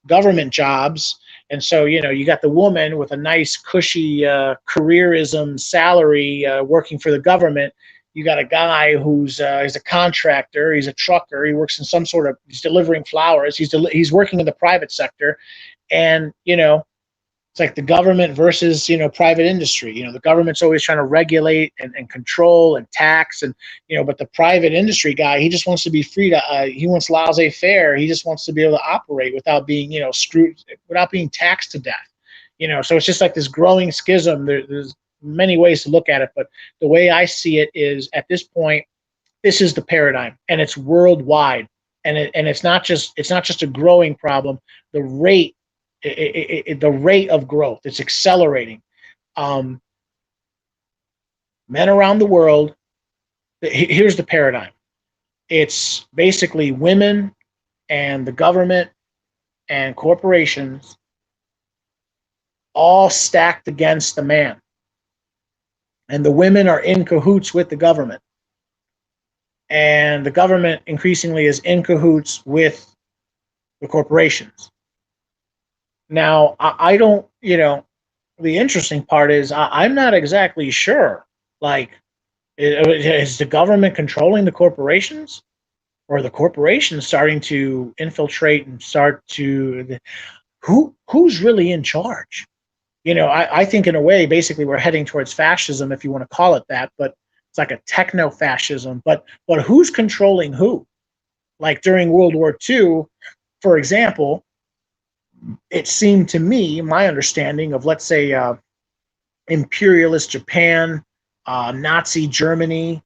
government jobs. And so you got the woman with a nice cushy careerism salary working for the government. You got a guy who's he's a contractor, he's a trucker, he works in some sort of, he's delivering flowers, he's working in the private sector. And it's like the government versus private industry. The government's always trying to regulate and control and tax, and but the private industry guy, he just wants to be free to he wants laissez-faire. He just wants to be able to operate without being screwed, without being taxed to death. So it's just like this growing schism. There's many ways to look at it, but the way I see it is, at this point, this is the paradigm, and it's worldwide, and it's not just a growing problem. The rate the rate of growth, it's accelerating. Men around the world, here's the paradigm. It's basically women and the government and corporations all stacked against the man. And the women are in cahoots with the government. And the government increasingly is in cahoots with the corporations. Now, I don't, the interesting part is I'm not exactly sure, like, is the government controlling the corporations, or are the corporations starting to infiltrate and start to, who's really in charge? I think in a way, basically, we're heading towards fascism, if you want to call it that, but it's like a techno-fascism. But who's controlling who? Like during World War II, for example, it seemed to me, my understanding of, let's say, imperialist Japan, Nazi Germany,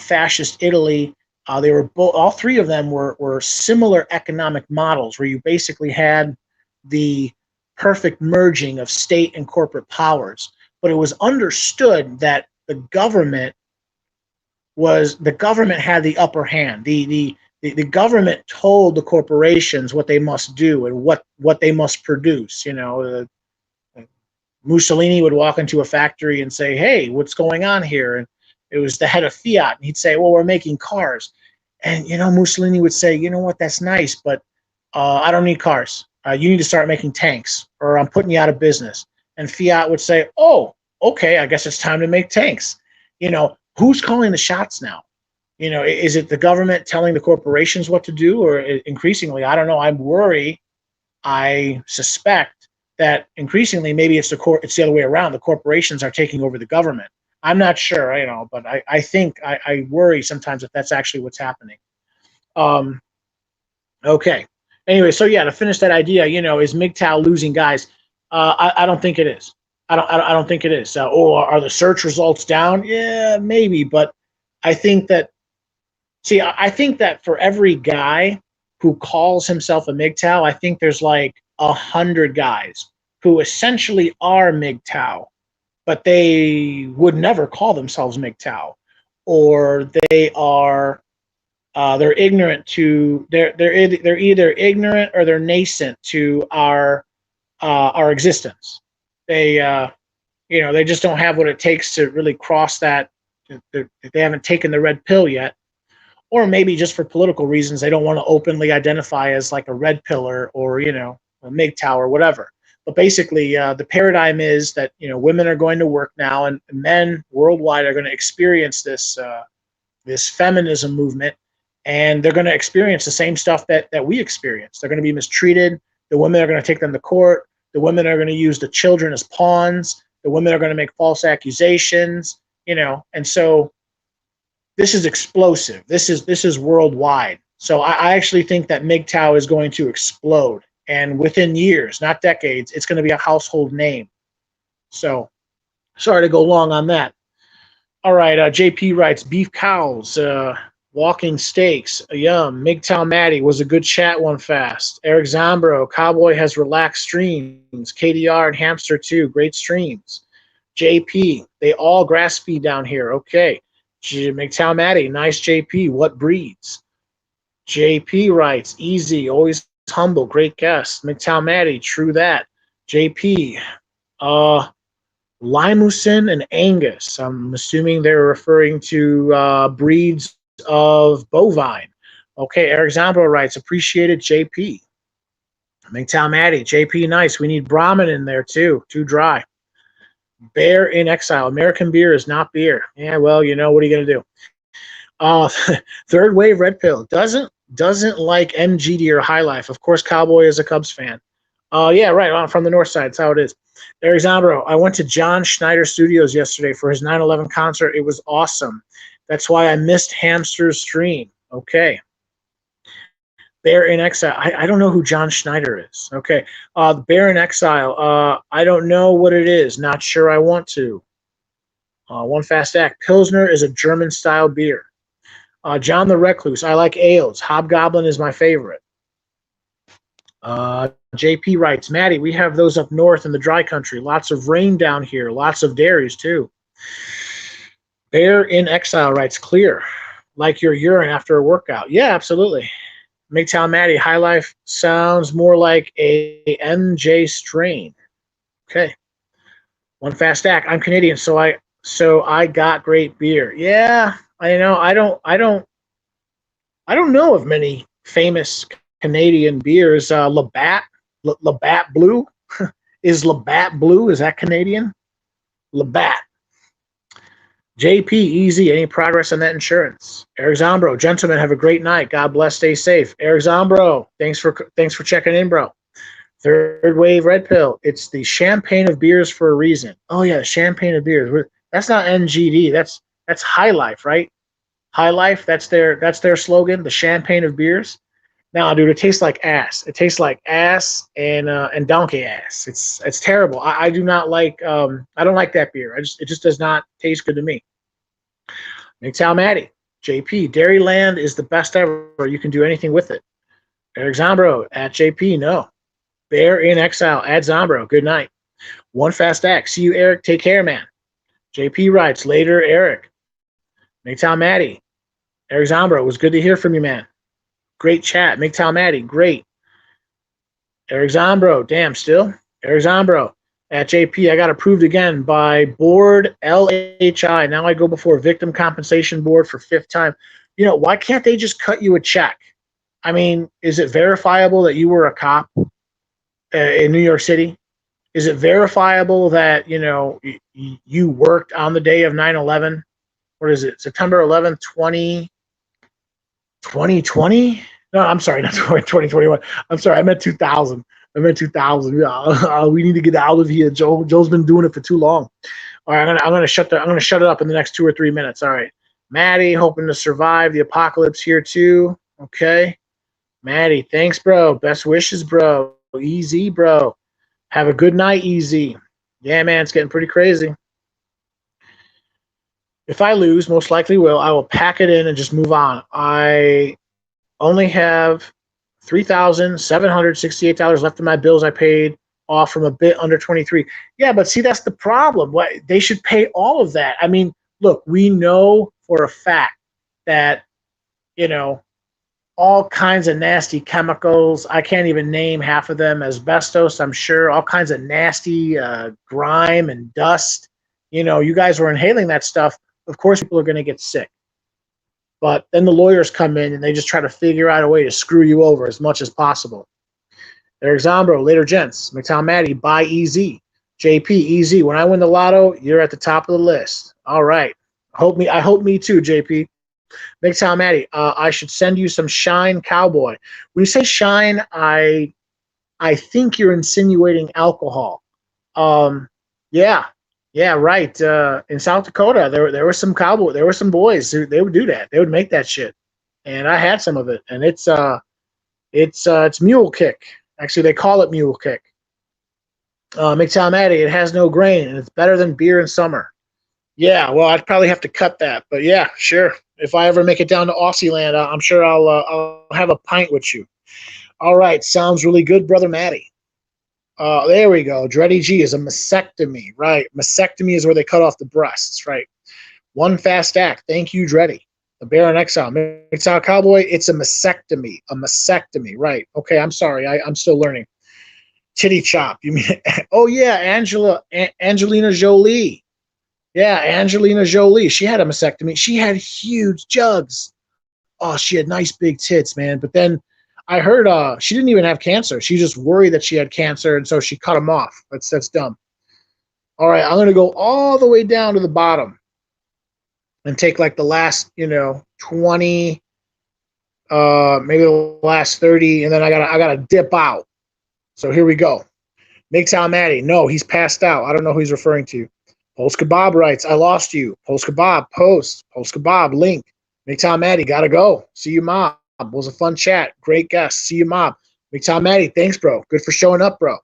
fascist Italy, they were all three of them were similar economic models, where you basically had the perfect merging of state and corporate powers. But it was understood that the government had the upper hand. The government told the corporations what they must do and what they must produce. Mussolini would walk into a factory and say, "Hey, what's going on here?" And it was the head of Fiat, and he'd say, "Well, we're making cars." And Mussolini would say, "You know what? That's nice, but I don't need cars. You need to start making tanks, or I'm putting you out of business." And Fiat would say, "Oh, okay, I guess it's time to make tanks." Who's calling the shots now? Is it the government telling the corporations what to do, or increasingly, I don't know. I suspect that increasingly maybe it's the other way around. The corporations are taking over the government. I'm not sure, but I think I worry sometimes if that's actually what's happening. Okay. Anyway, so yeah, to finish that idea, is Mgtow losing guys? I don't think it is. I don't think it is. Are the search results down? Yeah, maybe, but I think that. See, I think that for every guy who calls himself a Mgtow, I think there's like 100 guys who essentially are Mgtow, but they would never call themselves Mgtow, or they are they're ignorant to they're either ignorant or they're nascent to our existence. They they just don't have what it takes to really cross that. They haven't taken the red pill yet. Or maybe just for political reasons, they don't want to openly identify as like a red pillar or a MGTOW or whatever. But basically, the paradigm is that women are going to work now, and men worldwide are going to experience this feminism movement, and they're going to experience the same stuff that we experience. They're going to be mistreated. The women are going to take them to court. The women are going to use the children as pawns. The women are going to make false accusations. And so. This is explosive. This is worldwide. So I actually think that MGTOW is going to explode. And within years, not decades, it's going to be a household name. So sorry to go long on that. All right, JP writes, beef cows. Walking Steaks, yum. Mgtow Matty was a good chat one fast. Eric Zombro, Cowboy has relaxed streams. KDR and Hamster too, great streams. JP, they all grass feed down here. Okay. Mgtow Matty, nice JP. What breeds? JP writes, easy, always humble, great guest. Mgtow Matty, true that. JP, Limusin and Angus. I'm assuming they're referring to breeds of bovine. Okay, Eric Zambro writes, appreciated JP. Mgtow Matty, JP, nice. We need Brahmin in there too. Too dry. Bear in Exile. American beer is not beer. Yeah, well, what are you going to do? Uh, Third Wave Red Pill doesn't like MGD or High Life. Of course, Cowboy is a Cubs fan. Yeah, right. I'm from the north side. That's how it is. Eric Zambro, I went to John Schneider Studios yesterday for his 9/11 concert. It was awesome. That's why I missed Hamster's stream. Okay. Bear in Exile. I don't know who John Schneider is. Okay. Bear in Exile. I don't know what it is. Not sure I want to. One Fast Act. Pilsner is a German-style beer. John the Recluse. I like ales. Hobgoblin is my favorite. JP writes, Maddie, we have those up north in the dry country. Lots of rain down here. Lots of dairies, too. Bear in Exile writes, clear. Like your urine after a workout. Yeah, absolutely. Mgtow Maddie, High Life sounds more like a MJ strain. Okay. One Fast Act. I'm Canadian, so I got great beer. Yeah, I know. I don't know of many famous Canadian beers. Labatt Blue. Is Labatt Blue? Is that Canadian? Labatt. JP, easy. Any progress on that insurance? Eric Zombro, gentlemen, have a great night. God bless. Stay safe. Eric Zombro, thanks for checking in, bro. Third Wave Red Pill. It's the champagne of beers for a reason. Oh yeah, champagne of beers. That's not NGD. That's High Life, right? High Life. That's their slogan. The champagne of beers. Now, dude, it tastes like ass. It tastes like ass and donkey ass. It's terrible. I do not like. I don't like that beer. It just does not taste good to me. Mgtow Matty, JP, Dairyland is the best ever. You can do anything with it. Eric Zombro at JP, no. Bear in Exile at Zombro. Good night. One Fast Act. See you, Eric. Take care, man. JP writes later, Eric. Mgtow Matty, Eric Zombro, it was good to hear from you, man. Great chat. Mgtow Matty, great. Eric Zombro, damn, still? Eric Zombro at JP, I got approved again by Board LHI. Now I go before Victim Compensation Board for fifth time. Why can't they just cut you a check? I mean, is it verifiable that you were a cop in New York City? Is it verifiable that, you worked on the day of 9/11? What is it? September 11th, 2020? No, I'm sorry, not 2021. I'm sorry, I meant 2000. Yeah, we need to get out of here. Joe's been doing it for too long. All right, I'm gonna shut it up in the next 2 or 3 minutes. All right, Maddie, hoping to survive the apocalypse here too. Okay, Maddie, thanks, bro. Best wishes, bro. Easy, bro. Have a good night, Easy. Yeah, man, it's getting pretty crazy. If I lose, most likely I will pack it in and just move on. I only have $3,768 left in my bills I paid off from a bit under 23. Yeah, but see, that's the problem. They should pay all of that. I mean, look, we know for a fact that, all kinds of nasty chemicals. I can't even name half of them. Asbestos, I'm sure. All kinds of nasty grime and dust. You guys were inhaling that stuff. Of course, people are going to get sick. But then the lawyers come in and they just try to figure out a way to screw you over as much as possible. Eric Zombro, later gents. Mgtow Matty, buy EZ. JP, EZ. When I win the lotto, you're at the top of the list. All right. I hope me too, JP. Mgtow Matty, I should send you some Shine Cowboy. When you say Shine, I think you're insinuating alcohol. Yeah, right. In South Dakota, there were some cowboy, there were some boys who they would do that. They would make that shit, and I had some of it, and it's mule kick. Actually, they call it mule kick. Mgtow Matty, it has no grain, and it's better than beer in summer. Yeah, well, I'd probably have to cut that, but yeah, sure. If I ever make it down to Aussie land, I'm sure I'll have a pint with you. All right, sounds really good, brother Matty. There we go. Dreddy G is a mastectomy, right? Mastectomy is where they cut off the breasts, right? One fast act. Thank you, Dreddy. The Bear in Exile. Mgtow Cowboy, it's a mastectomy. A mastectomy, right. Okay, I'm sorry. I'm still learning. Titty chop. You mean, oh, yeah, Angelina Jolie. Yeah, Angelina Jolie. She had a mastectomy. She had huge jugs. Oh, she had nice big tits, man. But then I heard she didn't even have cancer. She just worried that she had cancer, and so she cut them off. That's dumb. All right, I'm going to go all the way down to the bottom and take like the last, 20, maybe the last 30, and then I gotta dip out. So here we go. Mgtow Matty. No, he's passed out. I don't know who he's referring to. Post Kebab writes, I lost you. Post Kebab, post Kebab, link. Mgtow Matty, gotta go. See you, Mob. Was a fun chat. Great guest. See you, Mob. Mgtow Matty, thanks, bro. Good for showing up, bro.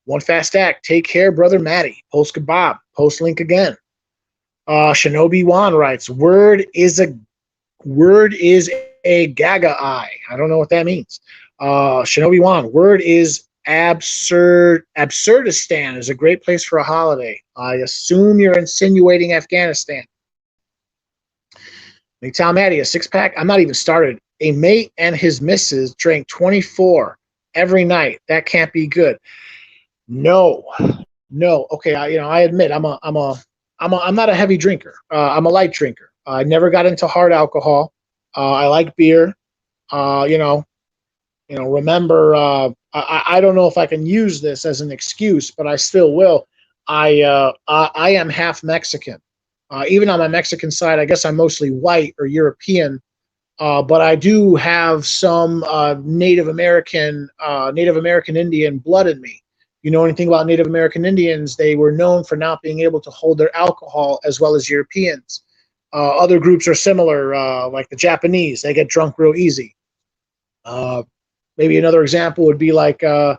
One fast act. Take care, brother Matty. Post Kebab. Post link again. Shinobi Wan writes, word is a gaga eye. I don't know what that means. Shinobi Wan, word is Absurdistan is a great place for a holiday. I assume you're insinuating Afghanistan. Mgtow Matty, a six-pack? I'm not even started. A mate and his missus drank 24 every night. That can't be good. No. Okay, I admit I'm not a heavy drinker. I'm a light drinker. I never got into hard alcohol. I like beer. Remember, I don't know if I can use this as an excuse, but I still will. I am half Mexican. Even on my Mexican side, I guess I'm mostly white or European, but I do have some Native American Indian blood in me. You know anything about Native American Indians? They were known for not being able to hold their alcohol as well as Europeans. Other groups are similar, like the Japanese. They get drunk real easy. Maybe another example would be like, lactose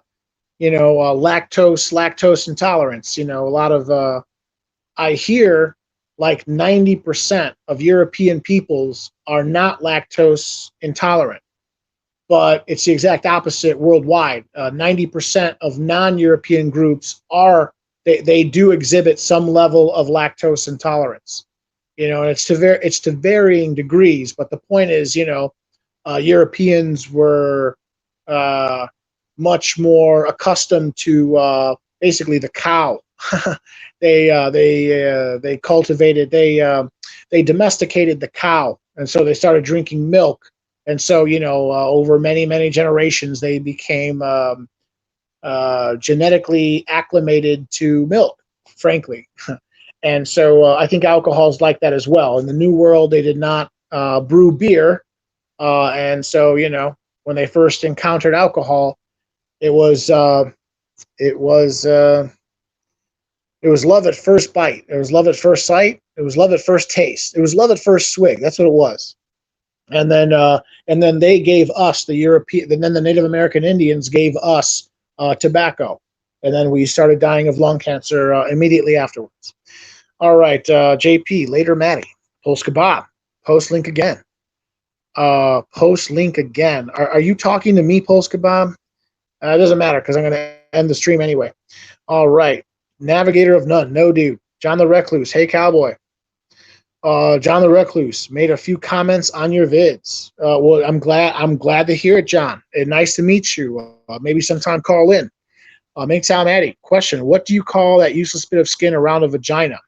intolerance. A lot of, I hear like 90% of European peoples are not lactose intolerant, but it's the exact opposite worldwide. 90% of non-European groups they do exhibit some level of lactose intolerance. And it's to varying degrees, but the point is, Europeans were much more accustomed to basically the cow. They domesticated the cow, and so they started drinking milk, and so over many generations they became genetically acclimated to milk, frankly. And so I think alcohol is like that as well. In the New World, they did not brew beer, and so when they first encountered alcohol, it was love at first bite. It was love at first sight. It was love at first taste. It was love at first swig. That's what it was. And then they gave us the European. And then the Native American Indians gave us tobacco, and then we started dying of lung cancer immediately afterwards. All right, JP, later Matty. Post Kebab. Post link again. Post link again. Are you talking to me, Post Kebab? It doesn't matter because I'm going to end the stream anyway. All right. Navigator of None. No, dude. John the Recluse. Hey, cowboy. John the Recluse made a few comments on your vids. Well, I'm glad to hear it, John. Nice to meet you. Maybe sometime call in. Mgtow Matty. Question. What do you call that useless bit of skin around a vagina?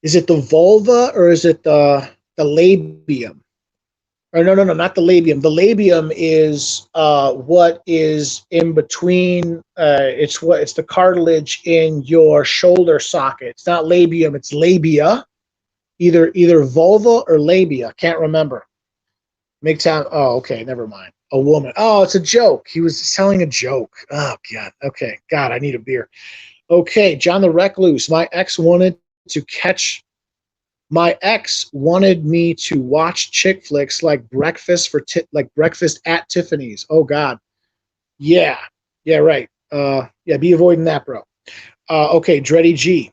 Is it the vulva or is it the labium? Or no, not the labium. The labium is what is in between. It's the cartilage in your shoulder socket. It's not labium. It's labia. Either vulva or labia. Can't remember. Mgtow. Oh, okay. Never mind. A woman. Oh, it's a joke. He was telling a joke. Oh God. Okay. God, I need a beer. Okay, John the Recluse. My ex wanted me to watch chick flicks like Breakfast at Tiffany's. Oh God. Yeah, right. Be avoiding that, bro. Okay, Dreddy G.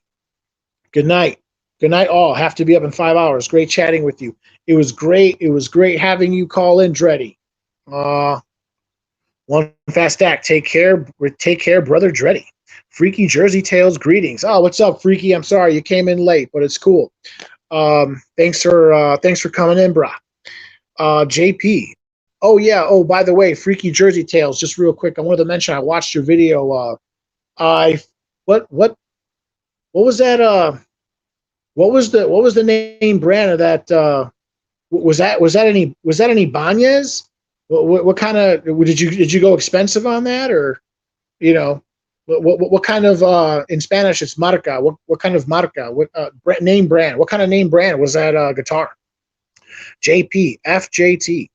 Good night. Good night, all. Have to be up in 5 hours. Great chatting with you. It was great. It was great having you call in, Dreddy. One fast act. Take care. Take care, brother Dreddy. Freaky Jersey Tales greetings. Oh, what's up, Freaky? I'm sorry you came in late, but it's cool. Thanks for coming in, brah. JP. Oh yeah. Oh, by the way, Freaky Jersey Tales. Just real quick, I wanted to mention I watched your video. I what was that? What was the name brand of that? Was that any Banyas? What kind of did you go expensive on that, or you know what kind of in Spanish it's marca? What kind of marca? What name brand? What kind of name brand was that guitar? JP FJT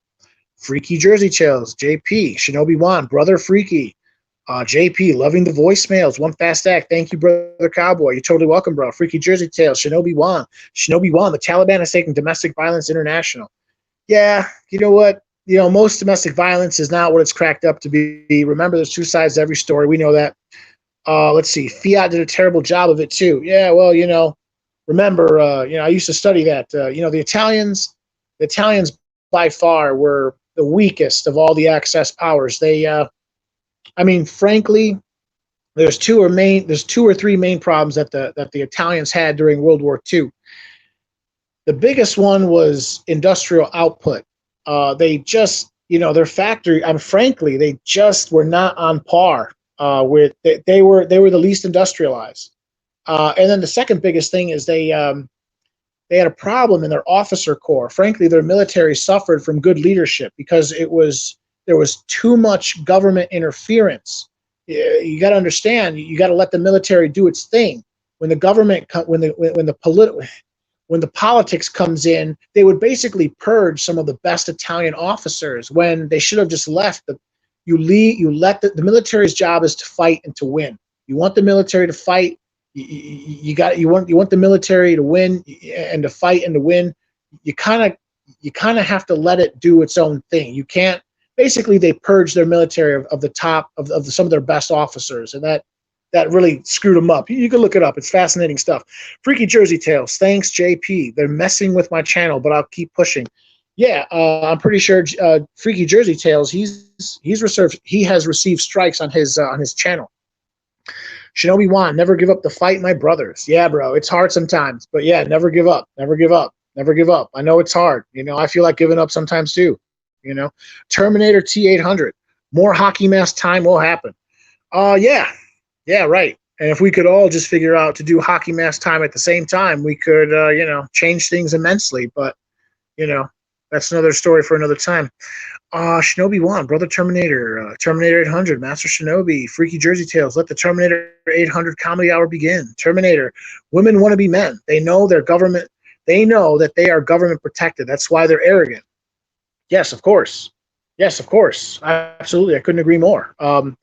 Freaky Jersey Chills JP Shinobi Wan Brother Freaky JP loving the voicemails. One fast act. Thank you, brother Cowboy. You're totally welcome, bro. Freaky Jersey Tales Shinobi Wan the Taliban is taking domestic violence international. Yeah, you know what? Most domestic violence is not what it's cracked up to be. Remember, there's two sides to every story. We know that. Let's see. Fiat did a terrible job of it too. Yeah, well, remember, I used to study that. The Italians by far were the weakest of all the Axis powers. Frankly, there's two or three main problems that the Italians had during World War II. The biggest one was industrial output. They just, their factory, frankly, they just were not on par with. They were the least industrialized. And then the second biggest thing is they had a problem in their officer corps. Frankly, their military suffered from good leadership because there was too much government interference. You got to understand. You got to let the military do its thing. When the government, when the politics comes in, they would basically purge some of the best Italian officers when they should have just left. The military's job is to fight and to win. You want the military to fight. You want the military to win and to fight and to win. You kind of have to let it do its own thing. You can't. Basically, they purged their military of the top of some of their best officers, and that really screwed them up. You can look it up. It's fascinating stuff. Freaky Jersey Tales. Thanks, JP. They're messing with my channel, but I'll keep pushing. Yeah, I'm pretty sure Freaky Jersey Tales. He has received strikes on his channel. Shinobi Wan, never give up the fight, my brothers. Yeah, bro, it's hard sometimes, but yeah, never give up. Never give up. Never give up. I know it's hard. I feel like giving up sometimes too. Terminator T800. More hockey mask time will happen. Yeah. Yeah, right. And if we could all just figure out to do hockey mask time at the same time, we could, change things immensely. But, that's another story for another time. Shinobi Wan, Brother Terminator, Terminator 800, Master Shinobi, Freaky Jersey Tales, let the Terminator 800 comedy hour begin. Terminator, women want to be men. They know their government. They know that they are government protected. That's why they're arrogant. Yes, of course. Yes, of course. Absolutely. I couldn't agree more. I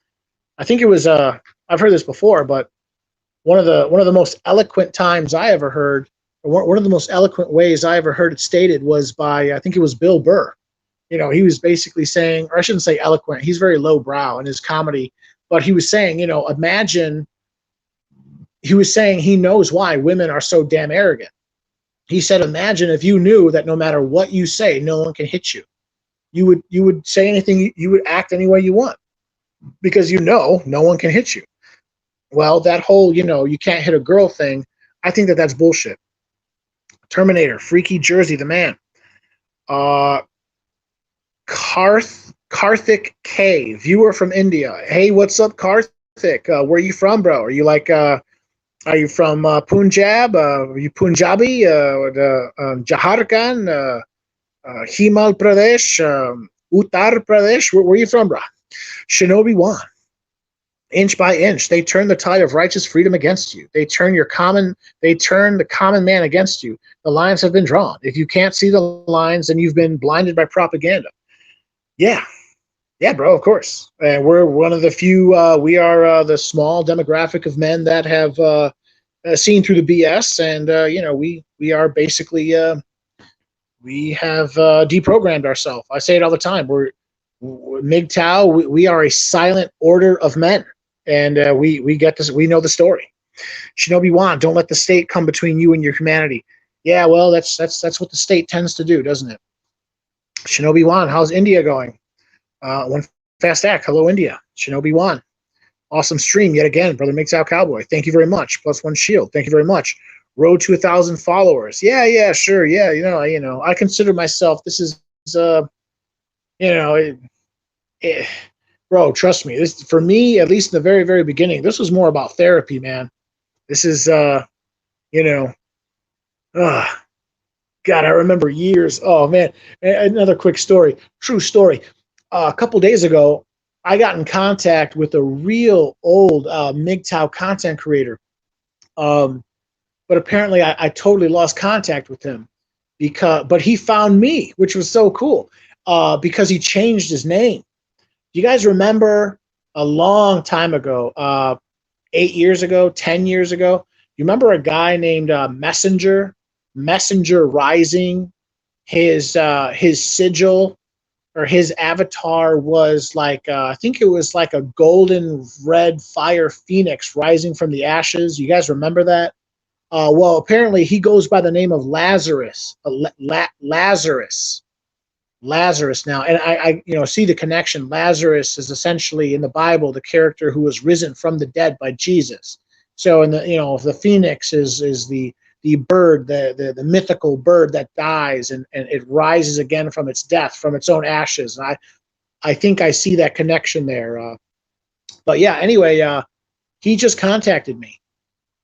think it was, I've heard this before, but one of the most eloquent times I ever heard, or one of the most eloquent ways I ever heard it stated was by, I think it was Bill Burr. He was basically saying, or I shouldn't say eloquent, he's very lowbrow in his comedy, but he was saying, he was saying he knows why women are so damn arrogant. He said, imagine if you knew that no matter what you say, no one can hit you. You would say anything, you would act any way you want because no one can hit you. Well, that whole, you can't hit a girl thing, I think that's bullshit. Terminator, Freaky Jersey, the man. Karthik K, viewer from India. Hey, what's up, Karthik? Where are you from, bro? Are you are you from Punjab? Are you Punjabi? Jharkhand? Himal Pradesh? Uttar Pradesh? Where are you from, bro? Shinobi Wan. Inch by inch, they turn the tide of righteous freedom against you. They turn the common man against you. The lines have been drawn. If you can't see the lines, then you've been blinded by propaganda. Yeah, bro, of course. And we're one of the few. We are the small demographic of men that have seen through the BS, and we are basically we have deprogrammed ourselves. I say it all the time. We're Mgtow. We are a silent order of men. And we get this. We know the story. Shinobi Wan, don't let the state come between you and your humanity. Yeah, well, that's what the state tends to do, doesn't it? Shinobi Wan, how's India going? One fast act. Hello, India. Shinobi Wan. Awesome stream yet again, brother Mgtow Cowboy. Thank you very much. +1 shield. Thank you very much. Road to 1,000 followers. Yeah, sure. Yeah, I consider myself. This is, you know, bro. Trust me. This for me, at least in the very, very beginning. This was more about therapy, man. This is, you know, uh, God, I remember years. Oh man, another quick story. True story. A couple days ago, I got in contact with a real old Mgtow content creator. But apparently I totally lost contact with him but he found me, which was so cool, because he changed his name. You guys remember a long time ago, 8 years ago, 10 years ago, you remember a guy named Messenger Rising? His sigil or his avatar was like, I think it was like a golden red fire phoenix rising from the ashes. You guys remember that? Well, apparently he goes by the name of Lazarus. Lazarus now, and I see the connection. Lazarus is essentially in the Bible the character who was risen from the dead by Jesus. So, in the phoenix is the bird, the mythical bird that dies and it rises again from its death, from its own ashes. And I think I see that connection there. But yeah, anyway, he just contacted me.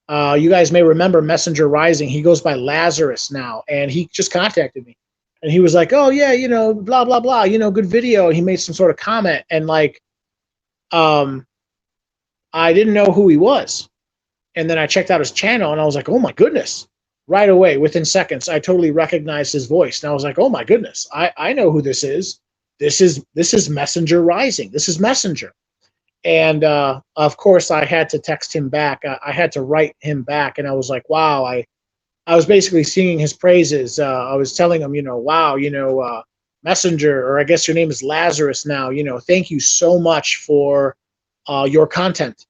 You guys may remember Messenger Rising. He goes by Lazarus now, and he just contacted me. And he was like, "Oh yeah, blah blah blah, good video." He made some sort of comment, and like, I didn't know who he was, and then I checked out his channel, and I was like, "Oh my goodness!" Right away, within seconds, I totally recognized his voice, and I was like, "Oh my goodness, I know who this is. This is Messenger Rising. This is Messenger." And of course, I had to text him back. I had to write him back, and I was like, "Wow!" I was basically singing his praises. I was telling him, "Wow, Messenger, or I guess your name is Lazarus now. Thank you so much for your content."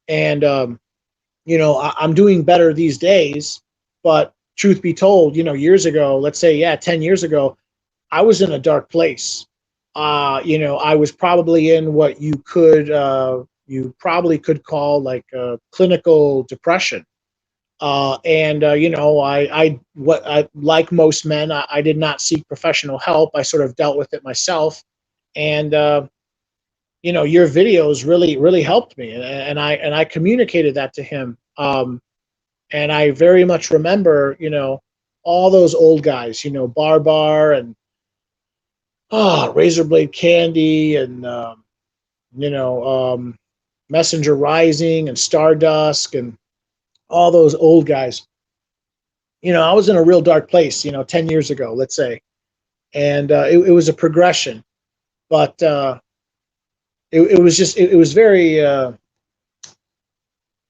And I'm doing better these days. But truth be told, years ago, let's say, yeah, 10 years ago, I was in a dark place. I was probably in what you probably could call like clinical depression. I like most men, I did not seek professional help. I sort of dealt with it myself, and your videos really, really helped me, and I communicated that to him. And I very much remember, all those old guys, Barbar and Razorblade Candy and Messenger Rising and Stardusk and all those old guys. I was in a real dark place, 10 years ago, let's say, and it was a progression, but it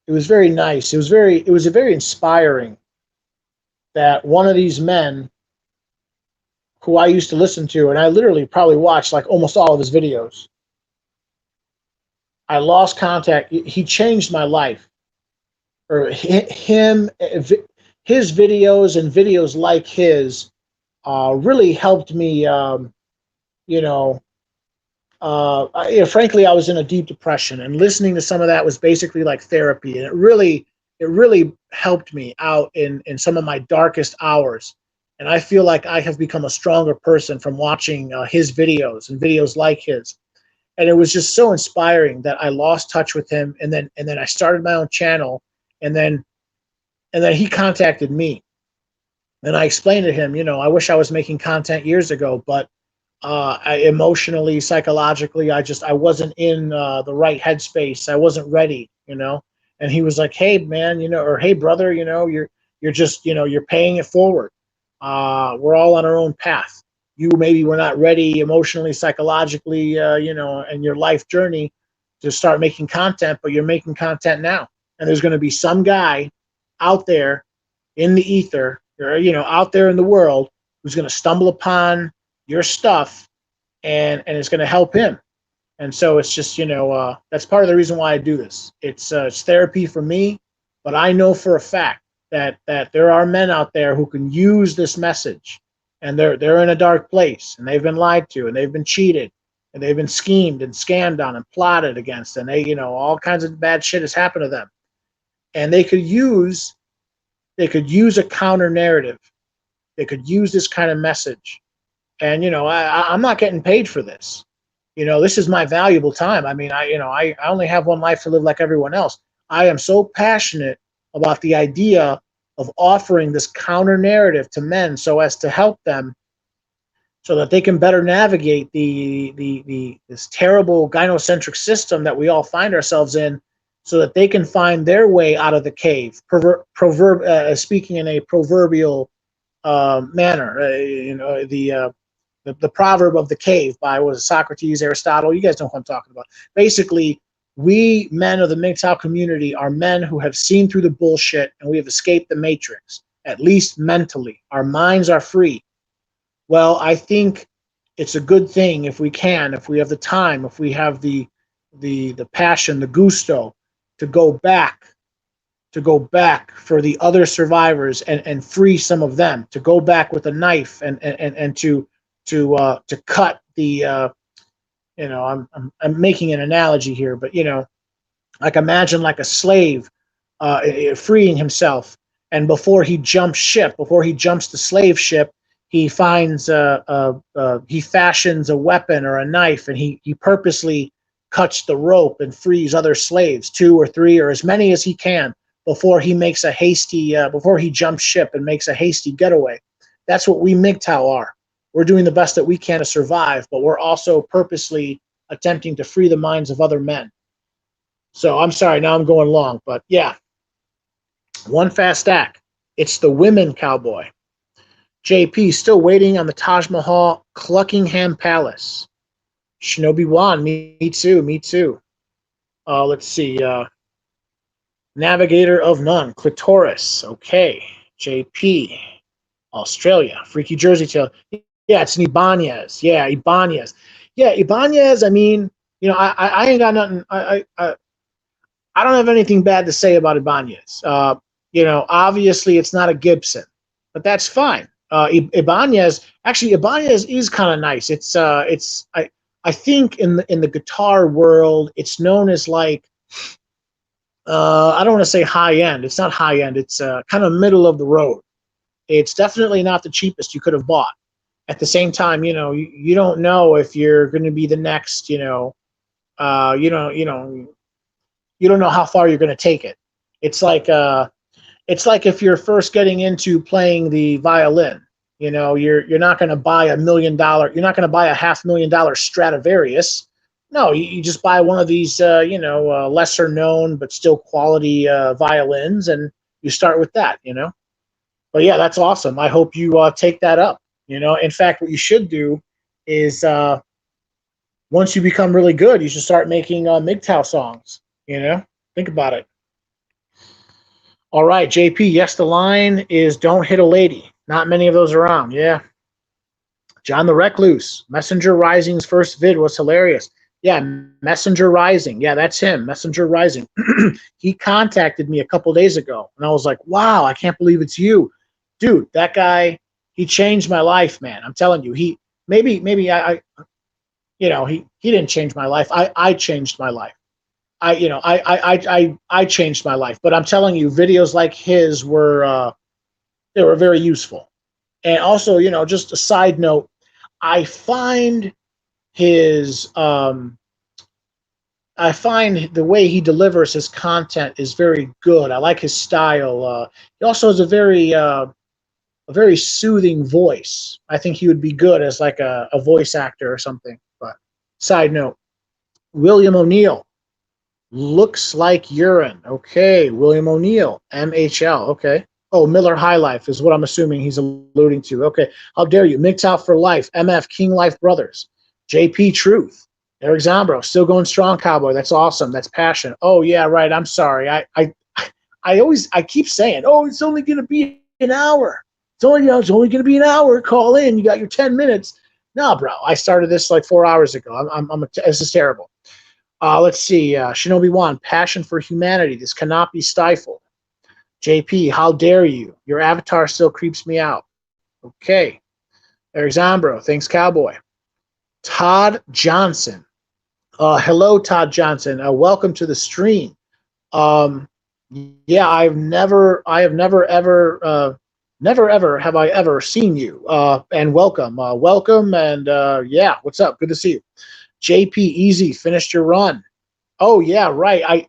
was very nice. It was a very inspiring that one of these men who I used to listen to, and I literally probably watched like almost all of his videos. I lost contact. He changed my life. Or his videos and videos like his really helped me. Frankly, I was in a deep depression, and listening to some of that was basically like therapy, and it really helped me out in some of my darkest hours. And I feel like I have become a stronger person from watching his videos and videos like his. And it was just so inspiring that I lost touch with him, and then I started my own channel, and then he contacted me, and I explained to him, I wish I was making content years ago, but emotionally, psychologically, I wasn't in the right headspace. I wasn't ready, And he was like, "Hey, man, or hey, brother, you're just, you're paying it forward. We're all on our own path. You maybe were not ready emotionally, psychologically, and your life journey to start making content, but you're making content now. And there's going to be some guy out there in the ether, or out there in the world, who's going to stumble upon your stuff, and it's going to help him." And so it's just, that's part of the reason why I do this. It's therapy for me. But I know for a fact that there are men out there who can use this message, and they're in a dark place, and they've been lied to, and they've been cheated, and they've been schemed and scammed on and plotted against, and they, all kinds of bad shit has happened to them, and they could use a counter narrative. They could use this kind of message. And I'm not getting paid for this. This is my valuable time. I mean, I only have one life to live like everyone else. I am so passionate about the idea of offering this counter narrative to men so as to help them, so that they can better navigate the this terrible gynocentric system that we all find ourselves in, so that they can find their way out of the cave. Speaking in a proverbial manner, the proverb of the cave by, was Socrates, Aristotle. You guys know what I'm talking about. Basically, we men of the Mgtow community are men who have seen through the bullshit, and we have escaped the matrix, at least mentally. Our minds are free. Well, I think it's a good thing if we have the time, if we have the passion, the gusto to go back for the other survivors, and free some of them, to go back with a knife, and to cut the I'm making an analogy here, but like, imagine like a slave freeing himself, and before he jumps the slave ship, he finds he fashions a weapon or a knife, and he purposely cuts the rope and frees other slaves, 2 or 3 or as many as he can, before he before he jumps ship and makes a hasty getaway. That's what we Mgtow are. We're doing the best that we can to survive, but we're also purposely attempting to free the minds of other men. So I'm sorry, now I'm going long, but yeah. One fast act. It's the women cowboy. JP still waiting on the Taj Mahal, Cluckingham Palace. Shinobi Wan, me too. Let's see. Navigator of None, Clitoris. Okay. JP, Australia. Freaky Jersey Tale. Yeah, it's an Ibanez. Yeah, Ibanez. Yeah, Ibanez. I mean, I ain't got nothing. I don't have anything bad to say about Ibanez. Obviously it's not a Gibson, but that's fine. Ibanez is kind of nice. I think in the guitar world, it's known as like, I don't want to say high end. It's not high end. It's kind of middle of the road. It's definitely not the cheapest you could have bought. At the same time, you don't know if you're going to be the next, you don't know how far you're going to take it. It's like if you're first getting into playing the violin, you're not going to buy $1 million. You're not going to buy a $500,000 Stradivarius. No, you just buy one of these, lesser known but still quality violins, and you start with that. But yeah, that's awesome. I hope you take that up. In fact, what you should do is, once you become really good, you should start making Mgtow songs. Think about it. All right, JP. Yes, the line is "Don't hit a lady." Not many of those around. Yeah. John the Recluse. Messenger Rising's first vid was hilarious. Yeah, Messenger Rising. Yeah, that's him. Messenger Rising. He contacted me a couple days ago, and I was like, "Wow, I can't believe it's you, dude." That guy, he changed my life, man. I'm telling you. He maybe he didn't change my life. I changed my life. I changed my life. But I'm telling you, videos like his were they were very useful. And also, just a side note, I find his I find the way he delivers his content is very good. I like his style. He also has a very soothing voice. I think he would be good as like a voice actor or something. But side note, William O'Neill. Looks like urine. Okay, William O'Neill, MHL. Okay. Oh, Miller High Life is what I'm assuming he's alluding to. Okay. How dare you? Mgtow for life. MF King Life Brothers. JP Truth. Eric Zombro. Still going strong, cowboy. That's awesome. That's passion. Oh yeah, right. I'm sorry. I keep saying, oh, it's only gonna be an hour. It's only gonna be an hour. Call in. You got your 10 minutes. No, bro. I started this like 4 hours ago. This is terrible. Let's see. Shinobi Wan, passion for humanity. This cannot be stifled. JP, how dare you? Your avatar still creeps me out. Okay. Eric Zombro, thanks, Cowboy. Todd Johnson. Hello, Todd Johnson. Welcome to the stream. Yeah, I have never ever, never ever have I ever seen you. And welcome, welcome, and yeah, what's up? Good to see you. JP, easy, finished your run. Oh yeah, right.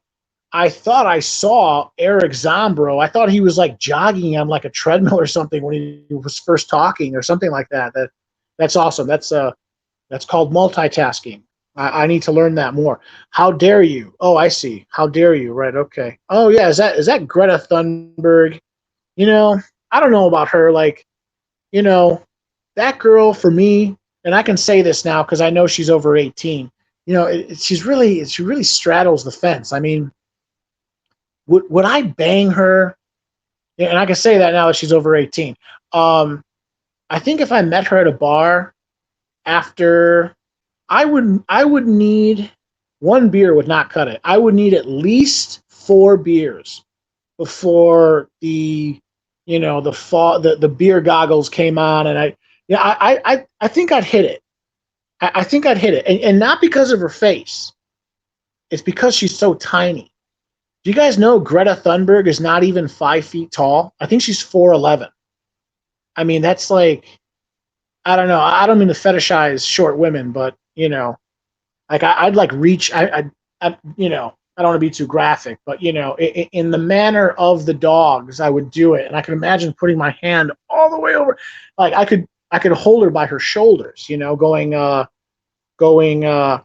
I thought I saw Eric Zombro. I thought he was like jogging on like a treadmill or something when he was first talking or something like that. That's awesome. That's called multitasking. I need to learn that more. How dare you? Oh, I see. How dare you? Right. Okay. Oh yeah. Is that Greta Thunberg? You know, I don't know about her. Like, you know, that girl for me, and I can say this now because I know she's over 18. You know, she really straddles the fence. I mean, would I bang her? Yeah, and I can say that now that she's over 18. I think if I met her at a bar after, I would need one beer would not cut it. I would need at least 4 beers before the beer goggles came on, and I think I'd hit it. I think I'd hit it, and not because of her face. It's because she's so tiny. Do you guys know Greta Thunberg is not even 5 feet tall? I think she's 4'11". I mean, that's like, I don't know. I don't mean to fetishize short women, but like I'd like reach. I I don't want to be too graphic, but in the manner of the dogs, I would do it, and I can imagine putting my hand all the way over, like I could hold her by her shoulders, going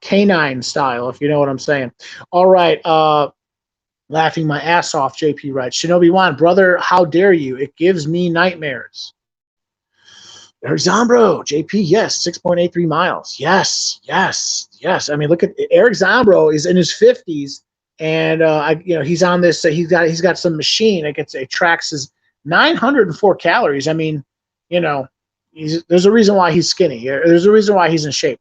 canine style, if you know what I'm saying. All right, laughing my ass off. JP writes, Shinobi Wan, brother, how dare you? It gives me nightmares. Eric Zombro, JP, yes, 6.83 miles. Yes, yes, yes. I mean, look at Eric Zombro is in his 50s, and he's on this. He's got some machine. It tracks his 904 calories. I mean, there's a reason why he's skinny. There's a reason why he's in shape.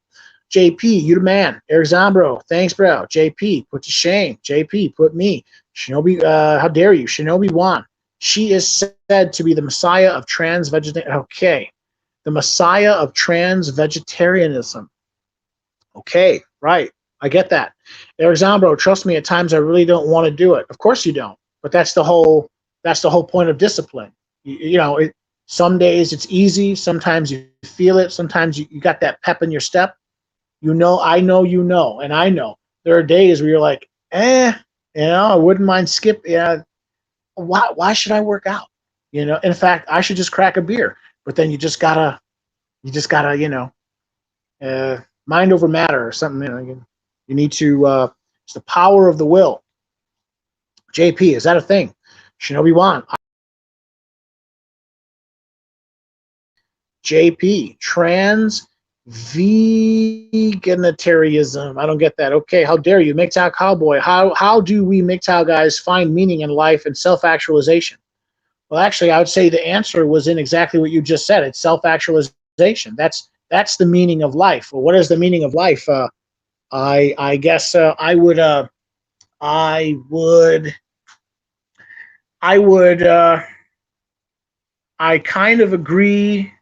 JP, you the man. Eric Zombro, thanks, bro. JP, put to shame. JP, put me. Shinobi, how dare you? Shinobi Wan. She is said to be the messiah of trans vegetarian. Okay. The messiah of trans vegetarianism. Okay, right. I get that. Eric Zombro, trust me, at times I really don't want to do it. Of course you don't. But that's the whole point of discipline. Some days it's easy, sometimes you feel it, sometimes you got that pep in your step. I know, and I know. There are days where you're like, I wouldn't mind skipping. Yeah, why should I work out? In fact, I should just crack a beer. But then you just gotta, mind over matter or something. You need to. It's the power of the will. JP, is that a thing? Shinobi Wan. JP, trans veganitarianism. I don't get that. Okay, how dare you, Mgtow Cowboy? How do we Mgtow guys find meaning in life and self-actualization? Well, actually, I would say the answer was in exactly what you just said. It's self-actualization. That's the meaning of life. Well, what is the meaning of life? I guess I would I kind of agree.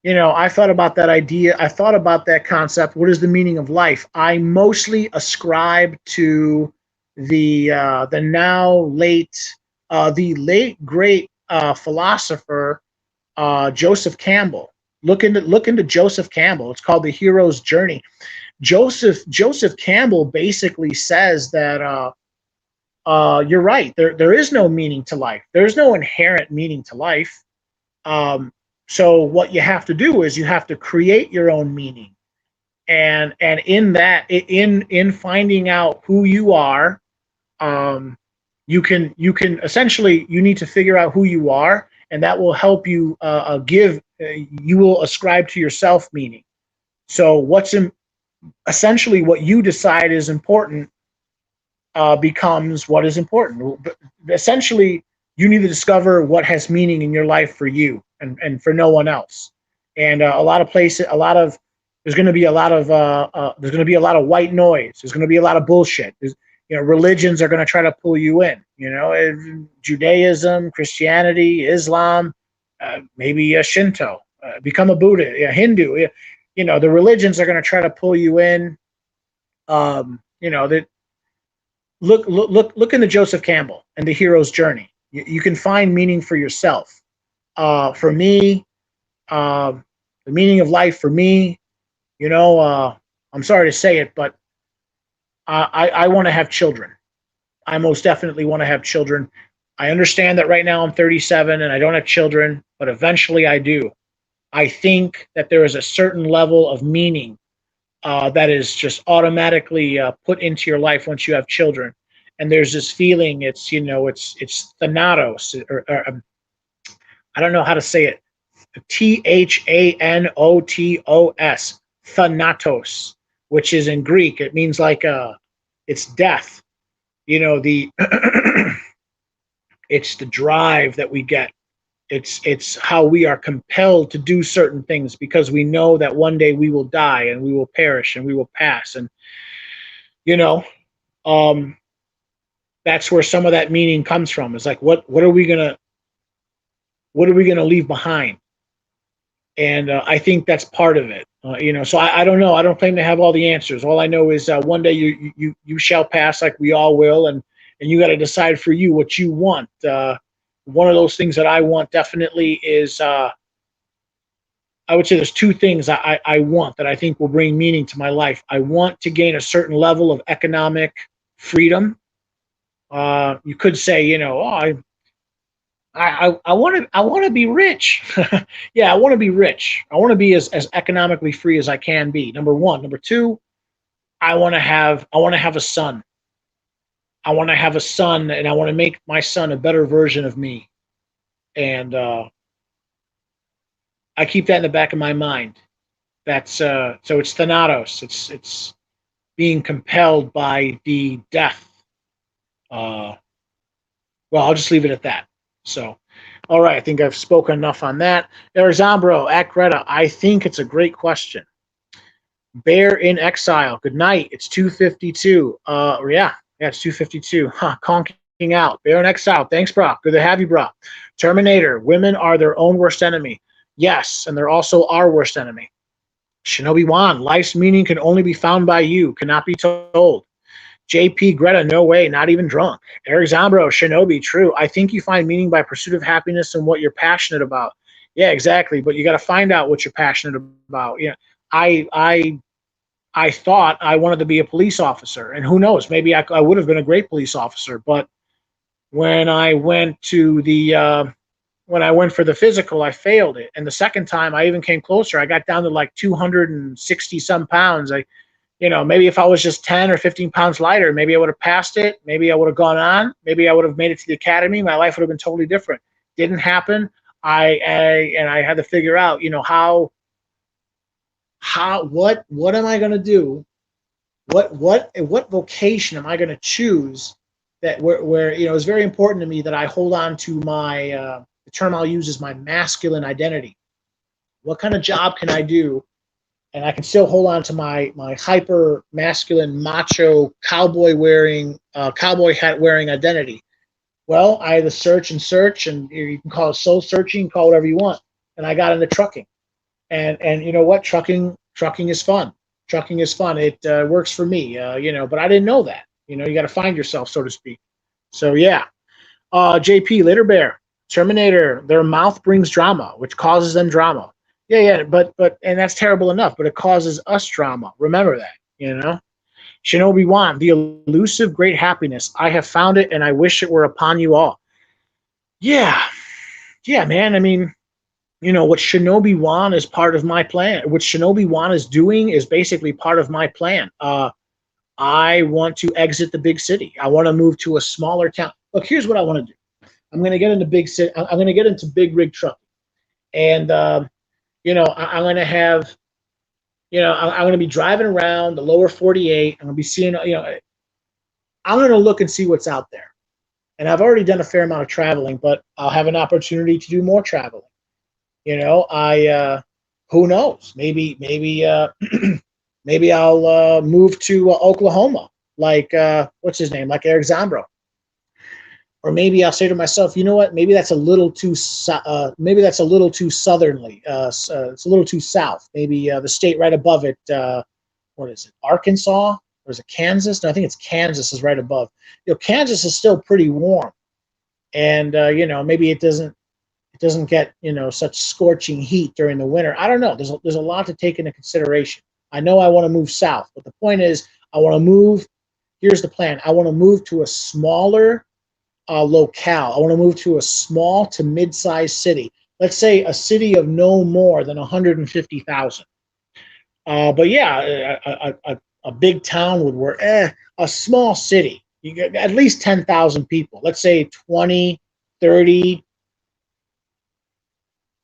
I thought about that idea. I thought about that concept. What is the meaning of life? I mostly ascribe to the late great philosopher Joseph Campbell. Look into Joseph Campbell. It's called The Hero's Journey. Joseph Campbell basically says that you're right. There is no meaning to life. There's no inherent meaning to life. So what you have to do is you have to create your own meaning, and in that, in finding out who you are, you can essentially, you need to figure out who you are, and that will help you you will ascribe to yourself meaning. So essentially what you decide is important becomes what is important. Essentially, you need to discover what has meaning in your life for you and for no one else. And there's going to be a lot of white noise. There's going to be a lot of bullshit. religions are going to try to pull you in. Judaism, Christianity, Islam, maybe a Shinto, become a Buddha, Hindu. The religions are going to try to pull you in. That look into Joseph Campbell and the hero's journey. You can find meaning for yourself. For me, the meaning of life for me, I'm sorry to say it, but I want to have children. I most definitely want to have children. I understand that right now I'm 37 and I don't have children, but eventually I do. I think that there is a certain level of meaning that is just automatically put into your life once you have children. And there's this feeling. It's thanatos, or I don't know how to say it. Thanotos, thanatos, which is in Greek. It means like it's death. The it's the drive that we get. It's how we are compelled to do certain things because we know that one day we will die and we will perish and we will pass. And that's where some of that meaning comes from. It's like what are we gonna leave behind? And I think that's part of it. So I don't know. I don't claim to have all the answers. All I know is one day you shall pass, like we all will, and you got to decide for you what you want. One of those things that I want definitely is I would say there's two things I want that I think will bring meaning to my life. I want to gain a certain level of economic freedom. You could say, I want to be rich. Yeah, I want to be rich. I want to be as economically free as I can be. Number one. Number two, I want to have a son. I want to have a son, and I want to make my son a better version of me. And I keep that in the back of my mind. That's so it's thanatos. It's being compelled by the death. Well, I'll just leave it at that. So, all right, I think I've spoken enough on that. Arizambro at Greta, I think it's a great question. Bear in Exile, good night. It's 2:52. Yeah, it's 2:52. Conking out. Bear in Exile. Thanks, Brock. Good to have you, Brock. Terminator, women are their own worst enemy. Yes, and they're also our worst enemy. Shinobi Wan, life's meaning can only be found by you, cannot be told. JP Greta, no way, not even drunk. Eric Zambro, Shinobi, true. I think you find meaning by pursuit of happiness and what you're passionate about. Yeah, exactly. But you got to find out what you're passionate about. I thought I wanted to be a police officer, and who knows, maybe I would have been a great police officer. But when I went for the physical, I failed it, and the second time I even came closer. I got down to like 260 some pounds. Maybe if I was just 10 or 15 pounds lighter, maybe I would have passed it. Maybe I would have gone on. Maybe I would have made it to the academy. My life would have been totally different. Didn't happen. I had to figure out, what am I going to do? What vocation am I going to choose that where it's very important to me that I hold on to my, the term I'll use is my masculine identity. What kind of job can I do? And I can still hold on to my hyper masculine, macho, cowboy hat wearing identity. Well, I had to search, and you can call it soul searching, call it whatever you want. And I got into trucking, and you know what? Trucking is fun. Trucking is fun. It works for me, but I didn't know that. You got to find yourself, so to speak. So yeah, JP Later Bear, Terminator. Their mouth brings drama, which causes them drama. Yeah, but and that's terrible enough, but it causes us drama. Remember that, Shinobi Wan, the elusive great happiness. I have found it, and I wish it were upon you all. Yeah, man. I mean, what Shinobi Wan is part of my plan. What Shinobi Wan is doing is basically part of my plan. I want to exit the big city. I want to move to a smaller town. Look, here's what I want to do. I'm going to get into big city. I'm going to get into big rig trucking, and I'm going to have, I'm going to be driving around the lower 48. I'm going to be seeing, I'm going to look and see what's out there. And I've already done a fair amount of traveling, but I'll have an opportunity to do more traveling. Who knows? Maybe maybe I'll move to Oklahoma like what's his name, like Eric Zambro. Or maybe I'll say to myself, you know what? Maybe that's a little too maybe that's a little too southerly. It's a little too south. Maybe the state right above it. What is it? Arkansas or is it Kansas? No, I think it's Kansas is right above. Kansas is still pretty warm, and maybe it doesn't get such scorching heat during the winter. I don't know. There's a lot to take into consideration. I know I want to move south, but the point is I want to move. Here's the plan. I want to move to a smaller locale. I want to move to a small to mid-sized city. Let's say a city of no more than 150,000. But yeah, a big town would work. A small city, you get at least 10,000 people. Let's say 20, 30,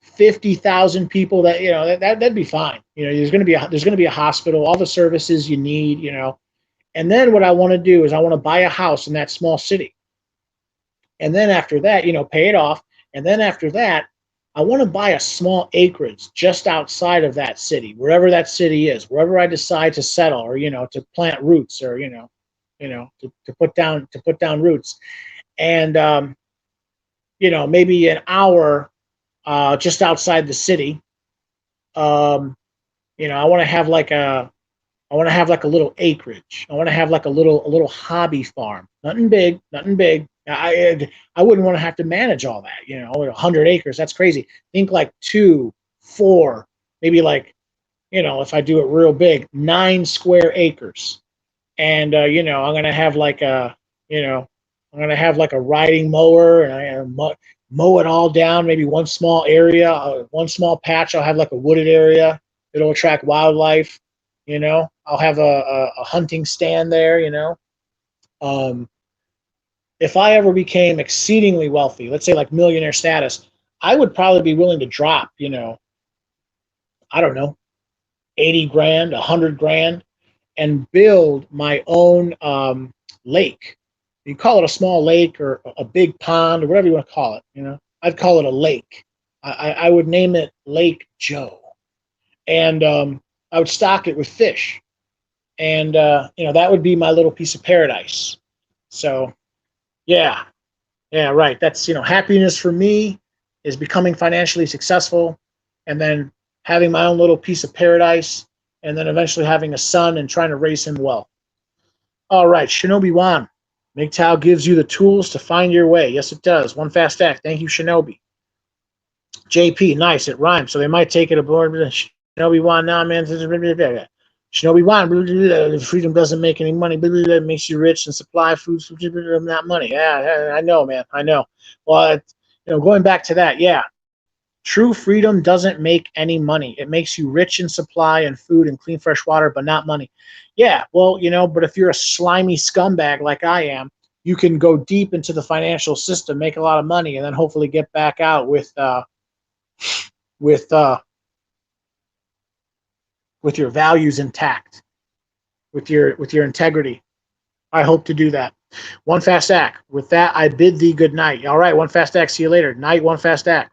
50,000 people. That'd be fine. There's going to be a hospital, all the services you need. And then what I want to do is I want to buy a house in that small city. And then after that, pay it off. And then after that, I want to buy a small acreage just outside of that city, wherever that city is, wherever I decide to settle, or to plant roots, or to put down roots, and maybe an hour just outside the city. I want to have like a little acreage. I want to have like a little hobby farm. Nothing big. I wouldn't want to have to manage all that. 100 acres. That's crazy. Think like 2, 4, maybe like, if I do it real big, 9 square acres. And I'm gonna have like a riding mower, and I mow it all down. Maybe one small area, one small patch. I'll have like a wooded area. It'll attract wildlife. I'll have a hunting stand there. If I ever became exceedingly wealthy, let's say like millionaire status, I would probably be willing to drop, I don't know, 80 grand, 100 grand, and build my own lake. You call it a small lake or a big pond or whatever you want to call it. I'd call it a lake. I would name it Lake Joe, and I would stock it with fish, and that would be my little piece of paradise. So. Yeah, right. That's, happiness for me is becoming financially successful, and then having my own little piece of paradise, and then eventually having a son and trying to raise him well. All right, Shinobi Wan. Mgtow gives you the tools to find your way. Yes, it does. One fast act. Thank you, Shinobi. JP, nice. It rhymes, so they might take it aboard. Shinobi Wan, now, man. Shinobi Wan, freedom doesn't make any money. It makes you rich and supply food, not money. Yeah, I know, man. I know. Well, going back to that, yeah. True freedom doesn't make any money. It makes you rich in supply and food and clean, fresh water, but not money. Yeah, well, but if you're a slimy scumbag like I am, you can go deep into the financial system, make a lot of money, and then hopefully get back out with your values intact, with your integrity. I hope to do that. One fast act. With that, I bid thee good night. All right, one fast act. See you later. Night, one fast act.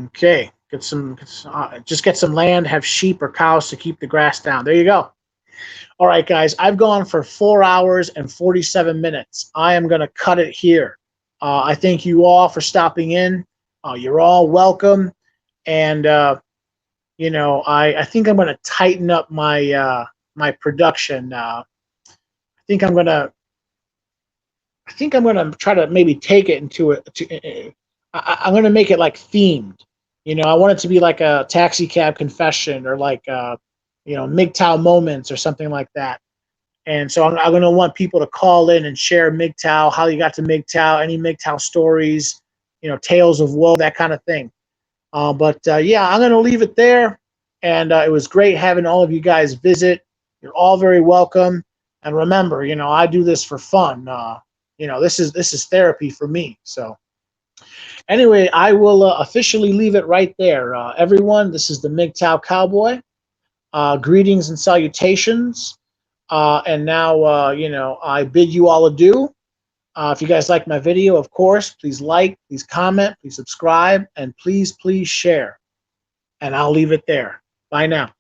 Okay, just get some land, have sheep or cows to keep the grass down. There you go. All right, guys, I've gone for 4 hours and 47 minutes. I am going to cut it here. I thank you all for stopping in. You're all welcome. And, I think I'm going to tighten up my my production. I think I'm going to try to maybe take it into it. I'm going to make it like themed. I want it to be like a taxi cab confession, or like, Mgtow moments or something like that. And so I'm going to want people to call in and share Mgtow, how you got to Mgtow, any Mgtow stories, tales of woe, that kind of thing. But yeah, I'm going to leave it there. And it was great having all of you guys visit. You're all very welcome. And remember, I do this for fun. This is therapy for me. So anyway, I will officially leave it right there. Everyone, this is the Mgtow Cowboy. Greetings and salutations. And now, I bid you all adieu. If you guys like my video, of course, please like, please comment, please subscribe, and please share. And I'll leave it there. Bye now.